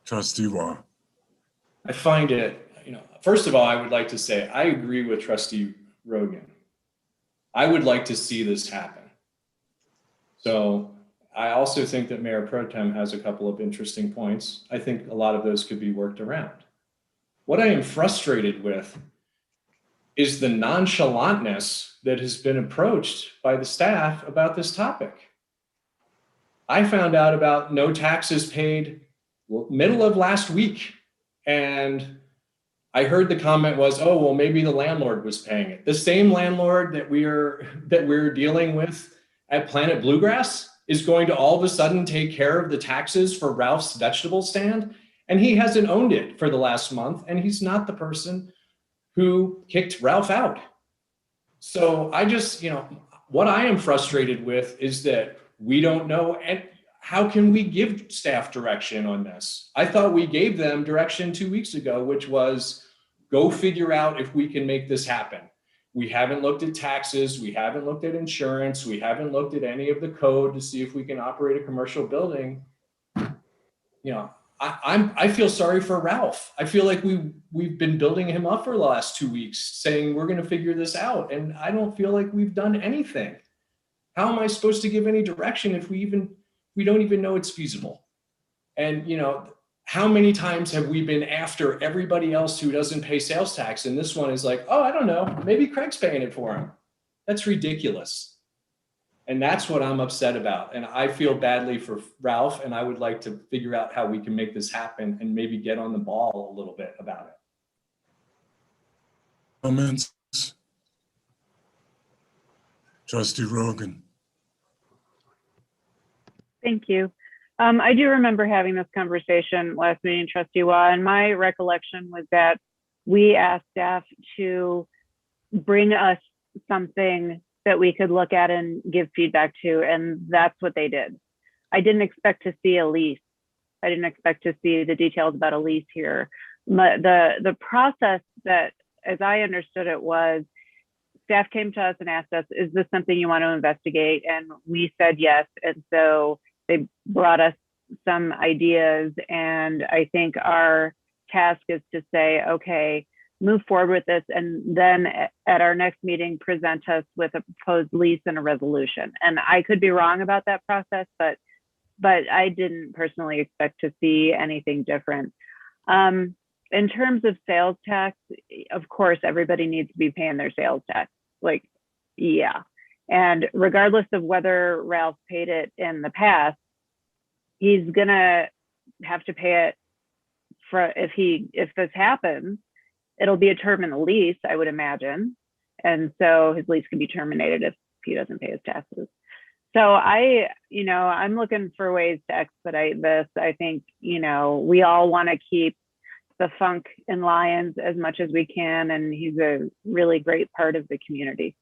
Trustee Watt. I find it, first of all, I would like to say I agree with Trustee Rogan. I would like to see this happen. So I also think that Mayor Pro Tem has a couple of interesting points. I think a lot of those could be worked around. What I am frustrated with is the nonchalantness that has been approached by the staff about this topic. I found out about no taxes paid middle of last week, and I heard the comment was, oh, well, maybe the landlord was paying it. The same landlord that we're dealing with at Planet Bluegrass is going to all of a sudden take care of the taxes for Ralph's vegetable stand, and he hasn't owned it for the last month, and he's not the person who kicked Ralph out. So I just, what I am frustrated with is that we don't know, and how can we give staff direction on this? I thought we gave them direction 2 weeks ago, which was go figure out if we can make this happen. We haven't looked at taxes. We haven't looked at insurance. We haven't looked at any of the code to see if we can operate a commercial building. I feel sorry for Ralph. I feel like we've been building him up for the last 2 weeks, saying we're going to figure this out, and I don't feel like we've done anything. How am I supposed to give any direction if we don't even know it's feasible? And how many times have we been after everybody else who doesn't pay sales tax, and this one is like, oh, I don't know, maybe Craig's paying it for him. That's ridiculous. And that's what I'm upset about. And I feel badly for Ralph, and I would like to figure out how we can make this happen and maybe get on the ball a little bit about it. Comments? Trustee Rogan. Thank you. I do remember having this conversation last meeting, Trustee Waugh, and my recollection was that we asked staff to bring us something that we could look at and give feedback to, and that's what they did. I didn't expect to see a lease. I didn't expect to see the details about a lease here. The process that, as I understood it, was staff came to us and asked us, is this something you want to investigate? And we said yes. And so they brought us some ideas. And I think our task is to say, okay, move forward with this. And then at our next meeting, present us with a proposed lease and a resolution. And I could be wrong about that process, but I didn't personally expect to see anything different. In terms of sales tax, of course, everybody needs to be paying their sales tax. Like, yeah. And regardless of whether Ralph paid it in the past, he's gonna have to pay it for if this happens, it'll be a term in the lease, I would imagine. And so his lease can be terminated if he doesn't pay his taxes. So I'm looking for ways to expedite this. I think, we all want to keep the funk in Lyons as much as we can, and he's a really great part of the community.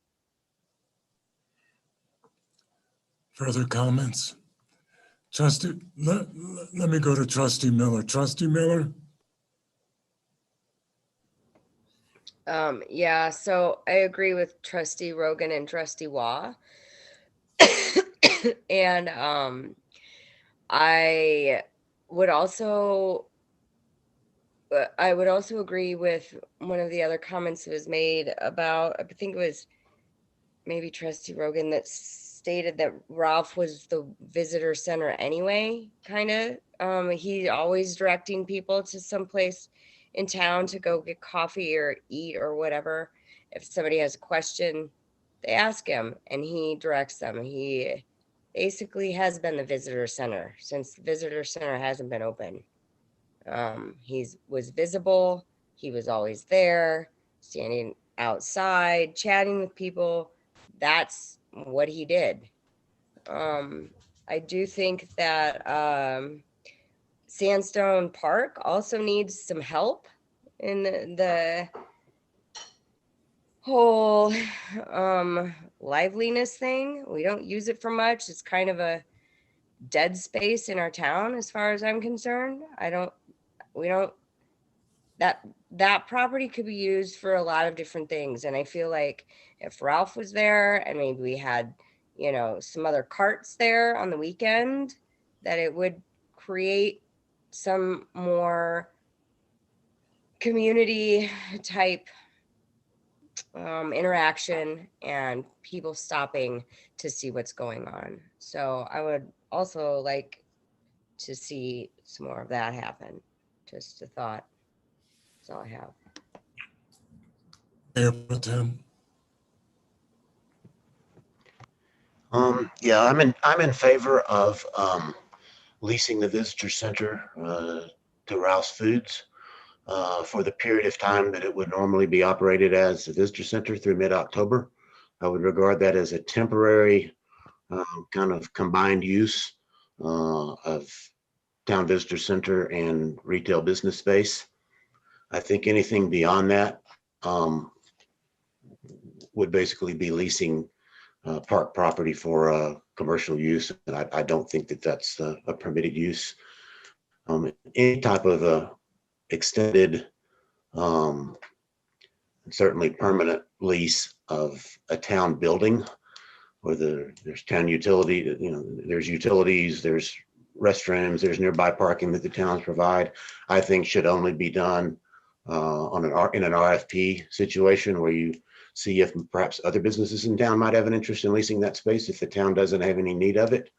Further comments? Trustee, let me go to Trustee Miller. Trustee Miller? Yeah, so I agree with Trustee Rogan and Trustee Waugh. And I would also agree with one of the other comments that was made about, I think it was maybe Trustee Rogan, that stated that Ralph was the visitor center anyway, kind of. He always directing people to someplace in town to go get coffee or eat or whatever. If somebody has a question, they ask him and he directs them. He basically has been the visitor center since the visitor center hasn't been open. He was visible. He was always there, standing outside, chatting with people. That's what he did. I do think that Sandstone Park also needs some help in the whole liveliness thing. We don't use it for much. It's kind of a dead space in our town as far as I'm concerned. We don't that property could be used for a lot of different things. And I feel like if Ralph was there and maybe we had, some other carts there on the weekend, that it would create some more community type interaction and people stopping to see what's going on. So I would also like to see some more of that happen. Just a thought. That's all I have. Mayor Pro Tem. Yeah, I'm in favor of leasing the visitor center to Rouse Foods for the period of time that it would normally be operated as a visitor center through mid-October. I would regard that as a temporary kind of combined use of town visitor center and retail business space. I think anything beyond that would basically be leasing park property for commercial use, and I don't think that that's a permitted use. Any type of extended, certainly permanent lease of a town building, where there's town utility, there's utilities, there's restrooms, there's nearby parking that the towns provide, I think should only be done in an RFP situation where you see if perhaps other businesses in town might have an interest in leasing that space if the town doesn't have any need of it.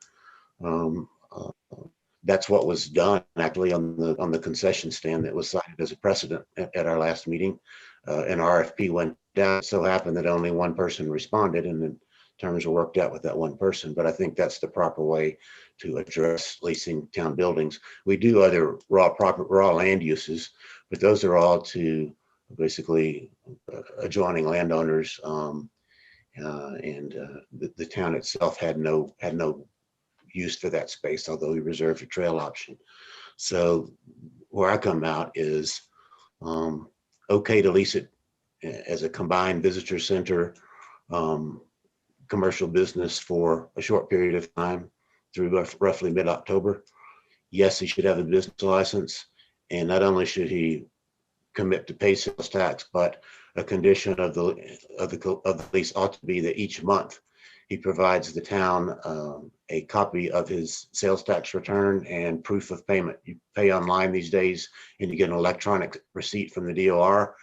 That's what was done actually on the concession stand that was cited as a precedent at our last meeting. An RFP went down. It so happened that only one person responded, and the terms were worked out with that one person. But I think that's the proper way to address leasing town buildings. We do other raw land uses, but those are all to basically adjoining landowners, and the town itself had no use for that space, although we reserved a trail option. So where I come out is okay to lease it as a combined visitor center, commercial business for a short period of time through roughly mid-October. Yes, he should have a business license, and not only should he commit to pay sales tax, but a condition of the lease ought to be that each month he provides the town a copy of his sales tax return and proof of payment. You pay online these days and you get an electronic receipt from the DOR.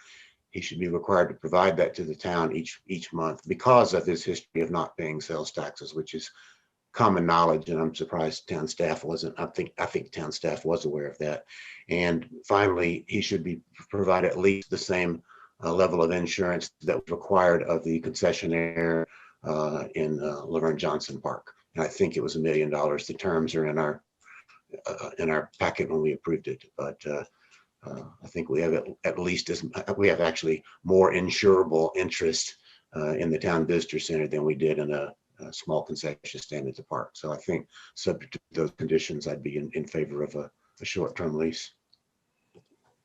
He should be required to provide that to the town each month because of his history of not paying sales taxes, which is common knowledge, and I'm surprised town staff wasn't. I think town staff was aware of that. And finally, he should be provided at least the same level of insurance that was required of the concessionaire in Laverne Johnson Park. And I think it was $1 million. The terms are in our packet when we approved it, but I think we have at least we have actually more insurable interest in the town visitor center than we did in a small concession stand at the park. So I think subject to those conditions, I'd be in favor of a short-term lease.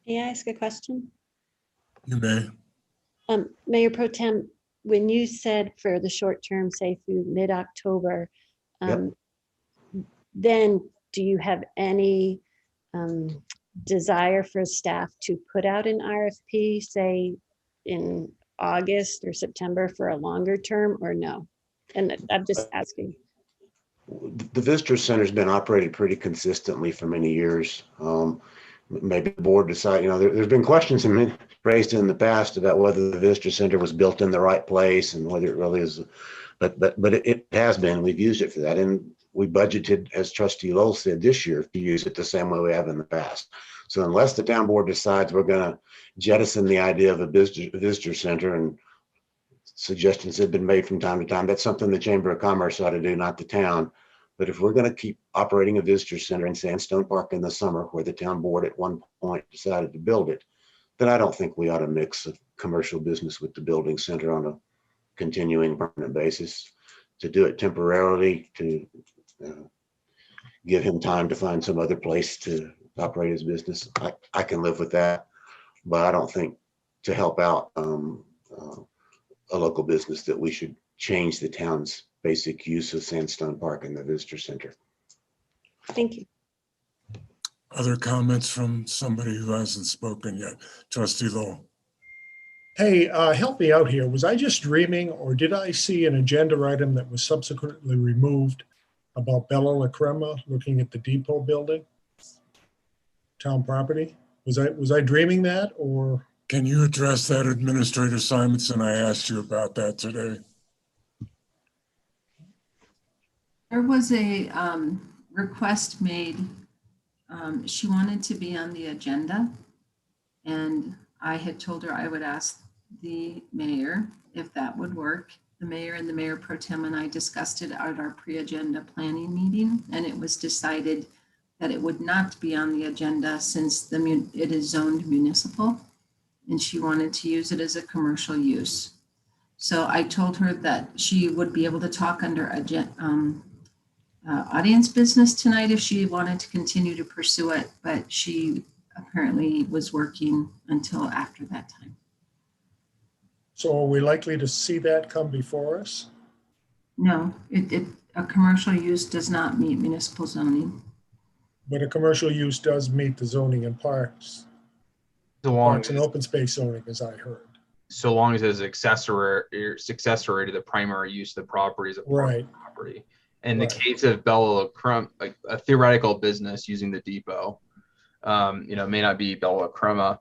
May I ask a question? You may. Mayor Pro Tem, when you said for the short term, say through mid-October, Yep. then do you have any desire for staff to put out an RFP, say in August or September for a longer term, or no? And I'm just asking. the visitor center's been operated pretty consistently for many years. Maybe the board decide, there's been questions raised in the past about whether the visitor center was built in the right place and whether it really is, but it has been. We've used it for that, and we budgeted, as Trustee Lowell said, this year to use it the same way we have in the past. So unless the town board decides we're going to jettison the idea of a visitor center, and suggestions have been made from time to time, that's something the Chamber of Commerce ought to do, not the town. But if we're going to keep operating a visitor center in Sandstone Park in the summer, where the town board at one point decided to build it, then I don't think we ought to mix a commercial business with the building center on a continuing permanent basis. To do it temporarily, to give him time to find some other place to operate his business, I can live with that. But I don't think to help out a local business that we should change the town's basic use of Sandstone Park and the visitor center. Thank you. Other comments from somebody who hasn't spoken yet? Trustee Lowell. Hey, help me out here. Was I just dreaming, or did I see an agenda item that was subsequently removed about Bella La Crema looking at the depot building, town property? Was I dreaming that, or? Can you address that, Administrator Simonson? I asked you about that today. There was a request made. She wanted to be on the agenda, and I had told her I would ask the mayor if that would work. The mayor and the mayor pro tem and I discussed it at our pre-agenda planning meeting, and it was decided that it would not be on the agenda since it is zoned municipal, and she wanted to use it as a commercial use. So I told her that she would be able to talk under audience business tonight if she wanted to continue to pursue it, but she apparently was working until after that time. So are we likely to see that come before us? No, a commercial use does not meet municipal zoning. But a commercial use does meet the zoning and parks. Parks and open space zoning, as I heard. So long as it's accessory to the primary use of the property as a right. property. In the case of Bella La Crema, like a theoretical business using the depot, may not be Bella La Crema.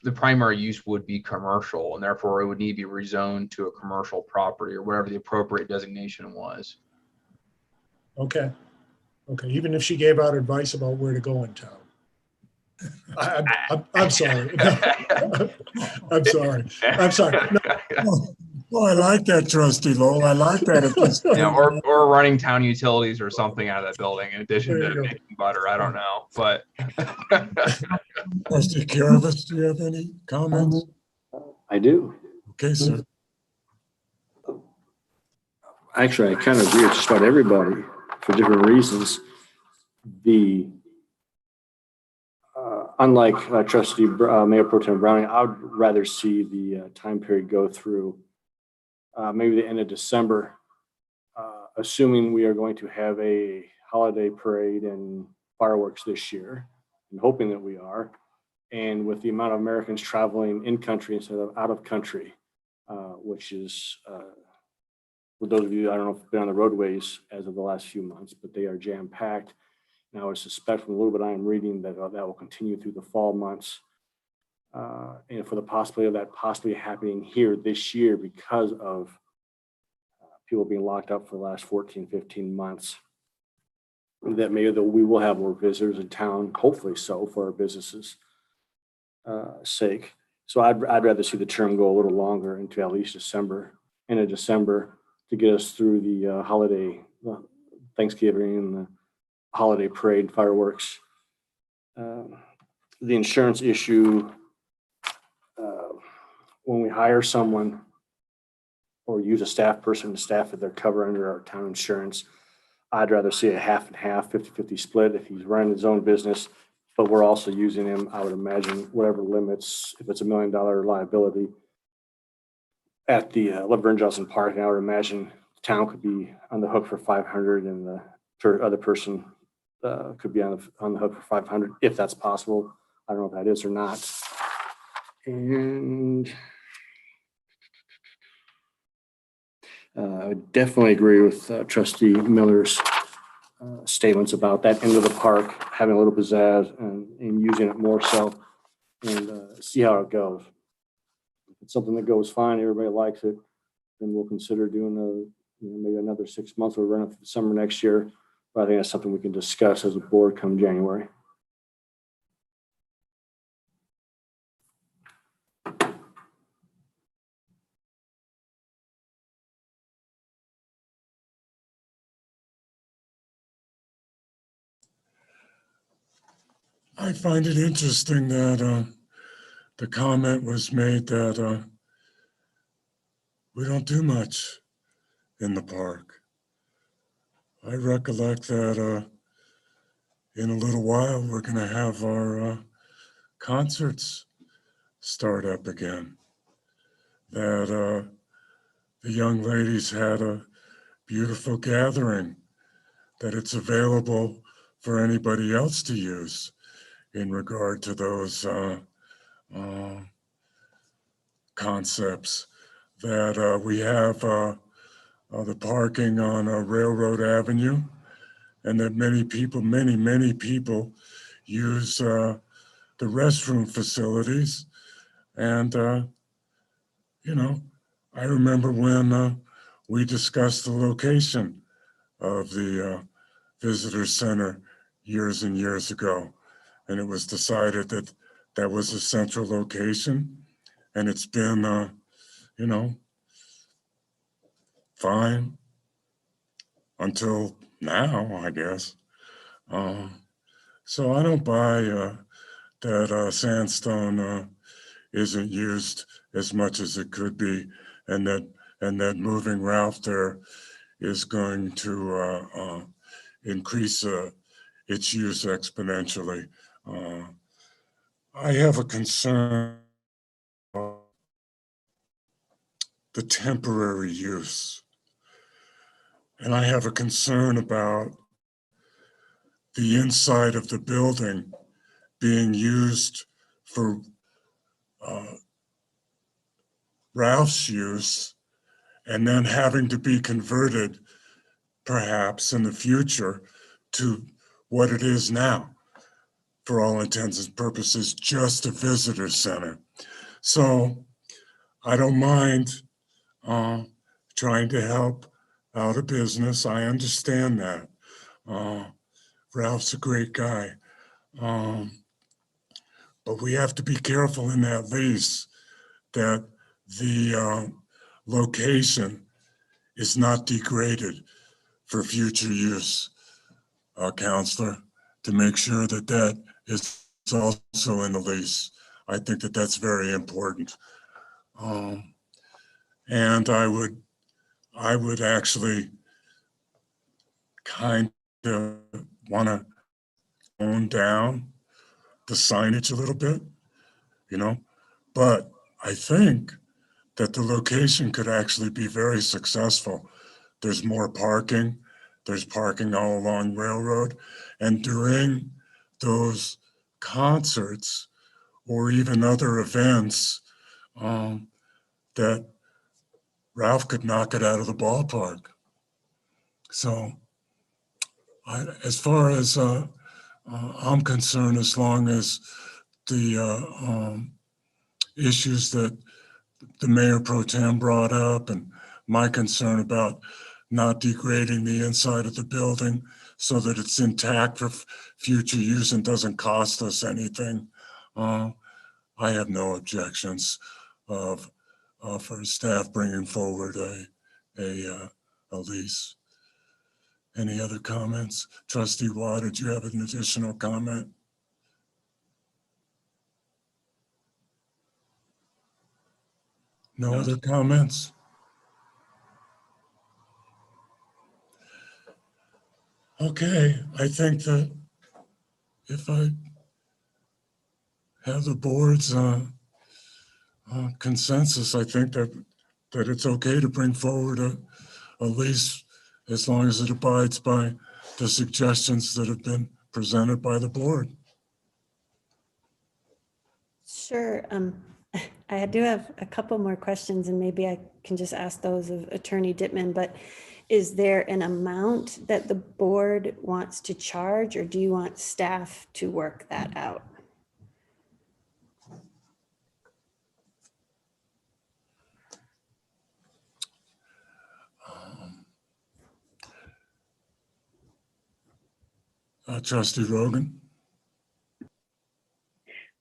The primary use would be commercial, and therefore it would need to be rezoned to a commercial property or whatever the appropriate designation was. Okay. Okay. Even if she gave out advice about where to go in town. I'm sorry. I'm sorry. I'm sorry. No. Oh, I like that, Trustee Lowell. I like that. Or running town utilities or something out of that building in addition to making butter. I don't know, but. Trustee Karavis, do you have any comments? I do. Okay, sir. Actually, I kind of agree with just about everybody for different reasons. Unlike Trustee Mayor Pro Tem Browning, I would rather see the time period go through maybe the end of December, assuming we are going to have a holiday parade and fireworks this year, and hoping that we are. And with the amount of Americans traveling in country instead of out of country, which is, for those of you, I don't know if you've been on the roadways as of the last few months, but they are jam-packed. And I would suspect from a little bit I am reading that that will continue through the fall months. And for the possibility of that possibly happening here this year because of people being locked up for the last 14, 15 months, that maybe we will have more visitors in town, hopefully so, for our businesses' sake. So I'd rather see the term go a little longer into at least end of December, to get us through the holiday, Thanksgiving and the holiday parade, fireworks. The insurance issue, when we hire someone or use a staff person to staff at their cover under our town insurance, I'd rather see a half and half, 50-50 split if he's running his own business, but we're also using him, I would imagine, whatever limits, if it's $1 million liability at the Laverne Johnson Park, and I would imagine the town could be on the hook for 500 and the other person could be on the hook for 500, if that's possible. I don't know if that is or not. And I definitely agree with Trustee Miller's statements about that end of the park, having a little pizzazz and using it more so, and see how it goes. If it's something that goes fine, everybody likes it, then we'll consider doing maybe another 6 months. We'll run it through the summer next year. But I think that's something we can discuss as a board come January. I find it interesting that the comment was made that we don't do much in the park. I recollect that in a little while, we're going to have our concerts start up again. That the young ladies had a beautiful gathering, that it's available for anybody else to use in regard to those concepts. That we have the parking on Railroad Avenue, and that many people use the restroom facilities. And, I remember when we discussed the location of the visitor center years and years ago, and it was decided that that was a central location, and it's been, fine until now, I guess. So I don't buy that sandstone isn't used as much as it could be, and that moving Ralph there is going to increase its use exponentially. I have a concern about the temporary use, and I have a concern about the inside of the building being used for Ralph's use, and then having to be converted perhaps in the future to what it is now, for all intents and purposes, just a visitor center. So I don't mind trying to help out a business. I understand that. Ralph's a great guy. But we have to be careful in that lease that the location is not degraded for future use, Counselor, to make sure that that is also in the lease. I think that that's very important. And I would actually kind of want to tone down the signage a little bit, but I think that the location could actually be very successful. There's more parking. There's parking all along Railroad. And during those concerts or even other events, that Ralph could knock it out of the ballpark. So as far as I'm concerned, as long as the issues that the Mayor Pro Tem brought up and my concern about not degrading the inside of the building so that it's intact for future use and doesn't cost us anything, I have no objections for staff bringing forward a lease. Any other comments? Trustee Watt, did you have an additional comment? No other comments? Okay, I think that if I have the board's consensus, I think that it's okay to bring forward a lease as long as it abides by the suggestions that have been presented by the board. Sure. I do have a couple more questions, and maybe I can just ask those of Attorney Dittman, but is there an amount that the board wants to charge, or do you want staff to work that out? Trustee Rogan?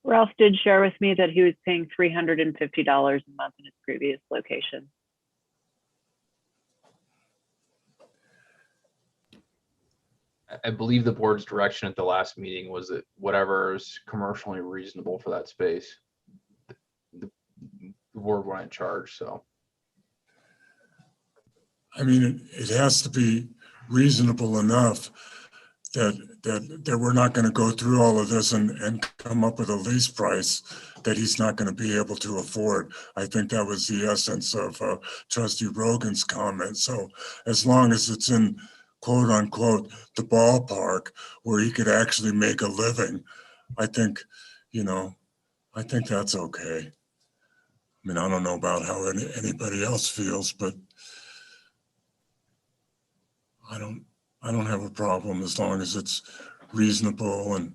Ralph did share with me that he was paying $350 a month in his previous location. I believe the board's direction at the last meeting was that whatever is commercially reasonable for that space, the board wouldn't charge, so. I mean, it has to be reasonable enough that we're not going to go through all of this and come up with a lease price that he's not going to be able to afford. I think that was the essence of Trustee Rogan's comment. So as long as it's in quote unquote the ballpark where he could actually make a living, I think, I think that's okay. I mean, I don't know about how anybody else feels, but I don't have a problem as long as it's reasonable. And,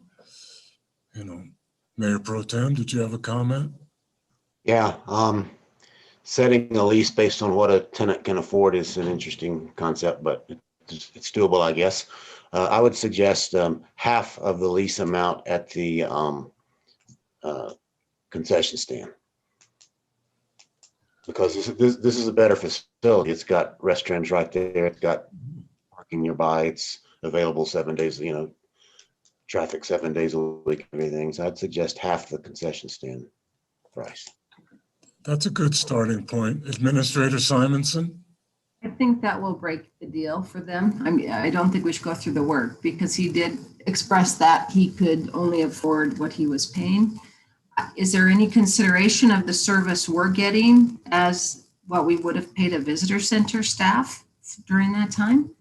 Mayor Pro Tem, did you have a comment? Yeah, setting a lease based on what a tenant can afford is an interesting concept, but it's doable, I guess. I would suggest half of the lease amount at the concession stand, because this is a better facility. It's got restrooms right there. It's got parking nearby. It's available 7 days, traffic 7 days a week, everything. So I'd suggest half the concession stand price. That's a good starting point. Administrator Simonson? I think that will break the deal for them. I mean, I don't think we should go through the work, because he did express that he could only afford what he was paying. Is there any consideration of the service we're getting as what we would have paid a visitor center staff during that time?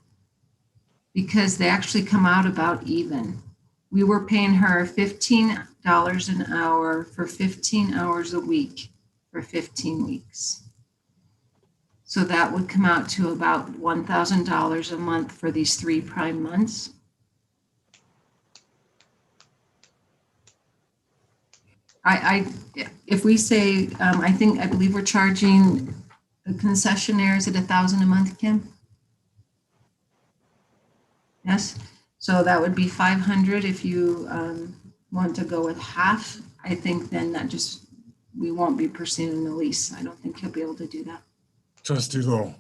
Because they actually come out about even. We were paying her $15 an hour for 15 hours a week for 15 weeks. So that would come out to about $1,000 a month for these 3 prime months. If we say, I believe we're charging the concessionaires at $1,000 a month, Kim? Yes, so that would be 500 if you want to go with half. I think then we won't be pursuing the lease. I don't think he'll be able to do that. Trustee Lowe?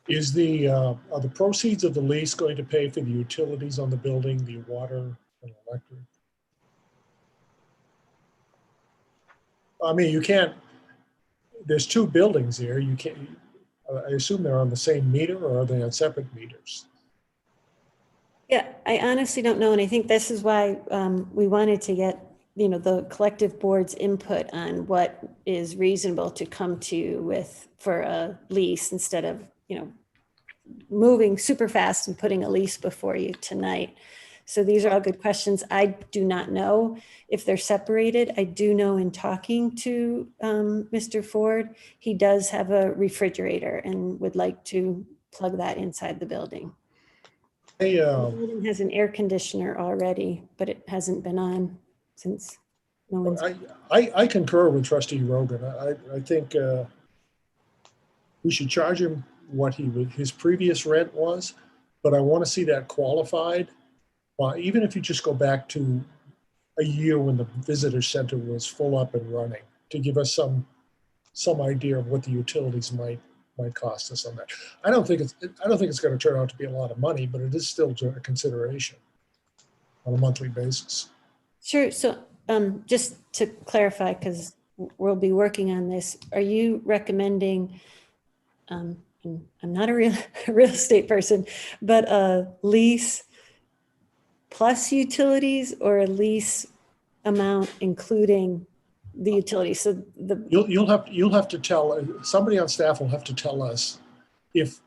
Are the proceeds of the lease going to pay for the utilities on the building, the water and electric? I mean, you can't, there's 2 buildings here. You can't, I assume they're on the same meter, or are they on separate meters? Yeah, I honestly don't know. And I think this is why we wanted to get, the collective board's input on what is reasonable to come to with for a lease, instead of, moving super fast and putting a lease before you tonight. So these are all good questions. I do not know if they're separated. I do know, in talking to Mr. Ford, he does have a refrigerator and would like to plug that inside the building. The building has an air conditioner already, but it hasn't been on since no one's. I concur with Trustee Rogan. I think we should charge him what his previous rent was, but I want to see that qualified. Even if you just go back to a year when the visitor center was full up and running, to give us some idea of what the utilities might cost us on that. I don't think it's going to turn out to be a lot of money, but it is still a consideration on a monthly basis. Sure. So just to clarify, because we'll be working on this, are you recommending, and I'm not a real estate person, but a lease plus utilities, or a lease amount including the utilities? So you'll have to tell, somebody on staff will have to tell us if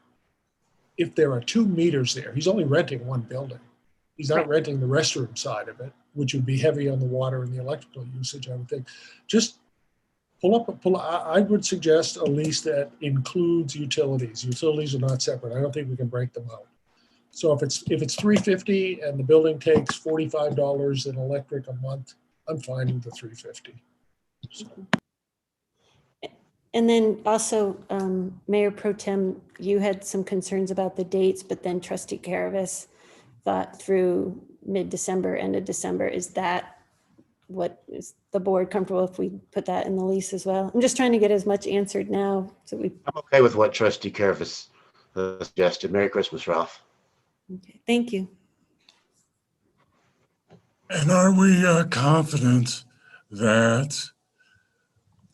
there are 2 meters there. He's only renting 1 building. He's not renting the restroom side of it, which would be heavy on the water and the electrical usage, I would think. Just I would suggest a lease that includes utilities. Utilities are not separate. I don't think we can break them out. So if it's $350 and the building takes $45 in electric a month, I'm fine with the $350. So. And then also, Mayor Pro Tem, you had some concerns about the dates, but then Trustee Caravis thought through mid-December, end of December. Is that what is the board comfortable if we put that in the lease as well? I'm just trying to get as much answered now. So I'm okay with what Trustee Kervis suggested. Merry Christmas, Ralph. Okay, thank you. And are we confident that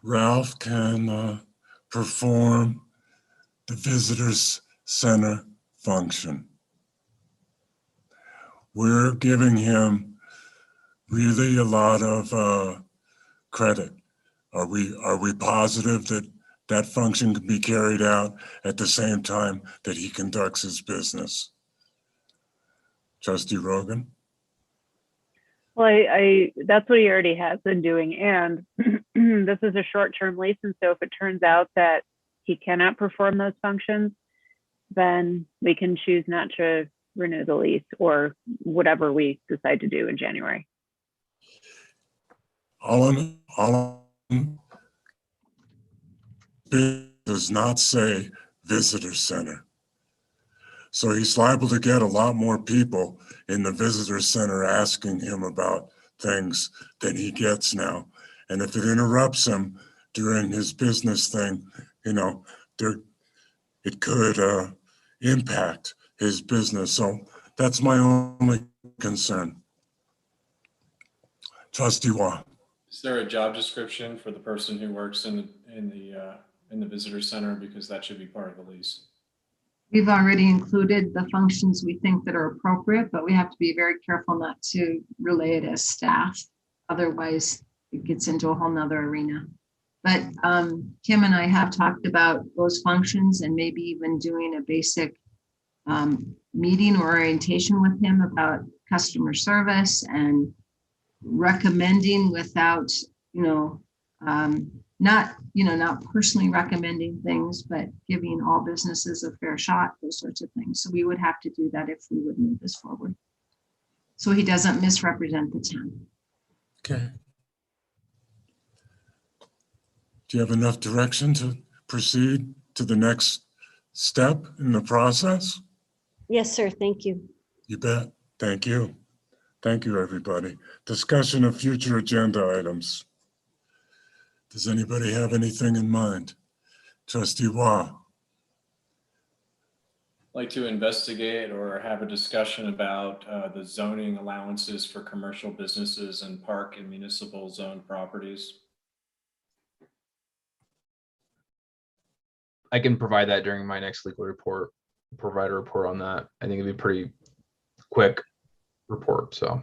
Ralph can perform the visitors center function? We're giving him really a lot of credit. Are we positive that that function can be carried out at the same time that he conducts his business? Trustee Rogan? Well, that's what he already has been doing. And this is a short-term lease. And so if it turns out that he cannot perform those functions, then we can choose not to renew the lease or whatever we decide to do in January. All does not say visitor center. So he's liable to get a lot more people in the visitor center asking him about things than he gets now. And if it interrupts him during his business thing, you know, it could impact his business. So that's my only concern. Trustee Waugh. Is there a job description for the person who works in the visitor center? Because that should be part of the lease. We've already included the functions we think that are appropriate, but we have to be very careful not to relay it as staff. Otherwise, it gets into a whole nother arena. But Kim and I have talked about those functions and maybe even doing a basic meeting or orientation with him about customer service and recommending without, not personally recommending things, but giving all businesses a fair shot, those sorts of things. So we would have to do that if we would move this forward. So he doesn't misrepresent the town. Okay. Do you have enough direction to proceed to the next step in the process? Yes, sir. Thank you. You bet. Thank you. Thank you, everybody. Discussion of future agenda items. Does anybody have anything in mind? Trustee Waugh. Like to investigate or have a discussion about the zoning allowances for commercial businesses and park and municipal zone properties. I can provide that during my next legal report, provide a report on that. I think it'd be pretty quick report, so.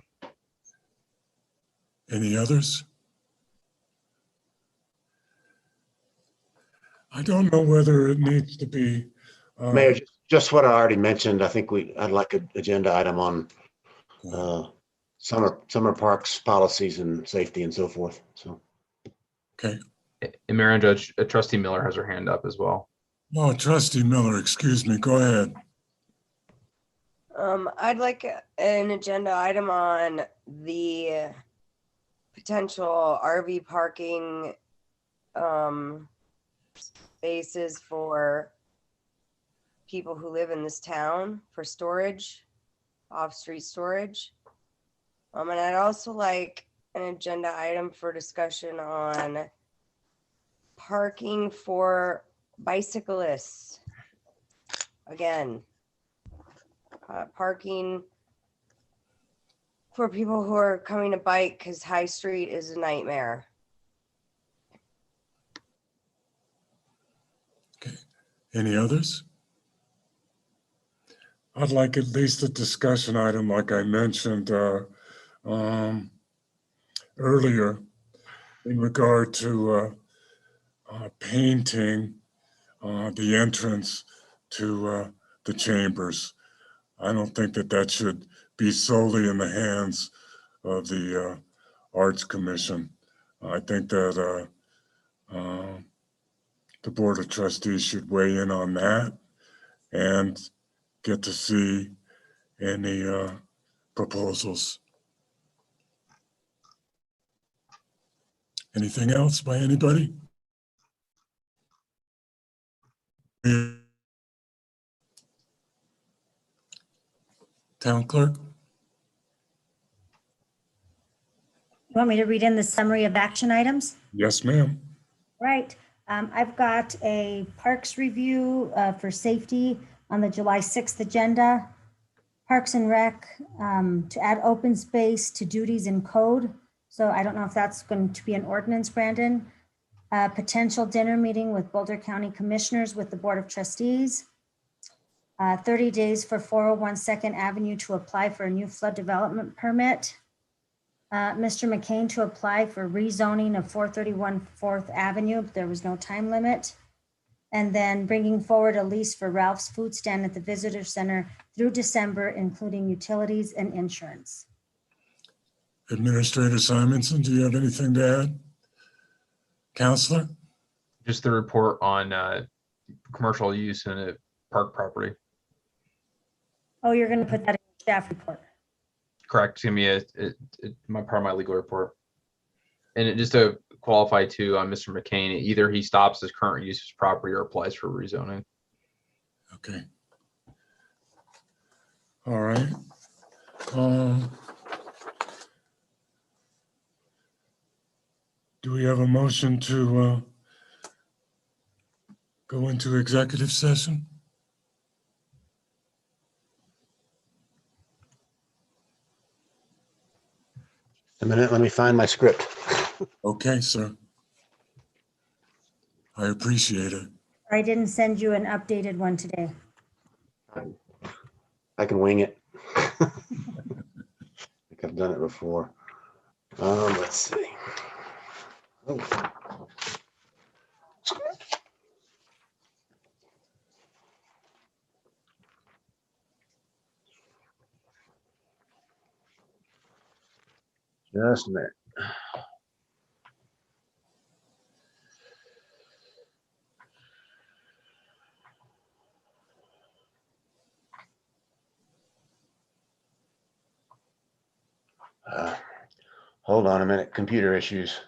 Any others? I don't know whether it needs to be. Mayor, just what I already mentioned, I think I'd like an agenda item on summer parks policies and safety and so forth. So. Okay. And Mayor and Judge, Trustee Miller has her hand up as well. Oh, Trustee Miller, excuse me. Go ahead. I'd like an agenda item on the potential RV parking spaces for people who live in this town for storage, off-street storage. And I'd also like an agenda item for discussion on parking for bicyclists. Again, parking for people who are coming to bike because High Street is a nightmare. Okay. Any others? I'd like at least a discussion item, like I mentioned earlier, in regard to painting the entrance to the chambers. I don't think that should be solely in the hands of the Arts Commission. I think that the Board of Trustees should weigh in on that and get to see any proposals. Anything else by anybody? Town clerk? You want me to read in the summary of action items? Yes, ma'am. Right. I've got a parks review for safety on the July 6th agenda. Parks and Rec to add open space to duties and code. So I don't know if that's going to be an ordinance, Brandon. Potential dinner meeting with Boulder County Commissioners with the Board of Trustees. 30 days for 401 Second Avenue to apply for a new flood development permit. Mr. McCain to apply for rezoning of 431 4th Avenue. There was no time limit. And then bringing forward a lease for Ralph's Food Stand at the Visitor Center through December, including utilities and insurance. Administrator Simonson, do you have anything to add? Counselor? Just the report on commercial use in a park property. Oh, you're going to put that in the staff report. Correct. It's gonna be my part of my legal report. And just to qualify too on Mr. McCain, either he stops his current use of his property or applies for rezoning. Okay. All right. Do we have a motion to go into executive session? A minute, let me find my script. Okay, sir. I appreciate it. I didn't send you an updated one today. I can wing it. I think I've done it before. Let's see. Oh. Just a minute. Hold on a minute. Computer issues.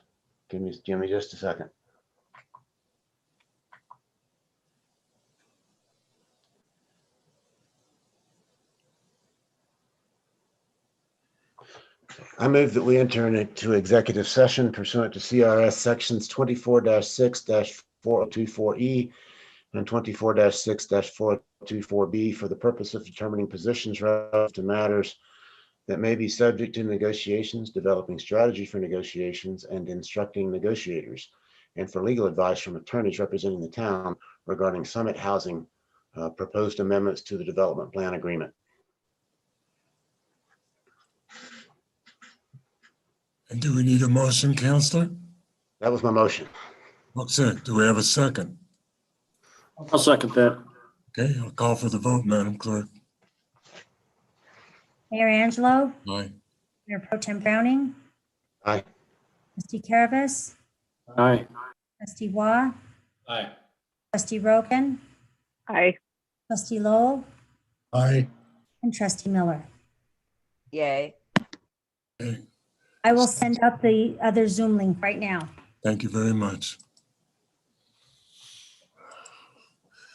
Give me just a second. I move that we enter into executive session pursuant to CRS sections 24-6-4024E and 24-6-4024B for the purpose of determining positions relative to matters that may be subject to negotiations, developing strategy for negotiations, and instructing negotiators, and for legal advice from attorneys representing the town regarding Summit Housing proposed amendments to the development plan agreement. And do we need a motion, Counselor? That was my motion. What's it? Do we have a second? I'll second that. Okay, I'll call for the vote, Madam Clerk. Mayor Angelo, Aye. Mayor Pro Tem Browning, Aye. Trustee Caravas, Aye. Trustee Waugh, Aye. Trustee Rogan, Aye. Trustee Lowell, Aye. and Trustee Miller. Yay. Okay, I will send out the other Zoom link right now. thank you very much.